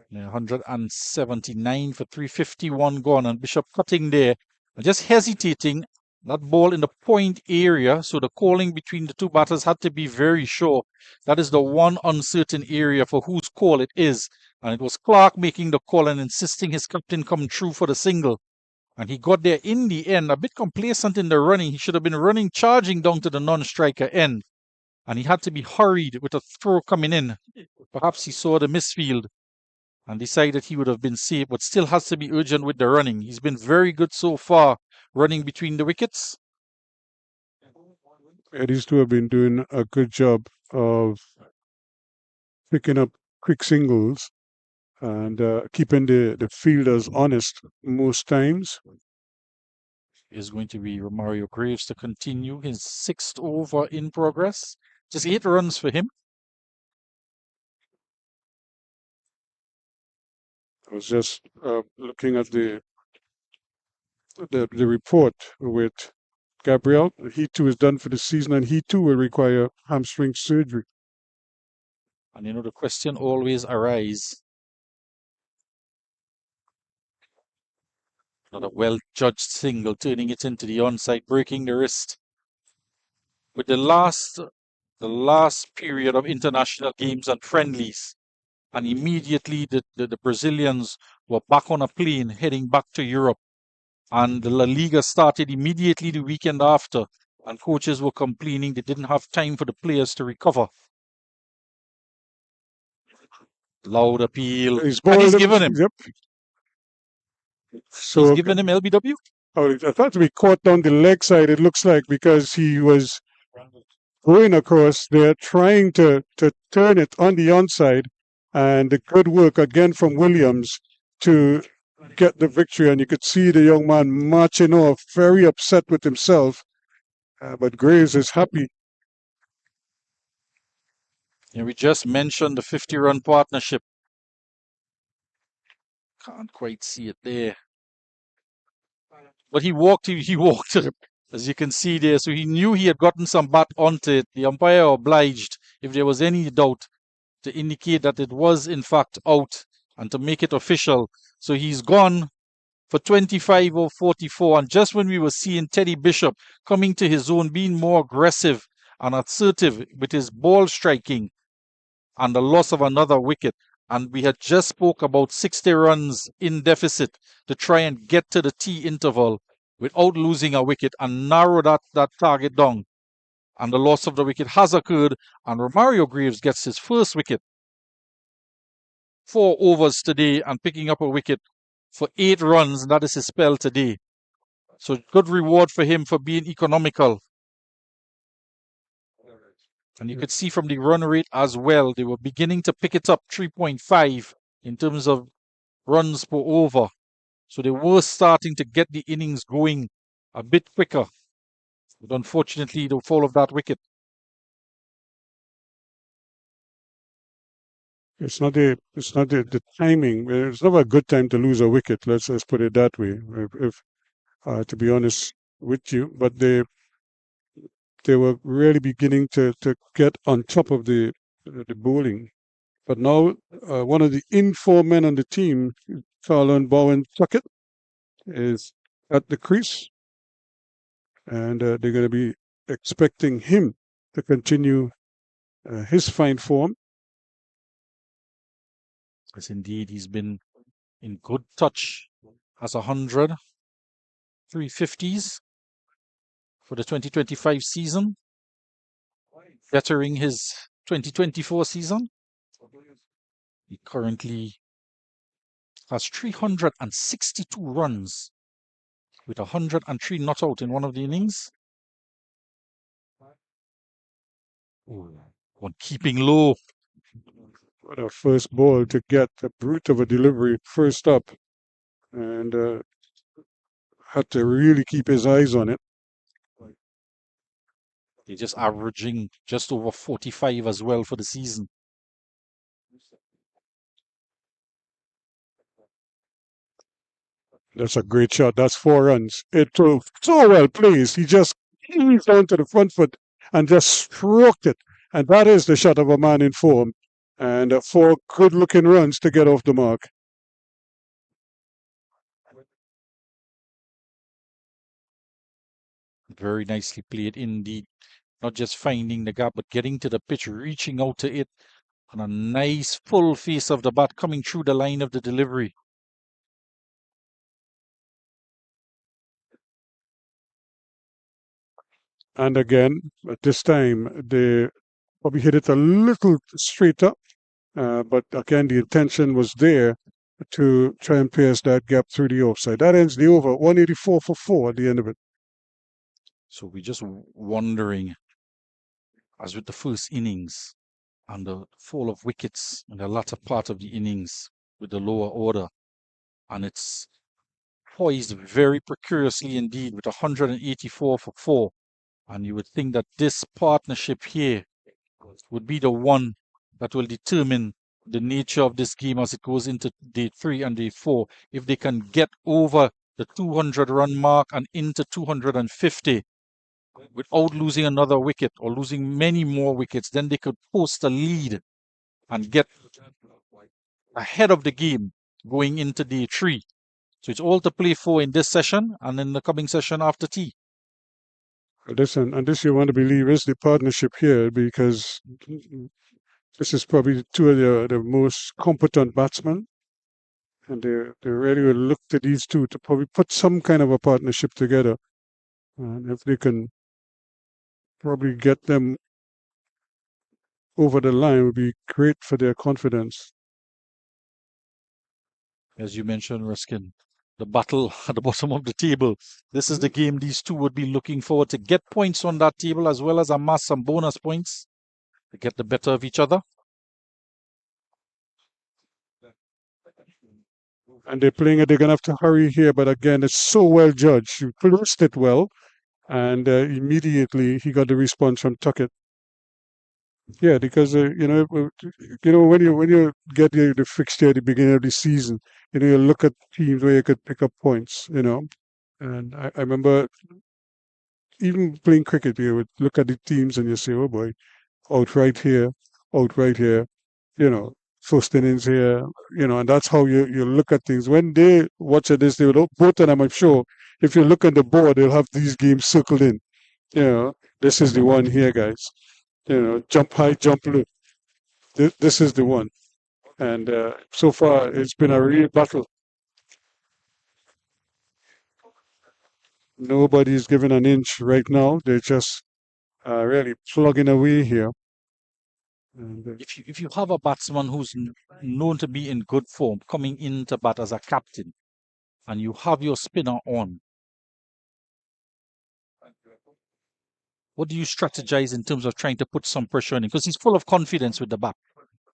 Yeah, 179 for 351 gone, and Bishop cutting there, just hesitating. That ball in the point area, so the calling between the 2 batters had to be very sure. That is the one uncertain area for whose call it is. And it was Clark making the call and insisting his captain come through for the single. And he got there in the end, a bit complacent in the running. He should have been running, charging down to the non-striker end. And he had to be hurried with a throw coming in. Perhaps he saw the misfield and decided he would have been safe, but still has to be urgent with the running. He's been very good so far, running between the wickets. Yeah, these two have been doing a good job of picking up quick singles and keeping the fielders honest most times. Is going to be Romario Graves to continue his 6th over in progress. Just 8 runs for him. I was just looking at the report with Gabriel. He too is done for the season, and he too will require hamstring surgery. And the question always arises. Another well-judged single, turning it into the onside, breaking the wrist. With the last period of international games and friendlies, and immediately the Brazilians were back on a plane heading back to Europe. And the La Liga started immediately the weekend after, and coaches were complaining they didn't have time for the players to recover. Loud appeal. He's given him. Yep. So he's given him LBW? Oh, I thought to be caught down the leg side, it looks like, because he was going across there, trying to turn it on the onside. And the good work again from Williams to get the victory. And you could see the young man marching off, very upset with himself. But Graves is happy And we just mentioned the 50-run partnership. Can't quite see it there. But he walked to it, as you can see there. So he knew he had gotten some bat onto it. The umpire obliged, if there was any doubt, to indicate that it was in fact out and to make it official. So he's gone for 25 or 44. And just when we were seeing Teddy Bishop coming to his own, being more aggressive and assertive with his ball striking, and the loss of another wicket. And we had just spoke about 60 runs in deficit to try and get to the T interval without losing a wicket and narrow that target down. And the loss of the wicket has occurred, and Romario Graves gets his first wicket. 4 overs today and picking up a wicket for 8 runs, and that is his spell today. So good reward for him for being economical. And you could see from the run rate as well, they were beginning to pick it up 3.5 in terms of runs per over. So they were starting to get the innings going a bit quicker. But unfortunately, the fall of that wicket. It's not the timing. It's never a good time to lose a wicket. Let's put it that way. If to be honest with you, but they were really beginning to get on top of the bowling. But now one of the informed men on the team, Carlon Bowen Tuckett, is at the crease, and they're going to be expecting him to continue his fine form. Yes, indeed, he's been in good touch. Has 100, 350s for the 2025 season, bettering his 2024 season. He currently has 362 runs with 103 not out in one of the innings. One keeping low. What a first ball to get a brute of a delivery first up, and had to really keep his eyes on it. They're just averaging just over 45 as well for the season. That's a great shot. That's 4 runs. It was so well placed. He just eased down to the front foot and just stroked it. And that is the shot of a man in form. And 4 good-looking runs to get off the mark. Very nicely played indeed. Not just finding the gap, but getting to the pitch, reaching out to it, and a nice full face of the bat coming through the line of the delivery. And again, at this time, they probably hit it a little straighter. But again, the intention was there to try and pierce that gap through the offside. That ends the over, 184 for 4 at the end of it. So we're just wondering, as with the first innings and the fall of wickets in the latter part of the innings with the lower order, and it's poised very precariously indeed with 184 for 4. And you would think that this partnership here would be the one that will determine the nature of this game as it goes into day 3 and day 4. If they can get over the 200-run mark and into 250 without losing another wicket or losing many more wickets, then they could post a lead and get ahead of the game going into day 3. So it's all to play for in this session and in the coming session after tea. Listen, and this you want to believe is the partnership here, because this is probably 2 of the most competent batsmen. And they really will look to these 2 to probably put some kind of a partnership together. And if they can probably get them over the line, it would be great for their confidence. As you mentioned, Ruskin, the battle at the bottom of the table. This is the game these 2 would be looking forward to get points on that table, as well as amass some bonus points to get the better of each other. And they're playing it, they're going to have to hurry here, but again, it's so well judged. You placed it well, and immediately he got the response from Tuckett. Yeah, because when you get the fixture at the beginning of the season, you look at teams where you could pick up points. And I remember even playing cricket, you would look at the teams and you say, "Oh boy, out right here," you know, first innings here, and that's how you look at things. When they watch at this, they will both of them. I'm sure if you look at the board, they'll have these games circled in. This is the one here, guys. Jump high, jump low. This is the one. And so far, it's been a real battle. Nobody's given an inch right now. They're just really plugging away here. And, If you have a batsman who's known to be in good form coming into bat as a captain, and you have your spinner on, what do you strategize in terms of trying to put some pressure on him? Because he's full of confidence with the bat.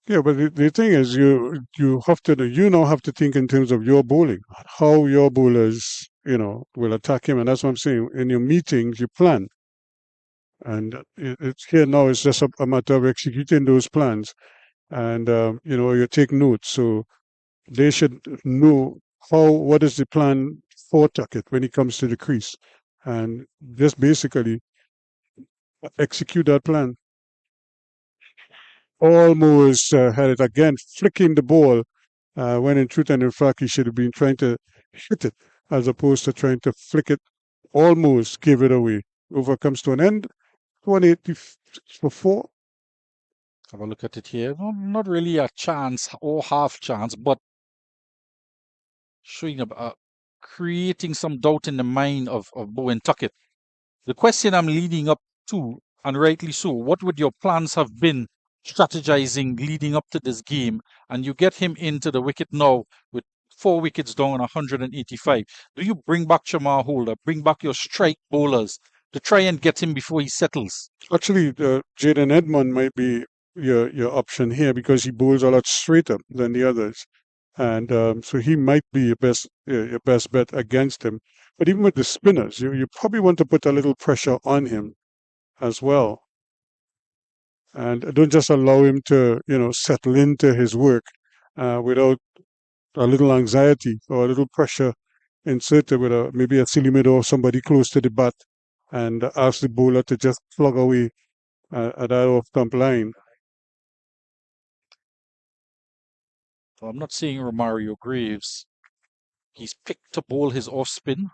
Yeah, but the thing is, you now have to think in terms of your bowling, how your bowlers, will attack him, and that's what I'm saying. In your meetings, you plan, and it's here now. It's just a matter of executing those plans, and you take notes. So they should know what is the plan for Tuckett when he comes to the crease, and just basically execute that plan. Almost had it again, flicking the ball when in truth and in fact he should have been trying to hit it as opposed to trying to flick it. Almost gave it away. Over comes to an end. 180 for 4. Have a look at it here. Not really a chance or half chance, but showing creating some doubt in the mind of Bowen Tuckett. The question I'm leading up to, and rightly so, what would your plans have been strategizing leading up to this game? And you get him into the wicket now with 4 wickets down, 185. Do you bring back Shamar Holder, bring back your strike bowlers to try and get him before he settles? Actually, Jaden Edmond might be your option here because he bowls a lot straighter than the others. And so he might be your best bet against him. But even with the spinners, you probably want to put a little pressure on him as well. And don't just allow him to, settle into his work without a little anxiety or a little pressure inserted with maybe a silly mid or somebody close to the bat, and ask the bowler to just plug away at that off-stump line. So I'm not saying Romario Graves. He's picked to bowl his off spin,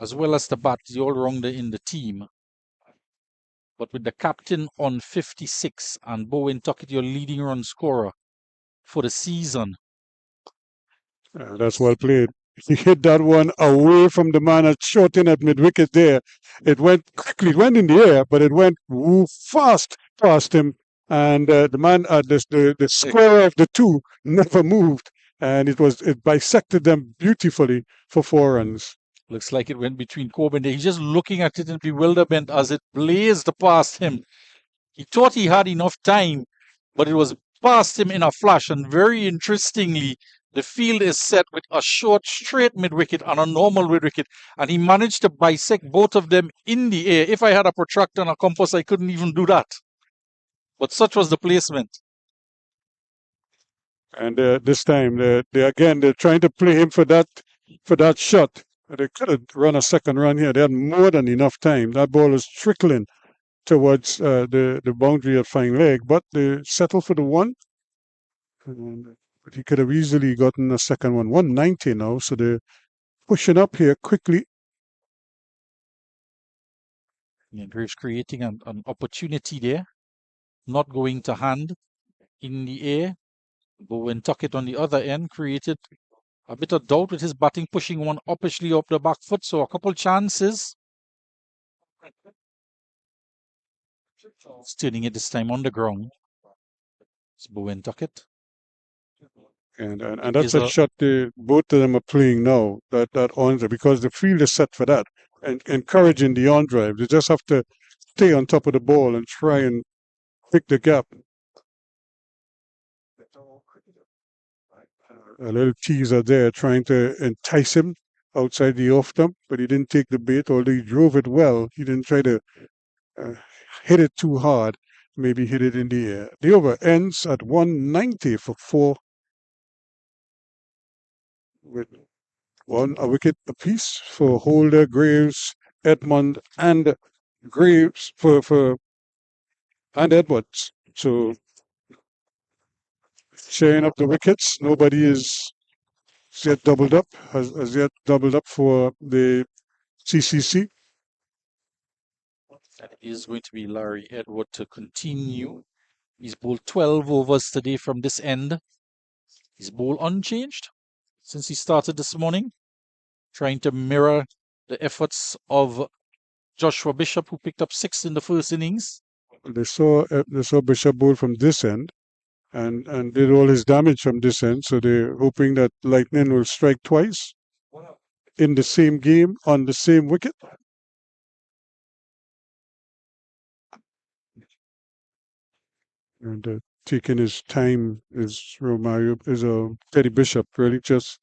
as well as the bat, the all-rounder in the team. But with the captain on 56 and Bowen Tuckett, your leading run scorer for the season. That's well played. He hit that one away from the man at short in at mid-wicket there. It went quickly. It went in the air, but it went fast past him. And the man at the square of the two never moved. And it bisected them beautifully for 4 runs. Looks like it went between Corbin there. He's just looking at it in bewilderment as it blazed past him. He thought he had enough time, but it was past him in a flash. And very interestingly, the field is set with a short, straight mid-wicket and a normal mid-wicket. And he managed to bisect both of them in the air. If I had a protractor and a compass, I couldn't even do that. But such was the placement. And this time, they're trying to play him for that shot. They could have run a second run here. They had more than enough time. That ball is trickling towards the boundary at fine leg, but they settled for the one. But he could have easily gotten a second one. 190 now, so they're pushing up here quickly. Yeah, Graves creating an opportunity there. Not going to hand in the air. Bowen Tuckett on the other end created a bit of doubt with his batting, pushing one uppishly up the back foot. So a couple chances. Stealing it this time on the ground. It's Bowen Tuckett. And that's a shot both of them are playing now, that on drive, because the field is set for that. And encouraging the on drive. They just have to stay on top of the ball and try and pick the gap. A little teaser there, trying to entice him outside the off stump, but he didn't take the bait, although he drove it well. He didn't try to hit it too hard. maybe hit it in the air. The over ends at 190 for 4, with a wicket apiece for Holder, Graves, Edmund, and Graves and Edwards. So sharing up the wickets. Nobody is yet doubled up, has yet doubled up for the CCC. That is going to be Larry Edward to continue. He's bowled 12 overs today from this end. He's bowled unchanged since he started this morning, trying to mirror the efforts of Joshua Bishop, who picked up 6 in the first innings. They saw Bishop bowl from this end and did all his damage from this end. So they're hoping that lightning will strike twice in the same game on the same wicket. And taking his time is Teddy Bishop. Really just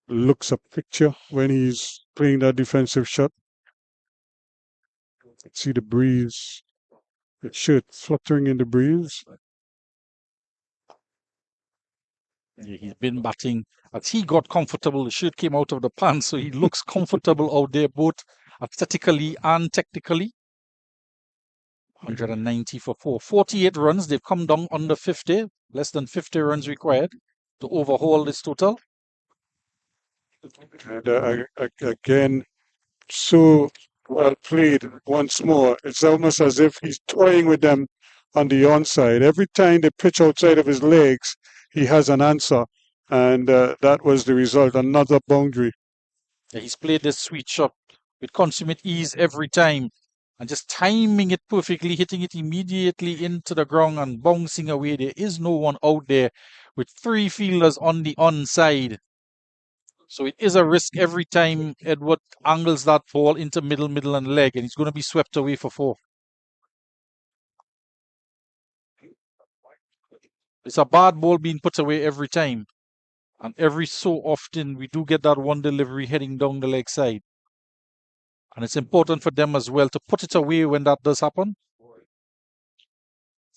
looks a picture when he's playing that defensive shot. See the breeze, the shirt fluttering in the breeze. Yeah, he's been batting. As he got comfortable, the shirt came out of the pants, so he looks comfortable out there, both aesthetically and technically. 190 for 4. 48 runs. They've come down under 50. Less than 50 runs required to overhaul this total. And again, so well played once more. It's almost as if he's toying with them on the onside. Every time they pitch outside of his legs, he has an answer. And that was the result, another boundary. Yeah, he's played this sweet shot with consummate ease every time and just timing it perfectly, hitting it immediately into the ground and bouncing away. There is no one out there with 3 fielders on the onside. So it is a risk every time Edward angles that ball into middle and leg, and he's going to be swept away for 4. It's a bad ball being put away every time. And every so often, we do get that one delivery heading down the leg side. And it's important for them as well to put it away when that does happen.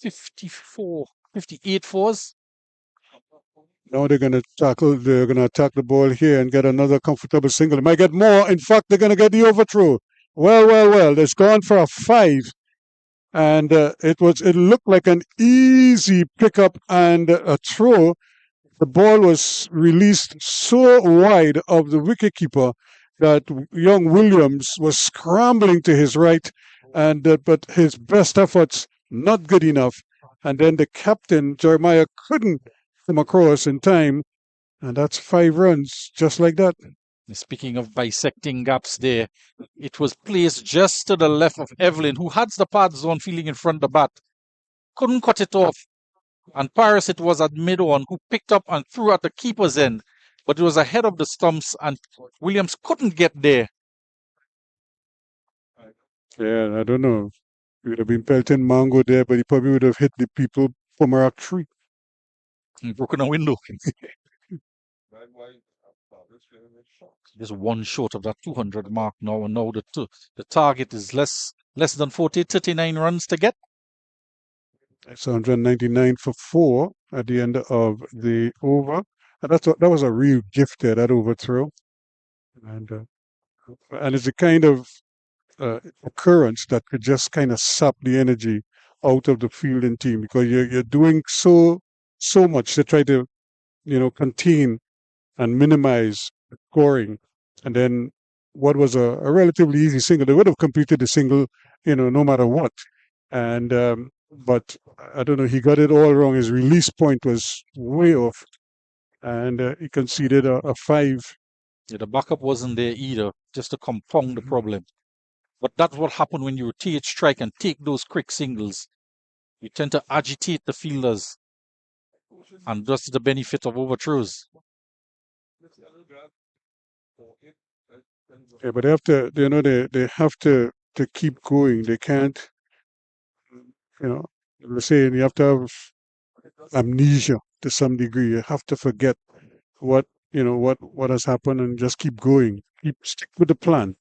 58 fours. Now they're going to attack the ball here and get another comfortable single. They might get more. In fact, they're going to get the overthrow. Well. It's gone for a 5. And it looked like an easy pickup and a throw. The ball was released so wide of the wicketkeeper that young Williams was scrambling to his right, but his best efforts not good enough. And then the captain, Jeremiah, couldn't come across in time, and that's 5 runs, just like that. Speaking of bisecting gaps there, it was placed just to the left of Evelyn, who had the pads on feeling in front of the bat. Couldn't cut it off. And Paris, it was at mid-on, who picked up and threw at the keeper's end. But it was ahead of the stumps, and Williams couldn't get there. Yeah, I don't know. He would have been pelting mango there, but he probably would have hit the people from a tree. And broken a window. Just one short of that 200 mark now, and now the target is less than 39 runs to get. It's 199 for 4 at the end of the over. And that was a real gift there, that overthrow. And it's a kind of occurrence that could just kind of sap the energy out of the fielding team, because you're doing so much to try to contain and minimize scoring. And then what was a relatively easy single, they would have completed the single, no matter what. And but I don't know, he got it all wrong. His release point was way off, and he conceded a 5. Yeah, the backup wasn't there either, just to compound the problem. But that's what happened when you rotate strike and take those quick singles. You tend to agitate the fielders, and that's the benefit of overthrows. Yeah, but they have to, they have to keep going. They can't, let's say you have to have amnesia to some degree. You have to forget what has happened and just keep going. Stick with the plan.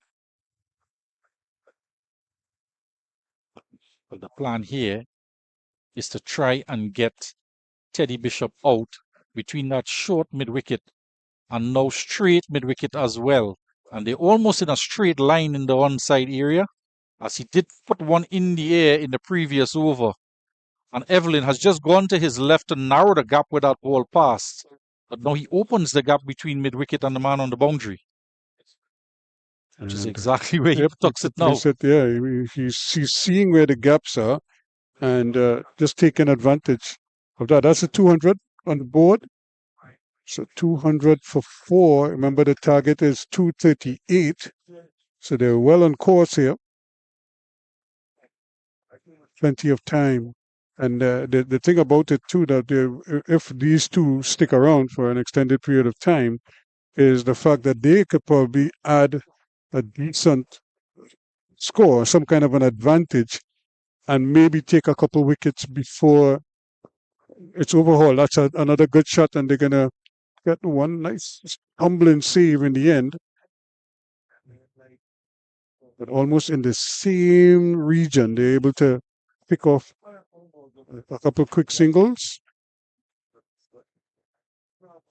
But the plan here is to try and get Teddy Bishop out between that short mid-wicket and now straight mid-wicket as well. And they're almost in a straight line in the onside area, as he did put one in the air in the previous over. And Evelyn has just gone to his left to narrow the gap where that ball passed. But now he opens the gap between mid-wicket and the man on the boundary, which is exactly where he tucks it now. He's seeing where the gaps are and just taking advantage of that. That's a 200 on the board. So 200 for 4. Remember, the target is 238. So they're well on course here. Plenty of time. And the thing about it, too, that if these two stick around for an extended period of time, is the fact that they could probably add a decent score, some kind of an advantage, and maybe take a couple wickets before it's overhauled. That's another good shot, and they're going to get one nice humbling save in the end. But almost in the same region, they're able to pick off a couple quick singles.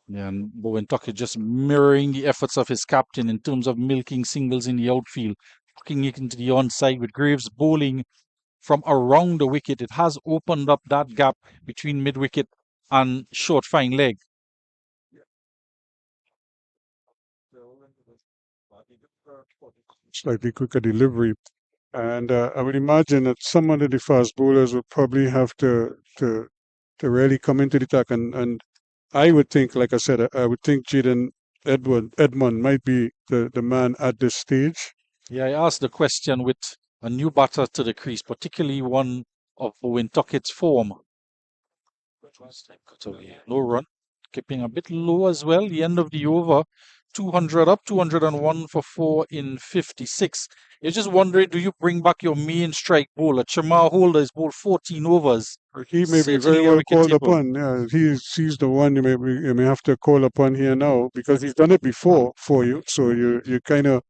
Yeah, and Bowen Tucker just mirroring the efforts of his captain in terms of milking singles in the outfield, tucking it into the onside with Graves bowling from around the wicket. It has opened up that gap between mid-wicket and short fine leg. Slightly quicker delivery. And I would imagine that some of the fast bowlers would probably have to really come into the attack. And I would think, like I said, I would think Jaden Edmund might be the man at this stage. Yeah, I asked the question with a new batter to the crease, particularly one of Bowen Tuckett's form. Low run, keeping a bit low as well. The end of the over, 200 up, 201 for 4 in 56. You're just wondering, do you bring back your main strike bowler? Chamar Holder has bowled 14 overs. He may be very well called upon. Yeah, he's the one you may have to call upon here now, because he's done it before for you. So you kind of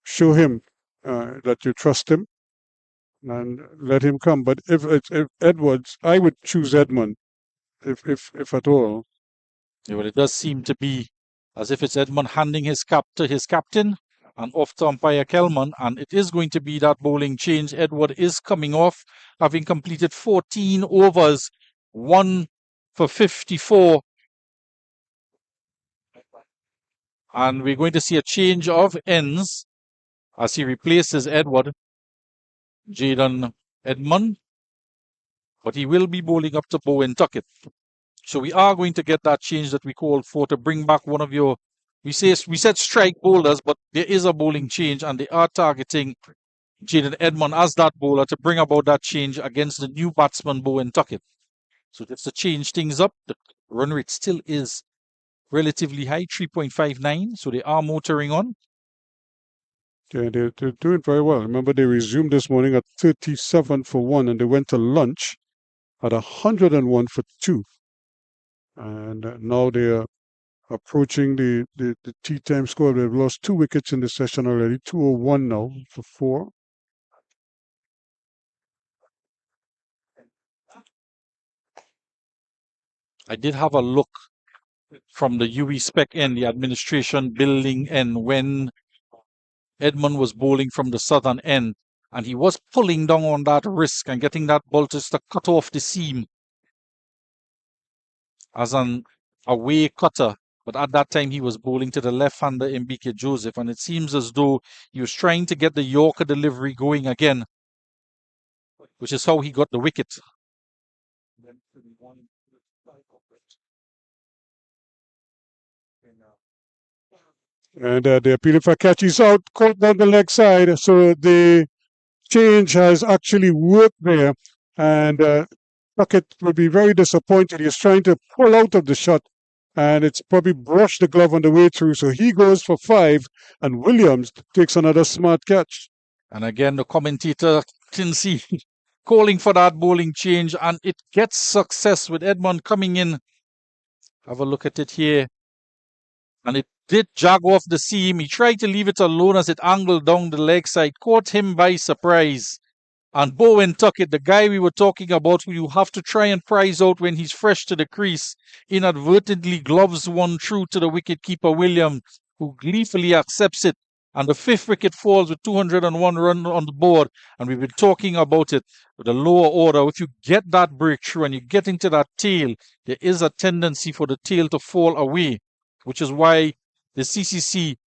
show him that you trust him and let him come. But if Edwards, I would choose Edmund, if at all. Yeah, well, it does seem to be as if it's Edmund handing his cap to his captain and off to umpire Kelman, and it is going to be that bowling change. Edward is coming off, having completed 14 overs, 1 for 54. And we're going to see a change of ends as he replaces Edward. Jaden Edmund, but he will be bowling up to Bowen Tuckett. So we are going to get that change that we called for to bring back one of your, we said strike bowlers, but there is a bowling change and they are targeting Jaden Edmund as that bowler to bring about that change against the new batsman Bowen Tuckett. So just to change things up, the run rate still is relatively high, 3.59. So they are motoring on. Yeah, they're doing very well. Remember, they resumed this morning at 37 for 1, and they went to lunch at 101 for 2. And now they're approaching the tea time score. They've lost 2 wickets in the session already, 201 now for 4. I did have a look from the UE spec end, the administration building end, when Edmund was bowling from the southern end, and he was pulling down on that risk and getting that ball just to cut off the seam as an away cutter. But at that time, he was bowling to the left-hander Mbike Joseph, and it seems as though he was trying to get the Yorker delivery going again, which is how he got the wicket. And they're appealing for catches out, caught down the leg side. So the change has actually worked there. And Tuckett will be very disappointed. He's trying to pull out of the shot, and it's probably brushed the glove on the way through. So he goes for 5, and Williams takes another smart catch. And again, the commentator can see calling for that bowling change, and it gets success with Edmund coming in. Have a look at it here. And it did jog off the seam. He tried to leave it alone as it angled down the leg side, caught him by surprise. And Bowen Tuckett, the guy we were talking about, who you have to try and prize out when he's fresh to the crease, inadvertently gloves one through to the wicketkeeper Williams, who gleefully accepts it. And the 5th wicket falls with 201 runs on the board. And we've been talking about it with the lower order. If you get that breakthrough and you get into that tail, there is a tendency for the tail to fall away, which is why the CCC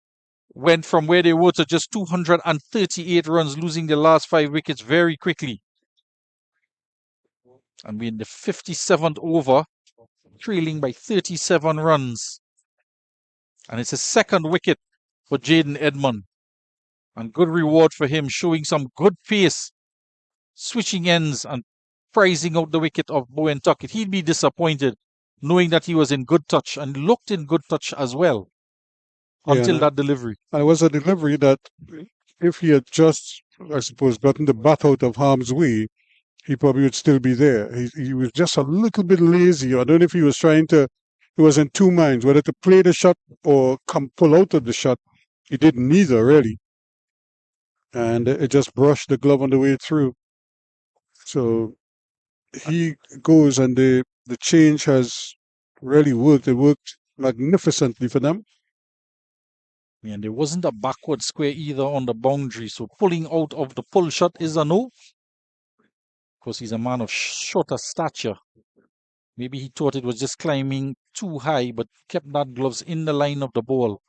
went from where they were to just 238 runs, losing the last 5 wickets very quickly. And we're in the 57th over, trailing by 37 runs. And it's a 2nd wicket for Jaden Edmund. And good reward for him, showing some good pace, switching ends and prizing out the wicket of Bowen Tuckett. He'd be disappointed knowing that he was in good touch and looked in good touch as well. Until that delivery. And it was a delivery that, if he had just, I suppose, gotten the bat out of harm's way, he probably would still be there. He was just a little bit lazy. I don't know if he was he was in two minds, whether to play the shot or pull out of the shot. He did neither, really. And it just brushed the glove on the way through. So he goes, and the change has really worked. It worked magnificently for them. And there wasn't a backward square either on the boundary, so pulling out of the pull shot is a no. Because he's a man of shorter stature. Maybe he thought it was just climbing too high, but kept that gloves in the line of the ball.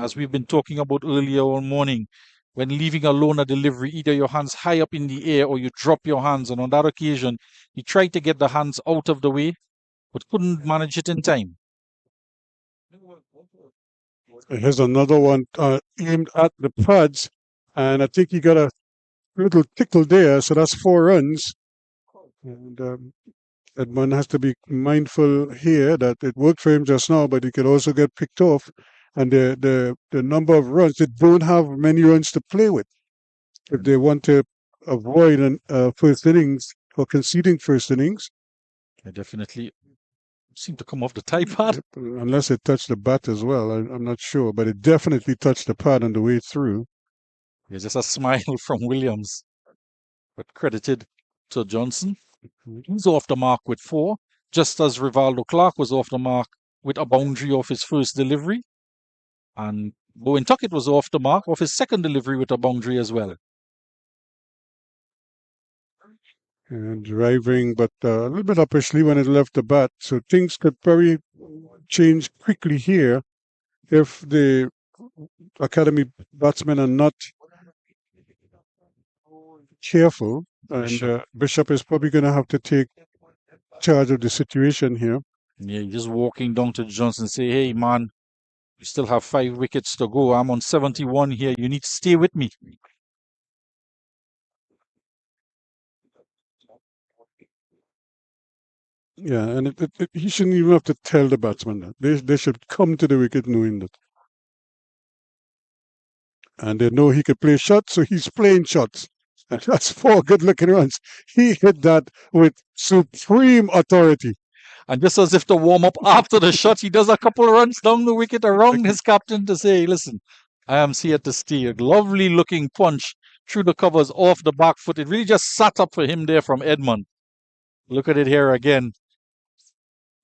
As we've been talking about earlier all morning, when leaving alone a delivery, either your hands high up in the air or you drop your hands. And on that occasion, he tried to get the hands out of the way, but couldn't manage it in time. Here's another one aimed at the pads, and I think he got a little tickle there, so that's 4 runs. And Edmund has to be mindful here that it worked for him just now, but he could also get picked off. And the number of runs, they don't have many runs to play with. If they want to avoid first innings or conceding first innings. They definitely seem to come off the tie pad. Unless it touched the bat as well, I'm not sure, but it definitely touched the pad on the way through. Yeah, just a smile from Williams, but credited to Johnson. He's off the mark with 4, just as Rivaldo Clark was off the mark with a boundary off his first delivery. And Bowen Tuckett was off the mark off his 2nd delivery with a boundary as well. And driving, but a little bit uppishly when it left the bat. So things could very change quickly here if the academy batsmen are not careful. And Bishop is probably going to have to take charge of the situation here. Yeah, just walking down to Johnson and say, hey, man, you still have 5 wickets to go. I'm on 71 here. You need to stay with me. Yeah, and he shouldn't even have to tell the batsman that. They should come to the wicket knowing that. And they know he could play shots, so he's playing shots. And that's 4 good-looking runs. He hit that with supreme authority. And just as if to warm up after the shot, he does a couple of runs down the wicket around his captain to say, listen, I am here to stay. A lovely looking punch through the covers off the back foot. It really just sat up for him there from Edmund. Look at it here again.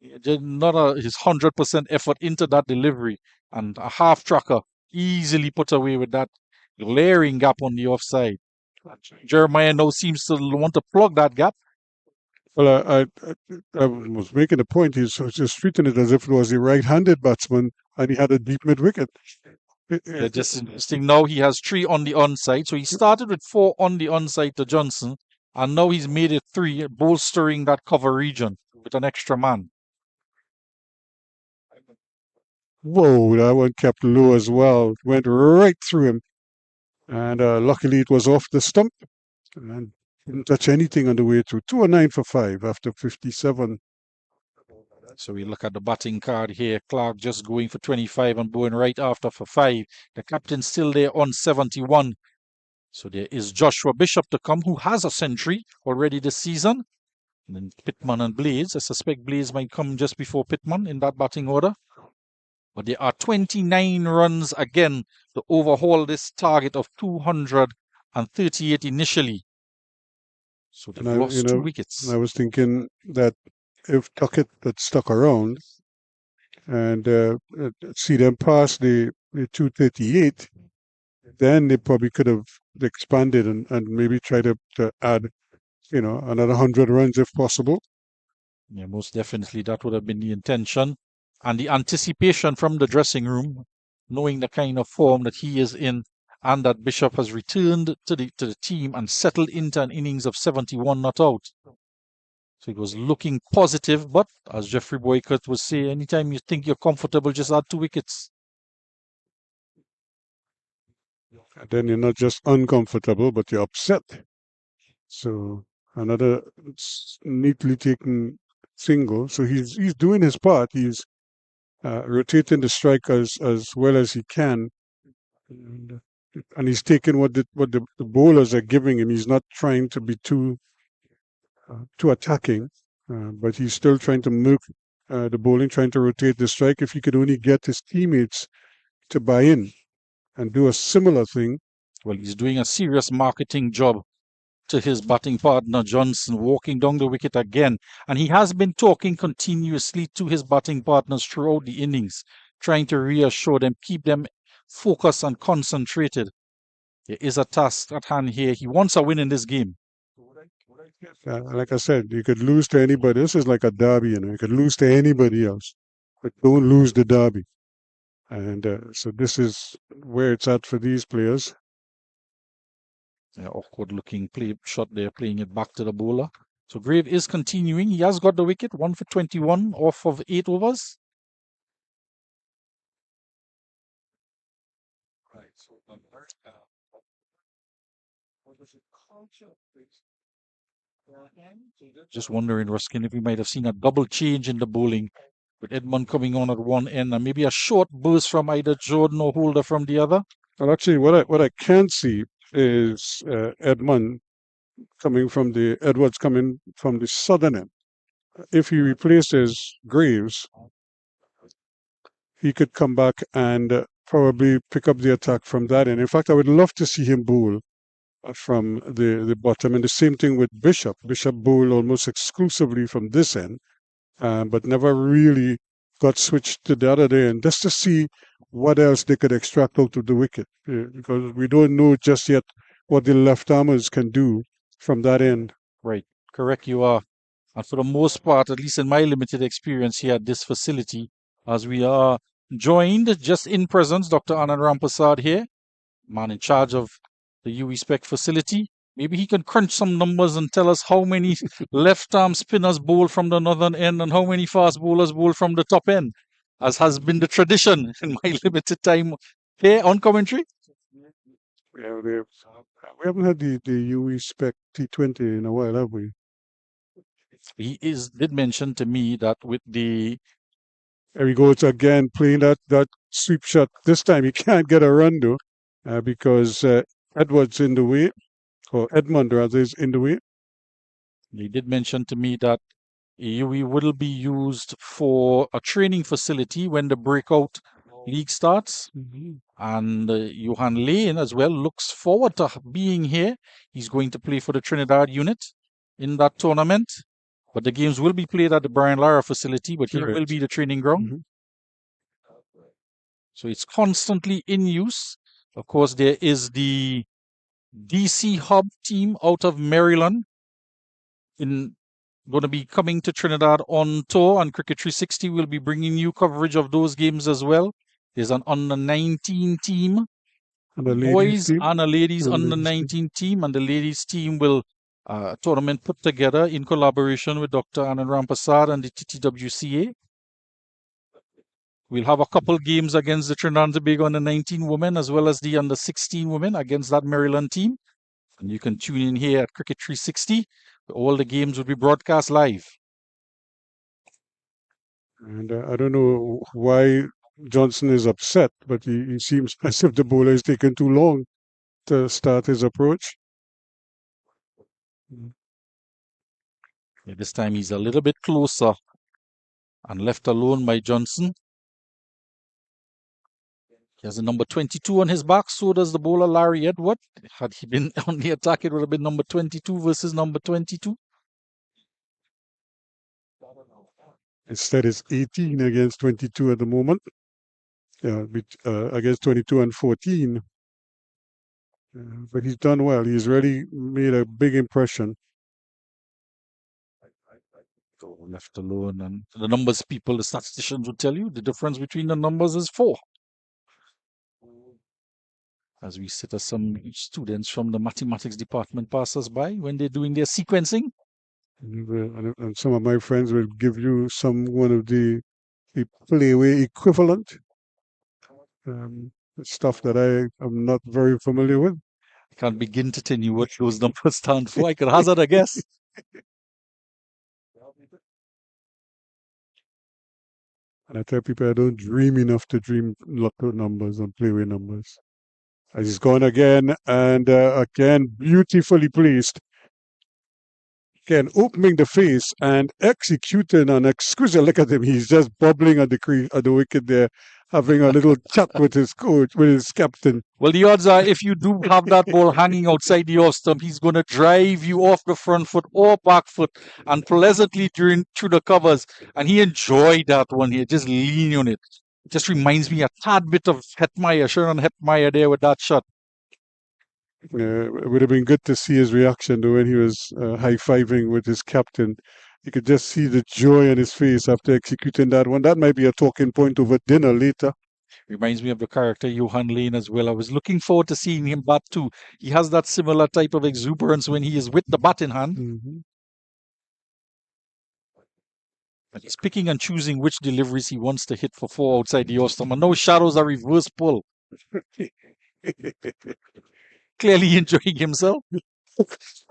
Not his 100% effort into that delivery. And a half tracker easily put away with that glaring gap on the offside. Jeremiah now seems to want to plug that gap. Well, I was making a point. He's just treating it as if it was a right-handed batsman and he had a deep mid-wicket. Yeah, just interesting. Now he has 3 on the onside. So he started with 4 on the onside to Johnson, and now he's made it 3, bolstering that cover region with an extra man. Whoa, that one kept low as well. Went right through him. And luckily it was off the stump. And didn't touch anything on the way through. 209 for 5 after 57. So we look at the batting card here. Clark just going for 25 and Bowen right after for 5. The captain still there on 71. So there is Joshua Bishop to come, who has a century already this season. And then Pittman and Blades. I suspect Blades might come just before Pittman in that batting order. But there are 29 runs again to overhaul this target of 200 and 38 initially. So they've lost 2 wickets. I was thinking that if Tuckett had stuck around and see them pass the 238, then they probably could have expanded and maybe try to add, another 100 runs if possible. Yeah, most definitely that would have been the intention. And the anticipation from the dressing room, knowing the kind of form that he is in, and that Bishop has returned to the team and settled into an innings of 71 not out. So it was looking positive, but as Jeffrey Boycott would say, anytime you think you're comfortable, just add 2 wickets. And then you're not just uncomfortable, but you're upset. So another neatly taken single. So he's doing his part. He's rotating the strike as well as he can, and he's taking what the bowlers are giving him. He's not trying to be too attacking, but he's still trying to milk the bowling, trying to rotate the strike. If he could only get his teammates to buy in and do a similar thing. Well, he's doing a serious marketing job to his batting partner Johnson, walking down the wicket again. And he has been talking continuously to his batting partners throughout the innings, trying to reassure them, keep them focused and concentrated. There is a task at hand here. He wants a win in this game. Like I said, you could lose to anybody. This is like a derby, you could lose to anybody else, but don't lose the derby. And so this is where it's at for these players. Awkward looking play shot there, playing it back to the bowler. So Grave is continuing. He has got the wicket, 1 for 21 off of 8 overs. Right. So just wondering, Ruskin, if we might have seen a double change in the bowling, with Edmund coming on at one end and maybe a short burst from either Jordan or Holder from the other. Well, actually, what I can see is Edwards coming from the southern end. If he replaces Graves, he could come back and probably pick up the attack from that end. In fact, I would love to see him bowl from the bottom. And the same thing with Bishop. Bishop bowled almost exclusively from this end, but never really got switched to the other end, just to see what else they could extract out of the wicket, because we don't know just yet what the left-armers can do from that end. Right, correct you are. And for the most part, at least in my limited experience here at this facility, as we are joined just in presence, Dr. Anand Rampasad here, man in charge of the UE Spec facility. Maybe he can crunch some numbers and tell us how many left-arm spinners bowl from the northern end and how many fast bowlers bowl from the top end, as has been the tradition in my limited time here on commentary. Yeah, we haven't had the UE Spec T20 in a while, have we? He did mention to me that with the... There he goes again, playing that sweep shot. This time he can't get a run, though, because Edwards in the way, or Edmund rather, is in the way. He did mention to me that UE will be used for a training facility when the breakout league starts. Mm-hmm. And Johan Lane as well looks forward to being here. He's going to play for the Trinidad unit in that tournament. But the games will be played at the Brian Lara facility, but here will be the training ground. Mm-hmm. So it's constantly in use. Of course, there is the DC Hub team out of Maryland going to be coming to Trinidad on tour, and Cricket 360 will be bringing you coverage of those games as well. There's an under-19 team, boys and a ladies under-19 team, and the ladies team will tournament put together in collaboration with Dr. Anand Rampasad and the TTWCA. We'll have a couple games against the Trinidad and Tobago under-19 women as well as the under-16 women against that Maryland team. And you can tune in here at Cricket 360. All the games will be broadcast live. And I don't know why Johnson is upset, but he seems as if the bowler is taking too long to start his approach. Yeah, this time he's a little bit closer and left alone by Johnson. He has a number 22 on his back. So does the bowler Larry Edward. Had he been on the attack, it would have been number 22 versus number 22. Instead, it's 18 against 22 at the moment. Against 22 and 14. But he's done well. He's really made a big impression. So left alone, and the numbers people, the statisticians would tell you the difference between the numbers is 4. As we sit as some students from the mathematics department pass us by when they're doing their sequencing. And some of my friends will give you one of the playway equivalent stuff that I am not very familiar with. I can't begin to tell you what those numbers stand for. I could hazard a guess. And I tell people I don't dream enough to dream lotto numbers and playway numbers. As he's gone again, and again beautifully placed. Again, opening the face and executing an exquisite. Look at him. He's just bubbling at the wicket there, having a little chat with his coach, with his captain. Well, the odds are if you do have that ball hanging outside the off stump, he's going to drive you off the front foot or back foot and pleasantly through the covers. And he enjoyed that one here, just leaning on it. It just reminds me a tad bit of Hetmeyer, Sharon Hetmeyer there with that shot. It would have been good to see his reaction though when he was high-fiving with his captain. You could just see the joy on his face after executing that one. That might be a talking point over dinner later. Reminds me of the character Johan Lane as well. I was looking forward to seeing him bat too. He has that similar type of exuberance when he is with the bat in hand. Mm-hmm. And he's picking and choosing which deliveries he wants to hit for 4 outside the off stump. And no shadows are reverse pull. Clearly enjoying himself.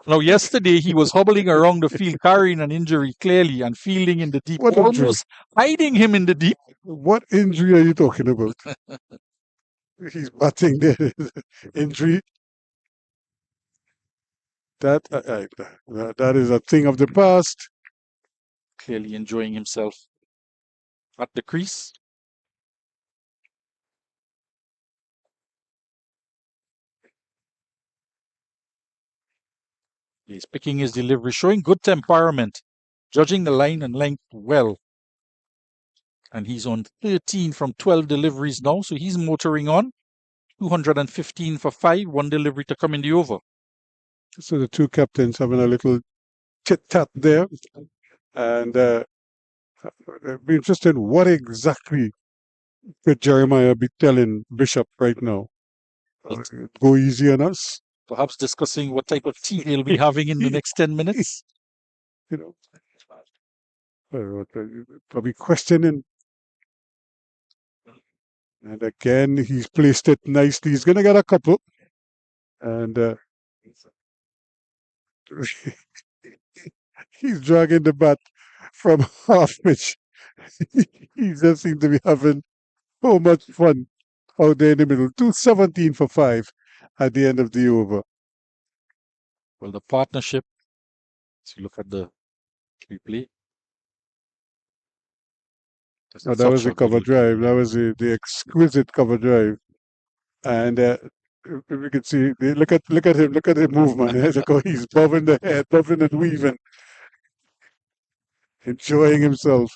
Now, yesterday he was hobbling around the field, carrying an injury clearly and fielding in the deep, almost hiding him in the deep. What injury are you talking about? He's batting there. Injury. That is a thing of the past. Clearly enjoying himself at the crease. He's picking his delivery, showing good temperament, judging the line and length well. And he's on 13 from 12 deliveries now, so he's motoring on. 215 for 5, 1 delivery to come in the over. So the two captains having a little tit-tat there. And it'd be interesting, what exactly could Jeremiah be telling Bishop right now? Go easy on us? Perhaps discussing what type of tea he'll be having in the next 10 minutes. You know, probably questioning. And again, he's placed it nicely. He's going to get a couple. And he's dragging the bat from half pitch. He just seems to be having so much fun out there in the middle. 217 for 5 at the end of the over. Well, the partnership, as you look at the replay. Oh, that was the cover drive. That was the exquisite cover drive. And we can see, look at him, look at his movement. He's bobbing the head, bobbing and weaving, enjoying himself.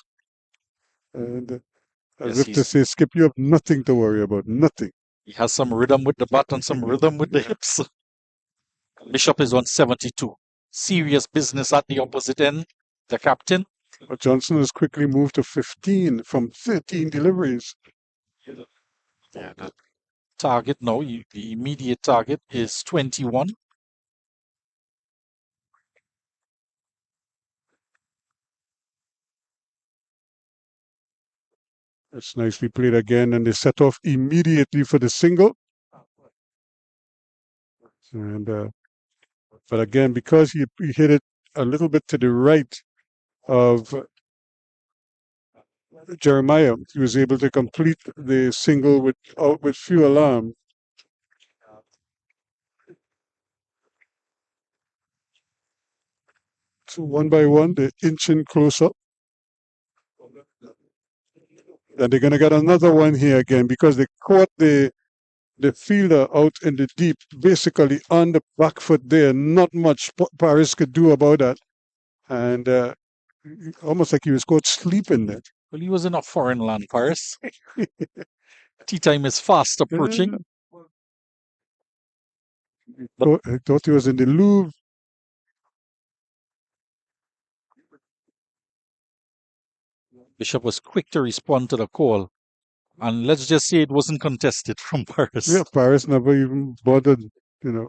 And as if to say, Skip, you have nothing to worry about, nothing. He has some rhythm with the bat and some rhythm with the hips. Bishop is on 72. Serious business at the opposite end. The captain. But Johnson has quickly moved to 15 from 13 deliveries. Yeah, the target now, the immediate target is 21. It's nicely played again, and they set off immediately for the single. And but again, because he hit it a little bit to the right of Jeremiah, he was able to complete the single with few alarm. So one by one, they're inching close up. And they're going to get another one here again because they caught the fielder out in the deep, basically on the back foot there. Not much Paris could do about that. And almost like he was caught sleeping there. Well, he was in a foreign land, Paris. Tea time is fast approaching. I thought he was in the Louvre. Bishop was quick to respond to the call. And let's just say it wasn't contested from Paris. Yeah, Paris never even bothered. You know,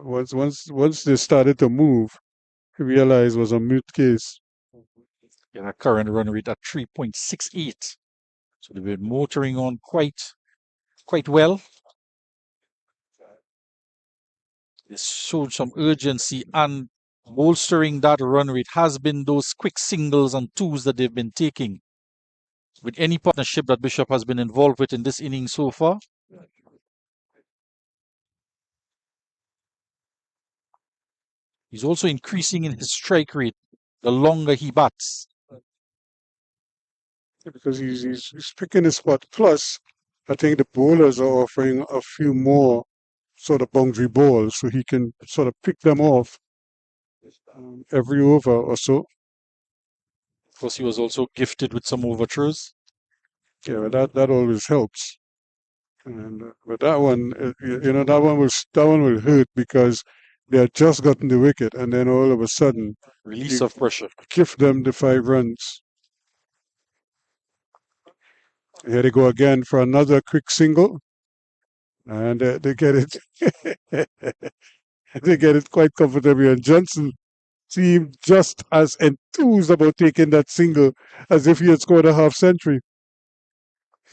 once they started to move, he realized it was a moot case. Yeah, current run rate at 3.68. So they've been motoring on quite well. They showed some urgency, and bolstering that run rate has been those quick singles and twos that they've been taking. With any partnership that Bishop has been involved with in this inning so far. He's also increasing in his strike rate the longer he bats. Because he's picking his spot. Plus, I think the bowlers are offering a few more sort of boundary balls so he can sort of pick them off every over or so. Of course, he was also gifted with some overthrows. Yeah, that always helps. And but that one, that one will hurt because they had just gotten the wicket, and then all of a sudden, release of pressure, give them the 5 runs. Here they go again for another quick single, and they get it. They get it quite comfortably. And Johnson seemed just as enthused about taking that single as if he had scored a half century.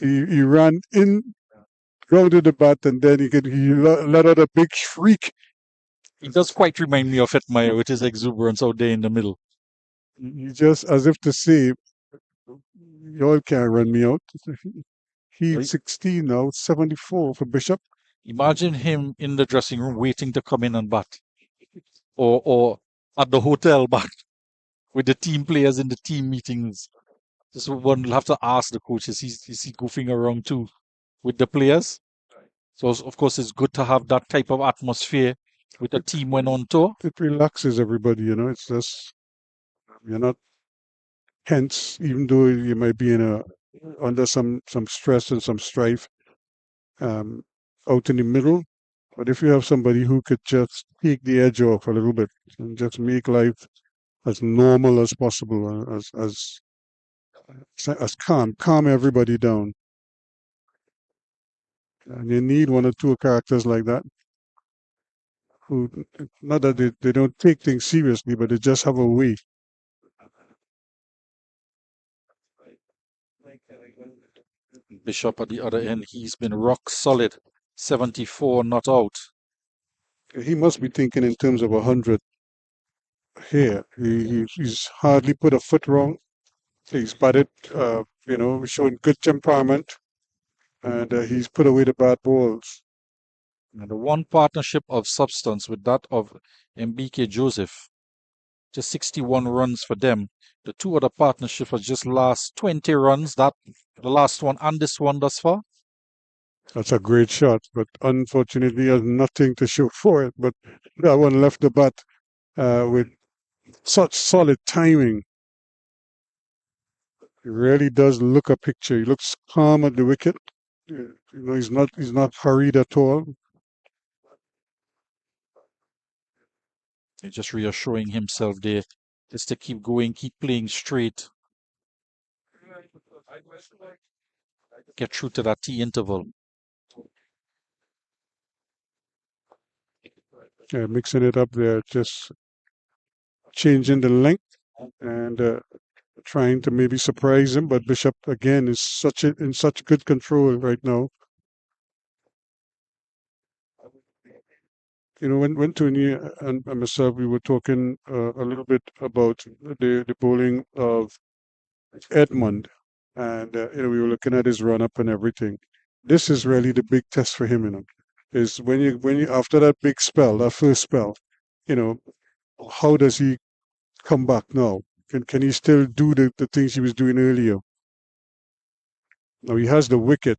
He ran in, grounded the bat, and then he let out a big shriek. He does quite remind me of Etmire with his exuberance out there in the middle. He just as if to say, y'all can't run me out. He's 16 now, 74 for Bishop. Imagine him in the dressing room waiting to come in and bat. Or at the hotel bat with the team players in the team meetings. Just one will have to ask the coaches, is he goofing around too with the players? So, of course, it's good to have that type of atmosphere with the team when on tour. It relaxes everybody, you know. It's just, you're not tense, even though you might be under some stress and some strife out in the middle. But if you have somebody who could just take the edge off a little bit and just make life as normal as possible, as calm everybody down. And you need 1 or 2 characters like that who, not that they don't take things seriously, but they just have a way. Bishop at the other end, he's been rock solid, 74 not out. He must be thinking in terms of 100 here. He's hardly put a foot wrong. He's batted, showing good temperament, and he's put away the bad balls. And the one partnership of substance with that of Mbike Joseph, just 61 runs for them. The 2 other partnerships was just last 20 runs, that the last one and this one thus far. That's a great shot, but unfortunately has nothing to show for it. But that one left the bat with such solid timing. He really does look a picture. He looks calm at the wicket. He's not hurried at all. He's just reassuring himself there, just to keep going, keep playing straight. Get through to that tea interval. Yeah, mixing it up there, just changing the length and trying to maybe surprise him. But Bishop again is in such good control right now. You know, when Tony and myself, we were talking a little bit about the bowling of Edmund, and we were looking at his run up and everything. This is really the big test for him, is when you after that big spell, that first spell, how does he come back now? Can he still do the things he was doing earlier? Now he has the wicket,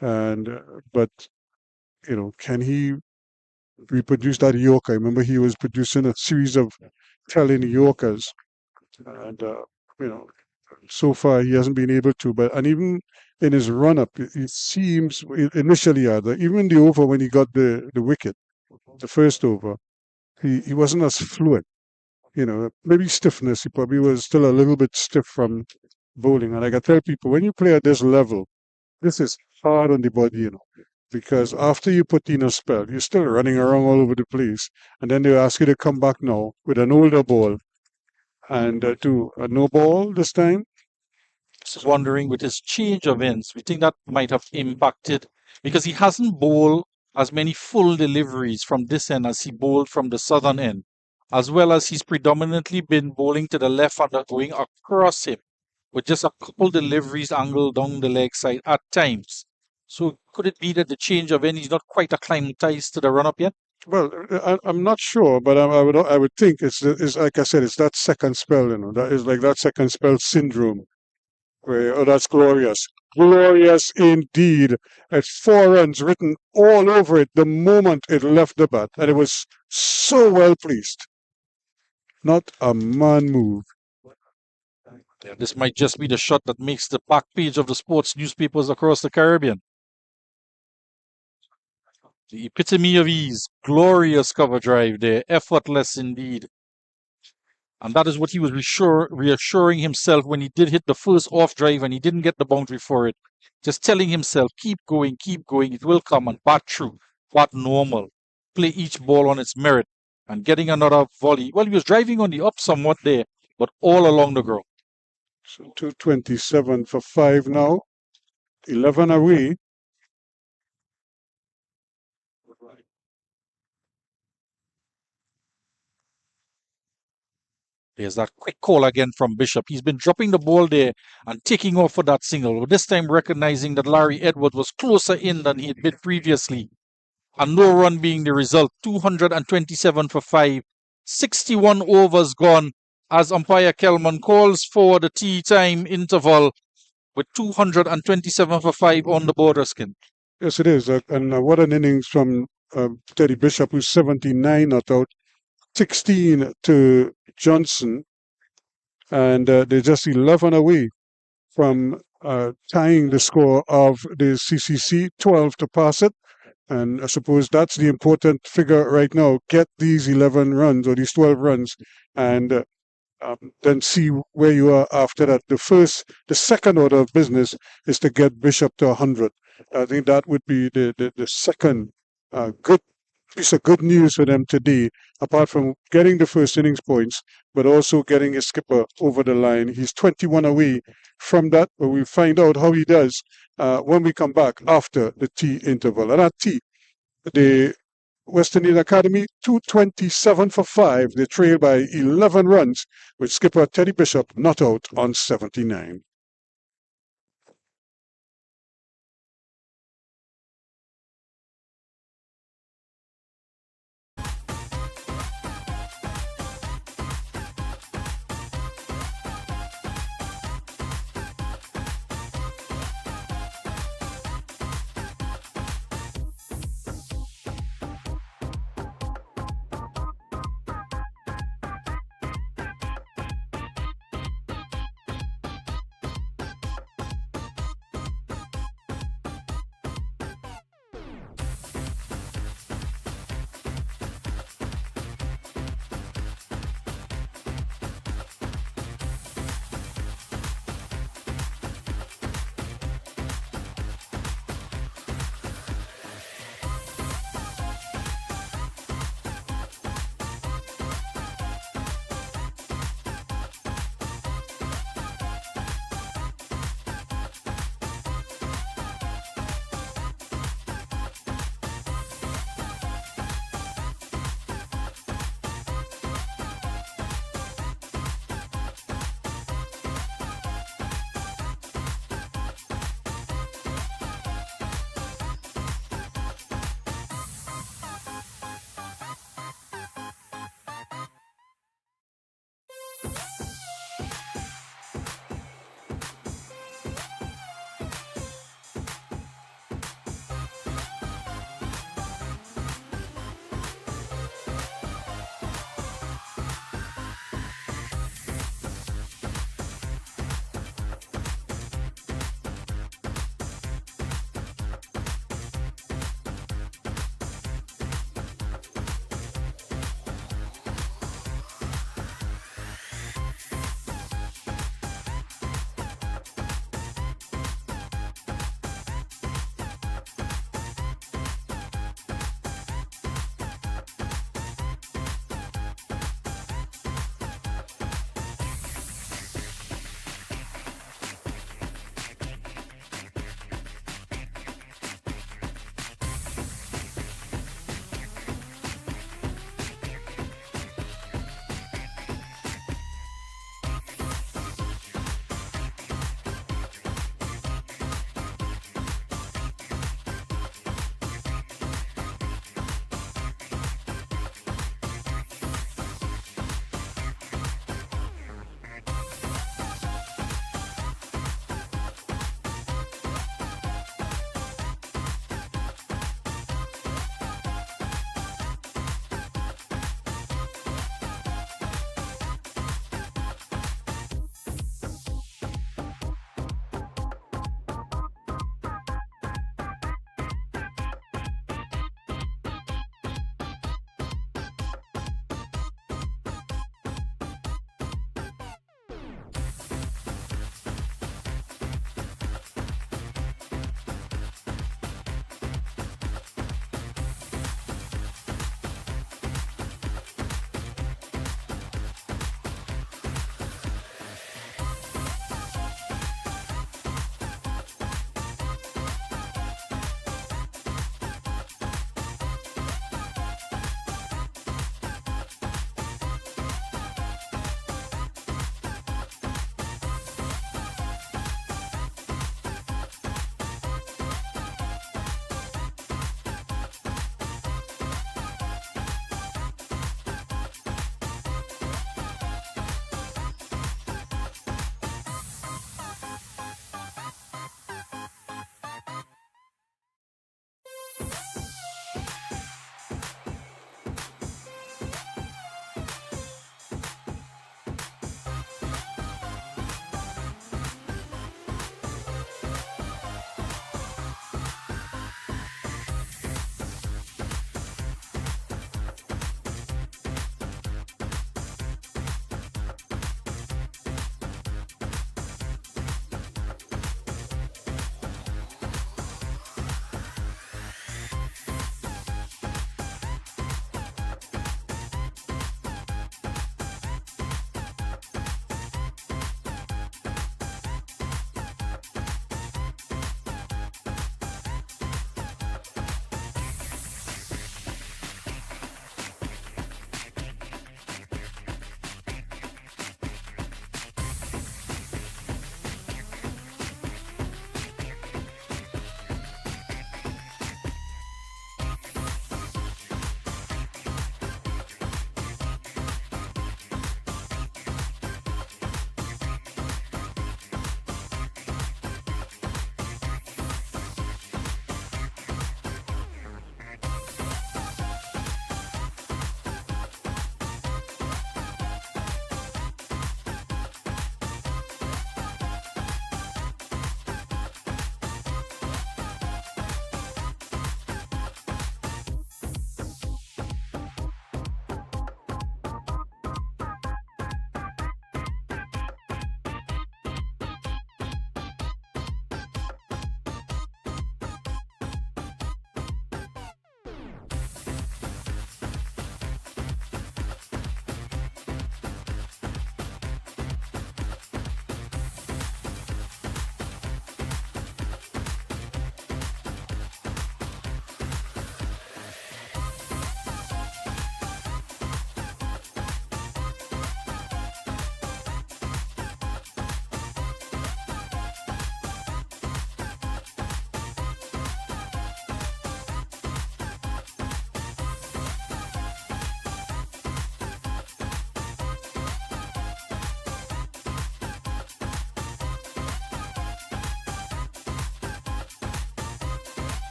and but can he reproduce that Yorker? I remember he was producing a series of telling Yorkers, and so far he hasn't been able to. But and even in his run up, it seems initially even in the over when he got the wicket, the first over, he wasn't as fluent. Maybe stiffness. He probably was still a little bit stiff from bowling. And like I tell people, when you play at this level, this is hard on the body, because after you put in a spell, you're still running around all over the place. And then they ask you to come back now with an older ball and do a no ball this time. Just wondering with his change of ends, we think that might have impacted because he hasn't bowled as many full deliveries from this end as he bowled from the southern end, as well as he's predominantly been bowling to the left and going across him with just a couple deliveries angled down the leg side at times. So could it be that the change of end he's not quite acclimatized to the run up yet? Well, I'm not sure, but I would think it's like I said, it's that second spell, that is like that second spell syndrome. Where, that's glorious. Glorious indeed. It's 4 runs written all over it the moment it left the bat. And it was so well placed. Not a man move. Yeah, this might just be the shot that makes the back page of the sports newspapers across the Caribbean. The epitome of ease. Glorious cover drive there. Effortless indeed. And that is what he was reassuring himself when he did hit the first off drive and he didn't get the boundary for it. Just telling himself, keep going, it will come and bat through. Bat normal. Play each ball on its merit. And getting another volley. Well, he was driving on the up somewhat there, but all along the ground. So 227 for 5 now. 11 away. There's that quick call again from Bishop. He's been dropping the ball there and taking off for that single. But this time recognizing that Larry Edwards was closer in than he had been previously. And no run being the result. 227 for 5. 61 overs gone as umpire Kelman calls for the tea time interval with 227 for 5 on the border skin. Yes, it is. And what an innings from Teddy Bishop, who's 79 not out. 16 to Johnson, and they're just 11 away from tying the score of the CCC, 12 to pass it. And I suppose that's the important figure right now. Get these 11 runs or these 12 runs and then see where you are after that. The second order of business is to get Bishop to 100. I think that would be the second good piece of good news for them today, apart from getting the first innings points, but also getting his skipper over the line. He's 21 away from that, but we'll find out how he does when we come back after the tea interval. And at tea, the West Indian Academy, 227 for 5. They trail by 11 runs, with skipper Teddy Bishop not out on 79.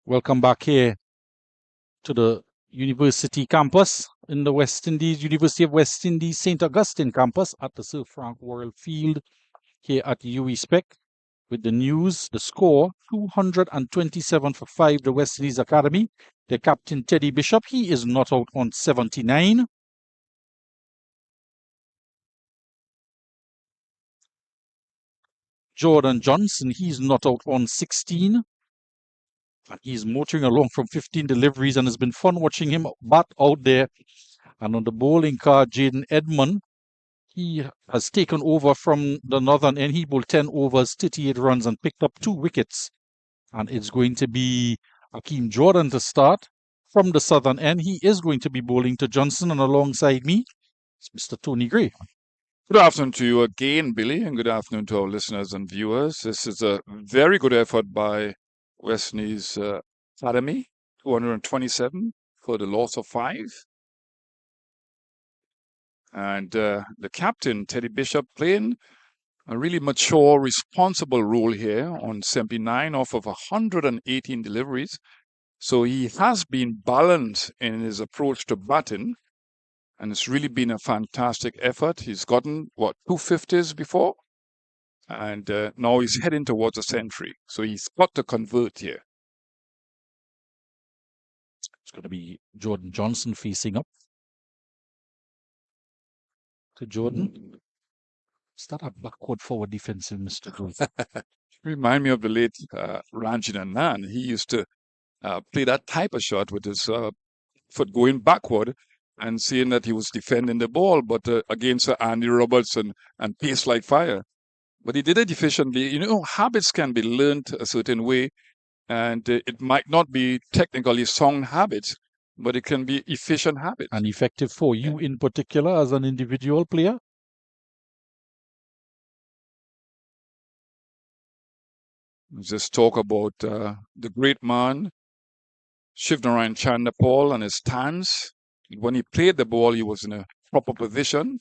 Welcome back here to the University campus in the West Indies, University of West Indies, St. Augustine campus at the Sir Frank Worrell Field here at UWI-SPEC with the news, the score, 227 for 5, the West Indies Academy. The captain, Teddy Bishop, he is not out on 79. Jordan Johnson, he's not out on 16. And he's motoring along from 15 deliveries, and it's been fun watching him bat out there. And on the bowling card, Jaden Edmond, he has taken over from the northern end. He bowled 10 overs, 38 runs, and picked up 2 wickets. And it's going to be Hakeem Jordan to start from the southern end. He is going to be bowling to Johnson, and alongside me, it's Mr. Tony Gray. Good afternoon to you again, Billy, and good afternoon to our listeners and viewers. This is a very good effort by West Indies Academy, 227 for the loss of 5. And the captain, Teddy Bishop, playing a really mature, responsible role here on 79 off of 118 deliveries. So he has been balanced in his approach to batting, and it's really been a fantastic effort. He's gotten, 250s before? And now he's heading towards a century. So he's got to convert here. It's going to be Jordan Johnson facing up to Jordan. Start a backward forward defensive, Mr. Gould. Remind me of the late Ranjit Anand. He used to play that type of shot with his foot going backward and seeing that he was defending the ball, but against Andy Roberts and pace like fire. But he did it efficiently. You know, habits can be learned a certain way, and it might not be technically sound habits, but it can be efficient habits. And effective for you in particular as an individual player? Just talk about the great man, Shivnarayan Chandapal, and his stance. When he played the ball, he was in a proper position,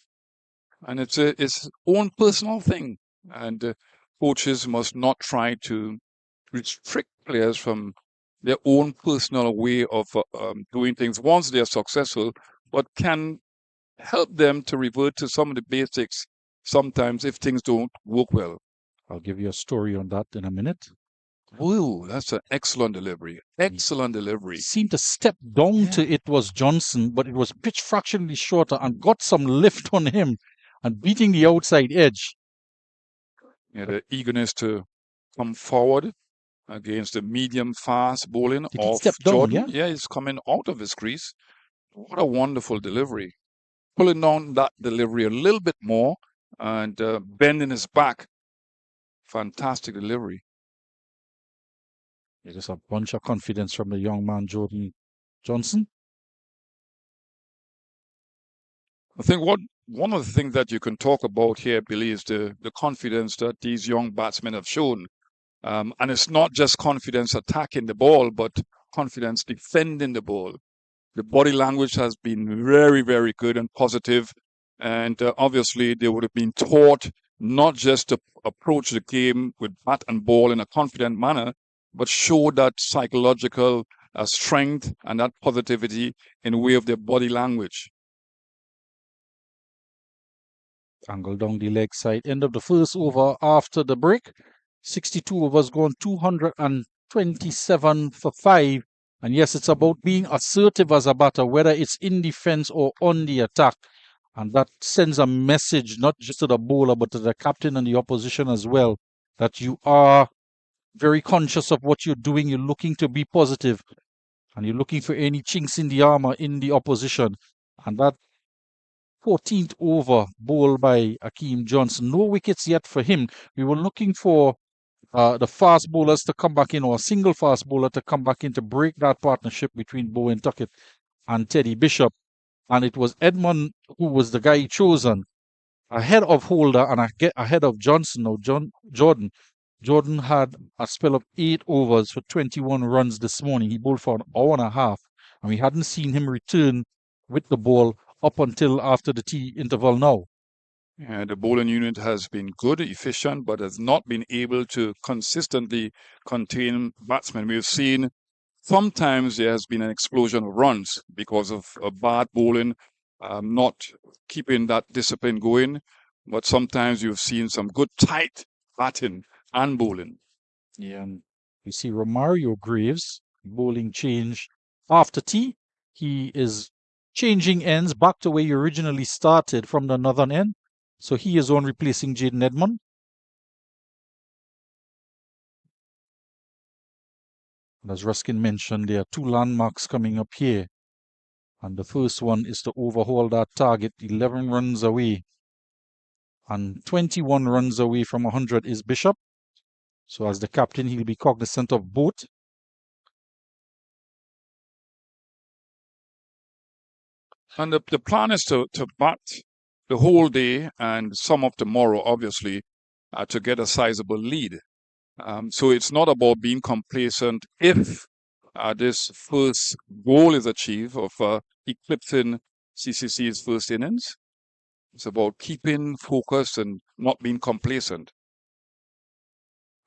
and it's his own personal thing. And coaches must not try to restrict players from their own personal way of doing things once they are successful, but can help them to revert to some of the basics sometimes if things don't work well. I'll give you a story on that in a minute. Whoa, that's an excellent delivery. Excellent delivery. Seemed to step down to it was Johnson, but it was pitched fractionally shorter and got some lift on him and beating the outside edge. Yeah, the eagerness to come forward against the medium fast bowling of Jordan. Yeah, he's coming out of his crease. What a wonderful delivery. Pulling down that delivery a little bit more and bending his back. Fantastic delivery. There's a bunch of confidence from the young man, Jordan Johnson. I think one of the things that you can talk about here, Billy, is the confidence that these young batsmen have shown. And it's not just confidence attacking the ball, but confidence defending the ball. The body language has been very, very good and positive. And obviously, they would have been taught not just to approach the game with bat and ball in a confident manner, but show that psychological strength and that positivity in way of their body language. Angle down the leg side. End of the first over after the break. 62 overs gone, 227 for 5. And yes, it's about being assertive as a batter, whether it's in defense or on the attack. And that sends a message not just to the bowler, but to the captain and the opposition as well, that you are very conscious of what you're doing. You're looking to be positive, and you're looking for any chinks in the armor in the opposition. And that 14th over bowled by Hakeem Johnson. No wickets yet for him. We were looking for the fast bowlers to come back in, or a single fast bowler to come back in to break that partnership between Bowen Tuckett and Teddy Bishop. And it was Edmond who was the guy chosen ahead of Holder and ahead of Johnson. Now, Jordan had a spell of 8 overs for 21 runs this morning. He bowled for an hour and a half, and we hadn't seen him return with the ball up until after the tea interval now. Yeah, the bowling unit has been good, efficient, but has not been able to consistently contain batsmen. We've seen sometimes there has been an explosion of runs because of bad bowling, not keeping that discipline going. But sometimes you've seen some good tight batting and bowling. Yeah, and you see Romario Graves bowling change after tea. He is changing ends back to where he originally started from the northern end. So he is on replacing Jaden Edmond. And as Ruskin mentioned, there are two landmarks coming up here. And the first one is to overhaul that target 11 runs away. And 21 runs away from 100 is Bishop. So as the captain, he'll be cognizant of both. And the plan is to bat the whole day and some of tomorrow, obviously, to get a sizable lead. So it's not about being complacent if this first goal is achieved of eclipsing CCC's first innings. It's about keeping focused and not being complacent.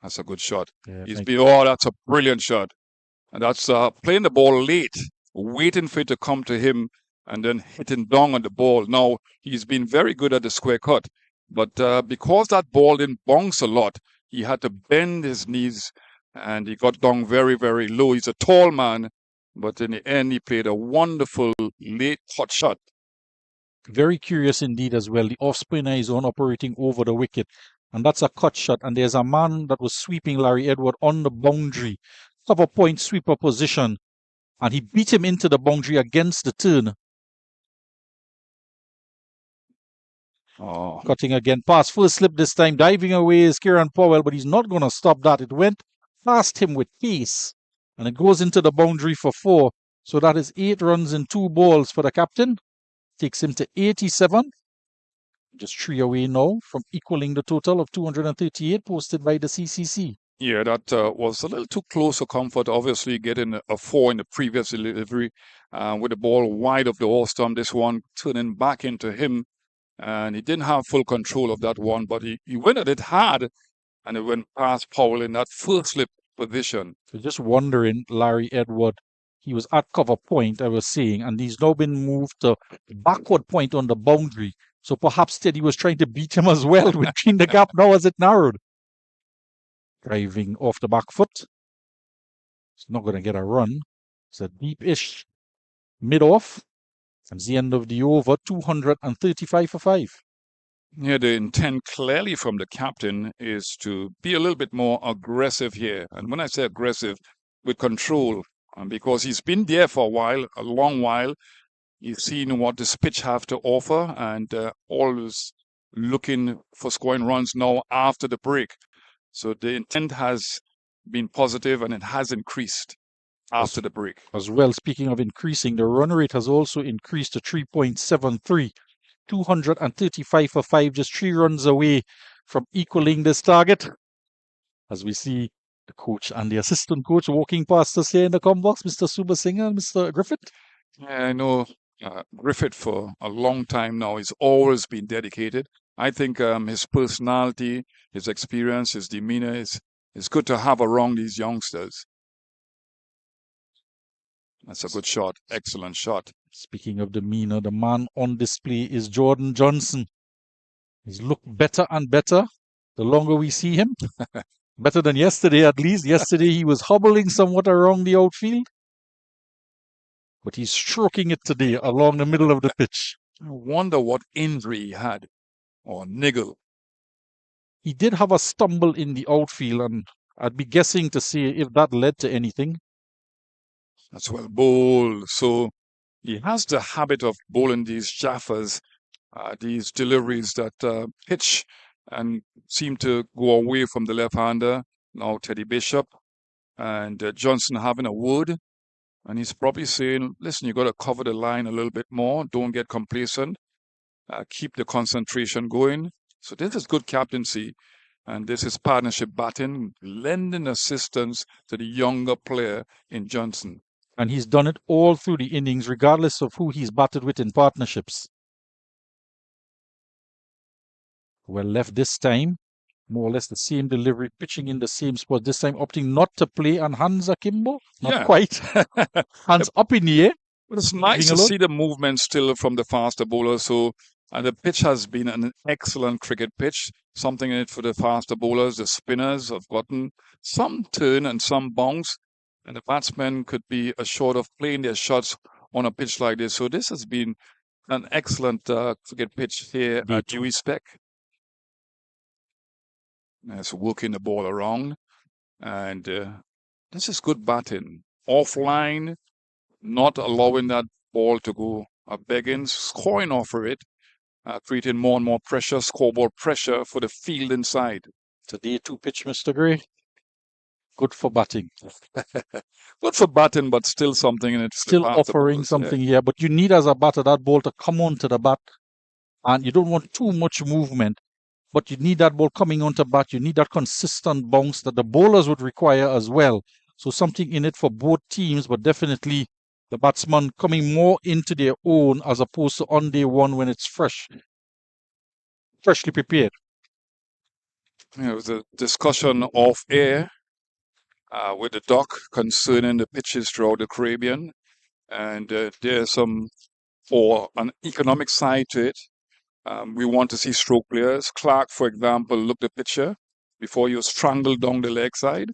That's a good shot. Yeah, That's a brilliant shot. And that's playing the ball late, waiting for it to come to him, and then hitting down on the ball. Now, he's been very good at the square cut, but because that ball didn't bounce a lot, he had to bend his knees, and he got down very, very low. He's a tall man, but in the end, he played a wonderful late hot shot. Very curious indeed as well. The off spinner is on operating over the wicket, and that's a cut shot. And there's a man that was sweeping Larry Edward on the boundary, cover point sweeper position, and he beat him into the boundary against the turn. Oh. Cutting again, pass, full slip this time, diving away is Kieran Powell, but he's not going to stop that. It went past him with pace, and it goes into the boundary for 4. So that is 8 runs and 2 balls for the captain. Takes him to 87. Just 3 away now from equaling the total of 238 posted by the CCC. Yeah, that was a little too close for comfort. Obviously, getting a 4 in the previous delivery with the ball wide of the off stump. This one turning back into him. And he didn't have full control of that one, but he went at it hard, and it went past Powell in that full slip position. So just wondering, Larry Edward, he was at cover point, I was saying, and he's now been moved to backward point on the boundary. So perhaps Teddy was trying to beat him as well between the gap now as it narrowed. Driving off the back foot. It's not going to get a run. It's a deep-ish mid-off. It's the end of the over, 235 for 5. Yeah, the intent clearly from the captain is to be a little bit more aggressive here. And when I say aggressive, with control, because he's been there for a while, a long while. He's seen what this pitch have to offer, and always looking for scoring runs now after the break. So the intent has been positive, and it has increased after the break. As well, speaking of increasing, the run rate has also increased to 3.73. 235 for 5, just 3 runs away from equaling this target. As we see the coach and the assistant coach walking past us here in the com box, Mr. Suba Singh and Mr. Griffith. Yeah, I know Griffith for a long time now. He's always been dedicated. I think his personality, his experience, his demeanor is good to have around these youngsters. That's a good shot. Excellent shot. Speaking of demeanor, the man on display is Jordan Johnson. He's looked better and better the longer we see him. Better than yesterday, at least. Yesterday, he was hobbling somewhat around the outfield. But he's stroking it today along the middle of the pitch. I wonder what injury he had, or niggle. He did have a stumble in the outfield, and I'd be guessing to see if that led to anything. That's well bowled. So he has the habit of bowling these jaffas, these deliveries that pitch and seem to go away from the left-hander. Now Teddy Bishop and Johnson having a word. And he's probably saying, listen, you got to cover the line a little bit more. Don't get complacent. Keep the concentration going. So this is good captaincy. And this is partnership batting, lending assistance to the younger player in Johnson. And he's done it all through the innings, regardless of who he's batted with in partnerships. Well left this time. more or less the same delivery, pitching in the same spot, this time opting not to play on hands akimbo. Not Yeah. quite. Hands up in the air. But it's nice to see the movement still from the faster bowlers. So, and the pitch has been an excellent cricket pitch. Something in it for the faster bowlers. The spinners have gotten some turn and some bounce, and the batsmen could be assured of playing their shots on a pitch like this. So this has been an excellent cricket pitch here at Dewey Spec. It's working the ball around, and this is good batting. Offline, not allowing that ball to go begging, scoring off of it, creating more and more pressure, scoreboard pressure for the field inside. It's a day-2 pitch, Mr. Gray. Good for batting. Good for batting, but still something in it. Still offering something here, but you need as a batter that ball to come onto the bat, and you don't want too much movement, but you need that ball coming onto bat. You need that consistent bounce that the bowlers would require as well. So something in it for both teams, but definitely the batsman coming more into their own as opposed to on day one when it's freshly prepared. There was a discussion off air with the doc concerning the pitches throughout the Caribbean, and there's some for an economic side to it. We want to see stroke players. Clark, for example, looked the picture before he was strangled down the leg side,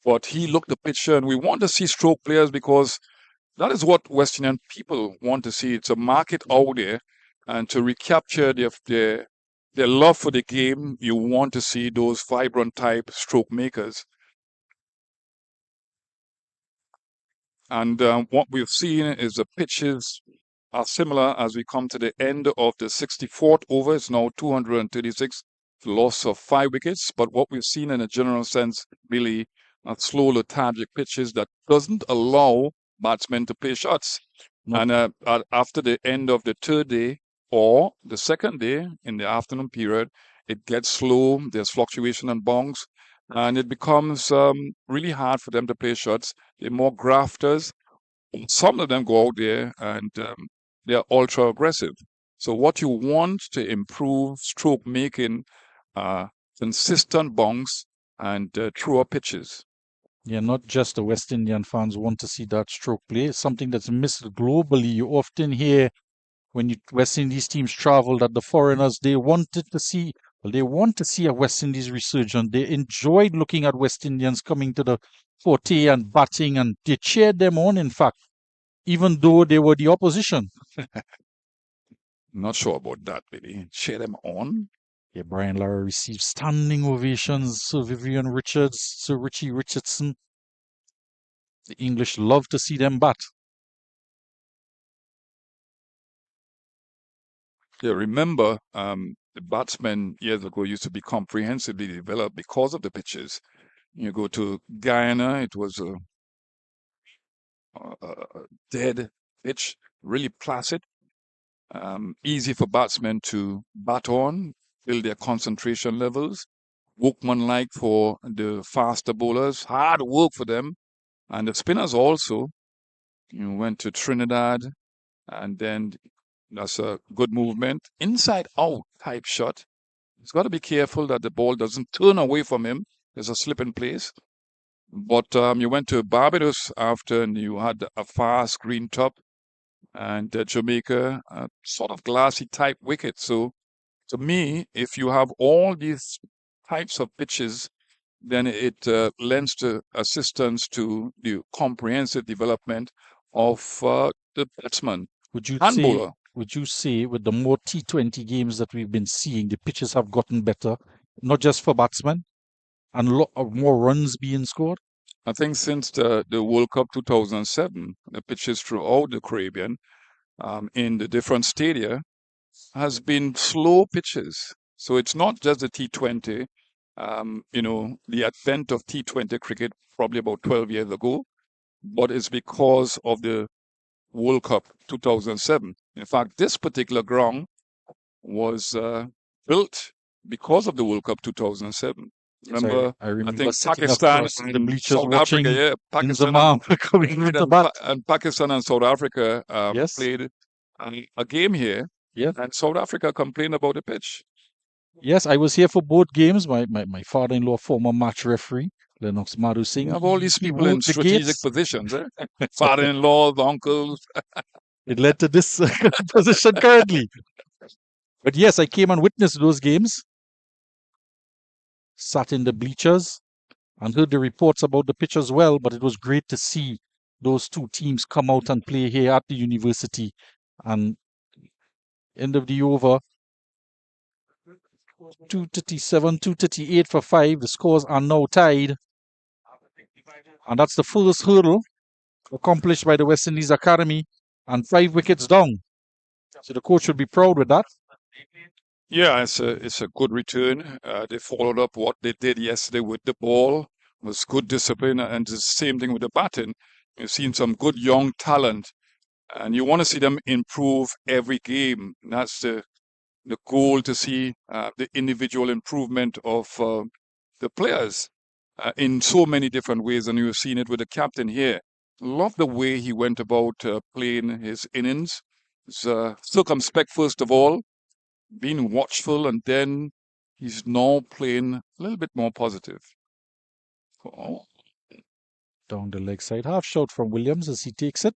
but he looked the picture, and we want to see stroke players because that is what West Indian people want to see. It's a market out there, and to recapture their love for the game, you want to see those vibrant type stroke makers. And what we've seen is the pitches are similar as we come to the end of the 64th over. It's now 236, loss of 5 wickets. But what we've seen in a general sense, really, are slow lethargic pitches that doesn't allow batsmen to play shots. No. And after the end of the third day or the second day in the afternoon period, it gets slow. There's fluctuation and bounce, and it becomes really hard for them to play shots. They're more grafters. Some of them go out there and they're ultra aggressive. So what you want to improve stroke making, consistent bounce and truer pitches. Yeah, not just the West Indian fans want to see that stroke play. It's something that's missed globally. You often hear when West Indies teams travel that the foreigners, they want to see a West Indies resurgence. They enjoyed looking at West Indians coming to the forte and batting, and they cheered them on, in fact, even though they were the opposition. Not sure about that, really. Cheer them on? Yeah, Brian Lara received standing ovations. Sir Vivian Richards, Sir Richie Richardson. The English love to see them bat. Yeah, remember, the batsmen years ago used to be comprehensively developed because of the pitches. You go to Guyana, it was a dead pitch, really placid, easy for batsmen to bat on, build their concentration levels, workmanlike for the faster bowlers, hard work for them, and the spinners also. You went to Trinidad, and then that's a good movement. Inside out type shot. He's got to be careful that the ball doesn't turn away from him. There's a slip in place. But you went to Barbados after, and you had a fast green top, and Jamaica, a sort of glassy type wicket. So to me, if you have all these types of pitches, then it lends to assistance to the comprehensive development of the batsman. Would you say with the more T20 games that we've been seeing, the pitches have gotten better, not just for batsmen, and a lot of more runs being scored? I think since the World Cup 2007, the pitches throughout the Caribbean in the different stadia has been slow pitches. So it's not just the T20. The advent of T20 cricket probably about 12 years ago, but it's because of the World Cup 2007. In fact, this particular ground was built because of the World Cup 2007. Remember, I remember think Pakistan and the bleachers South watching Africa, Pakistan coming into bat. And Pakistan and South Africa Yes. played a game here, Yeah. and South Africa complained about the pitch. Yes, I was here for both games. My father-in-law, former match referee, Lennox Madhu Singh. You have all these he people in moved the strategic gates. positions, eh? Father-in-law, the uncles. It led to this position currently. But yes, I came and witnessed those games. Sat in the bleachers and heard the reports about the pitch as well. But it was great to see those two teams come out and play here at the university. And end of the over, 237, 238 for 5. The scores are now tied. And that's the first hurdle accomplished by the West Indies Academy, and 5 wickets down. So the coach should be proud with that. Yeah, it's a good return. They followed up what they did yesterday with the ball. It was good discipline, and the same thing with the batting. You've seen some good young talent, and you want to see them improve every game. That's the goal, to see the individual improvement of the players in so many different ways, and you've seen it with the captain here. Love the way he went about playing his innings. He's circumspect first of all, being watchful, and then he's now playing a little bit more positive. Oh. Down the leg side, half shot from Williams as he takes it.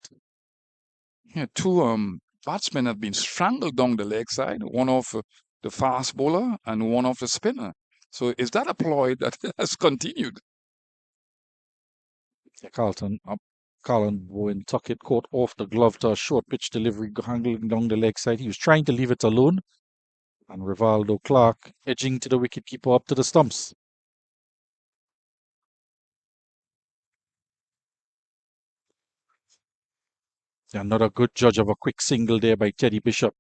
Yeah, two batsmen have been strangled down the leg side, one off the fast bowler and one off the spinner. So is that a ploy that has continued? Yeah, Colin Bowen Tuckett caught off the glove to a short pitch delivery, handling down the leg side. He was trying to leave it alone. And Rivaldo Clark edging to the wicketkeeper up to the stumps. Another good judge of a quick single there by Teddy Bishop.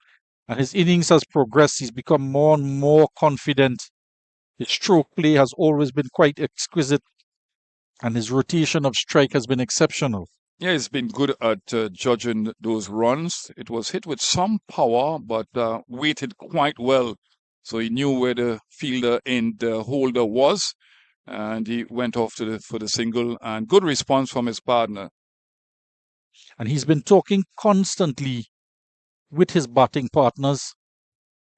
And his innings has progressed. He's become more and more confident. His stroke play has always been quite exquisite. And his rotation of strike has been exceptional. Yeah, he's been good at judging those runs. It was hit with some power, but weighted quite well. So he knew where the fielder and the holder was, and he went off for the single. And good response from his partner. And he's been talking constantly with his batting partners.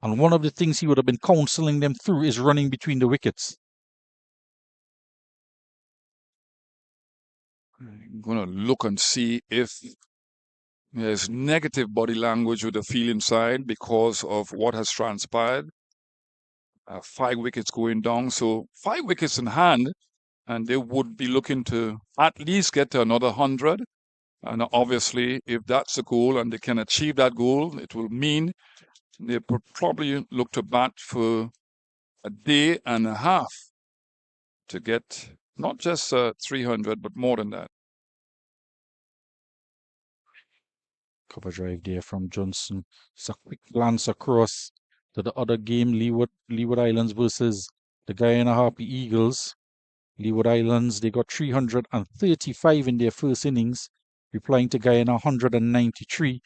And one of the things he would have been counseling them through is running between the wickets. I'm going to look and see if there's negative body language with the field inside because of what has transpired. 5 wickets going down, so 5 wickets in hand, and they would be looking to at least get to another 100. And obviously, if that's the goal and they can achieve that goal, it will mean they would probably look to bat for a day and a half to get not just 300, but more than that. Cover drive there from Johnson. It's a quick glance across to the other game, Leeward Islands versus the Guyana Harpy Eagles. Leeward Islands, they got 335 in their first innings, replying to Guyana 193.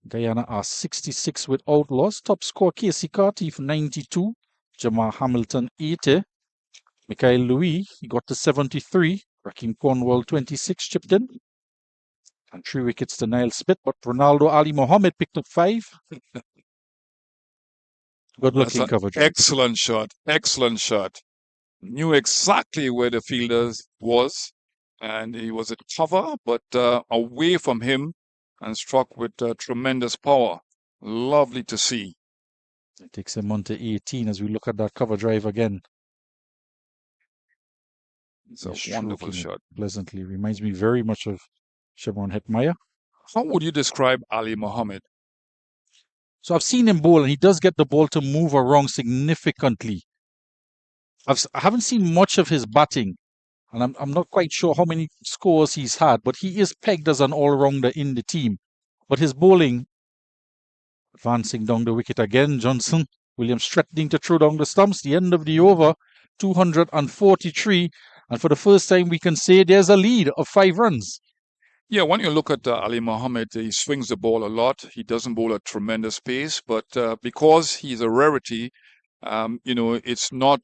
Guyana are 66 without loss. Top score, Casey Carty 92. Jamal Hamilton 80. Mikhail Louis, he got to 73. Rakim Cornwall 26 chipped in. And 3 wickets to Niall Smith, but Ronaldo Ali Mohammed picked up 5. Good looking coverage. Excellent shot. Excellent shot. Knew exactly where the fielder was, and he was at cover, but away from him, and struck with tremendous power. Lovely to see. It takes him on to 18 as we look at that cover drive again. It's a wonderful shot. Pleasantly. Reminds me very much of Chevron Hetmyer. How would you describe Ali Mohammed? So I've seen him bowl, and he does get the ball to move around significantly. I haven't seen much of his batting, and I'm not quite sure how many scores he's had, but he is pegged as an all-rounder in the team. But his bowling, advancing down the wicket again, Johnson. Williams threatening to throw down the stumps. The end of the over, 243. And for the first time, we can say there's a lead of 5 runs. Yeah, when you look at Ali Mohammed, he swings the ball a lot. He doesn't bowl at tremendous pace, but because he's a rarity, it's not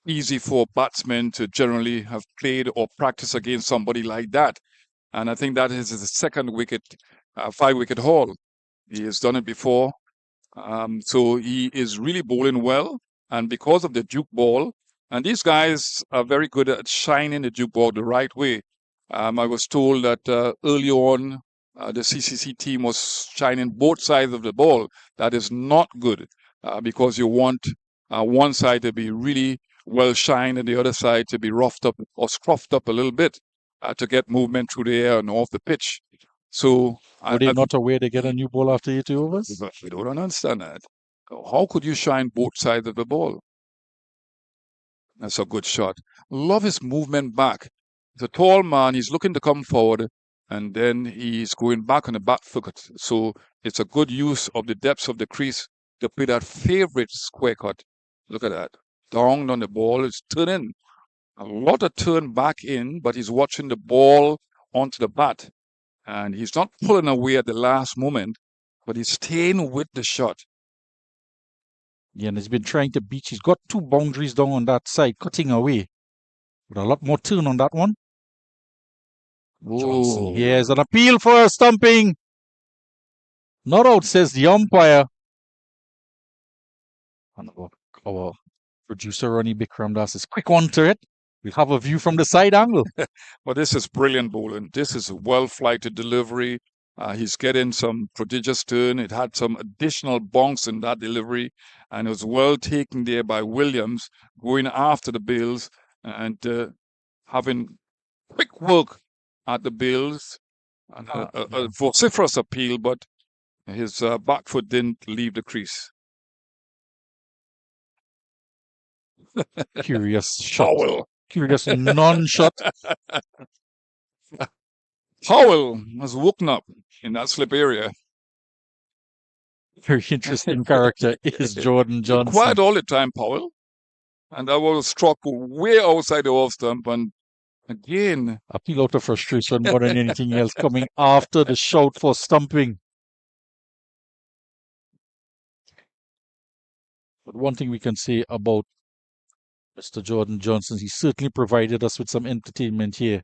easy for batsmen to generally have played or practiced against somebody like that. And I think that is his second wicket, 5-wicket haul. He has done it before. So he is really bowling well, and because of the juke ball, and these guys are very good at shining the juke ball the right way. I was told that early on, the CCC team was shining both sides of the ball. That is not good because you want one side to be really well shined and the other side to be roughed up or scruffed up a little bit to get movement through the air and off the pitch. So Were they not aware they get a new ball after 80 overs? we don't understand that. How could you shine both sides of the ball? That's a good shot. Love his movement back. He's a tall man. He's looking to come forward, and then he's going back on the back foot. So it's a good use of the depths of the crease to play that favorite square cut. Look at that. Down on the ball. It's turning. A lot of turn back in, but he's watching the ball onto the bat. And he's not pulling away at the last moment, but he's staying with the shot. Yeah, and he's been trying to beat. He's got 2 boundaries down on that side, cutting away. With a lot more turn on that one. Johnson, here's an appeal for a stumping. Not out, says the umpire. And our producer, Ronnie Bikram, does his quick one to it. We'll have a view from the side angle. Well, this is brilliant bowling. This is a well-flighted delivery. He's getting some prodigious turn. It had some additional bonks in that delivery, and it was well taken there by Williams, going after the Bills and having quick work at the Bills. And a vociferous appeal, but his back foot didn't leave the crease. Curious shot. Powell. Curious non-shot. Powell has woken up in that slip area. Very interesting character is Jordan Johnson. Quiet all the time, Powell. And I was struck way outside the off stump. And again, appeal out of frustration more than anything else, coming after the shout for stumping. But one thing we can say about Mr. Jordan Johnson, he certainly provided us with some entertainment here.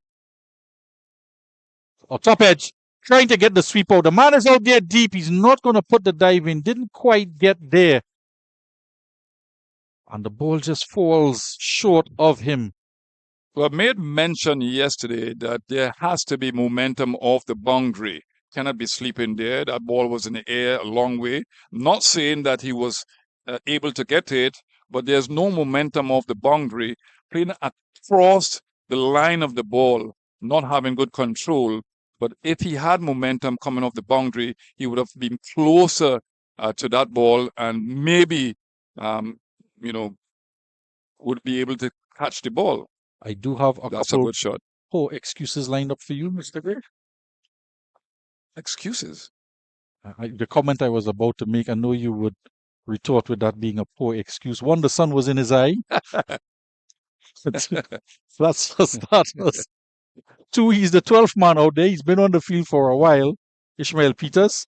Oh, top edge, trying to get the sweep out. The man is out there deep. He's not going to put the dive in. Didn't quite get there. And the ball just falls short of him. Well, I made mention yesterday that there has to be momentum off the boundary. Cannot be sleeping there. That ball was in the air a long way. Not saying that he was able to get to it, but there's no momentum off the boundary. Playing across the line of the ball, not having good control. But if he had momentum coming off the boundary, he would have been closer to that ball and maybe, would be able to catch the ball. I do have a That's couple a good shot. excuses lined up for you, Mr. Gray. Excuses? The comment I was about to make, I know you would retort with that being a poor excuse. One, the sun was in his eye. That's for starters. 2, he's the 12th man out there. He's been on the field for a while. Ishmael Peters.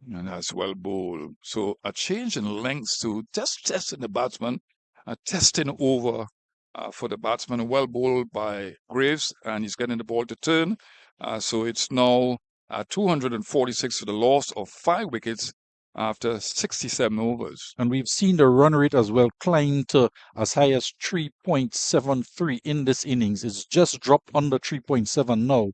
And that's well bowled. So a change in length to just testing the batsman, testing over for the batsman. Well bowled by Graves, and he's getting the ball to turn. So it's now 246 for the loss of 5 wickets after 67 overs. And we've seen the run rate as well climb to as high as 3.73 in this innings. It's just dropped under 3.7 now.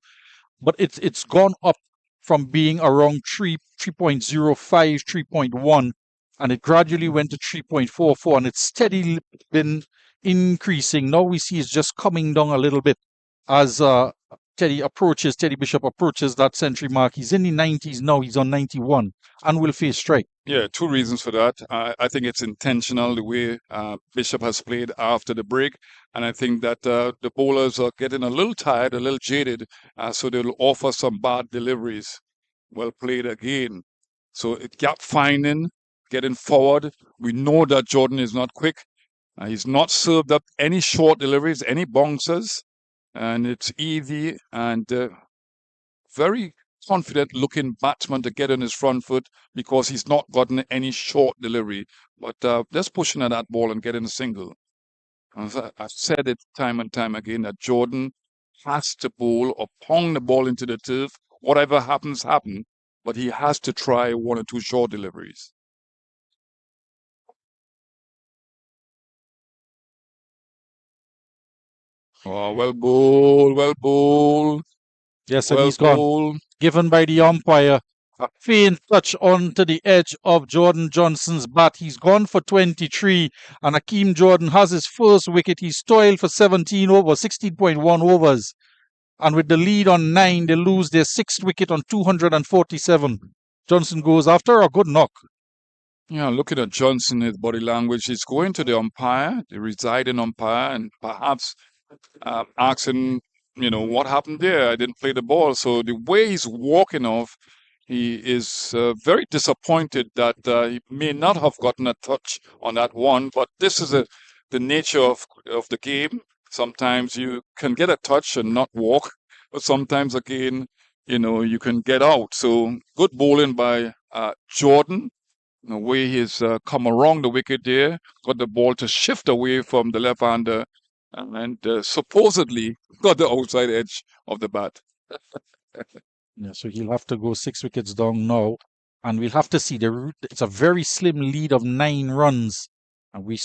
But it's gone up from being around 3.05, 3.1, and it gradually went to 3.44, and it's steadily been increasing. Now we see it's just coming down a little bit as Teddy Bishop approaches that century mark. He's in the 90s now. He's on 91 and will face strike. Yeah, 2 reasons for that. I think it's intentional the way Bishop has played after the break. And I think that the bowlers are getting a little tired, a little jaded. So they'll offer some bad deliveries. Well played again. So gap finding, getting forward. We know that Jordan is not quick. He's not served up any short deliveries, any bouncers. And it's easy and very confident looking batsman to get on his front foot because he's not gotten any short delivery. But just pushing at that ball and getting a single. I've said it time and time again that Jordan has to bowl or pong the ball into the turf whatever happens, happen. But he has to try one or two short deliveries. Oh, well bowled, well bowled. Yes, well and he's gone. bowled. Given by the umpire. A faint touch onto the edge of Jordan Johnson's bat. He's gone for 23, and Akeem Jordan has his first wicket. He's toiled for 17 overs, 16.1 overs. And with the lead on 9, they lose their 6th wicket on 247. Johnson goes after a good knock. Yeah, looking at Johnson, his body language, he's going to the umpire, the residing umpire, and perhaps asking, what happened there? I didn't play the ball. So the way he's walking off, he is very disappointed that he may not have gotten a touch on that one. But this is the nature of the game. Sometimes you can get a touch and not walk, but sometimes again, you can get out. So good bowling by Jordan. The way he's come around the wicket there, got the ball to shift away from the left-hander, and supposedly got the outside edge of the bat. Yeah, so he'll have to go 6 wickets down now, and we'll have to see it's a very slim lead of 9 runs, and we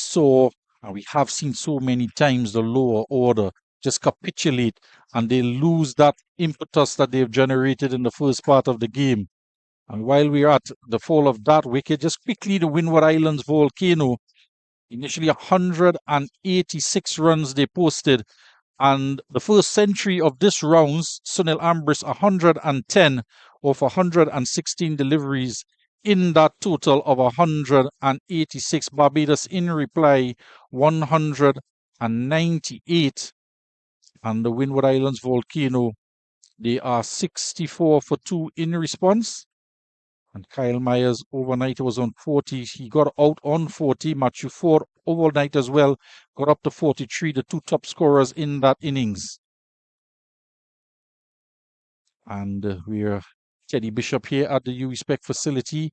have seen so many times the lower order just capitulate, and they lose that impetus that they've generated in the first part of the game. And while we're at the fall of that wicket, just quickly the Windward Islands Volcano, initially 186 runs they posted. And the first century of this round, Sunil Ambrish 110 of 116 deliveries in that total of 186. Barbados in reply 198. And the Windward Islands Volcano, they are 64 for 2 in response. And Kyle Myers overnight was on 40. He got out on 40. Matthew Ford overnight as well got up to 43, the 2 top scorers in that innings. And we're Teddy Bishop here at the U-Respect facility.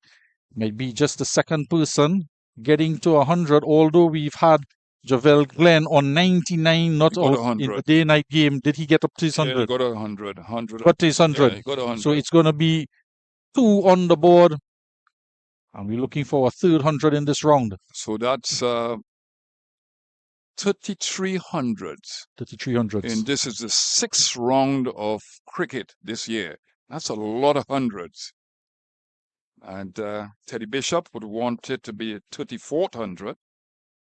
Might be just the second person getting to 100, although we've had Javel Glenn on 99 not out in the day-night game. Did he get up to his 100? Yeah, he got 100. Got to his 100. Yeah, he got 100. So it's going to be 2 on the board. And we're looking for a third 100 in this round. So that's 3,300. 3,300. And this is the 6th round of cricket this year. That's a lot of hundreds. And Teddy Bishop would want it to be a 34th 100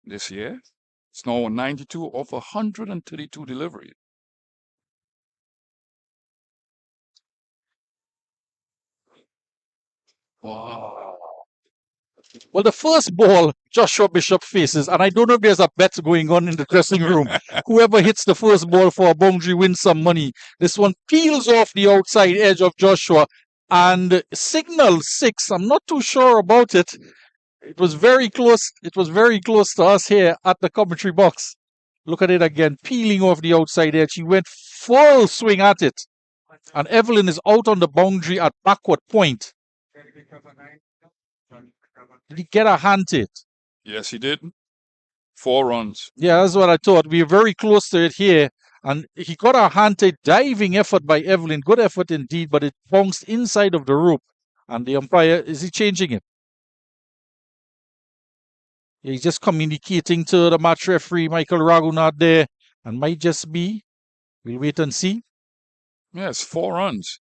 this year. It's now 92 of 132 deliveries. Wow. Well, the first ball Joshua Bishop faces, and I don't know if there's a bet going on in the dressing room. Whoever hits the first ball for a boundary wins some money. This one peels off the outside edge of Joshua and signals 6. I'm not too sure about it. It was very close. It was very close to us here at the commentary box. Look at it again, peeling off the outside edge. He went full swing at it. And Evelyn is out on the boundary at backward point. Did he get a hand to it? Yes, he did. 4 runs. Yeah, that's what I thought. We were very close to it here. And he got a hand to it. Diving effort by Evelyn. Good effort indeed, but it bounced inside of the rope. And the umpire, is he changing it? He's just communicating to the match referee, Michael Raghunath there. And might just be. We'll wait and see. Yes, 4 runs.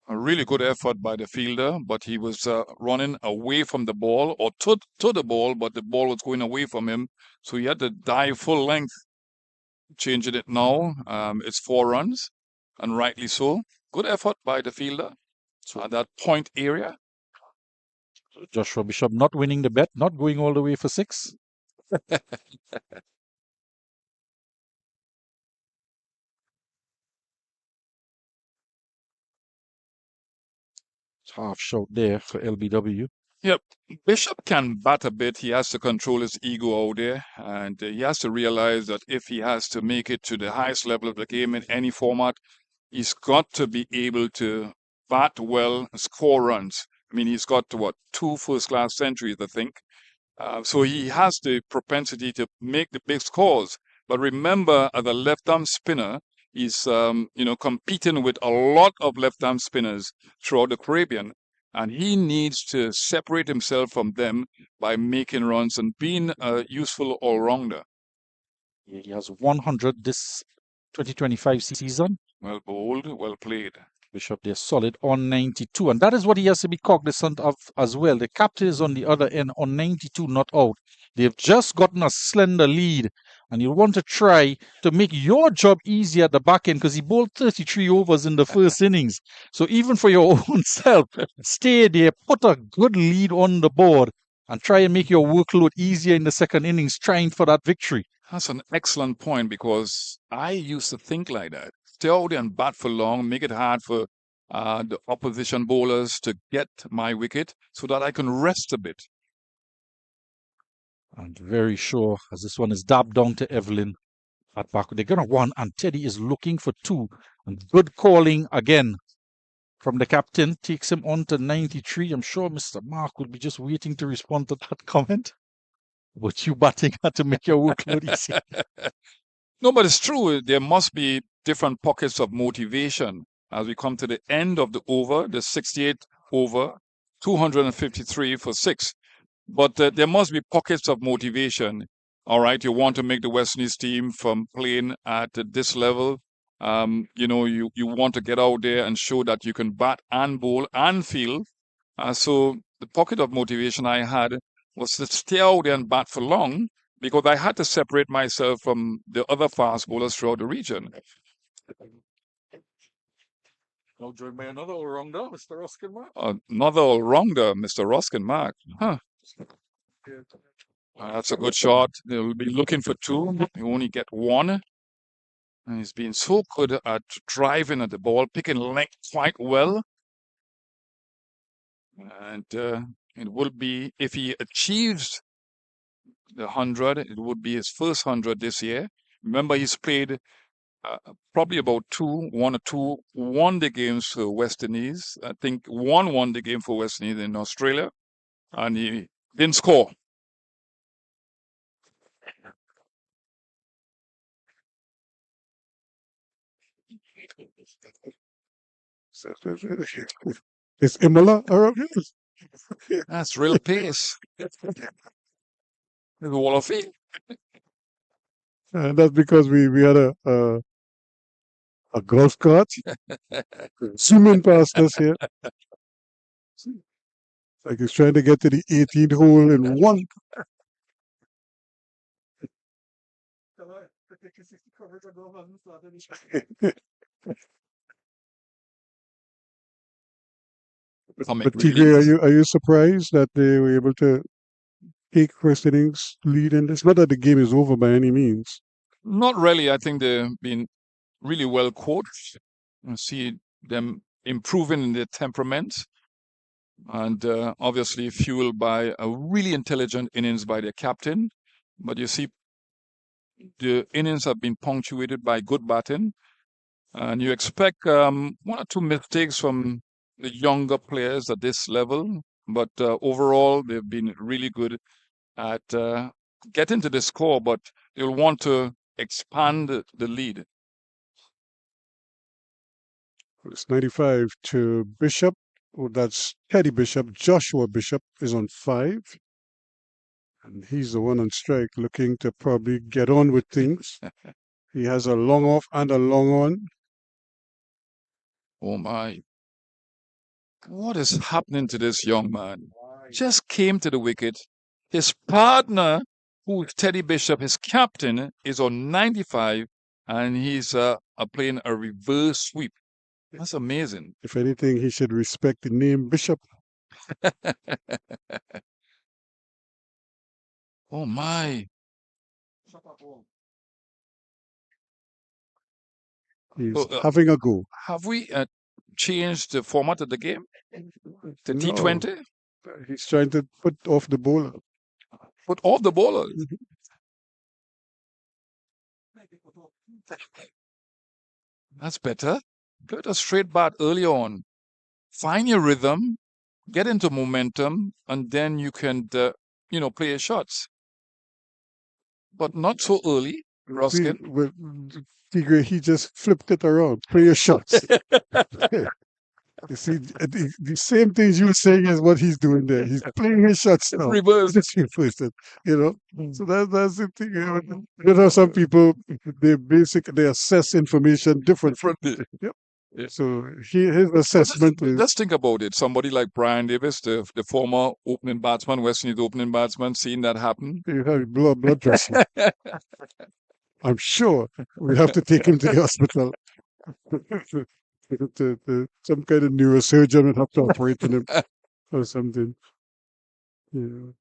A really good effort by the fielder, but he was running away from the ball or to the ball, but the ball was going away from him. So he had to dive full length. Changing it now. It's 4 runs, and rightly so. Good effort by the fielder at that point area. Joshua Bishop not winning the bet, not going all the way for 6. Half shot there for LBW. Yep. Bishop can bat a bit. He has to control his ego out there. And he has to realize that if he has to make it to the highest level of the game in any format, he's got to be able to bat well, score runs. I mean, he's got, 2 first-class centuries, I think. So he has the propensity to make the big scores. But remember, as a left-arm spinner, He's, competing with a lot of left-arm spinners throughout the Caribbean, and he needs to separate himself from them by making runs and being a useful all-rounder. He has 100 this 2025 season. Well bowled, well played. Bishop, they're solid on 92, and that is what he has to be cognizant of as well. The captain is on the other end on 92, not out. They've just gotten a slender lead, and you want to try to make your job easier at the back end because he bowled 33 overs in the first innings. So even for your own self, stay there, put a good lead on the board, and try and make your workload easier in the second innings, trying for that victory. That's an excellent point because I used to think like that. Stay out there and bat for long, make it hard for the opposition bowlers to get my wicket so that I can rest a bit. And very sure, as this one is dabbed down to Evelyn at back. They're going to one, and Teddy is looking for two. And good calling again from the captain. Takes him on to 93. I'm sure Mr. Mark will be just waiting to respond to that comment. But you batting had to make your workload easy. No, but it's true. There must be different pockets of motivation as we come to the end of the over, the 68th over, 253 for 6. But there must be pockets of motivation. All right, you want to make the West Indies team from playing at this level. You want to get out there and show that you can bat and bowl and field. So the pocket of motivation I had was to stay out there and bat for long because I had to separate myself from the other fast bowlers throughout the region. Now joined by another all-rounder, Mr. Ruskin Mark. Another all-rounder, Mr. Ruskin Mark. Huh. That's a good shot. They'll be looking for two. They only get one. And he's been so good at driving at the ball, picking length quite well. And it will be, if he achieves the 100, it would be his first 100 this year. Remember, he's played probably about one or two one-day games for West Indies. I think one one-day game for West Indies in Australia, and he didn't score. Is Imola around here? That's real pace. The wall of fame. And that's because we had a golf cart zooming past us here. Like he's trying to get to the 18th hole in one. But TJ, are you surprised that they were able to take first innings lead in this? Not that the game is over by any means. Not really. I think they've been really well coached. I see them improving in their temperament and obviously fueled by a really intelligent innings by their captain. But you see, the innings have been punctuated by good batting, and you expect one or two mistakes from the younger players at this level. But overall, they've been really good at getting to the score, but they'll want to expand the lead. It's 95 to Bishop. Oh, that's Teddy Bishop. Joshua Bishop is on 5. And he's the one on strike looking to probably get on with things. He has a long off and a long on. Oh my. What is happening to this young man? Just came to the wicket. His partner, who is Teddy Bishop, his captain, is on 95, and he's playing a reverse sweep. That's amazing. If anything, he should respect the name Bishop. Oh my. He's having a go. Have we changed the format of the game to No. T20? He's trying to put off the bowler. Put off the bowler. That's better. Play a straight bat early on. Find your rhythm, get into momentum, and then you can, play your shots. But not so early. See, Ruskin. with Tigre, he just flipped it around. Play your shots. You see, the same things you were saying is what he's doing there. He's playing his shots now. Reverse. Just reversed it, you know. So that's the thing. You know, some people they assess information differently. Yep. Yeah. So his assessment is Just think about it. Somebody like Brian Davis, the former opening batsman, West Indies opening batsman, seeing that happen. you have blood pressure. I'm sure we have to take him to the hospital. Some kind of neurosurgeon would have to operate on him or something. Yeah.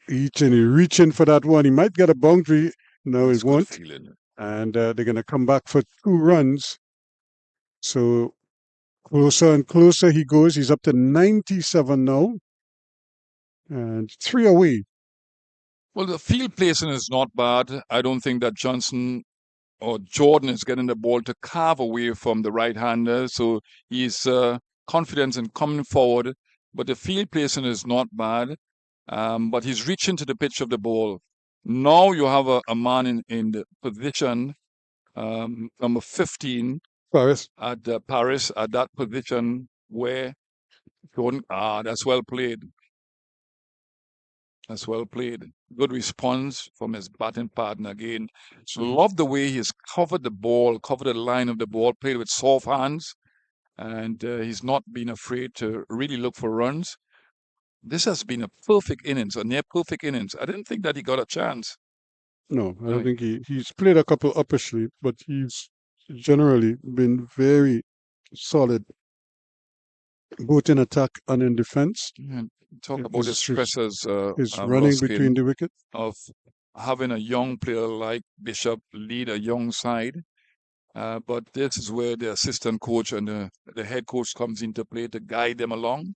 Reaching for that one. He might get a boundary. No, he won't. Feeling. And they're going to come back for 2 runs. So closer and closer he goes. He's up to 97 now. And 3 away. Well, the field placing is not bad. I don't think that Johnson or Jordan is getting the ball to carve away from the right-hander. So he's confident in coming forward. But the field placing is not bad. But he's reaching to the pitch of the ball. Now you have a man in the position, number 15, Paris. At Paris, at that position where Jordan, that's well played. That's well played. Good response from his batting partner again. Love the way he's covered the ball, covered the line of the ball, played with soft hands, and he's not been afraid to really look for runs. This has been a perfect innings, a near perfect innings. I didn't think that he got a chance. No, I don't think he's played a couple upper sleeve, but he's generally been very solid, both in attack and in defense. Yeah, talk about the stresses. His running between the wickets. Of having a young player like Bishop lead a young side. But this is where the assistant coach and the head coach comes into play to guide them along.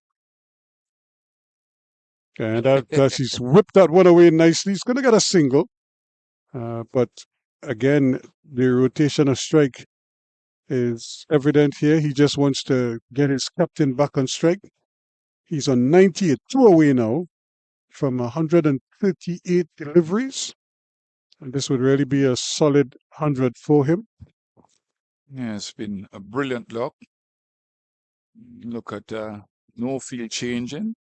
And he's whipped that one away nicely. He's going to get a single. But again, the rotation of strike is evident here. He just wants to get his captain back on strike. He's on 98, 2 away now from 138 deliveries. And this would really be a solid 100 for him. Yeah, it's been a brilliant look. Look at no field changing,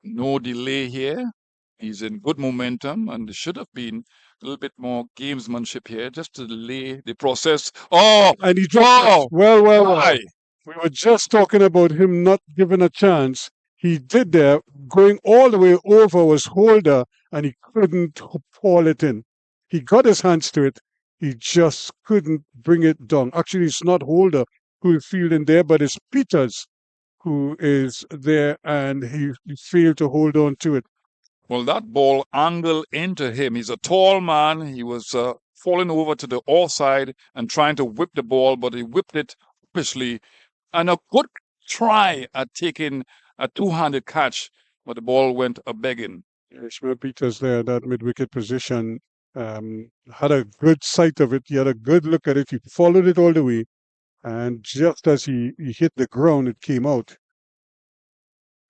no delay here. He's in good momentum, and there should have been a little bit more gamesmanship here, just to delay the process. Oh, and he dropped it. Well. We were just talking about him not given a chance. He did there, going all the way over was Holder, and he couldn't haul it in. He got his hands to it. He just couldn't bring it down. Actually, it's not Holder who is fielding there, but it's Peters who is there, and he failed to hold on to it. Well, that ball angled into him. He's a tall man. He was falling over to the offside and trying to whip the ball, but he whipped it officially. And a good try at taking a 2-handed catch, but the ball went a-begging. Ishmael Peters there, that mid-wicket position, had a good sight of it. He had a good look at it. He followed it all the way. And just as he hit the ground, it came out.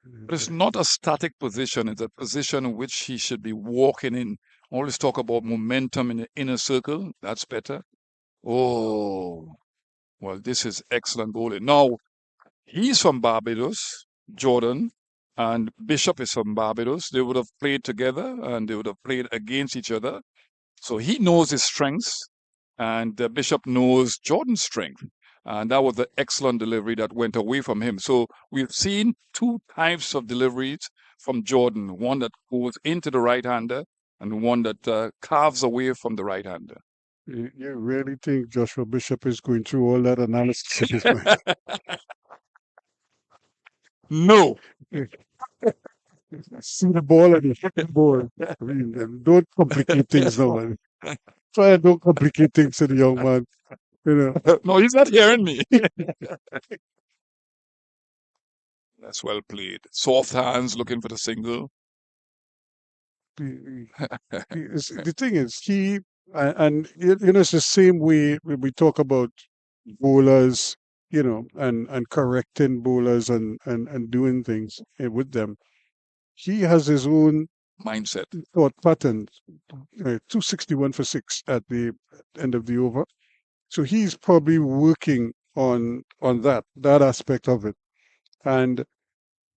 But it's not a static position. It's a position in which he should be walking in. Always talk about momentum in the inner circle. That's better. Oh, well, this is excellent bowling. Now, he's from Barbados, Jordan, and Bishop is from Barbados. They would have played together and they would have played against each other. So he knows his strengths, and Bishop knows Jordan's strength. And that was the excellent delivery that went away from him. So we've seen 2 types of deliveries from Jordan, one that goes into the right-hander and one that carves away from the right-hander. You really think Joshua Bishop is going through all that analysis in his mind? No. See the ball and you hit the ball. I mean, don't complicate things now, man. Try and don't complicate things to the young man. You know. No, he's not hearing me. That's well played. Soft hands looking for the single. The thing is, and it's the same way when we talk about bowlers, and correcting bowlers and doing things with them. he has his own mindset, thought patterns. 261 for 6 at the end of the over. So he's probably working on that aspect of it. And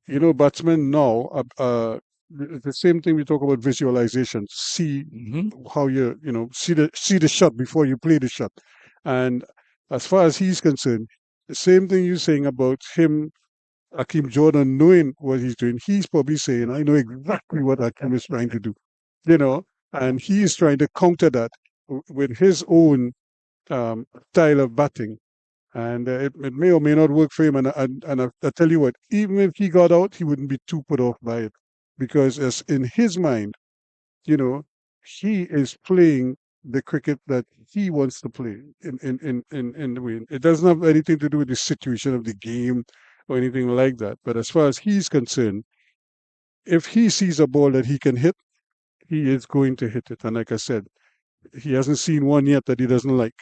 batsmen now, the same thing we talk about visualization. See how see the shot before you play the shot. And as far as he's concerned, the same thing you're saying about him, Akeem Jordan, knowing what he's doing, he's probably saying, I know exactly what Akeem is trying to do, and he's trying to counter that with his own style of batting. And it may or may not work for him. And I tell you what, even if he got out, he wouldn't be too put off by it, because as in his mind, he is playing the cricket that he wants to play in the way. It doesn't have anything to do with the situation of the game or anything like that. But as far as he's concerned, if he sees a ball that he can hit, he is going to hit it. And like I said, he hasn't seen one yet that he doesn't like.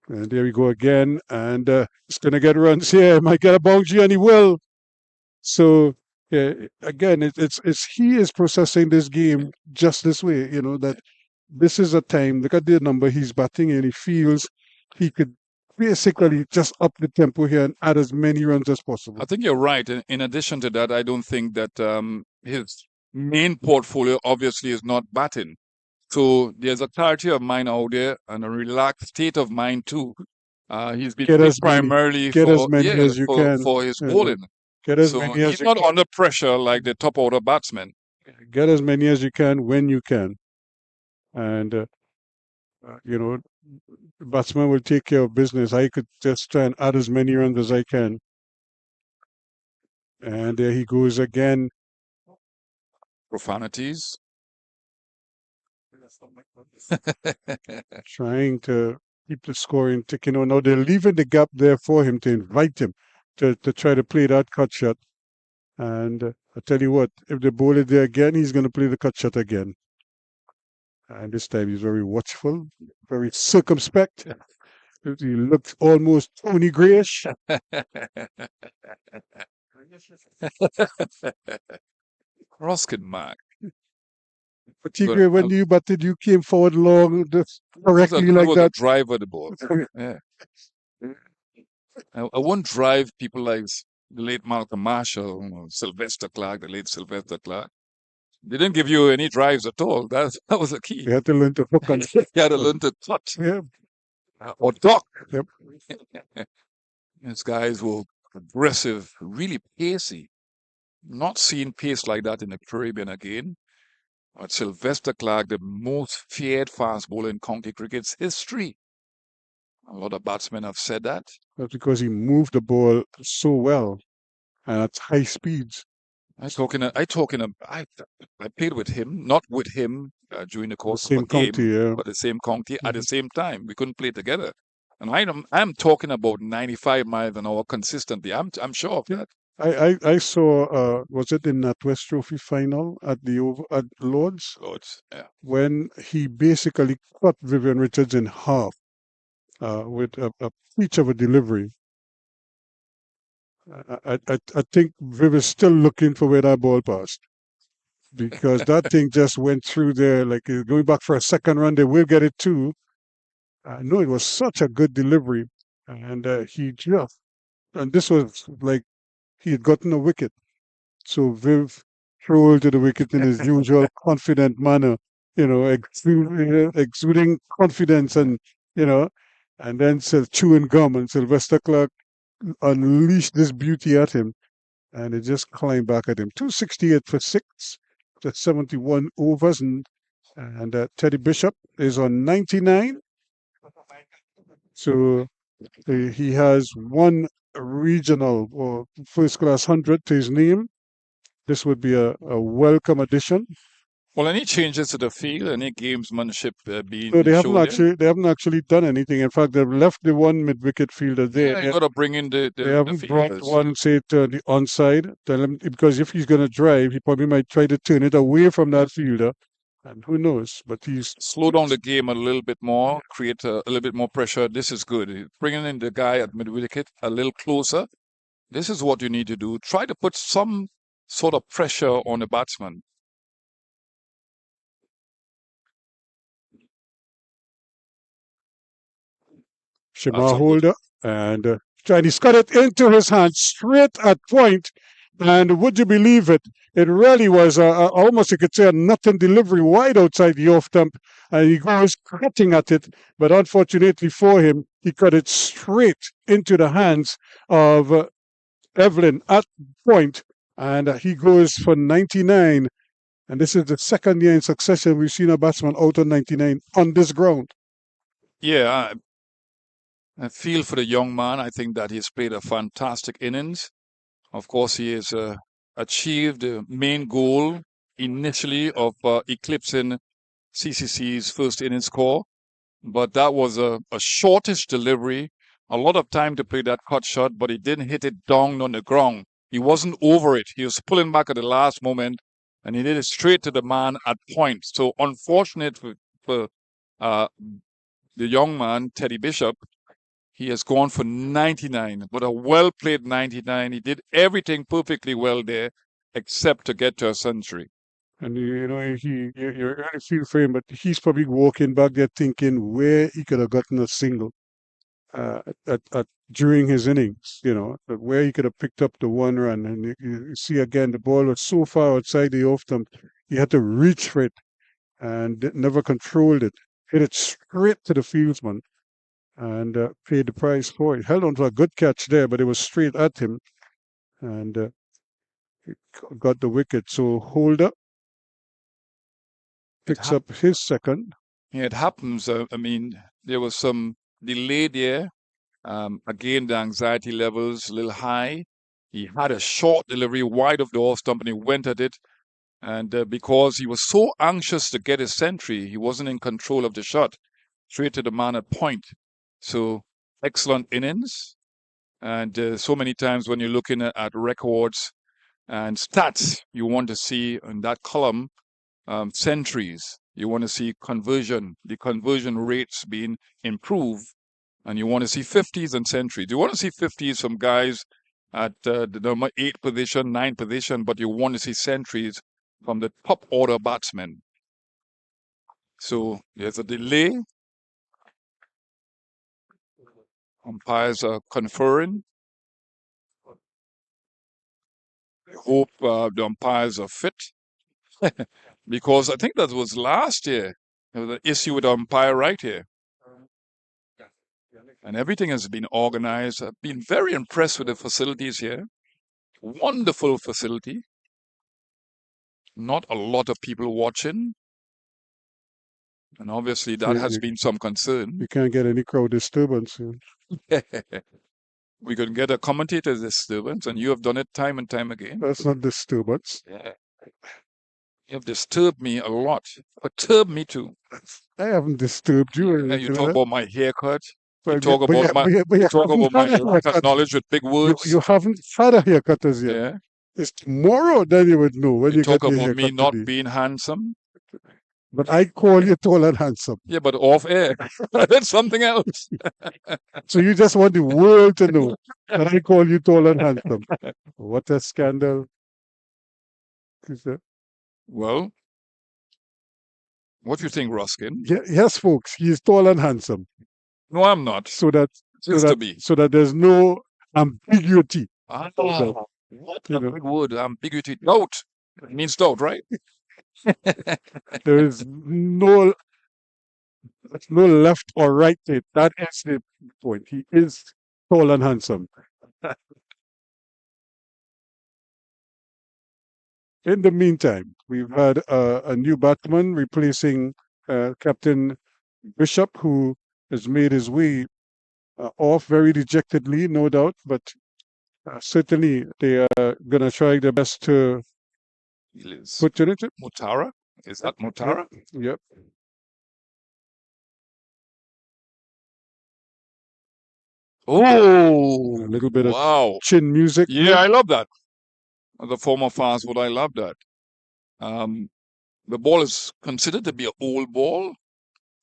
And there we go again. And it's going to get runs here. Might get a boundary, and he will. So, again, it's he is processing this game just this way, that this is a time. Look at the number he's batting, and he feels he could basically just up the tempo here and add as many runs as possible. I think you're right. In addition to that, I don't think that his main portfolio obviously is not batting. So there's a clarity of mind out there and a relaxed state of mind too. He's been playing primarily for his bowling. So he's not under pressure like the top order batsmen. Get as many as you can when you can. And, the batsman will take care of business. I could just try and add as many runs as I can. And there he goes again. Profanities. Trying to keep the scoring ticking on. Now they're leaving the gap there for him to invite him to try to play that cut shot. And I tell you what, if they bowl it there again, he's going to play the cut shot again. And this time he's very watchful, very circumspect. He looks almost Tony Grayish. Roskin Mark. Particularly when you batted, you came forward long, correctly like that. A drive of the ball. Yeah. I won't drive people like the late Malcolm Marshall, Sylvester Clarke, the late Sylvester Clarke. They didn't give you any drives at all. That was the key. You had to learn to hook on. You had to learn to cut. Yeah. Or duck. Yep. These guys were aggressive, really pacey. Not seeing pace like that in the Caribbean again. But Sylvester Clarke, the most feared fast bowler in county cricket's history. A lot of batsmen have said that. That's because he moved the ball so well and at high speeds. I played with him, not with him during the course of a game, but the same county at the same time. We couldn't play together. And I'm talking about 95 miles an hour consistently. I'm sure of that. I saw, was it the NatWest Trophy final at Lord's? Lord's, yeah. When he basically cut Vivian Richards in half with a pitch of a delivery. I think Viv is still looking for where that ball passed, because that thing just went through there, like going back for a second run. They will get it too. No, it was such a good delivery, and this was like he had gotten a wicket. So Viv trolled to the wicket in his usual confident manner, exuding confidence, and and then chewing gum, and Sylvester Clarke unleashed this beauty at him, and it just climbed back at him. 268 for 6, that's 71 overs, and Teddy Bishop is on 99. So he has one regional or first class 100 to his name. This would be a welcome addition. Well, any changes to the field, any gamesmanship being No, they haven't actually done anything. In fact, they've left the one mid-wicket fielder there. Yeah, you got to bring in the They haven't brought one, say, to the onside. Tell him, because if he's going to drive, he probably might try to turn it away from that fielder. And who knows? But he's slow down the game a little bit more, create a little bit more pressure. This is good. Bringing in the guy at mid-wicket a little closer. This is what you need to do. Try to put some sort of pressure on the batsman. Shimar Holder, and he's got it into his hand straight at point. And would you believe it? It really was almost, you could say, a nothing delivery wide outside the off stump. And he goes cutting at it. But unfortunately for him, he cut it straight into the hands of Evelyn at point. And he goes for 99. And this is the second year in succession we've seen a batsman out on 99 on this ground. Yeah, I feel for the young man. I think that he's played a fantastic innings. Of course, he has achieved the main goal initially of eclipsing CCC's first innings score. But that was a shortish delivery. A lot of time to play that cut shot, but he didn't hit it down on the ground. He wasn't over it. He was pulling back at the last moment, and he did it straight to the man at point. So unfortunate for the young man, Teddy Bishop. He has gone for 99, but a well-played 99. He did everything perfectly well there, except to get to a century. And you really feel for him, but he's probably walking back there thinking where he could have gotten a single during his innings, where he could have picked up the one run. And you see again, the ball was so far outside the off stump, he had to reach for it and never controlled it. Hit it straight to the fieldsman and paid the price for it. Held on to a good catch there, but it was straight at him and got the wicket. So Holder picks up his second. Yeah, it happens. I mean, there was some delay there. Again, the anxiety levels a little high. He had a short delivery wide of the off stump and he went at it. And because he was so anxious to get his century, he wasn't in control of the shot. Straight to the man at point. So excellent innings. And so many times when you're looking at records and stats, you want to see in that column centuries. You want to see conversion, the conversion rates being improved. And you want to see 50s and centuries. You want to see 50s from guys at the number 8 position, 9 position, but you want to see centuries from the top order batsmen. So there's a delay. Umpires are conferring. I hope the umpires are fit. Because I think that was last year. There was an issue with the umpire right here. And everything has been organized. I've been very impressed with the facilities here. Wonderful facility. Not a lot of people watching. And obviously that has been some concern. You can't get any crowd disturbance. We could get a commentator disturbance, and you have done it time and time again. That's not disturbance. Yeah. You have disturbed me a lot. Perturbed me too. I haven't disturbed you. Yeah, you talk about my haircut. You Well, talk but about you- but you talk haven't about my had a lack of haircut. knowledge with big words. You haven't had a haircut as yet. Yeah. It's tomorrow, then you would know when You you talk get the about me haircut not today. being handsome. But I call you tall and handsome. Yeah, but off air. That's something else. So you just want the world to know that I call you tall and handsome. What a scandal. Is that- Well, what do you think, Ruskin? Yes, folks, he is tall and handsome. No, I'm not. So that Just to be. so that there's no ambiguity. Ah, So, what you a know. big word. Ambiguity. Doubt. It means doubt, right? There is no left or right to it. That is the point. He is tall and handsome. In the meantime, we've had a new batsman replacing Captain Bishop, who has made his way off very dejectedly, no doubt, but certainly they are going to try their best to put in it. Mutara? Is that Mutara? Yep. Oh, A little bit wow. of chin music. Yeah, I love that. As a former fast bowler, I love that. The ball is considered to be an old ball,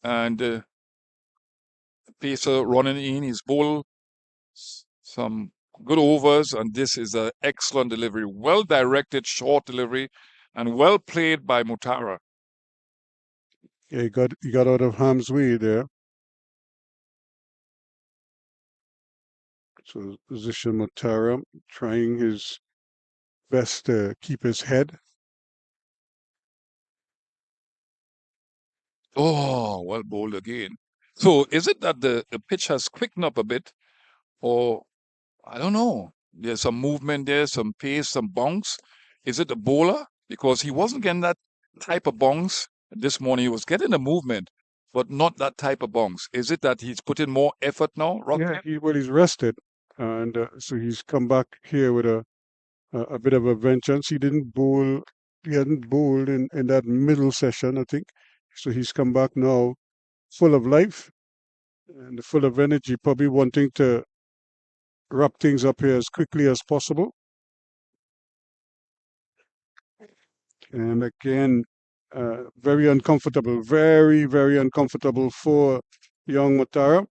and the pacer running in his ball some good overs, and this is an excellent delivery. Well directed, short delivery, and well played by Mutara. Yeah, he got out of harm's way there. So position Mutara trying his best to keep his head. Oh, well bowled again. So is it that the pitch has quickened up a bit, or I don't know. There's some movement there, some pace, some bounce. Is it the bowler? Because he wasn't getting that type of bounce this morning. He was getting the movement, but not that type of bounce. Is it that he's put in more effort now? Yeah, he's rested, and so he's come back here with a bit of a vengeance. He hadn't bowled in that middle session, I think. So he's come back now full of life and full of energy, probably wanting to wrap things up here as quickly as possible. And again, very uncomfortable, very, very uncomfortable for young Mutara.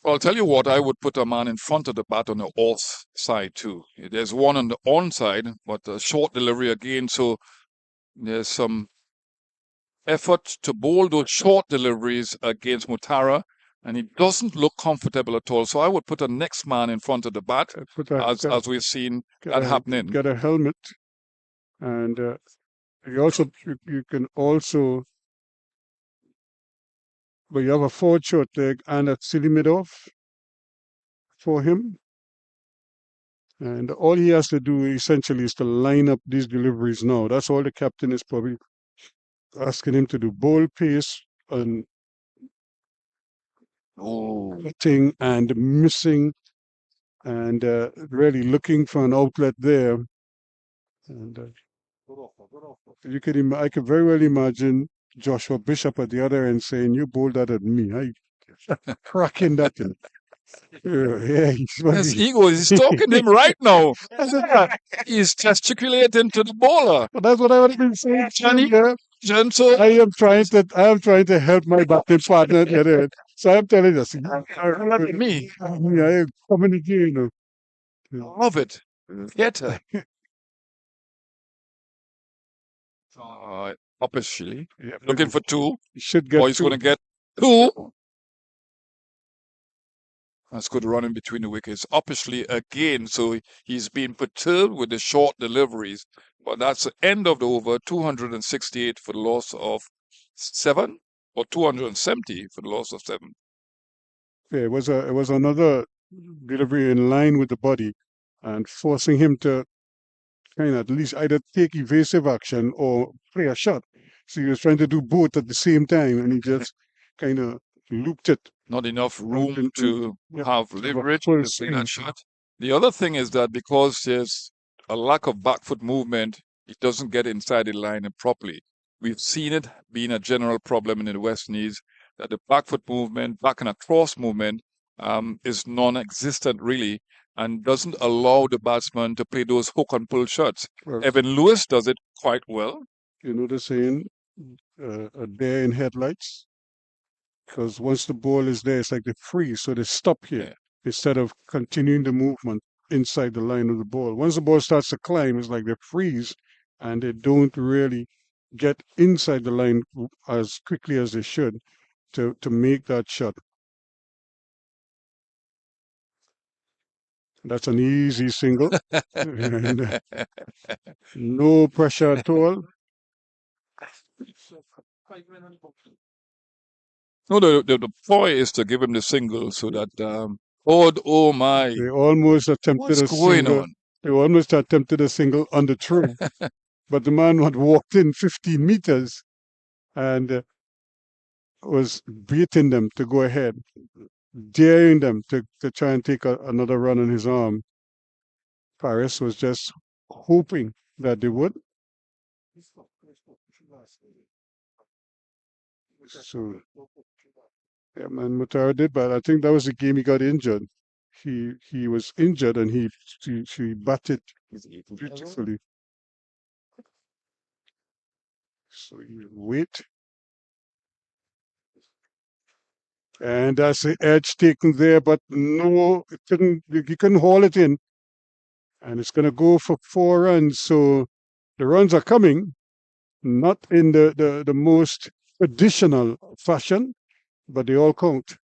Well, I'll tell you what, I would put a man in front of the bat on the off side too. There's one on the on side, but a short delivery again, so there's some effort to bowl those short deliveries against Mutara, and he doesn't look comfortable at all. So I would put a next man in front of the bat, as we've seen that happening. Get a helmet, and you can also, but you have a forward short leg and a silly mid off for him. And all he has to do essentially is to line up these deliveries now. That's all the captain is probably asking him to do. Bowl pace and hitting and missing and really looking for an outlet there. And you could, I could very well imagine Joshua Bishop at the other end saying, "You bowled that at me." I cracking that in. Yeah, His ego is talking to him right now. He's gesticulating to the bowler. But that's what I would have been saying, Johnny. yeah. Gentle. I am trying to help my batting partner at the other end. So I'm telling you, me. I am communicating. Love it. Get her. Obviously, looking for two. He should get he's going to get two. That's good running between the wickets. Obviously, again, so he's been perturbed with the short deliveries. But that's the end of the over. 268 for the loss of 7, or 270 for the loss of 7. Yeah, it was another delivery in line with the body and forcing him to kind of at least either take evasive action or play a shot. So he was trying to do both at the same time, and he just kind of looped it. Not enough room to have leverage to play that shot. The other thing is that because there's a lack of back foot movement, it doesn't get inside the line properly. We've seen it being a general problem in the West Indies, that the back foot movement, back and across movement, is non-existent really, and doesn't allow the batsman to play those hook and pull shots. Well, Evan Lewis does it quite well. You know the saying, a deer in headlights? Because once the ball is there, it's like they freeze, so they stop here instead of continuing the movement inside the line of the ball. Once the ball starts to climb, it's like they freeze and they don't really get inside the line as quickly as they should to make that shot. That's an easy single. And, no pressure at all. No, the ploy is to give him the single so that oh my! They almost attempted What's going on? They almost attempted a single on the throw, but the man had walked in 15 meters and was beating them to go ahead, daring them to try and take another run on his arm. Paris was just hoping that they would. So, yeah, man, Mutara did, but I think that was the game he got injured. He was injured and he batted beautifully. So you wait. And that's the edge taken there, but no, he couldn't haul it in. And it's going to go for 4 runs. So the runs are coming, not in the most traditional fashion, but they all count.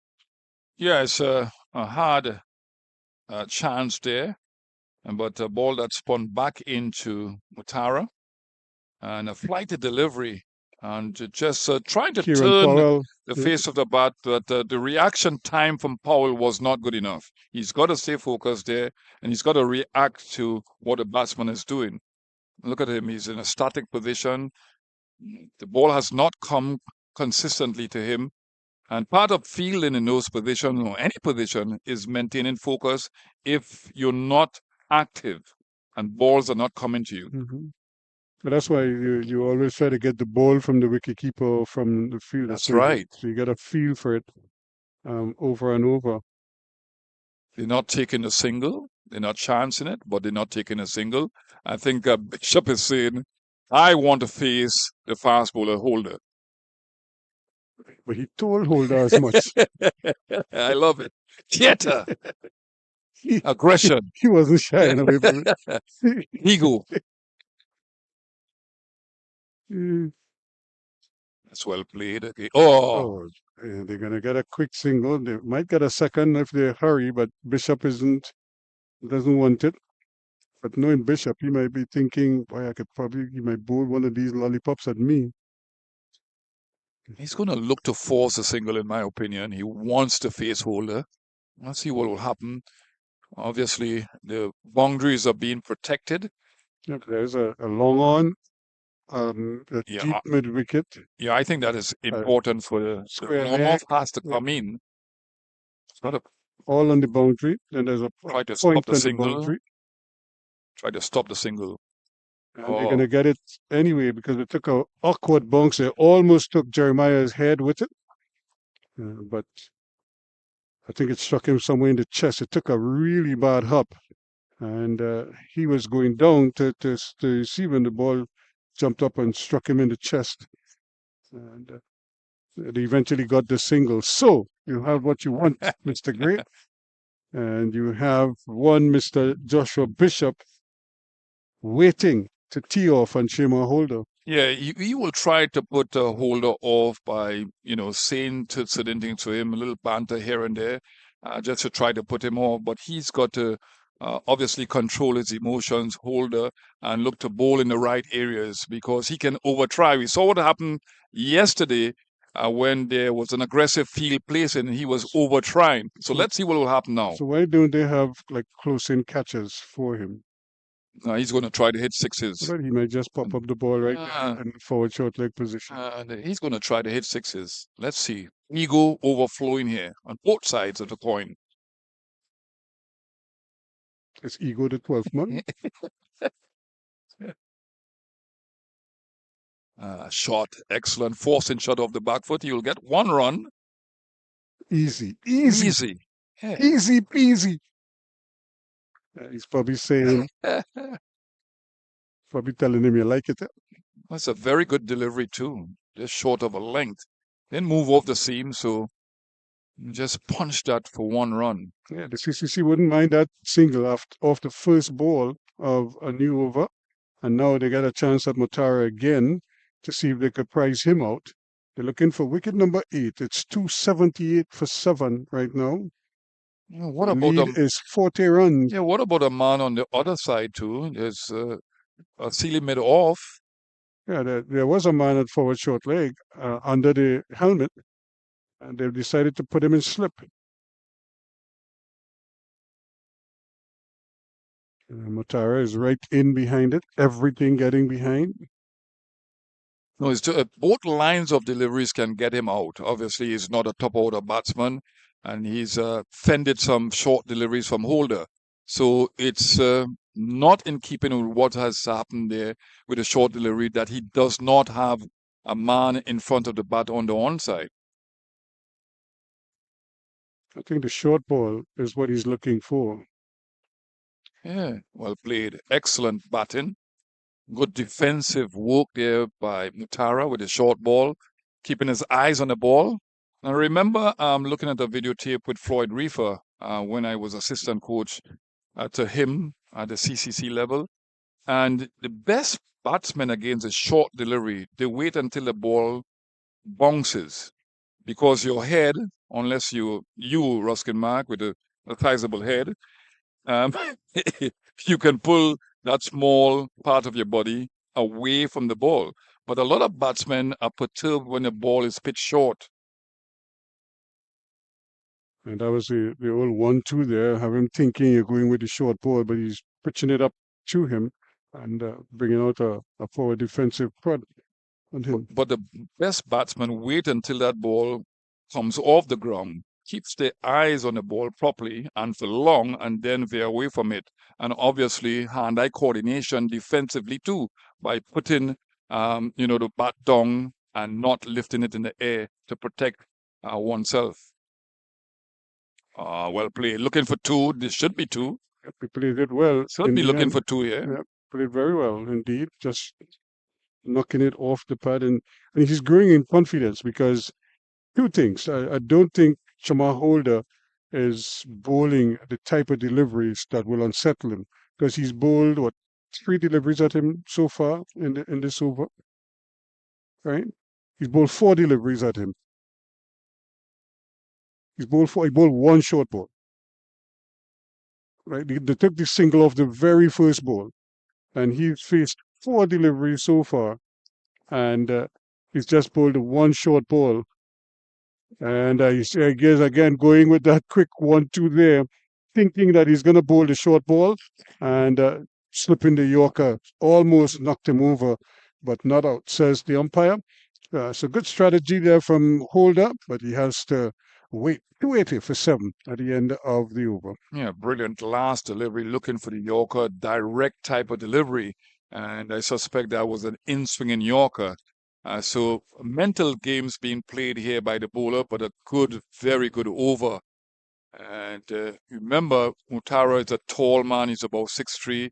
Yeah, it's a hard chance there, but a ball that spun back into Mutara and a flighted delivery and just trying to Kieran turn Powell, the face of the bat, but the reaction time from Powell was not good enough. He's got to stay focused there, and he's got to react to what the batsman is doing. Look at him. He's in a static position. The ball has not come consistently to him. And part of fielding in those positions, or any position, is maintaining focus if you're not active and balls are not coming to you. But that's why you always try to get the ball from the wicketkeeper or from the fielder. That's right. So you got a feel for it over and over. They're not taking a single. They're not chancing it, but they're not taking a single. I think Bishop is saying, I want to face the fast bowler Holder. But he told Holder as much. I love it. Theater. Aggression. He wasn't shying away from it. Ego. Mm. That's well played. Okay. Oh. Yeah, they're going to get a quick single. They might get a second if they hurry, but Bishop doesn't want it. But knowing Bishop, he might be thinking, boy, he might bowl one of these lollipops at me. He's going to look to force a single, in my opinion. He wants to face Holder. Let's see what will happen. Obviously, the boundaries are being protected. Yep, there's a long on, a deep mid wicket. Yeah, I think that is important for the long off has to come in. It's not all on the boundary. Then there's a try to point stop the on single. the boundary. Try to stop the single. And they're going to get it anyway because it took an awkward bounce. They almost took Jeremiah's head with it. But I think it struck him somewhere in the chest. It took a really bad hop. And he was going down to see when the ball jumped up and struck him in the chest. And they eventually got the single. So you have what you want, Mr. Gray. And you have one Mr. Joshua Bishop waiting to tee off on Shema Holder. Yeah, he will try to put Holder off by, saying certain things to him, a little banter here and there, just to try to put him off. But he's got to obviously control his emotions, Holder, and look to bowl in the right areas because he can overtry. We saw what happened yesterday when there was an aggressive field place and he was overtrying. So let's see what will happen now. So why don't they have like close-in catches for him? He's going to try to hit sixes. But he might just pop up the ball right there in forward short leg position. He's going to try to hit sixes. Let's see. Ego overflowing here on both sides of the coin. It's ego the 12th man. Shot. Excellent. Forcing shot off the back foot. You'll get 1 run. Easy. Yeah. Easy peasy. He's probably saying, probably telling him you like it. That's a very good delivery too. Just short of a length. Then move off the seam, so just punch that for 1 run. Yeah, the CCC wouldn't mind that single off the first ball of a new over. And now they got a chance at Mutara again to see if they could prize him out. They're looking for wicket number 8. It's 278 for 7 right now. What about is 40 runs. Yeah, what about a man on the other side too? There's a Sealy mid off. Yeah, there was a man at forward short leg under the helmet, and they've decided to put him in slip. Mutara is right in behind it. Everything getting behind. No, it's both lines of deliveries can get him out. Obviously, he's not a top order batsman, and he's fended some short deliveries from Holder. So it's not in keeping with what has happened there with a short delivery that he does not have a man in front of the bat on the onside. I think the short ball is what he's looking for. Yeah, well played. Excellent batting. Good defensive work there by Mutara with the short ball, keeping his eyes on the ball. I remember looking at the videotape with Floyd Reefer when I was assistant coach to him at the CCC level. And the best batsmen against a short delivery, they wait until the ball bounces, because your head, unless you Ruskin Mark with a sizable head, um, you can pull that small part of your body away from the ball. But a lot of batsmen are perturbed when the ball is pitched short. And that was the old 1-2 there. Have him thinking you're going with the short ball, but he's pitching it up to him and bringing out a forward defensive prod on him. But the best batsmen wait until that ball comes off the ground, keeps their eyes on the ball properly and for long, and then veer away from it. And obviously, hand-eye coordination defensively too, by putting, the bat down and not lifting it in the air to protect oneself. Well played. Looking for two. This should be two. He played it well. Should be looking for two here. Yeah, played very well indeed. Just knocking it off the pad, and he's growing in confidence because two things. I don't think Shamar Holder is bowling the type of deliveries that will unsettle him, because he's bowled 3 deliveries at him so far in this over. Right? He's bowled 4 deliveries at him. He bowled 1 short ball. Right? They took the single off the very first ball, and he's faced 4 deliveries so far, and he's just bowled 1 short ball. And I guess again going with that quick 1-2 there, thinking that he's going to bowl the short ball, and slipping the Yorker, almost knocked him over, but not out, says the umpire. So good strategy there from Holder, but he has to wait 280 for 7 at the end of the over. Yeah, brilliant last delivery, looking for the Yorker, direct type of delivery. And I suspect that was an in-swinging Yorker. So mental games being played here by the bowler, but a good, very good over. And remember, Mutara is a tall man. He's about 6'3",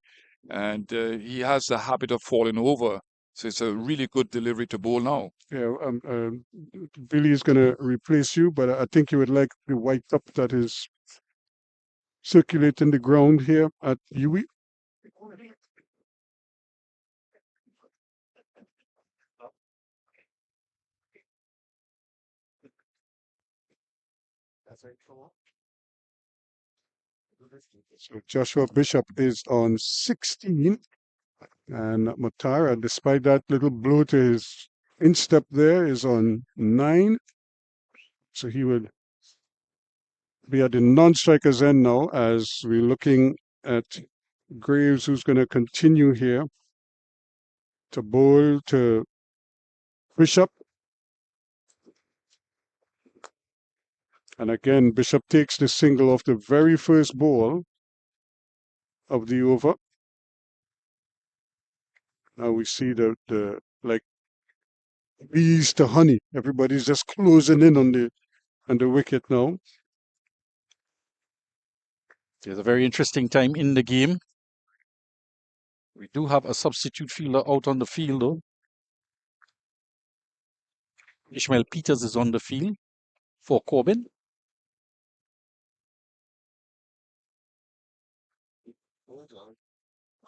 and he has the habit of falling over. So it's a really good delivery to bowl now. Yeah, Billy is going to replace you, but I think you would like the white cup that is circulating the ground here at UWI. So Joshua Bishop is on 16, and Matara, despite that little blow to his instep there, is on 9. So he would be at the non-striker's end now, as we're looking at Graves, who's going to continue here to bowl to Bishop. And again, Bishop takes the single off the very first ball of the over. Now we see the like bees to honey. Everybody's just closing in on the wicket now. It's a very interesting time in the game. We do have a substitute fielder out on the field, though. Ishmael Peters is on the field for Corbin.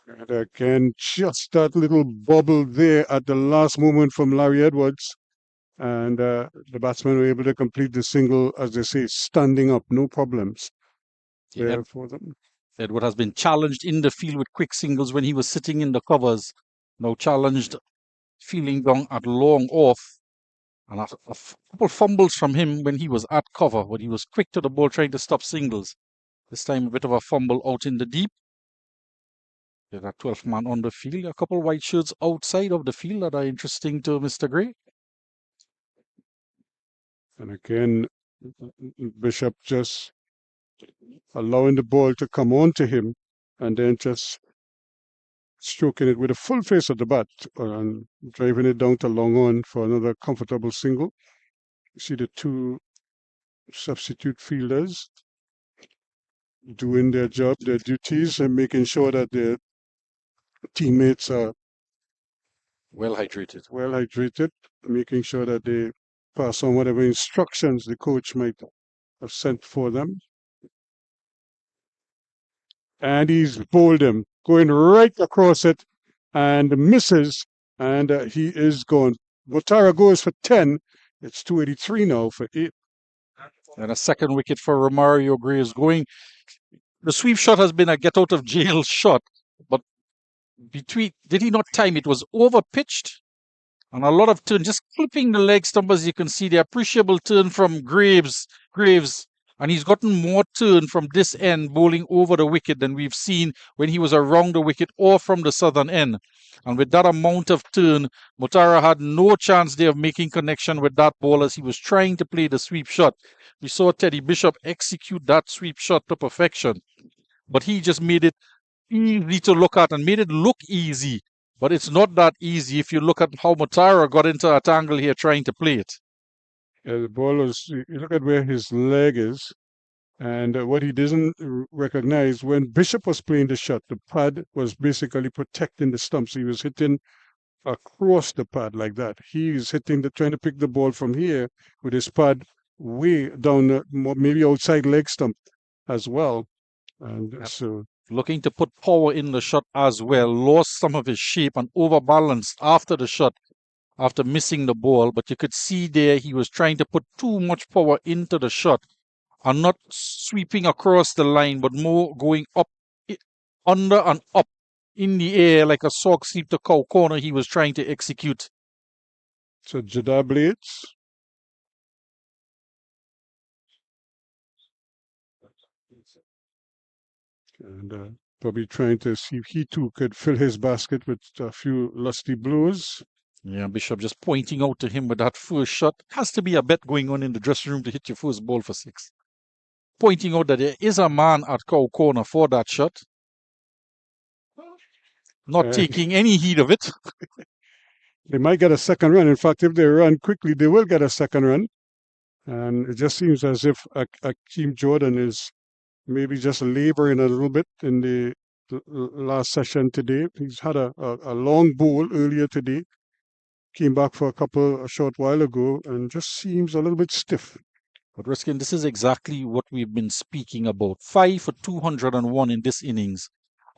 And again, just that little bobble there at the last moment from Larry Edwards. And the batsmen were able to complete the single, as they say, standing up, no problems there for them. Edward has been challenged in the field with quick singles when he was sitting in the covers. Now challenged, feeling down at long off. And a couple fumbles from him when he was at cover, but he was quick to the ball trying to stop singles. This time a bit of a fumble out in the deep. There's a 12th man on the field. A couple white shirts outside of the field that are interesting to Mr. Gray. And again, Bishop just allowing the ball to come on to him and then just stroking it with a full face of the bat and driving it down to long on for another comfortable single. You see the 2 substitute fielders doing their job, their duties, and making sure that their teammates are well hydrated, making sure that they pass on whatever instructions the coach might have sent for them. And he's bowled him, going right across it and misses, and he is gone. Botara goes for 10. It's 283 now for 8. And a second wicket for Romario Gray is going. The sweep shot has been a get out of jail shot, but did he not time it? Was over pitched and a lot of turn, just flipping the leg stump, as you can see, the appreciable turn from Graves, and he's gotten more turn from this end, bowling over the wicket, than we've seen when he was around the wicket or from the southern end. And with that amount of turn, Mutara had no chance there of making connection with that ball as he was trying to play the sweep shot. We saw Teddy Bishop execute that sweep shot to perfection, but he just made it easy to look at and made it look easy. But it's not that easy if you look at how Mutara got into that angle here trying to play it. Yeah, the ball was, you look at where his leg is, and what he doesn't recognize, when Bishop was playing the shot, the pad was basically protecting the stumps. He was hitting across the pad like that. He's trying to pick the ball from here with his pad way down, maybe outside leg stump as well. And so looking to put power in the shot as well, lost some of his shape and overbalanced after the shot, after missing the ball. But you could see there he was trying to put too much power into the shot and not sweeping across the line, but more going up, under and up in the air like a sock sweep to cow corner he was trying to execute. So Jada Blades. And probably trying to see if he too could fill his basket with a few lusty blows. Yeah, Bishop just pointing out to him with that first shot. Has to be a bet going on in the dressing room to hit your first ball for 6. Pointing out that there is a man at cow corner for that shot. Not taking any heed of it. They might get a second run. In fact, if they run quickly, they will get a second run. And it just seems as if Akeem Jordan is maybe just laboring a little bit in the last session today. He's had a long bowl earlier today. Came back for a short while ago and just seems a little bit stiff. But Ruskin, this is exactly what we've been speaking about. 5 for 201 in this innings,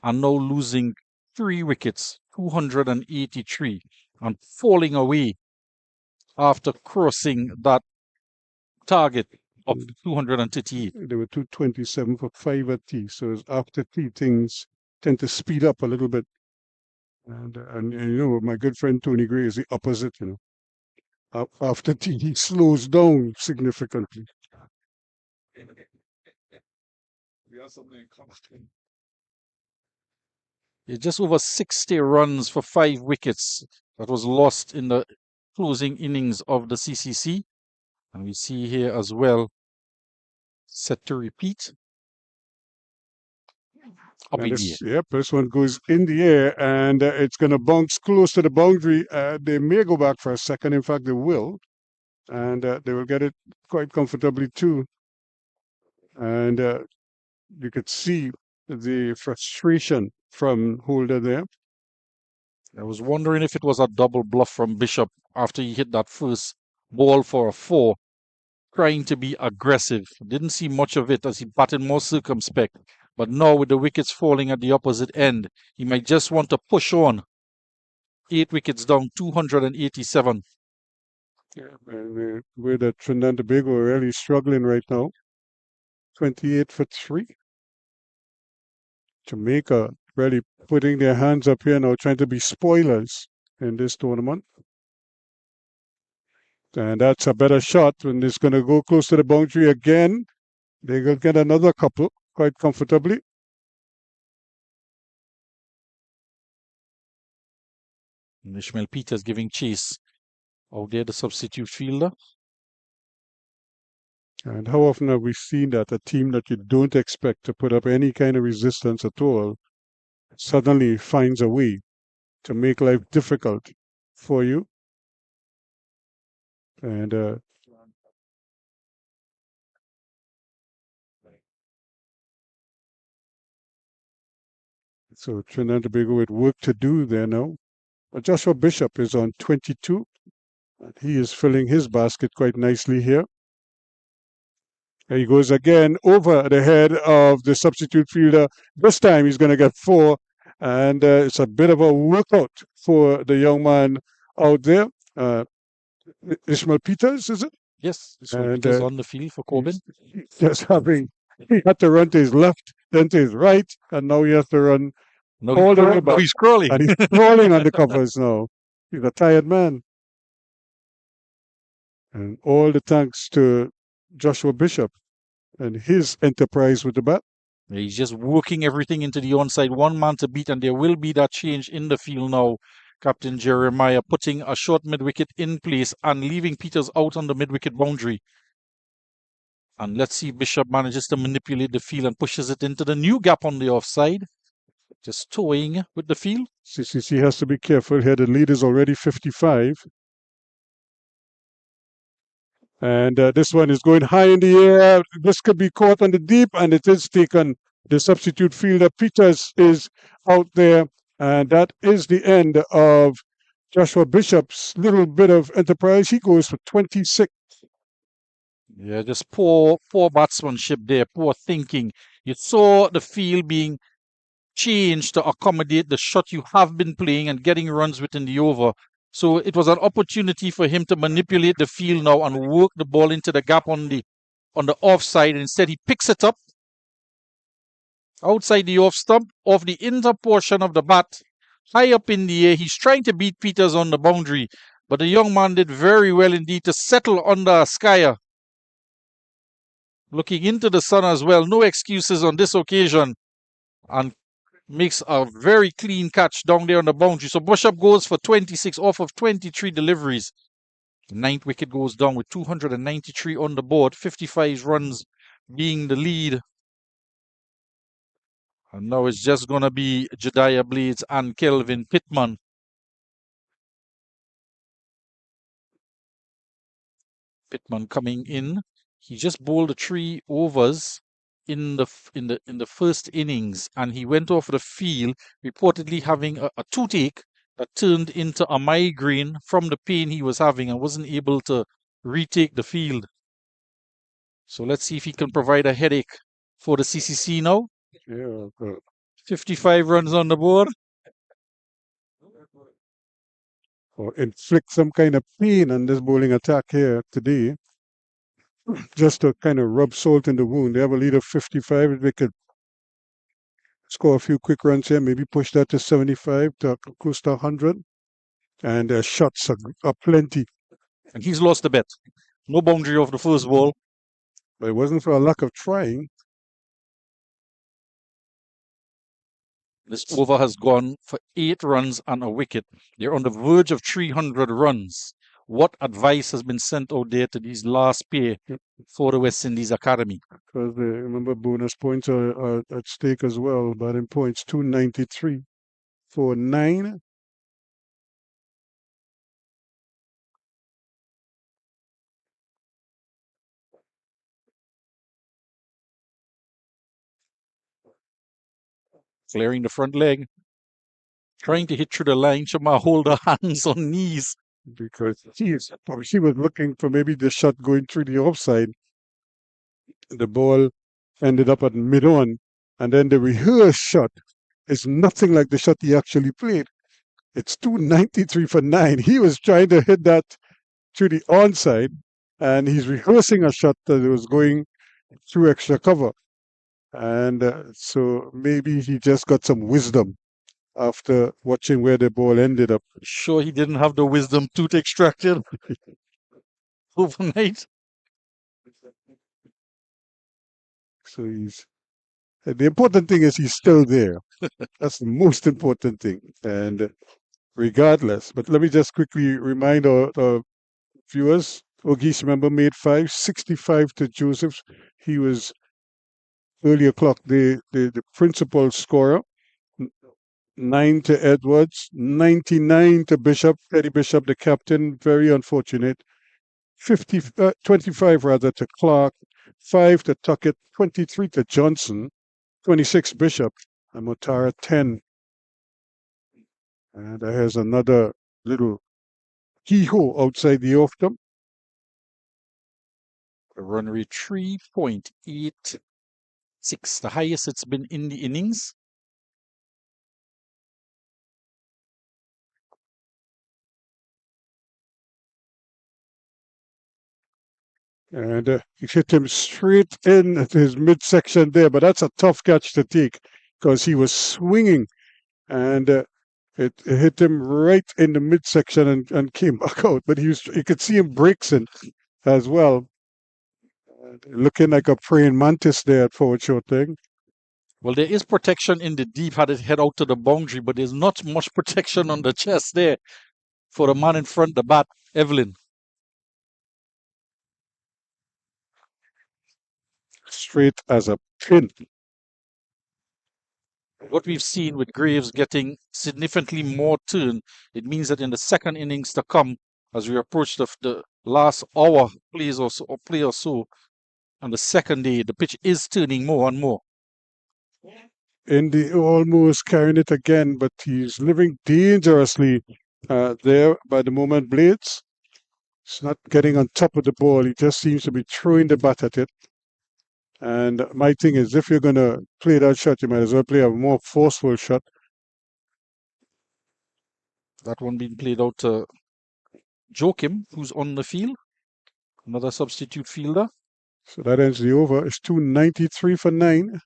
and now losing 3 wickets, 283, and falling away after crossing that target of 238. They were 227 for 5 at tea. So after tea, things tend to speed up a little bit. And you know, my good friend Tony Gray is the opposite, you know. After tea, he slows down significantly. It's just over 60 runs for 5 wickets that was lost in the closing innings of the CCC. And we see here as well, set to repeat. Up in the air. Yep, this one goes in the air and it's going to bounce close to the boundary. They may go back for a second. In fact, they will. And they will get it quite comfortably too. And you could see the frustration from Holder there. I was wondering if it was a double bluff from Bishop after he hit that first ball for a 4, trying to be aggressive. Didn't see much of it as he batted more circumspect. But now with the wickets falling at the opposite end, he might just want to push on. 8 wickets down, 287. Yeah, and with Trinidad and Tobago really struggling right now. 28 for 3. Jamaica really putting their hands up here now, trying to be spoilers in this tournament. And that's a better shot when it's going to go close to the boundary again. They will get another couple quite comfortably. And Ishmael Peters giving chase out there, the substitute fielder. And how often have we seen that a team that you don't expect to put up any kind of resistance at all suddenly finds a way to make life difficult for you? And so Trinidad and Tobago with work to do there now. But Joshua Bishop is on 22. He is filling his basket quite nicely here. There he goes again over the head of the substitute fielder. This time he's going to get 4. And it's a bit of a workout for the young man out there. Ishmael Peters, is it? Yes, Ishmael Peters on the field for Corbin. He had to run to his left, then to his right, and now he has to run all the way back. He's crawling. And he's crawling on the covers now. He's a tired man. And all the thanks to Joshua Bishop and his enterprise with the bat. He's just working everything into the onside, one man to beat, and there will be that change in the field now. Captain Jeremiah putting a short mid-wicket in place and leaving Peters out on the mid-wicket boundary. And let's see if Bishop manages to manipulate the field and pushes it into the new gap on the offside. Just toying with the field. CCC has to be careful here. The lead is already 55. And this one is going high in the air. This could be caught on the deep, and it is taken. The substitute fielder, Peters, is out there. And that is the end of Joshua Bishop's little bit of enterprise. He goes for 26. Yeah, just poor batsmanship there, poor thinking. You saw the field being changed to accommodate the shot you have been playing and getting runs within the over. So it was an opportunity for him to manipulate the field now and work the ball into the gap on the offside. Instead, he picks it up outside the off stump, off the inner portion of the bat, high up in the air. He's trying to beat Peters on the boundary, but the young man did very well indeed to settle under a skyer. Looking into the sun as well, no excuses on this occasion, and makes a very clean catch down there on the boundary. So Bishop goes for 26 off of 23 deliveries. The 9th wicket goes down with 293 on the board, 55 runs being the lead. And now it's just going to be Jediah Blades and Kelvin Pittman. Pittman coming in. He just bowled 3 overs in the first innings, and he went off the field reportedly having a toothache that turned into a migraine from the pain he was having and wasn't able to retake the field. So let's see if he can provide a headache for the CCC now. Yeah, 55 runs on the board. Or inflict some kind of pain on this bowling attack here today. Just to kind of rub salt in the wound. They have a lead of 55. If they could score a few quick runs here, maybe push that to 75, to close to 100. And their shots are plenty. And he's lost the bet. No boundary off the first ball. But it wasn't for a lack of trying. This over has gone for 8 runs and a wicket. They're on the verge of 300 runs. What advice has been sent out there to these last pair for the West Indies Academy? Because remember, bonus points are at stake as well. Batting points, 293 for 9. Clearing the front leg. Trying to hit through the line. Shama hold her hands on knees. Because she was looking for maybe the shot going through the offside. The ball ended up at mid-on. And then the rehearsed shot is nothing like the shot he actually played. It's 293 for 9. He was trying to hit that through the onside. And he's rehearsing a shot that was going through extra cover. And so maybe he just got some wisdom after watching where the ball ended up. Sure, he didn't have the wisdom tooth extracted overnight. So the important thing is he's still there. That's the most important thing. And regardless, but let me just quickly remind our viewers, Ogish, remember, made 5, 65 to Joseph. He was earlier clock the principal scorer. 9 to Edwards, 99 to Bishop, Eddie Bishop, the captain, very unfortunate. 25 rather to Clark, 5 to Tuckett, 23 to Johnson, 26 Bishop, and Motara 10. And there's another little Hee-ho outside the off stump. A run rate 3.86, the highest it's been in the innings. And he hit him straight in at his midsection there, but that's a tough catch to take because he was swinging, and it hit him right in the midsection and came back out. But you could see him breaking as well, looking like a praying mantis there at forward short thing. Well, there is protection in the deep had it head out to the boundary, but there's not much protection on the chest there for the man in front, the bat, Evelyn. Straight as a pin. What we've seen with Graves getting significantly more turn, it means that in the second innings to come, as we approach the last hour play or so, on the second day, the pitch is turning more and more. Indy almost carrying it again, but he's living dangerously there by the moment blades. He's not getting on top of the ball. He just seems to be throwing the bat at it. And my thing is, if you're going to play that shot, you might as well play a more forceful shot. That one being played out to Joachim, who's on the field. Another substitute fielder. So that ends the over. It's 293 for 9.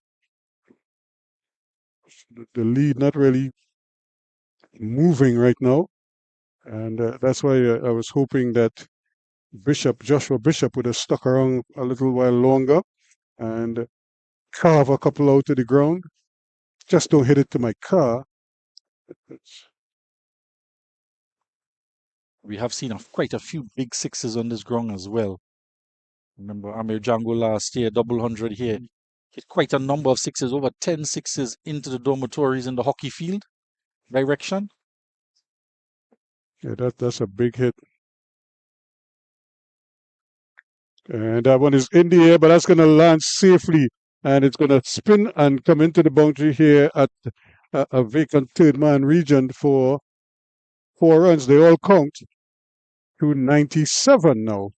The lead not really moving right now. And that's why I was hoping that Joshua Bishop would have stuck around a little while longer and carve a couple out to the ground. Just don't hit it to my car. We have seen quite a few big sixes on this ground as well. Remember Amir Jango last year, double 100 here. Hit quite a number of sixes, over 10 sixes into the dormitories in the hockey field direction. Yeah, that's a big hit. And that one is in the air, but that's going to land safely. And it's going to spin and come into the boundary here at a vacant third man region for 4 runs. They all count. 297 now.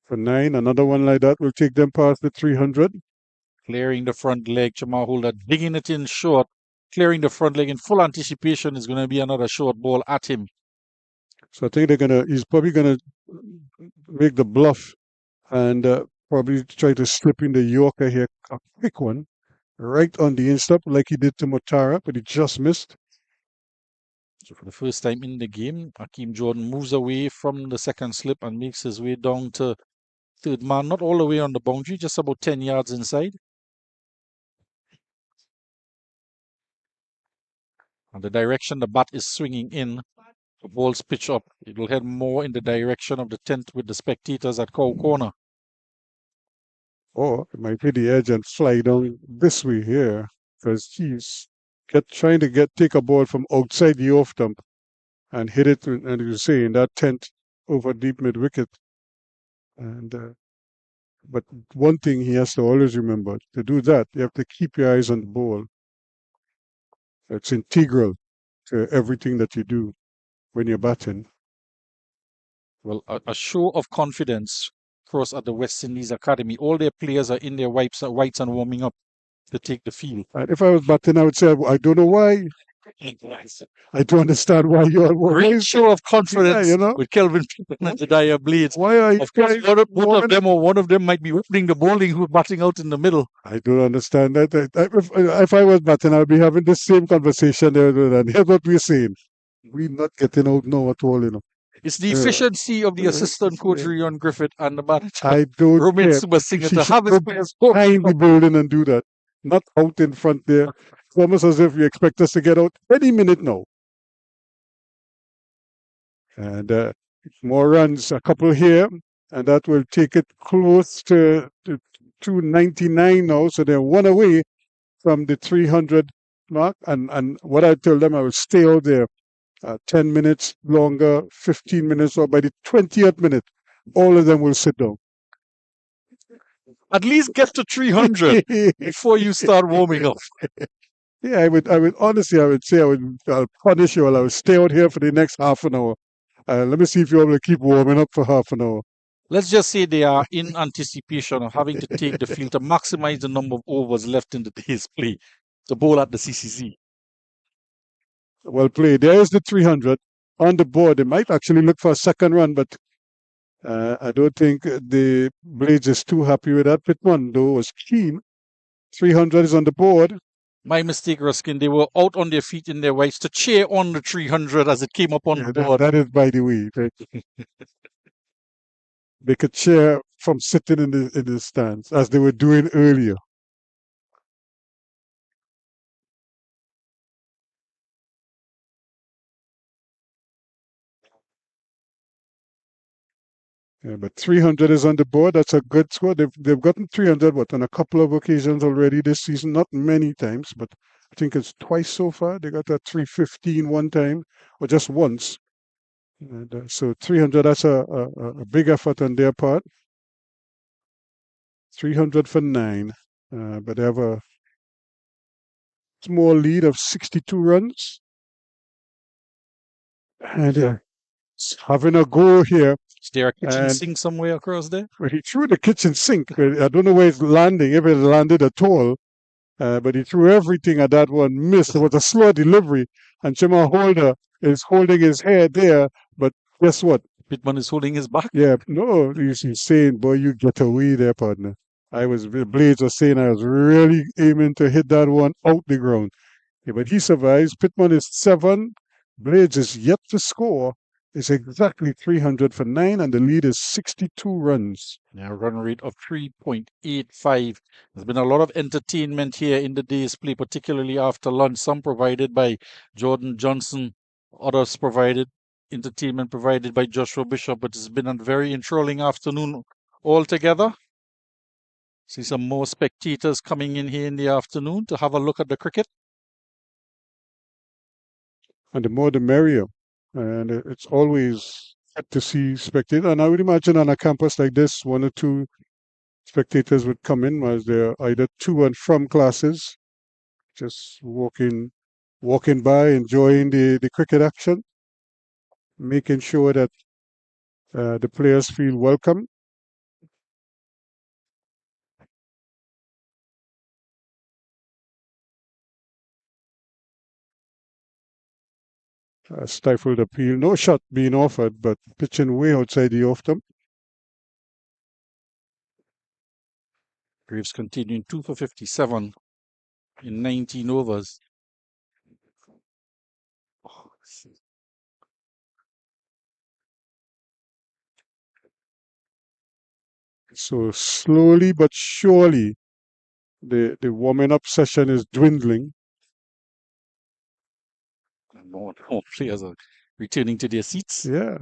For 9, another one like that will take them past the 300. Clearing the front leg, Jamal Holder digging it in short. Clearing the front leg in full anticipation is going to be another short ball at him. So I think he's probably going to make the bluff and probably try to slip in the Yorker here. A quick one right on the instep like he did to Motara, but he just missed. So for the first time in the game, Akeem Jordan moves away from the second slip and makes his way down to third man, not all the way on the boundary, just about 10 yards inside. And the direction the bat is swinging in, the ball's pitch up. It will head more in the direction of the tent with the spectators at Cow Corner. Or it might hit the edge and fly down this way here, because he's trying to take a ball from outside the off stump and hit it, and you say, in that tent over deep mid wicket. And but one thing he has to always remember, to do that, you have to keep your eyes on the ball. It's integral to everything that you do when you're batting. Well, a show of confidence across at the West Indies Academy. All their players are in their whites and warming up to take the field. And if I was batting, I would say, I don't know why. I don't understand why you all were. Great show of confidence, yeah, with Kelvin and Jediah Blades. Why are you? Of course, both of them or one of them might be opening the bowling who's batting out in the middle. I don't understand that. If I was batting, I'd be having the same conversation there. And here's what we're saying. We're not getting out now at all, It's the efficiency of the assistant coach, Rion Griffith, and the manager, I don't Roman care. Subasinger, to have his players go behind the bowling and do that. Not out in front there. It's almost as if you expect us to get out any minute now. And more runs, a couple here, and that will take it close to 299 now. So they're 1 away from the 300 mark. And what I told them, I will stay out there 10 minutes longer, 15 minutes, or by the 20th minute, all of them will sit down. At least get to 300 before you start warming up. Yeah, I would honestly, I would say I'll punish you. I'll stay out here for the next half an hour Let me see if you're able to keep warming up for half an hour. Let's just say they are in anticipation of having to take the field to maximize the number of overs left in the day's play to bowl at the CCC. Well played. There is the 300 on the board. They might actually look for a second run, but I don't think the Blades is too happy with that. Pittman, though, was keen. 300 is on the board. My mistake, Ruskin. They were out on their feet in their wives to cheer on the 300 as it came up on the board. That is by the way. Right? They could cheer from sitting in the stands as they were doing earlier. Yeah, but 300 is on the board. That's a good score. They've gotten 300 on a couple of occasions already this season. Not many times, but I think it's twice so far. They got a 315 one time, or just once. And, so 300, that's a big effort on their part. 300 for 9. But they have a small lead of 62 runs. And having a go here. Is there a kitchen sink somewhere across there? Well, he threw the kitchen sink. I don't know where it's landing, if it landed at all. But he threw everything at that one, missed. It was a slow delivery. And Chima Holder is holding his head there. But guess what? Pittman is holding his back. Yeah, no, he's saying, boy, you get away there, partner. Blades was saying I was really aiming to hit that one out the ground. Yeah, but he survives. Pittman is 7. Blades is yet to score. It's exactly 300 for 9, and the lead is 62 runs. Yeah, run rate of 3.85. There's been a lot of entertainment here in the day's play, particularly after lunch. Some provided by Jordan Johnson, others entertainment provided by Joshua Bishop. But it's been a very enthralling afternoon altogether. See some more spectators coming in here in the afternoon to have a look at the cricket. And the more the merrier. And it's always good to see spectators. And I would imagine on a campus like this, 1 or 2 spectators would come in as they're either to and from classes, just walking by, enjoying the cricket action, making sure that the players feel welcome. Stifled appeal. No shot being offered, but pitching way outside the off stump. Graves continuing 2 for 57 in 19 overs. So slowly but surely, the warming up session is dwindling. More players are returning to their seats. Yeah.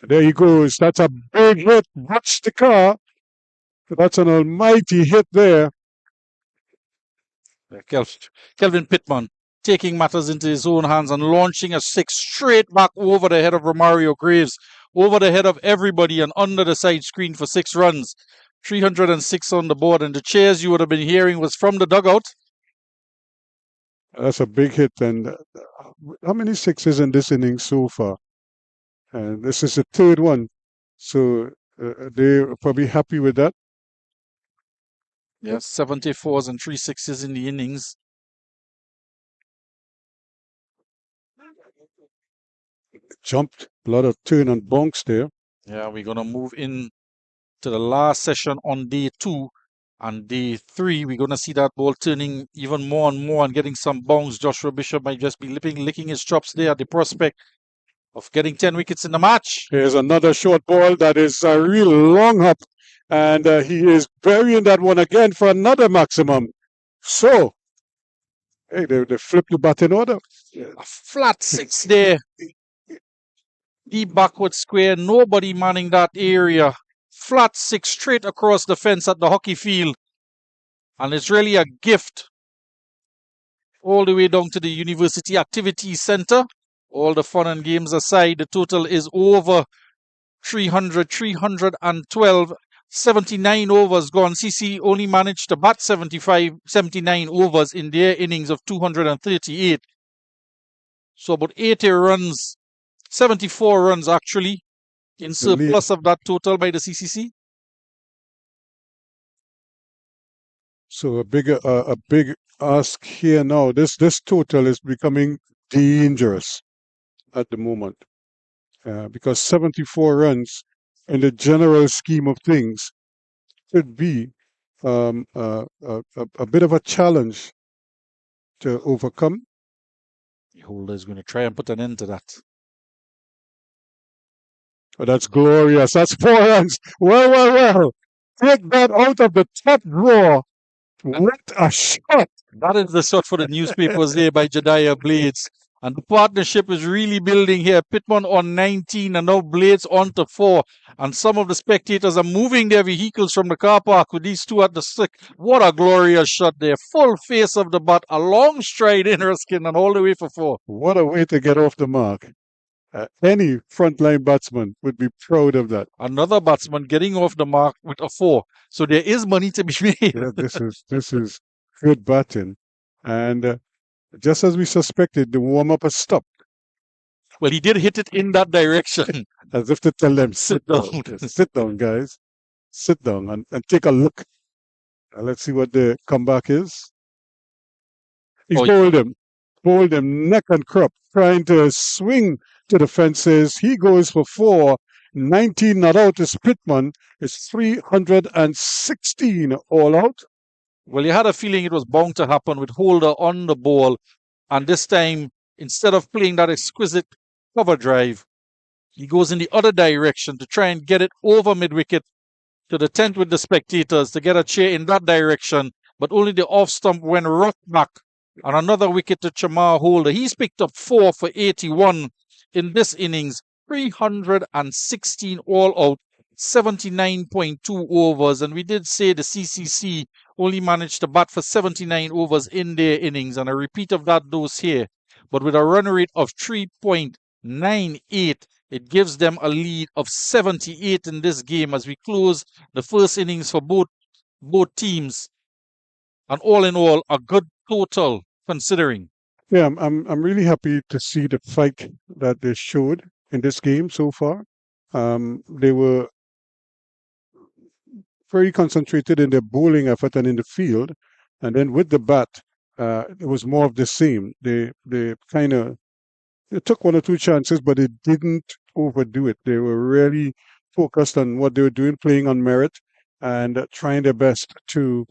There he goes. That's a big hit. Watch the car. That's an almighty hit there. Kelvin Pittman taking matters into his own hands and launching a 6 straight back over the head of Romario Graves, over the head of everybody and under the side screen for 6 runs. 306 on the board, and the cheers you would have been hearing was from the dugout. That's a big hit. And how many 6s in this inning so far? And this is the 3rd one. So they're probably happy with that. Yes, 74s and 3 6s in the innings. Jumped. A lot of turn and bonks there. Yeah, we're going to move in to the last session on day 2. And day 3, we're going to see that ball turning even more and more and getting some bounce. Joshua Bishop might just be licking his chops there at the prospect of getting 10 wickets in the match. Here's another short ball that is a real long hop. And he is burying that one again for another maximum. So, hey, they flipped the batting order. A flat 6 there. Deep backward square. Nobody manning that area. Flat 6 straight across the fence at the hockey field. And it's really a gift. All the way down to the University Activities Centre. All the fun and games aside, the total is over 312. 79 overs gone. CC only managed to bat 79 overs in their innings of 238. So about 80 runs 74 runs actually in The lead. surplus of that total by the CCC. So a big ask here now. This total is becoming dangerous at the moment because 74 runs in the general scheme of things could be a bit of a challenge to overcome. Holder is going to try and put an end to that. Oh, that's glorious. That's 4 runs. Well. Take that out of the top drawer. What a shot. That is the shot for the newspapers there by Jediah Blades. And the partnership is really building here. Pittman on 19 and now Blades on to 4. And some of the spectators are moving their vehicles from the car park with these two at the stick. What a glorious shot there. Full face of the bat, a long stride in Erskine and all the way for 4. What a way to get off the mark. Any frontline batsman would be proud of that. Another batsman getting off the mark with a 4. So there is money to be made. Yeah, this is good batting. And just as we suspected, the warm-up has stopped. Well, he did hit it in that direction. As if to tell them, sit down. Sit down, guys. Sit down and take a look. Let's see what the comeback is. He's bowled him neck and crop, trying to swing to the fences. He goes for 4. 19 not out is Pittman. It's 316 all out. Well, you had a feeling it was bound to happen with Holder on the ball. And this time, instead of playing that exquisite cover drive, he goes in the other direction to try and get it over mid-wicket to the tent with the spectators to get a cheer in that direction. But only the off stump went rock back. And another wicket to Chamar Holder. He's picked up 4 for 81 in this innings. 316 all out, 79.2 overs. And we did say the CCC only managed to bat for 79 overs in their innings. And a repeat of that dose here. But with a run rate of 3.98, it gives them a lead of 78 in this game as we close the first innings for both teams. And all in all, a good total considering. Yeah, I'm really happy to see the fight that they showed in this game so far. They were very concentrated in their bowling effort and in the field, and then with the bat, it was more of the same. They took 1 or 2 chances, but they didn't overdo it. They were really focused on what they were doing, playing on merit, and trying their best to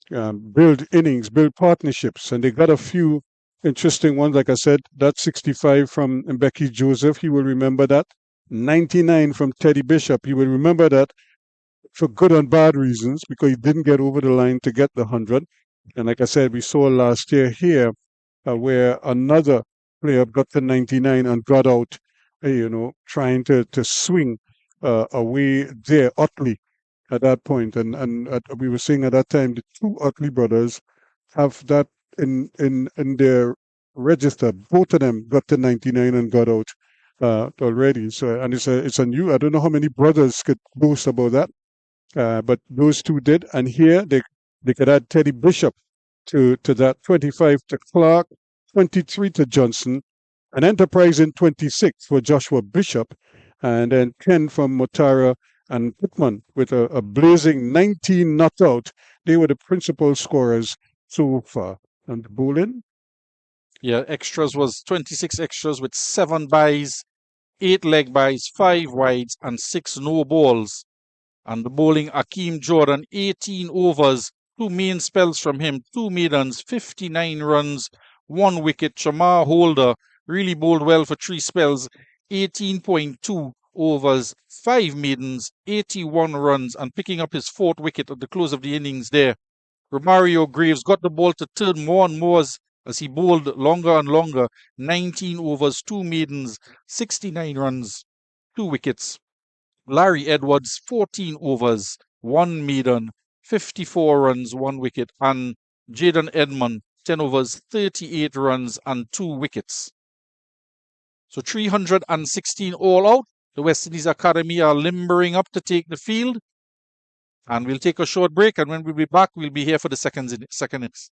build innings, build partnerships, and they got a few interesting ones. Like I said, that 65 from Mbeki Joseph, he will remember that. 99 from Teddy Bishop, he will remember that for good and bad reasons because he didn't get over the line to get the 100. And like I said, we saw last year here where another player got to 99 and got out, trying to swing away there, Utley, at that point. And we were saying at that time, the 2 Utley brothers have that in their register. Both of them got to 99 and got out already. So, and it's a new, I don't know how many brothers could boast about that, but those 2 did. And here they could add Teddy Bishop to that. 25 to Clark, 23 to Johnson, an enterprising 26 for Joshua Bishop, and then 10 from Motara and Pittman with a blazing 19 not out. They were the principal scorers so far. And the bowling? Yeah, extras was 26 extras with 7 byes, 8 leg byes, 5 wides, and 6 no balls. And the bowling, Akeem Jordan, 18 overs, 2 main spells from him, 2 maidens, 59 runs, 1 wicket. Chamar Holder really bowled well for 3 spells, 18.2 overs, 5 maidens, 81 runs, and picking up his 4th wicket at the close of the innings there. Romario Graves got the ball to turn more and more as he bowled longer and longer. 19 overs, 2 maidens, 69 runs, 2 wickets. Larry Edwards, 14 overs, 1 maiden, 54 runs, 1 wicket. And Jaden Edmond, 10 overs, 38 runs, and 2 wickets. So 316 all out. The West Indies Academy are limbering up to take the field. And we'll take a short break, and when we'll be back, we'll be here for the second innings.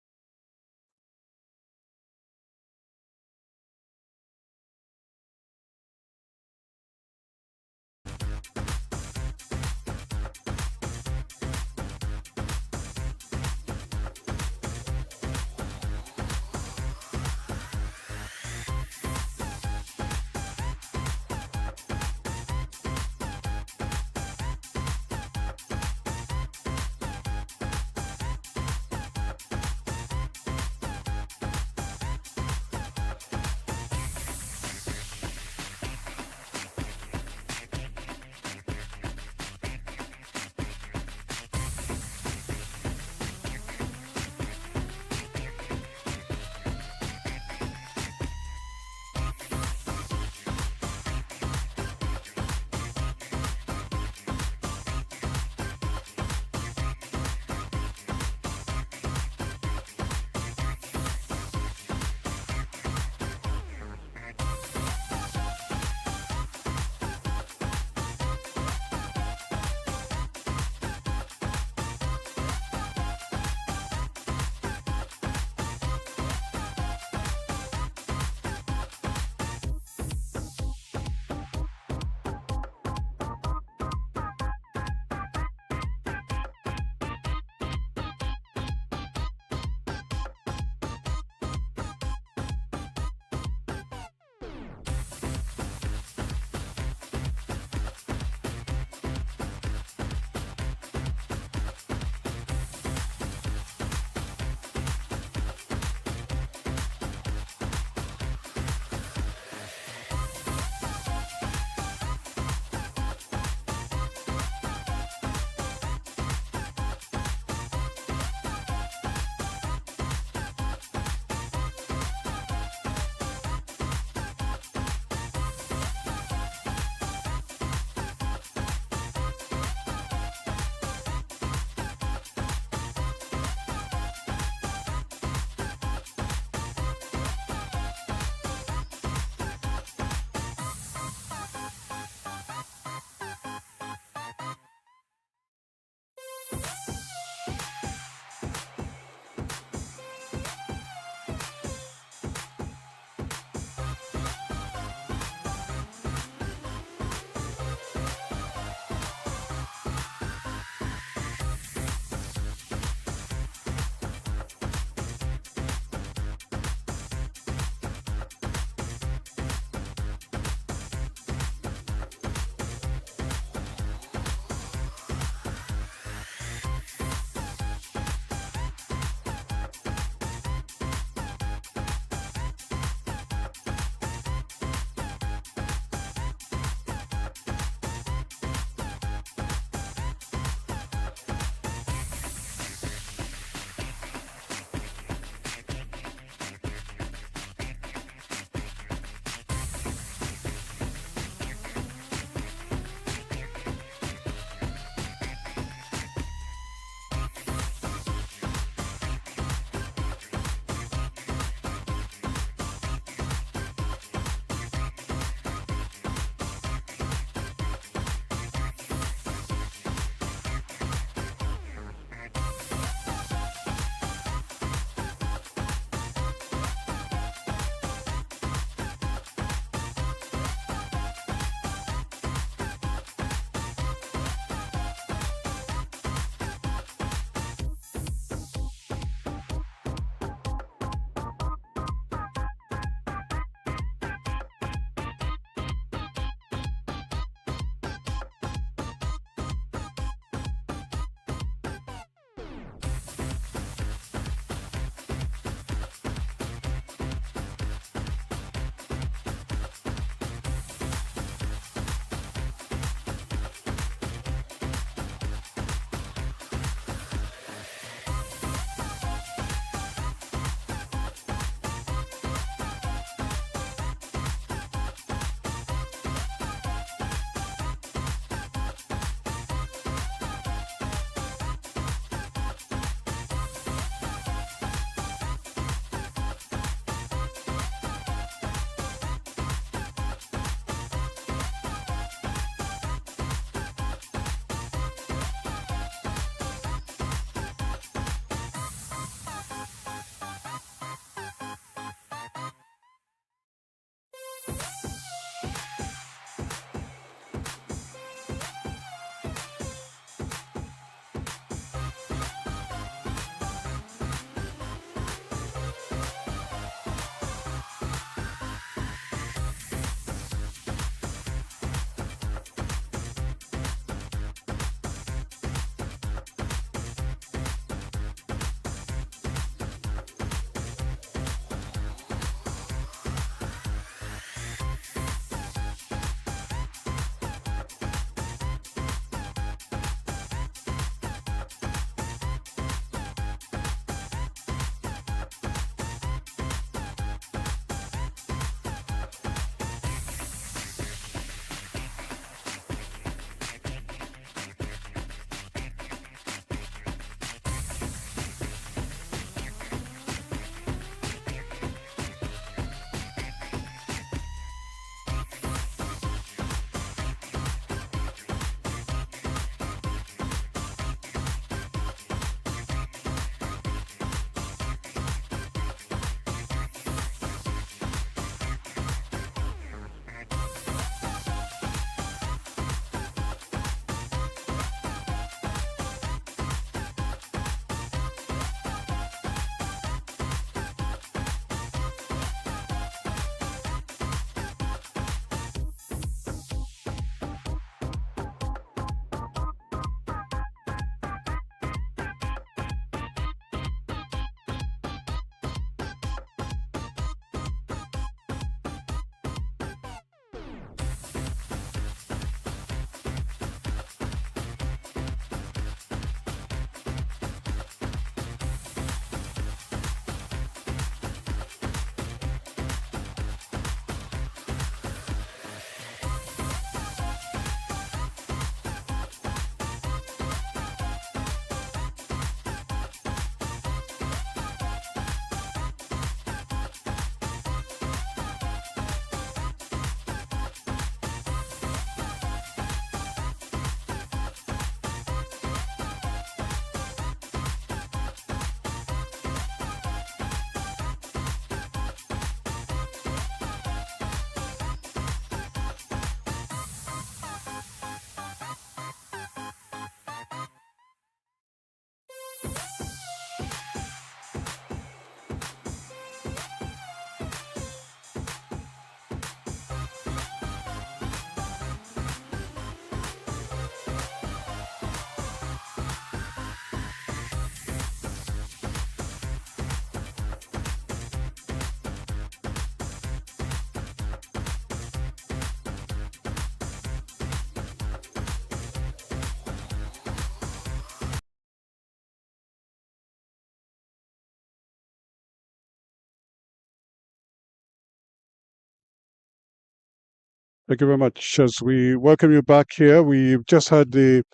Thank you very much. As we welcome you back here, we've just had the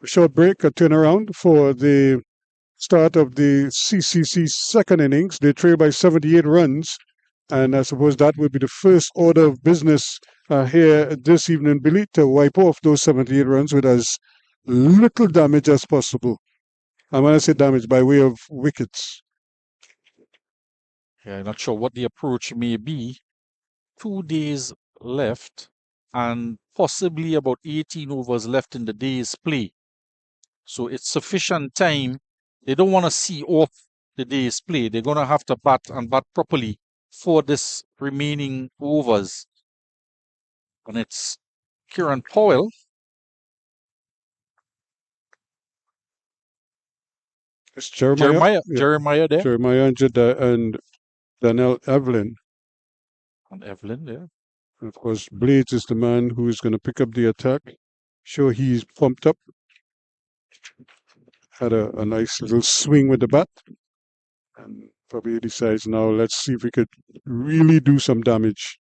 short break, a turnaround for the start of the CCC second innings. They trail by 78 runs, and I suppose that would be the first order of business here this evening, Billy, to wipe off those 78 runs with as little damage as possible. And when I say damage, by way of wickets. Yeah, I'm not sure what the approach may be. 2 days left and possibly about 18 overs left in the day's play. So it's sufficient time. They don't want to see off the day's play. They're going to have to bat and bat properly for this remaining overs. And it's Kieran Powell. It's Jeremiah there. Jeremiah and Daniel Evelyn. And Evelyn, yeah. And of course, Blades is the man who is going to pick up the attack. Sure, he's pumped up. Had a nice little swing with the bat. And probably decides now, let's see if we could really do some damage.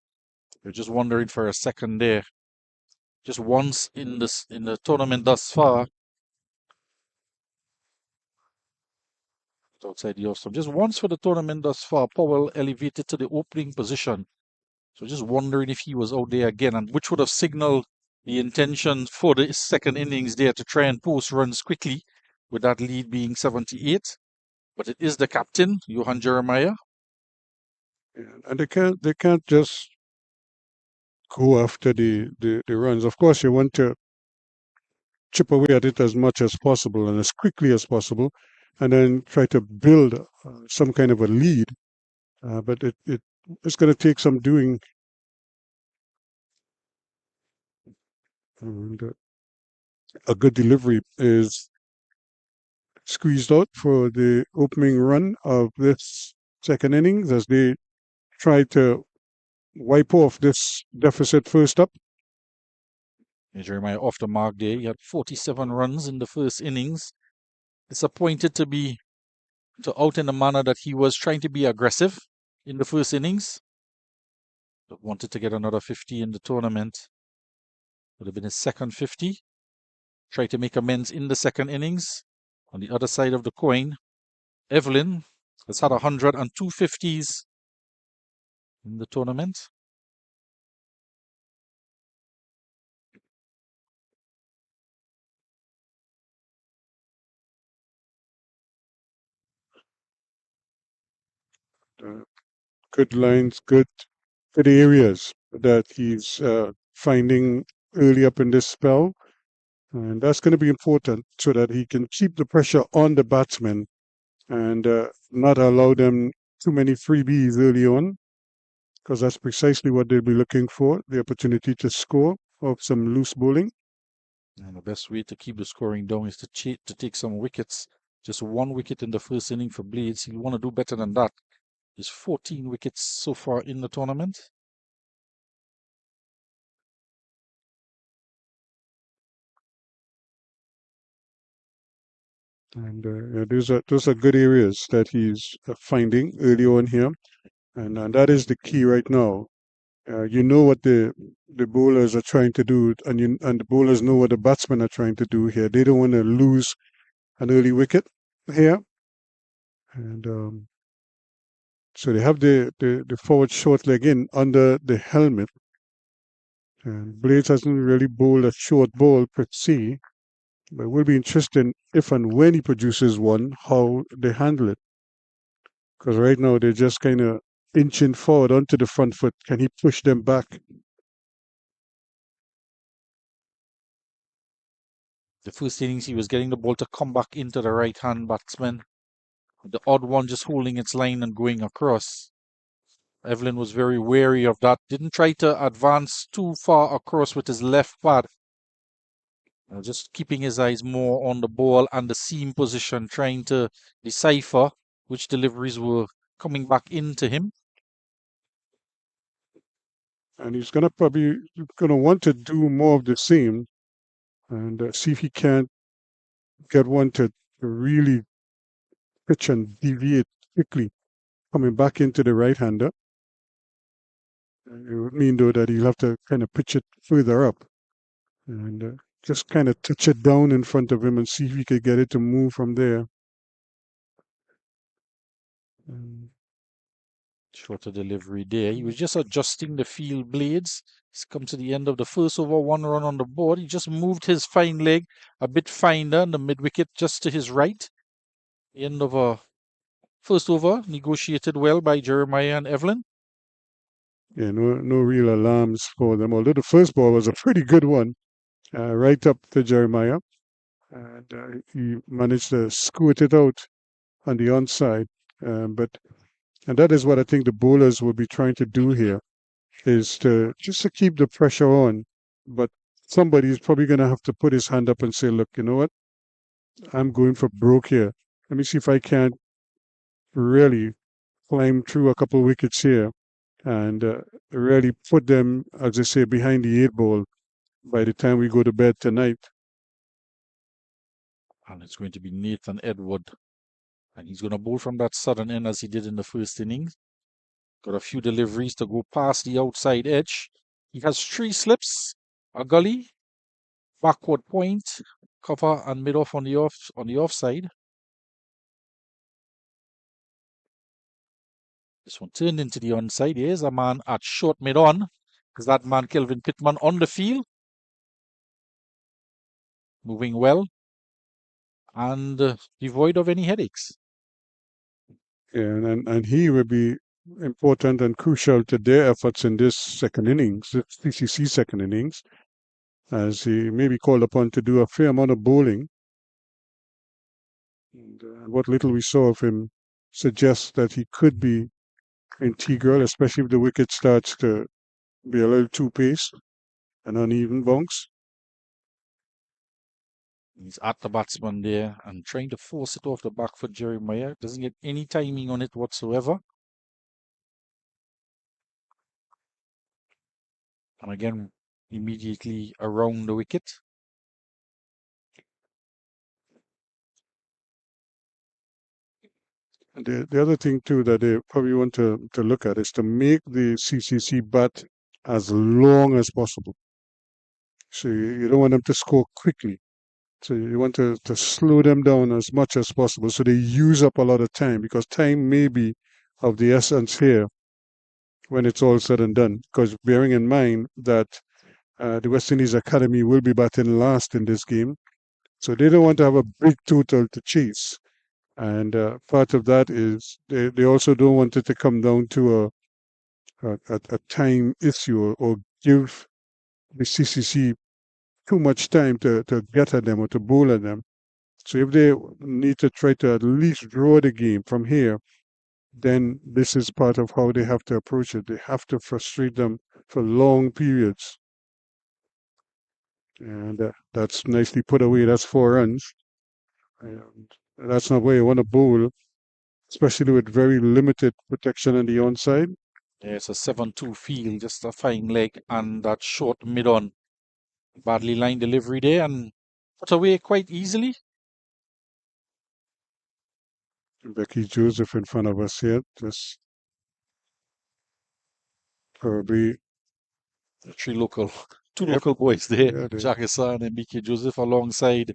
They're just wondering for a second there. Just once in the tournament thus far. Outside the off-stump. Just once for the tournament thus far, Powell elevated to the opening position. So just wondering if he was out there again, and which would have signaled the intention for the second innings there to try and post runs quickly, with that lead being 78. But it is the captain, Johan Jeremiah. Yeah, and they can't just go after the runs. Of course, you want to chip away at it as much as possible and as quickly as possible, and then try to build some kind of a lead. But it's going to take some doing. And a good delivery is squeezed out for the opening run of this second innings as they try to wipe off this deficit first up. Jeremiah off the mark there. He had 47 runs in the first innings. Disappointed to out in the manner that he was trying to be aggressive in the first innings. But wanted to get another 50 in the tournament. Would have been his second 50. Tried to make amends in the second innings. On the other side of the coin, Evelyn has had 102 50s in the tournament. Good lines, good areas that he's finding early up in this spell. And that's going to be important so that he can keep the pressure on the batsmen and not allow them too many freebies early on, because that's precisely what they'll be looking for, the opportunity to score off some loose bowling. And the best way to keep the scoring down is to take some wickets. Just 1 wicket in the first inning for Blades. He'll want to do better than that. There's 14 wickets so far in the tournament. And those are good areas that he's finding early on here. And that is the key right now. You know what the bowlers are trying to do, and the bowlers know what the batsmen are trying to do here. They don't want to lose an early wicket here. And so they have the forward short leg in under the helmet. And Blades hasn't really bowled a short ball per se, but it will be interesting if and when he produces one, how they handle it. Because right now they're just kind of inching forward onto the front foot. Can he push them back? The first innings, he was getting the ball to come back into the right-hand batsman. The odd one just holding its line and going across. Evelyn was very wary of that. Didn't try to advance too far across with his left pad. Just keeping his eyes more on the ball and the seam position, trying to decipher which deliveries were coming back into him. And he's going to want to do more of the same and see if he can't get one to really pitch and deviate quickly, coming back into the right-hander. It would mean, though, that he'll have to kind of pitch it further up and just kind of touch it down in front of him and see if he could get it to move from there. Shorter delivery there. He was just adjusting the field blades. He's come to the end of the first over, 1 run on the board. He just moved his fine leg a bit finer in the mid wicket, just to his right. The end of a first over, negotiated well by Jeremiah and Evelyn. Yeah, no real alarms for them. Although the first ball was a pretty good one, right up to Jeremiah, and he managed to squirt it out on the onside. And that is what I think the bowlers will be trying to do here, is to keep the pressure on. But somebody's probably going to have to put his hand up and say, look, you know what? I'm going for broke here. Let me see if I can't really climb through a couple of wickets here and really put them, as they say, behind the 8 ball by the time we go to bed tonight. And it's going to be Nathan Edward. And he's going to bowl from that southern end as he did in the first innings. Got a few deliveries to go past the outside edge. He has 3 slips, a gully, backward point, cover, and mid off on the offside. This one turned into the onside. Here's a man at short mid on. Is that man Kelvin Pittman on the field? Moving well and devoid of any headaches. Yeah, and he will be important and crucial to their efforts in this second innings, the CCC second innings, as he may be called upon to do a fair amount of bowling. And what little we saw of him suggests that he could be integral, especially if the wicket starts to be a little too paced and uneven bounce. He's at the batsman there and trying to force it off the back for Jeremiah. Doesn't get any timing on it whatsoever. And again, immediately around the wicket. The other thing, too, that they probably want to look at is to make the CCC bat as long as possible. So you don't want them to score quickly. So you want to slow them down as much as possible so they use up a lot of time, because time may be of the essence here when it's all said and done. Because bearing in mind that the West Indies Academy will be batting last in this game, so they don't want to have a big total to chase. And part of that is they also don't want it to come down to a time issue or give the CCC too much time to get at them or to bowl at them. So if they need to try to at least draw the game from here, then this is part of how they have to approach it. They have to frustrate them for long periods. And that's nicely put away. That's 4 runs. And that's not where you want to bowl, especially with very limited protection on the onside. There's a 7-2 field, just a fine leg and that short mid-on. Badly lined delivery there and put away quite easily. Becky Joseph in front of us here, just probably 2 local boys there. Yeah, Jack Hassan and Mickey Joseph alongside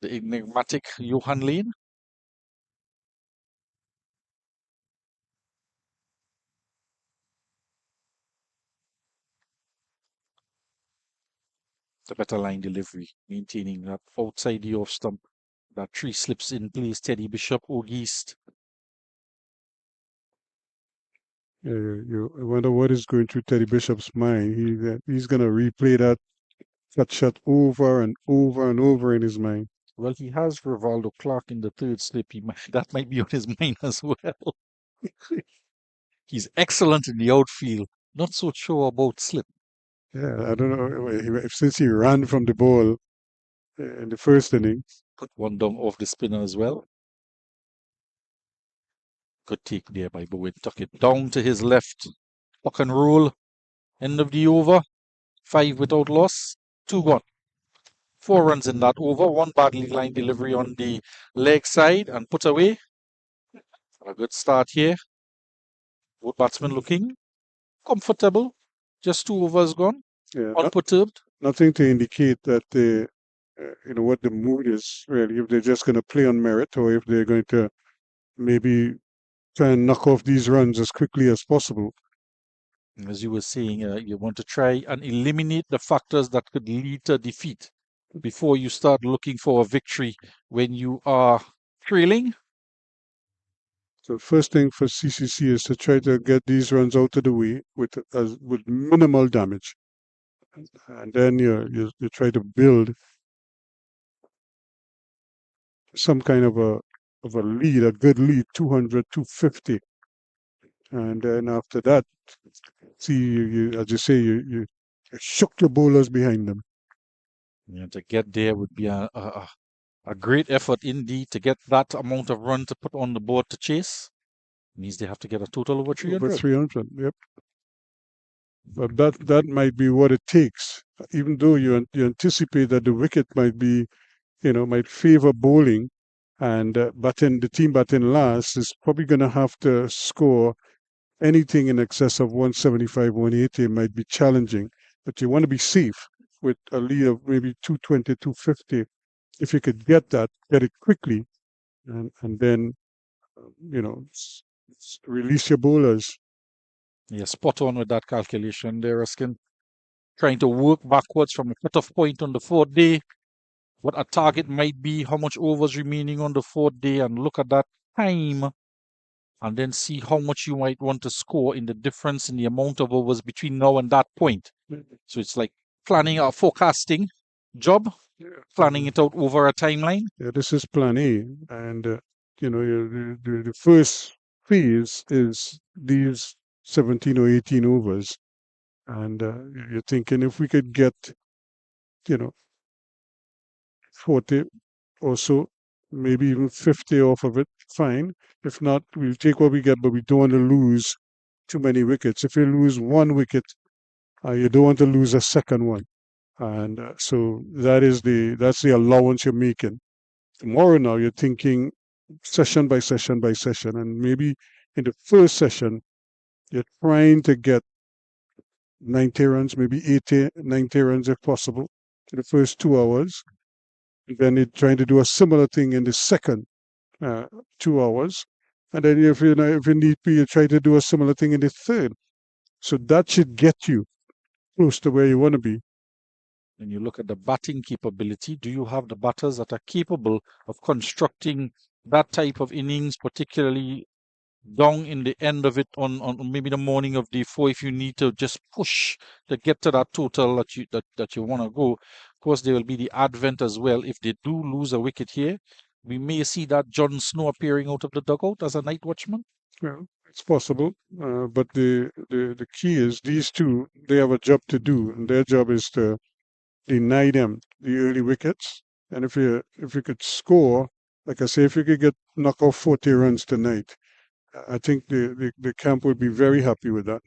the enigmatic Johan Lane. The better line delivery, maintaining that outside the off stump. That 3 slips in place, Teddy Bishop, Ogist. You wonder what is going through Teddy Bishop's mind. He's going to replay that shot over and over and over in his mind. Well, he has Rivaldo Clark in the 3rd slip. That might be on his mind as well. He's excellent in the outfield. Not so sure about slip. Yeah, I don't know. Since he ran from the ball in the first inning. Put one down off the spinner as well. Good take there by Bowen. Tuck it down to his left. Tuck and roll. End of the over. 5 without loss. 2-1. 4 runs in that over. 1 badly lined delivery on the leg side and put away. A good start here. Both batsmen looking comfortable. Just 2 overs gone, Yeah, unperturbed. nothing to indicate that they, what the mood is really. If they're just going to play on merit, or if they're going to maybe try and knock off these runs as quickly as possible. As you were saying, you want to try and eliminate the factors that could lead to defeat before you start looking for a victory when you are trailing. So first thing for CCC is to try to get these runs out of the way with minimal damage, and then you try to build some kind of a lead, a good lead, 200, 250, and then after that, see you as you say, you shook your bowlers behind them. Yeah, to get there would be a great effort indeed to get that amount of run to put on the board to chase. Means they have to get a total over 300. Over 300, yep. But that might be what it takes, even though you anticipate that the wicket might be, might favor bowling, and the team batting last is probably going to have to score anything in excess of 175, 180 might be challenging. But you want to be safe with a lead of maybe 220, 250. If you could get it quickly, and then, release your bowlers. Yeah, spot on with that calculation there, Ruskin. Trying to work backwards from a cutoff point on the 4th day, what a target might be, how much overs remaining on the 4th day, and look at that time, and then see how much you might want to score in the difference in the amount of overs between now and that point. So it's like planning a forecasting job, planning it out over a timeline. Yeah, this is plan A, and the first phase is these 17 or 18 overs, and you're thinking if we could get 40 or so, maybe even 50 off of it, fine. If not, we'll take what we get, but we don't want to lose too many wickets. If you lose 1 wicket, you don't want to lose a second one, and so that's the allowance you're making. Tomorrow now you're thinking session by session by session, and maybe in the first session you're trying to get 90 runs, maybe 80, 90 runs if possible in the first 2 hours. And then you're trying to do a similar thing in the second 2 hours, and then if you need be, you try to do a similar thing in the third. So that should get you close to where you want to be. When you look at the batting capability, do you have the batters that are capable of constructing that type of innings, particularly down in the end of it on maybe the morning of day 4, if you need to just push to get to that total that you want to go? Of course, there will be the advent as well. If they do lose a wicket here, we may see that Jon Snow appearing out of the dugout as a night watchman. Yeah, it's possible, but the key is these two, they have a job to do, and their job is to deny them the early wickets. And if you could score, like I say, if you could knock off 40 runs tonight, I think the camp would be very happy with that.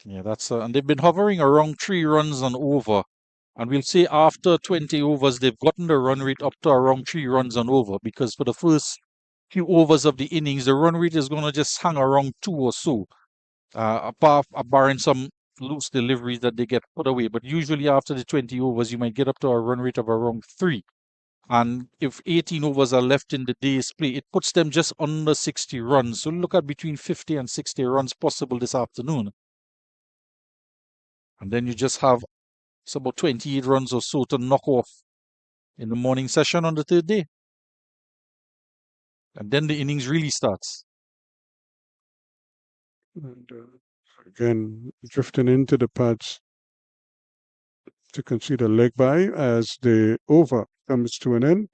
Yeah, that's and they've been hovering around 3 runs and over. And we'll say after 20 overs, they've gotten the run rate up to around 3 runs and over, because for the first few overs of the innings, the run rate is going to just hang around 2 or so, barring some loose deliveries that they get put away. But usually after the 20 overs, you might get up to a run rate of around 3. And if 18 overs are left in the day's play, it puts them just under 60 runs. So look at between 50 and 60 runs possible this afternoon. And then you just have about 28 runs or so to knock off in the morning session on the 3rd day. And then the innings really starts. And again, drifting into the pads to concede a leg by as the over comes to an end.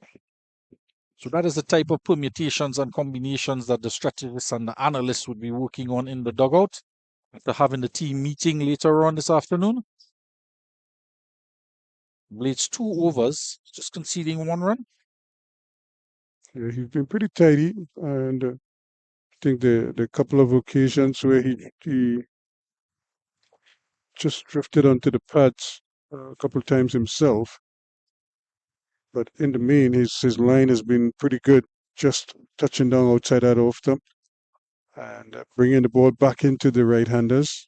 So that is the type of permutations and combinations that the strategists and the analysts would be working on in the dugout after having the team meeting later on this afternoon. Blades 2 overs, just conceding 1 run. Yeah, he's been pretty tidy, and I think the couple of occasions where he just drifted onto the pads a couple of times himself. But in the main, his line has been pretty good, just touching down outside that off stump. And bringing the ball back into the right-handers.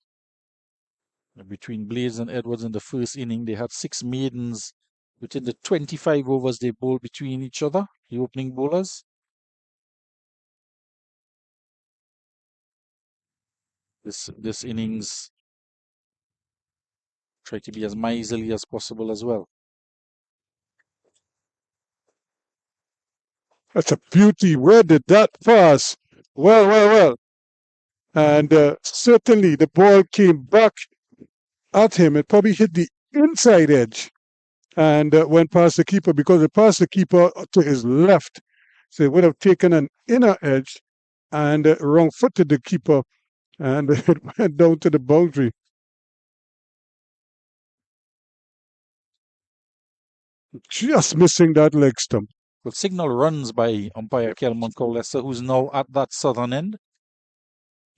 Between Blades and Edwards in the first inning, they had 6 maidens within the 25 overs they bowled between each other, the opening bowlers. This innings try to be as miserly as possible as well. That's a beauty. Where did that pass? Well. And certainly the ball came back at him. It probably hit the inside edge and went past the keeper, because it passed the keeper to his left. So it would have taken an inner edge and wrong-footed the keeper, and it went down to the boundary. Just missing that leg stump. Well, signal runs by umpire Kelmon Cowlester, who's now at that southern end.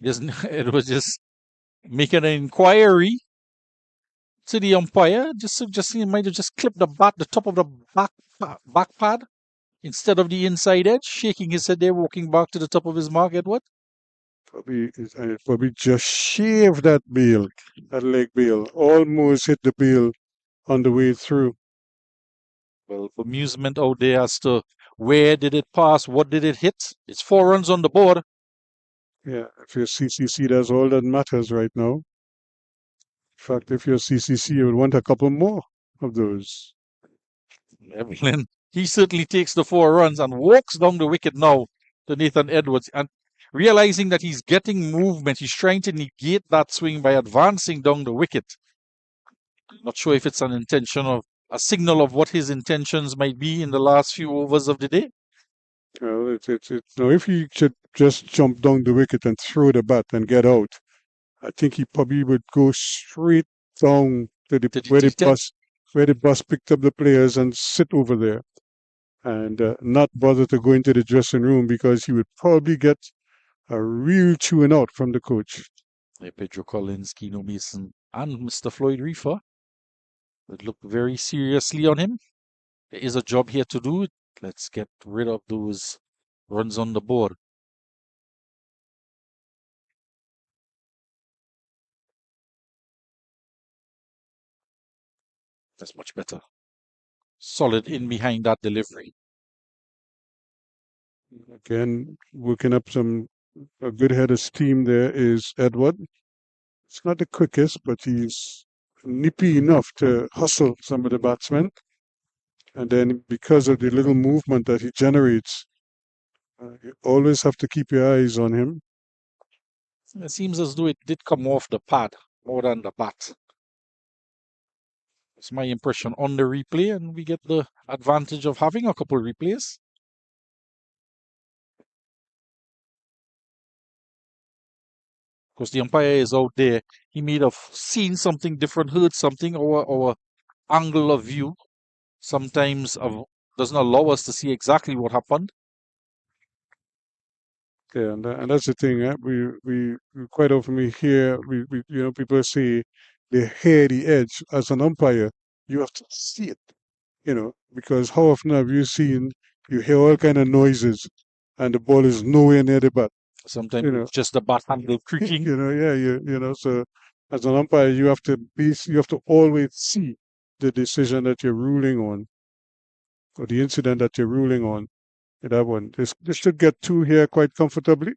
It was just making an inquiry to the umpire, just suggesting he might have just clipped the top of the back pad instead of the inside edge, shaking his head there, walking back to the top of his mark, Edward. Probably just shaved that bail, that leg bail. Almost hit the bail on the way through. Well, amusement out there as to where did it pass, what did it hit. It's 4 runs on the board. Yeah, if you're CCC, that's all that matters right now. In fact, if you're CCC, you would want a couple more of those. Evelyn, he certainly takes the 4 runs and walks down the wicket now to Nathan Edwards. And realizing that he's getting movement, he's trying to negate that swing by advancing down the wicket. Not sure if it's an intention of a signal of what his intentions might be in the last few overs of the day. Well, now if he should just jump down the wicket and throw the bat and get out, I think he probably would go straight down to where the bus picked up the players and sit over there, and not bother to go into the dressing room, because he would probably get a real chewing out from the coach. Pedro Collins, Keno Mason, and Mr. Floyd Reefer would look very seriously on him. There is a job here to do. Let's get rid of those runs on the board. That's much better. Solid in behind that delivery. Again, working up a good head of steam there is Edward. It's not the quickest, but he's nippy enough to hustle some of the batsmen. And then because of the little movement that he generates, you always have to keep your eyes on him. It seems as though it did come off the pad more than the bat. It's my impression on the replay, and we get the advantage of having a couple replays. Because the umpire is out there, he may have seen something different, heard something, or our angle of view sometimes doesn't allow us to see exactly what happened. Yeah, and that's the thing. We quite often hear people say they hear the edge. As an umpire, you have to see it. Because how often have you seen you hear all kind of noises and the ball is nowhere near the bat? Sometimes it's just the bat handle creaking. So as an umpire, you have to always see the decision that you're ruling on, or the incident that you're ruling on. That one. This should get 2 here quite comfortably.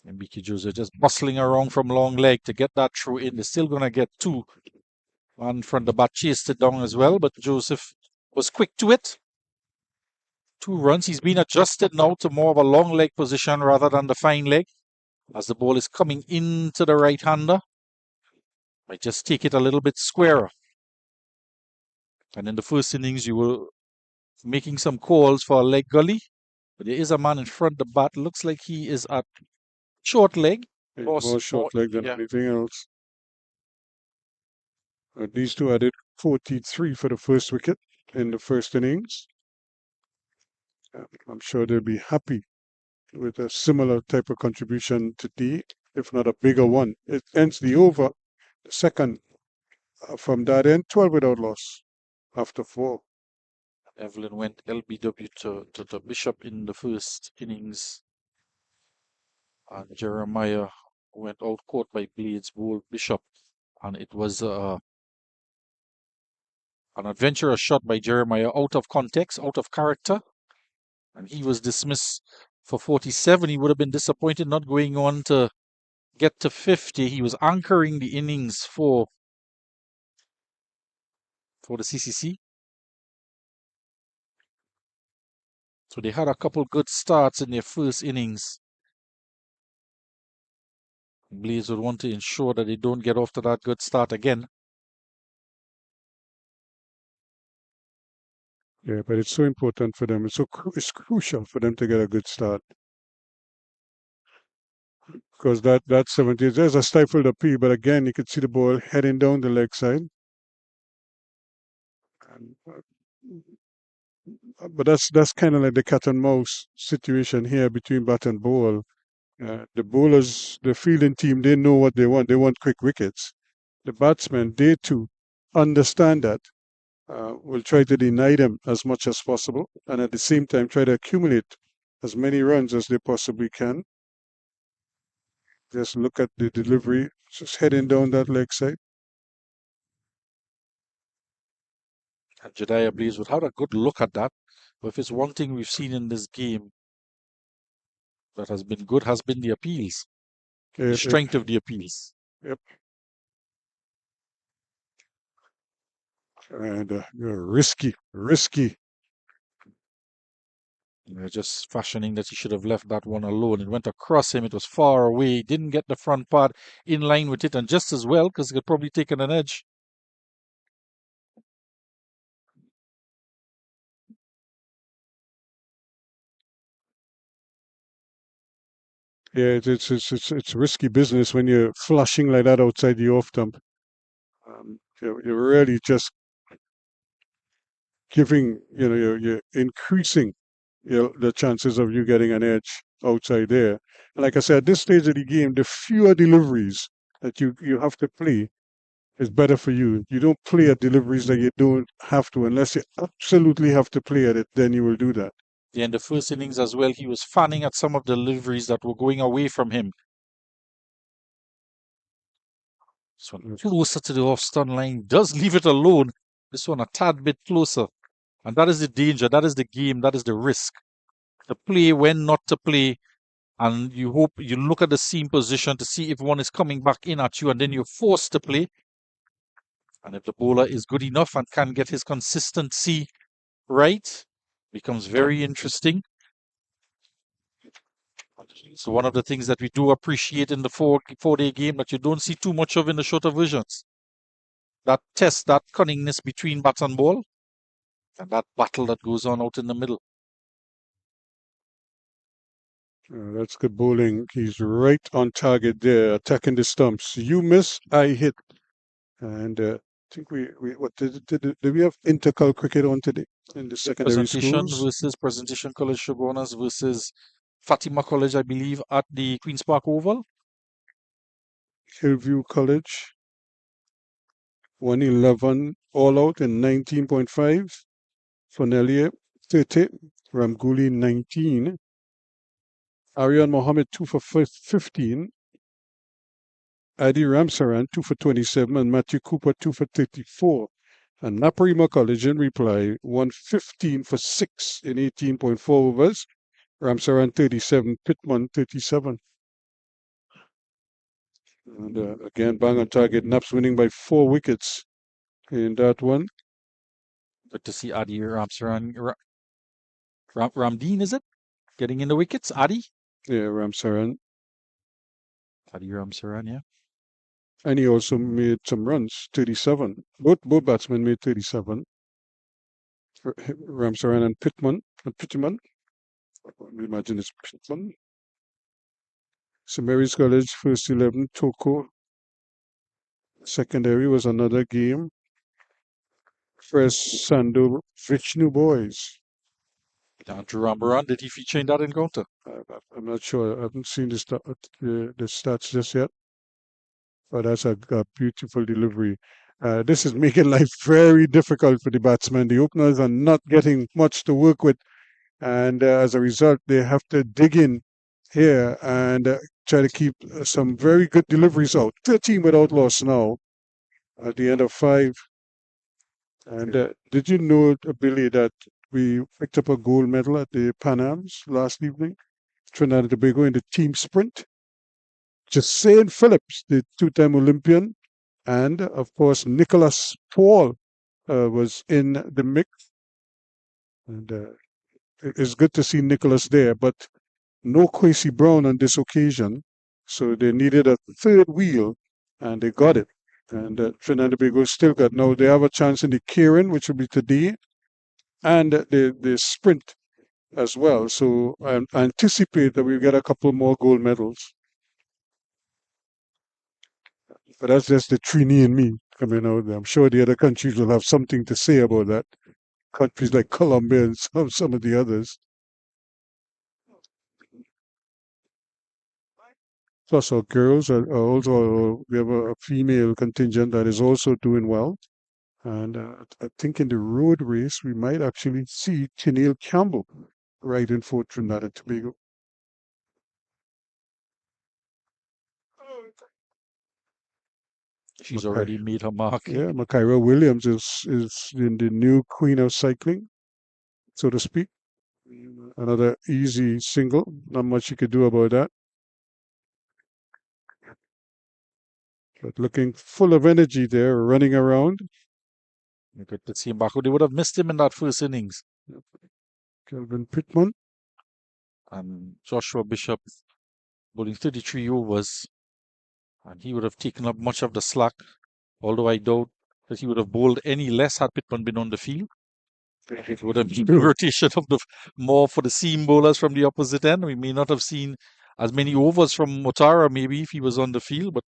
And Mickey Joseph just bustling around from long leg to get that through in. They're still going to get 2. One from the bat chased it down as well, but Joseph was quick to it. 2 runs. He's been adjusted now to more of a long leg position rather than the fine leg, as the ball is coming into the right-hander. Might just take it a little bit squarer. And in the first innings, you were making some calls for a leg gully, but there is a man in front of the bat. Looks like he is at short leg. More short leg than anything else. These two added 43 for the first wicket in the first innings. I'm sure they'll be happy with a similar type of contribution today, if not a bigger one. It ends the over, the second from that end, 12 without loss after 4. Evelyn went LBW to Bishop in the first innings. And Jeremiah went out court by Blades bowled Bishop. And it was an adventurous shot by Jeremiah, out of context, out of character. And he was dismissed for 47. He would have been disappointed not going on to get to 50. He was anchoring the innings for the CCC. So they had a couple good starts in their first innings. Blades would want to ensure that they don't get off to that good start again. Yeah, but it's so important for them. It's crucial for them to get a good start. Because that 70, there's a stifled appeal, but again, you could see the ball heading down the leg side. And, but that's kind of like the cat and mouse situation here between bat and ball. The bowlers, the fielding team, they know what they want. They want quick wickets. The batsmen, they too understand that. Will try to deny them as much as possible, and at the same time try to accumulate as many runs as they possibly can. Just look at the delivery, just heading down that leg side. And Jediah Blades would have a good look at that. But if it's one thing we've seen in this game that has been good, has been the appeals. The strength of the appeals. Yep. And risky. Just fashioning that he should have left that one alone. It went across him. It was far away. Didn't get the front part in line with it, and just as well, because he could probably taken an edge. Yeah, it's risky business when you're flushing like that outside the off stump. You're really just giving, you're increasing the chances of you getting an edge outside there. And like I said, at this stage of the game, the fewer deliveries that you have to play is better for you. You don't play at deliveries that you don't have to, unless you absolutely have to play at it, then you will do that. Yeah, in the first innings as well, he was fanning at some of the deliveries that were going away from him. This one closer to the off-stun line, does leave it alone. This one a tad bit closer. And that is the danger, that is the game, that is the risk. To play when not to play. And you hope, you look at the seam position to see if one is coming back in at you, and then you're forced to play. And if the bowler is good enough and can get his consistency right, becomes very interesting. So one of the things that we do appreciate in the four-day game that you don't see too much of in the shorter versions. That test, that cunningness between bat and ball, and that battle that goes on out in the middle. That's good bowling. He's right on target there, attacking the stumps. You miss, I hit. And I think we what did we have intercal cricket on today in the secondary Presentation schools? versus Presentation College Shogunas versus Fatima College, I believe, at the Queen's Park Oval. Hillview College 111 all out in 19.5. Fanellier 30. Ramguli 19. Aryan Mohammed 2 for 15. Adi Ramsaran 2 for 27 and Matthew Cooper 2 for 34. And Naparima College in reply 115 for 6 in 18.4 overs. Ramsaran 37, Pittman 37. And again, bang on target. Naps winning by 4 wickets in that one. Good to see Adi Ramsaran. Ramdeen, is it? Getting in the wickets, Adi? Yeah, Ramsaran. Adi Ramsaran, yeah. And he also made some runs, 37. Both batsmen made 37. Ramsaran and Pittman. I imagine it's Pittman. St. Mary's College, first 11, Toko. Secondary was another game. Fresh Sandal, Vishnu Boys. Andrew Rambaran, did he feature in that encounter? I'm not sure. I haven't seen the stats just yet. But that's a beautiful delivery. This is making life very difficult for the batsmen. The openers are not getting much to work with. And as a result, they have to dig in here and try to keep some very good deliveries out. 13 without loss now at the end of 5. And did you know, Billy, that we picked up a gold medal at the Pan Ams last evening? Trinidad and Tobago in the team sprint. Jasain Phillips, the 2-time Olympian, and of course Nicholas Paul was in the mix. And it's good to see Nicholas there, but no Quincy Brown on this occasion. So they needed a third wheel, and they got it. And Trinidad and Tobago still got. Now they have a chance in the Kieran, which will be today, and the sprint as well. So I anticipate that we'll get a couple more gold medals. But that's just the Trini and me coming out there. I'm sure the other countries will have something to say about that. Countries like Colombia and some of the others. Plus, our girls are also, we have a female contingent that is also doing well. And I think in the road race, we might actually see Tennille Campbell riding for Trinidad and Tobago. She's already made her mark. Yeah, Makaira Williams is in the new queen of cycling, so to speak. Another easy single. Not much you could do about that. But looking full of energy there, running around. Good to see him back. They would have missed him in that first innings. Kelvin Pittman. And Joshua Bishop bowling 33 overs. And he would have taken up much of the slack. Although I doubt that he would have bowled any less had Pittman been on the field. It would have been a rotation of the more for the seam bowlers from the opposite end. We may not have seen as many overs from Motara maybe if he was on the field, but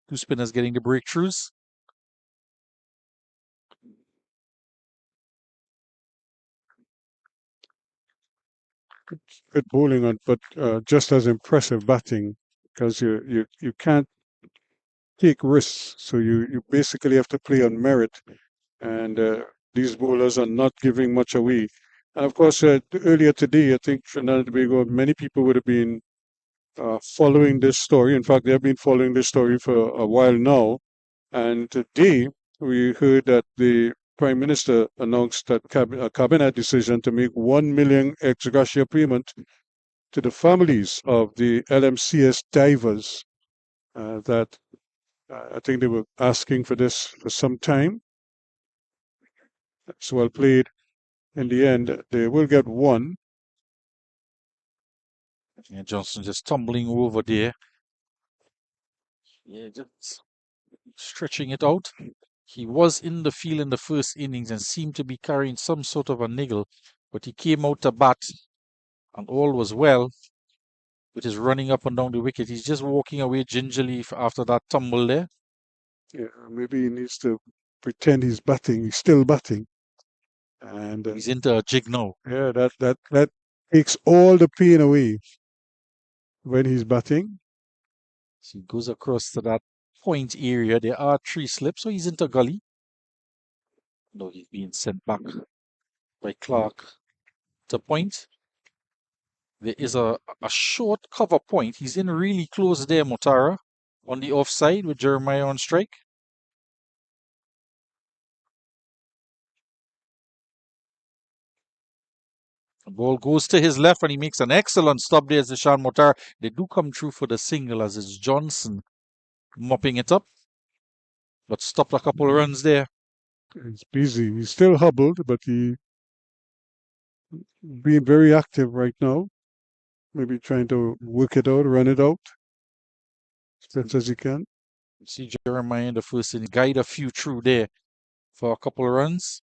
two spinners getting the breakthroughs. Good bowling, but just as impressive batting, because you can't take risks. So you basically have to play on merit, and these bowlers are not giving much away. And of course, earlier today, I think Trinidad and Tobago, many people would have been following this story. In fact, they have been following this story for a while now. And today, we heard that the Prime Minister announced that a cabinet decision to make 1 million ex gratia payment to the families of the LMCS divers that I think they were asking for this for some time. It's well played. In the end, they will get one. Yeah, Johnson just tumbling over there. Yeah, just stretching it out. He was in the field in the first innings and seemed to be carrying some sort of a niggle, but he came out to bat and all was well with his running up and down the wicket. He's just walking away gingerly after that tumble there. Yeah, maybe he needs to pretend he's batting. He's still batting. And he's into a jig now. Yeah, that takes all the pain away when he's batting. So he goes across to that point area. There are 3 slips, so he's into gully. No, he's being sent back by Clark to point. There is a short cover point. He's in really close there, Motara, on the offside with Jeremiah on strike. The ball goes to his left and he makes an excellent stop there as Deshaun Motara. They do come through for the single as it's Johnson mopping it up. But stopped a couple of runs there. He's busy. He's still hobbled, but he being very active right now. Maybe trying to work it out, run it out as best as he can. You see Jeremiah in the first inning, guide a few through there for a couple of runs.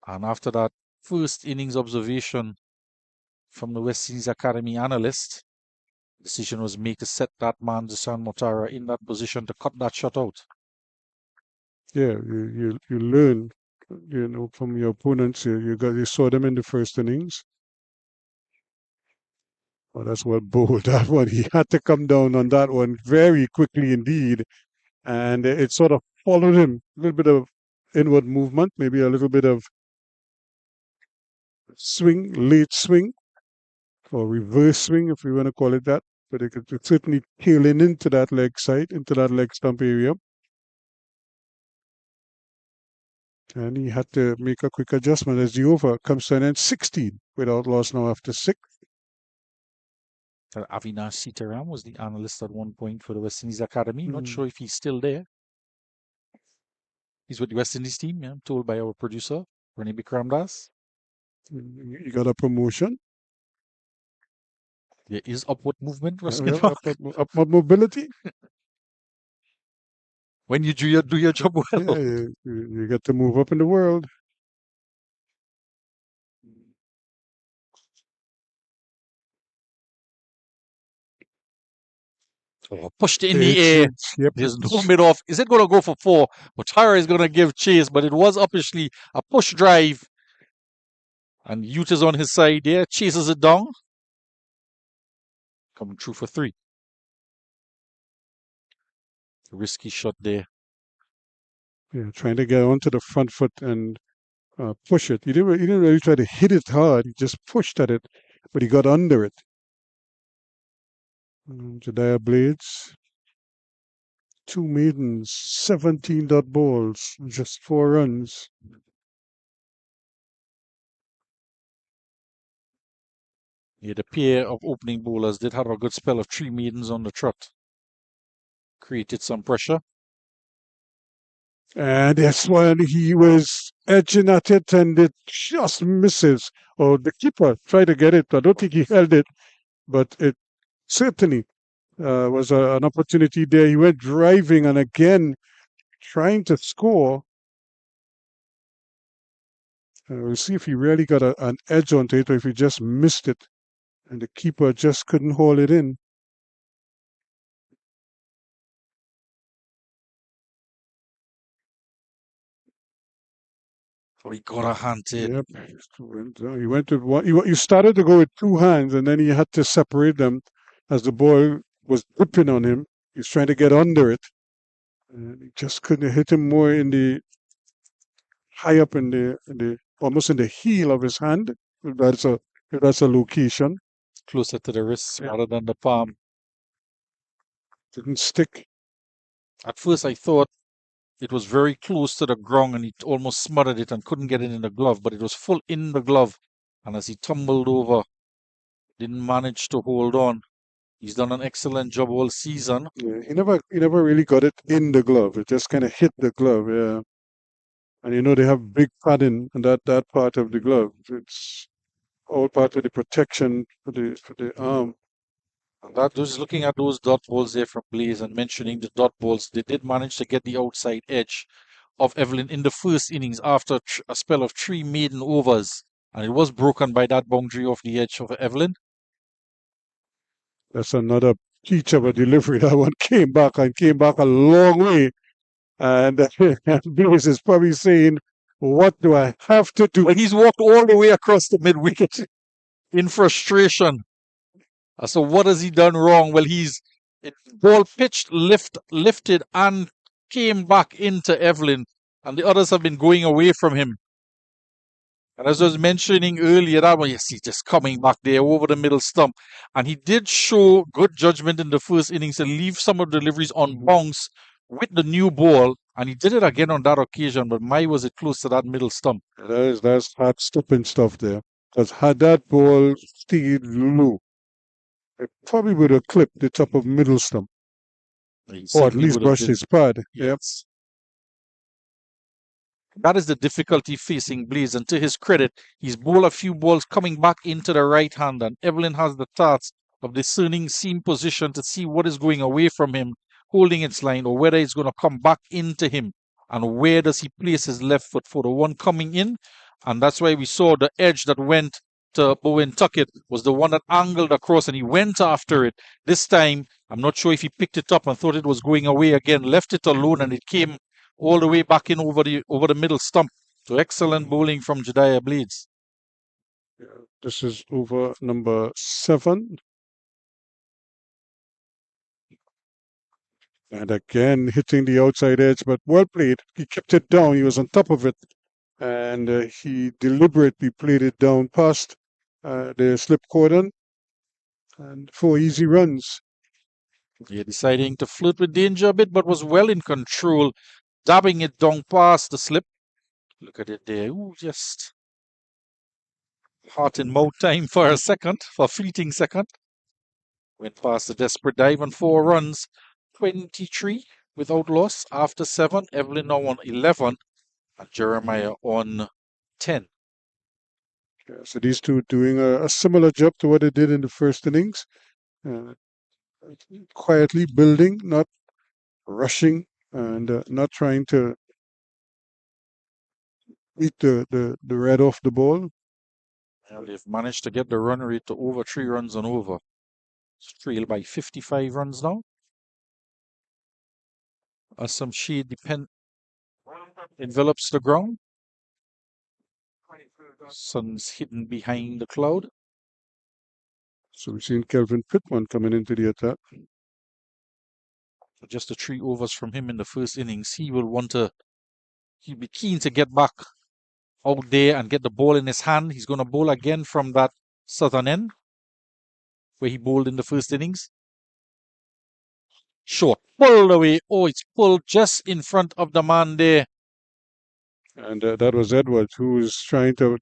And after that first innings observation from the West Indies Academy analyst, decision was made to set that man, Deshaun Motara, in that position to cut that shot out. Yeah, you learn, from your opponents. You saw them in the first innings. Oh, that's well bowled, that one. He had to come down on that one very quickly indeed. And it sort of followed him. A little bit of inward movement, maybe a little bit of swing, late swing. or reverse swing, if you want to call it that. But it could certainly tail in into that leg side, into that leg stump area. And he had to make a quick adjustment as the over comes to an end 16 without loss now after 6. Avinash Sitaram was the analyst at one point for the West Indies Academy. Not sure if he's still there. He's with the West Indies team, I'm told by our producer, Rani Bikramdas. You got a promotion. There is upward movement, upward mobility. When you do your job well. Yeah, you get to move up in the world. Pushed in the air. Yep. There's no mid-off. Is it going to go for 4? Mutara is going to give chase, but it was officially a push drive. And Ute is on his side there, chases it down. Coming through for 3. Risky shot there. Yeah, trying to get onto the front foot and push it. He didn't really try to hit it hard. He just pushed at it, but he got under it. Jediah Blades. 2 maidens, 17 dot balls, just 4 runs. Yeah, the pair of opening bowlers did have a good spell of 3 maidens on the trot. Created some pressure. And this one, he was edging at it and it just misses. Oh, the keeper tried to get it. I don't think he held it, but it certainly was an opportunity there. He went driving and again trying to score. We'll see if he really got an edge onto it or if he just missed it. And the keeper just couldn't hold it in. Oh, he got a hand in. Yep. He went with one. He started to go with 2 hands and then he had to separate them as the ball was dipping on him. He was trying to get under it. And he just couldn't hit him more in the high up in the almost in the heel of his hand. If that's a location. Closer to the wrist rather than the palm. Didn't stick. At first I thought it was very close to the ground and he almost smothered it and couldn't get it in the glove, but it was full in the glove. And as he tumbled over, didn't manage to hold on. He's done an excellent job all season. Yeah, he never really got it in the glove. It just kind of hit the glove, yeah. And they have big padding on that part of the glove. It's all part of the protection for the arm. And that was looking at those dot balls there from Blaze and mentioning the dot balls. They did manage to get the outside edge of Evelyn in the first innings after a spell of 3 maiden overs. And it was broken by that boundary off the edge of Evelyn. That's another peach of a delivery. That one came back a long way. And Blaze is probably saying, what do I have to do? Well, he's walked all the way across the mid-wicket in frustration. So what has he done wrong? Well, ball pitched, lifted, and came back into Evelyn. And the others have been going away from him. And as I was mentioning earlier, he's just coming back there over the middle stump. And he did show good judgment in the first innings to leave some of the deliveries on bounce with the new ball. And he did it again on that occasion, but was it close to that middle stump. That's hard stopping stuff there. Because had that ball stayed low, it probably would have clipped the top of middle stump. Or at least brushed his pad. Yes. That is the difficulty facing Blaze, and to his credit, he's bowled a few balls coming back into the right hand, and Evelyn has the task of discerning seam position to see what is going away from him, holding its line, or whether it's going to come back into him, and where does he place his left foot for the one coming in. And that's why we saw the edge that went to Bowen Tuckett was the one that angled across, and he went after it. This time, I'm not sure if he picked it up and thought it was going away again, left it alone, and it came all the way back in over the middle stump. So excellent bowling from Jediah Blades. Yeah, this is over number 7. And again, hitting the outside edge, but well played. He kept it down. He was on top of it. And he deliberately played it down past the slip cordon. And 4 easy runs. Yeah, deciding to flirt with danger a bit, but was well in control, dabbing it down past the slip. Look at it there. Ooh, just heart in mouth time for a second, for a fleeting second. Went past the desperate dive on 4 runs, 23 without loss after 7. Evelyn now on 11, and Jeremiah on 10. Yeah, so these two doing a similar job to what they did in the first innings. Quietly building, not rushing, and not trying to eat the red off the ball. And they've managed to get the run rate to over 3 runs and over. It's trailed by 55 runs now. As some shade envelops the ground. Sun's hidden behind the cloud. So we've seen Kelvin Pittman coming into the attack. Just the 3 overs from him in the first innings. He'll be keen to get back out there and get the ball in his hand. He's going to bowl again from that southern end where he bowled in the first innings. Short, pulled away. Oh, it's pulled just in front of the man there. And that was Edwards who was trying to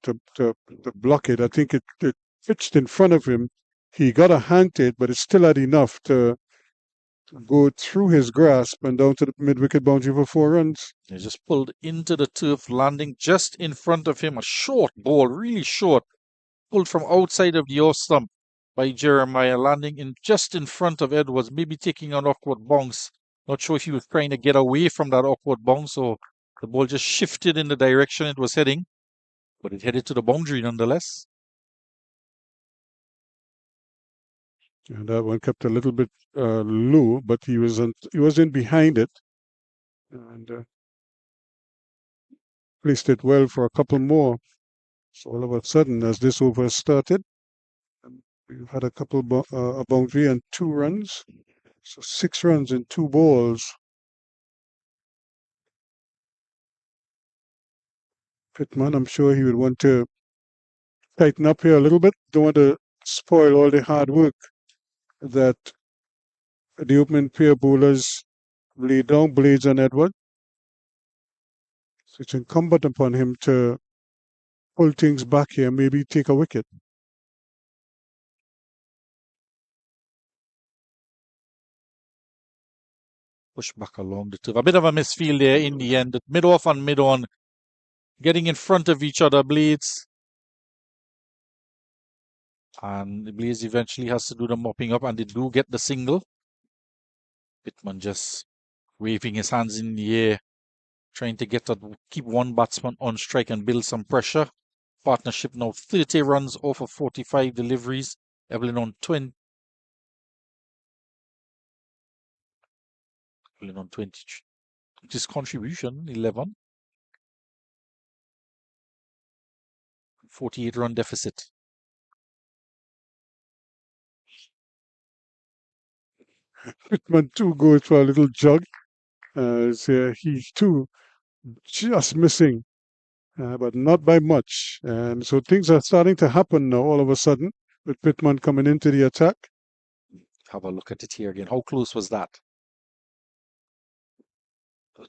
block it. I think it pitched in front of him. He got a hand to it, but it still had enough to go through his grasp and down to the mid-wicket boundary for 4 runs. He just pulled into the turf, landing just in front of him. A short ball, really short. Pulled from outside of the off stump by Jeremiah, landing just in front of Edwards, maybe taking an awkward bounce. Not sure if he was trying to get away from that awkward bounce, or the ball just shifted in the direction it was heading, but it headed to the boundary nonetheless. And that one kept a little bit low, but he wasn't behind it, and placed it well for a couple more. So all of a sudden, as this over started, we've had a couple a boundary and 2 runs. So 6 runs in 2 balls. Pittman, I'm sure he would want to tighten up here a little bit. Don't want to spoil all the hard work that the opening pair bowlers laid down, Blades and Edward. So it's incumbent upon him to pull things back here, maybe take a wicket. Push back along the turf. A bit of a misfield there in the end. Mid-off and mid-on, getting in front of each other, Blades. And Blades eventually has to do the mopping up, and they do get the single. Pittman just waving his hands in the air, trying to keep one batsman on strike and build some pressure. Partnership now 30 runs off of 45 deliveries. Evelyn on 20. Evelyn on 20. This contribution 11. 48 run deficit. Pittman too goes for a little jog. So he's too just missing, but not by much. And so things are starting to happen now all of a sudden with Pittman coming into the attack. Have a look at it here again. How close was that?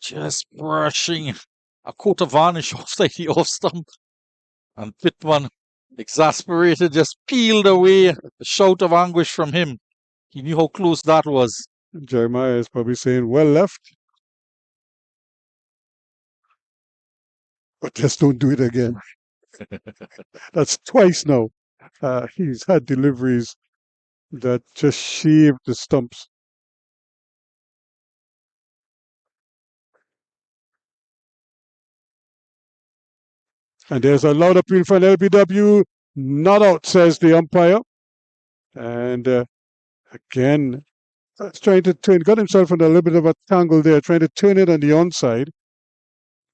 Just brushing a coat of varnish off the off stump. And Pittman, exasperated, just peeled away. A shout of anguish from him. He knew how close that was. Jeremiah is probably saying, well left. But just don't do it again. That's twice now. He's had deliveries that just shaved the stumps. And there's a loud appeal for an LBW. Not out, says the umpire. And again, trying to got himself in a little bit of a tangle there, trying to turn it on the onside.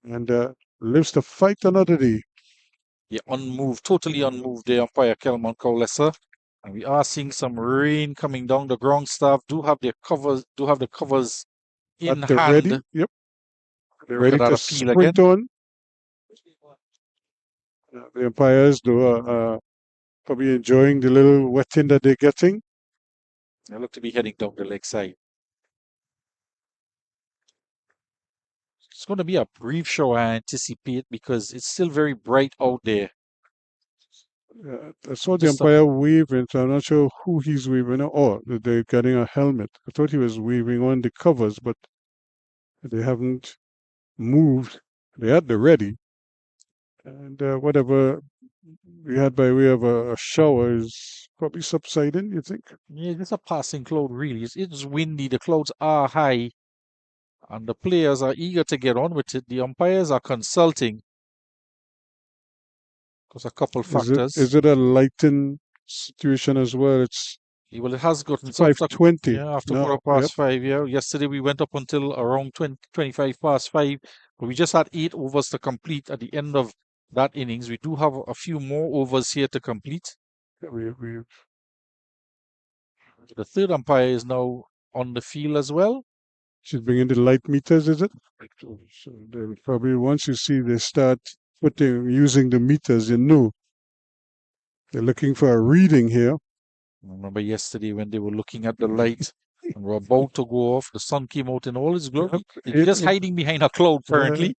And lives to fight another day. Yeah, unmoved, totally unmoved there, umpire Kelman Cowlesser. And we are seeing some rain coming down. The ground staff do have the covers in hand. Ready. Yep. They're ready to sprint on. The umpires do probably enjoying the little wetting that they're getting. They look to be heading down the leg side. It's going to be a brief show, I anticipate, because it's still very bright out there. I saw the umpire waving, so I'm not sure who he's waving at. Oh, they're getting a helmet. I thought he was waving on the covers, but they haven't moved. They're at the ready. And whatever we had by way of a shower is probably subsiding, you think? Yeah, it's a passing cloud, really. It's windy. The clouds are high, and the players are eager to get on with it. The umpires are consulting. There's a couple factors. Is it a lighting situation as well? Well, it has gotten 5:20. Yeah, after No, 5:15. Yeah, yesterday we went up until around 25 past 5, but we just had 8 overs to complete at the end of that innings. We do have a few more overs here to complete. The third umpire is now on the field as well. She's bringing the light meters, is it? So they'll probably, once you see they start using the meters, you know they're looking for a reading here. I remember yesterday when they were looking at the light and were about to go off, the sun came out in all its glory. It's just hiding behind a cloud currently.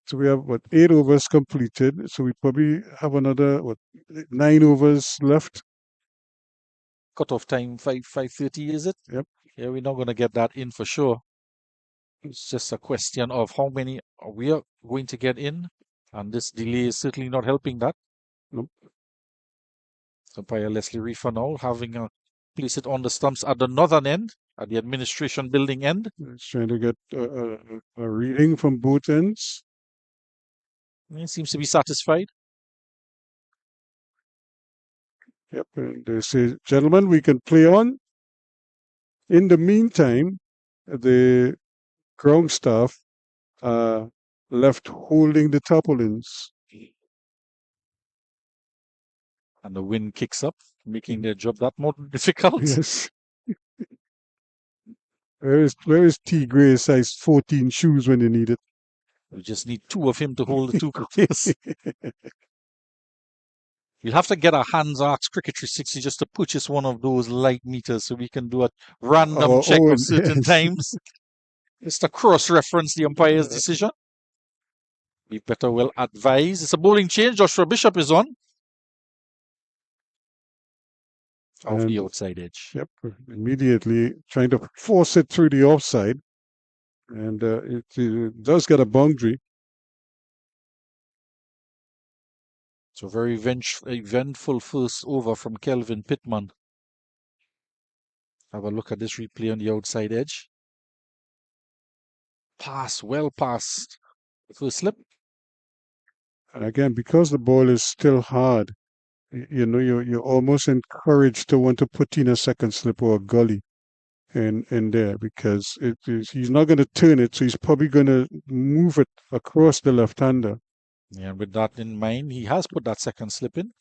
So we have 8 overs completed. So we probably have another 9 overs left. Cut-off time 5:30, is it? Yep. Yeah, we're not going to get that in for sure. It's just a question of how many we are going to get in, and this delay is certainly not helping that. Nope. Umpire Leslie Reefer now having place it on the stumps at the northern end, at the administration building end. He's trying to get a reading from both ends. He seems to be satisfied. Yep, and they say, gentlemen, we can play on. In the meantime, the ground staff are left holding the tarpaulins. And the wind kicks up, making their job that more difficult. Yes. Where is T. Gray's size 14 shoes when you need it? We just need 2 of him to hold the 2 cookies. We'll have to get our hands on Cricket 360 just to purchase one of those light meters so we can do a random check of certain times. Just to cross-reference the umpire's decision. We better well advise. It's a bowling change. Joshua Bishop is on. Off the outside edge. Yep, immediately trying to force it through the offside. And it does get a boundary. So very eventful first over from Kelvin Pittman. Have a look at this replay on the outside edge. Pass, well past the first slip. And again, because the ball is still hard, you're almost encouraged to want to put in a second slip or a gully in there, because he's not going to turn it, so he's probably going to move it across the left-hander. Yeah, with that in mind, he has put that second slip in.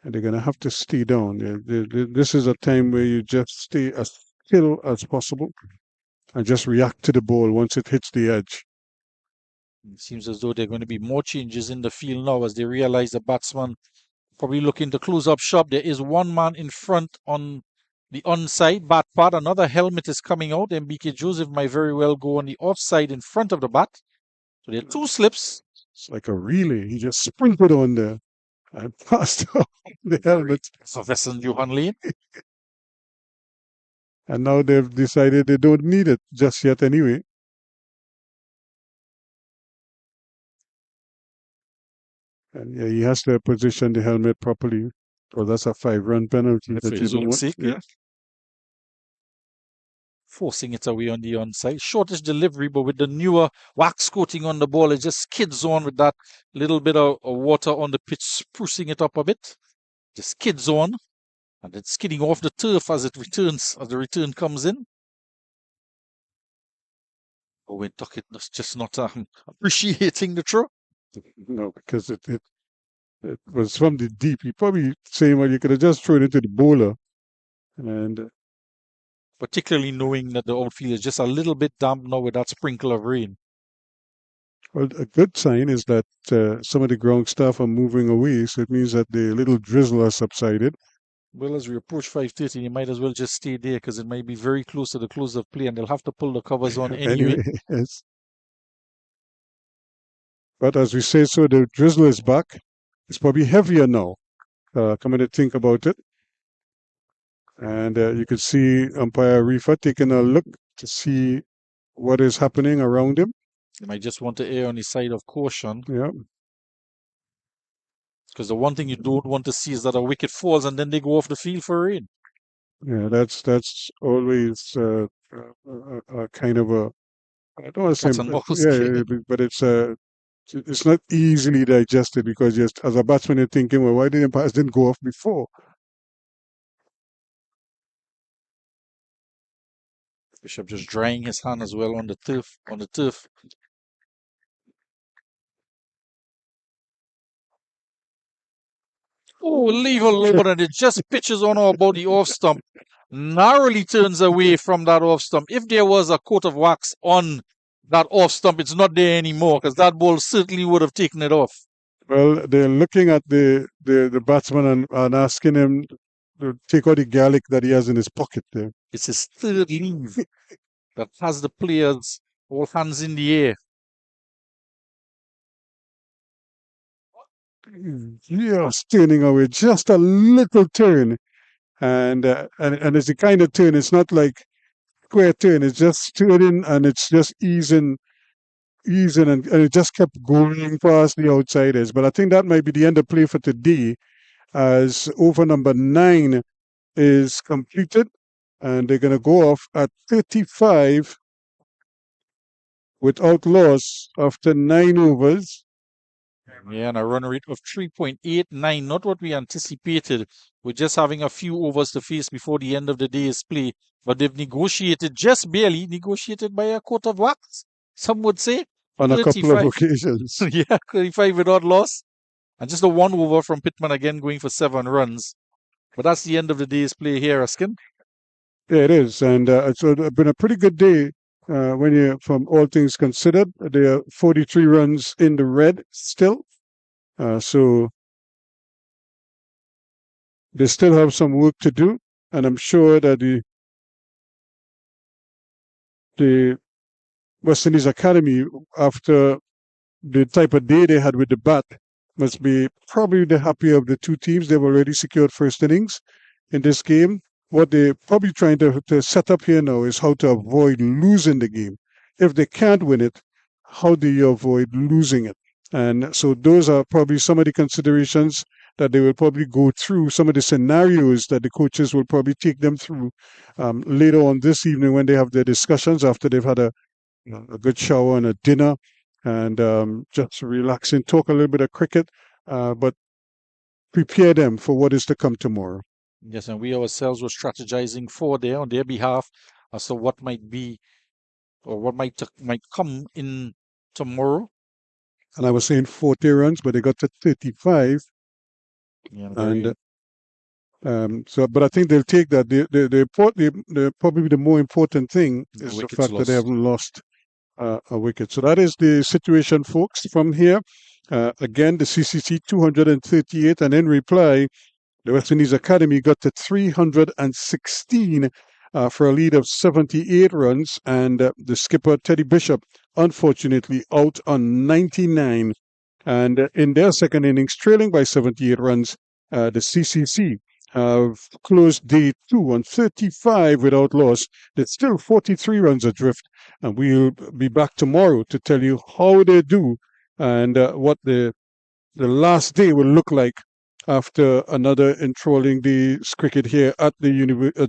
And they're going to have to stay down. This is a time where you just stay as still as possible and just react to the ball once it hits the edge. It seems as though there are going to be more changes in the field now as they realize the batsman probably looking to close up shop. There is one man in front on the onside bat pad. Another helmet is coming out. MBK Joseph might very well go on the offside in front of the bat. So there are 2 slips. It's like a relay. He just sprinted on there and passed off the helmet. So that's in Johan Lane. And now they've decided they don't need it just yet anyway. And yeah, he has to position the helmet properly, or that's a 5-run penalty that you don't want. Yeah. Forcing it away on the onside. Shortish delivery, but with the newer wax coating on the ball, it just skids on with that little bit of water on the pitch, sprucing it up a bit. Just skids on, and it's skidding off the turf as it returns, as the return comes in. Owen Duckett was just not appreciating the throw. No, because it was from the deep. He probably saying, well, you could have just thrown it to the bowler. And particularly knowing that the outfield is just a little bit damp now with that sprinkle of rain. Well, a good sign is that some of the ground staff are moving away, so it means that the little drizzle has subsided. Well, as we approach 5:30, you might as well just stay there because it might be very close to the close of play and they'll have to pull the covers on anyway. Yes. But as we say, so the drizzle is back. It's probably heavier now, coming to think about it. And you could see umpire Rifa taking a look to see what is happening around him. They might just want to err on the side of caution. Yeah. Because the one thing you don't want to see is that a wicket falls and then they go off the field for rain. Yeah, that's always a kind of a, I don't want to say, but it's not easily digested because just as a batsman you're thinking, well, why did the umpires didn't go off before? Bishop just drying his hand as well on the turf. Oh, leave alone, and it just pitches on about the off stump. Narrowly turns away from that off stump. If there was a coat of wax on that off stump, it's not there anymore because that ball certainly would have taken it off. Well, they're looking at the batsman and asking him to take out the garlic that he has in his pocket there. It's his third leave that has the players all hands in the air. Just turning away, just a little turn, and it's the kind of turn. It's not like square turn. It's just turning and it's just easing, and it just kept going past the outsiders. But I think that might be the end of play for today, as over number 9 is completed, and they're going to go off at 35 without loss after 9 overs. Yeah, and a run rate of 3.89, not what we anticipated. We're just having a few overs to face before the end of the day's play. But they've negotiated, just barely negotiated by a coat of wax, some would say. On a couple of occasions. Yeah, 35 without loss. And just a 1 over from Pittman again going for 7 runs. But that's the end of the day's play here, Erskine. Yeah, it is. And it's been a pretty good day when you, from all things considered. There are 43 runs in the red still. So they still have some work to do. And I'm sure that the West Indies Academy, after the type of day they had with the bat, must be probably the happier of the two teams. They've already secured first innings in this game. What they're probably trying to set up here now is how to avoid losing the game. If they can't win it, how do you avoid losing it? And so those are probably some of the considerations that they will probably go through, some of the scenarios that the coaches will probably take them through later on this evening when they have their discussions after they've had a good shower and a dinner and just relaxing, talk a little bit of cricket, but prepare them for what is to come tomorrow. Yes, and we ourselves were strategizing on their behalf as to what might be or what might come in tomorrow. And I was saying 40 runs, but they got to 35. Yeah, and but I think they'll take that. Probably the more important thing is the fact that they haven't lost a wicket. So that is the situation, folks. From here, again, the CCC 238, and in reply, the West Indies Academy got to 316 for a lead of 78 runs, and the skipper, Teddy Bishop, unfortunately out on 99. And in their second innings, trailing by 78 runs, the CCC have closed day 2 on 35 without loss. There's still 43 runs adrift, and we'll be back tomorrow to tell you how they do and what the last day will look like after another enthralling day's cricket here at the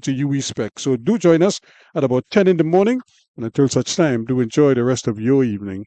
UE Spec. So do join us at about 10 in the morning, and until such time, do enjoy the rest of your evening.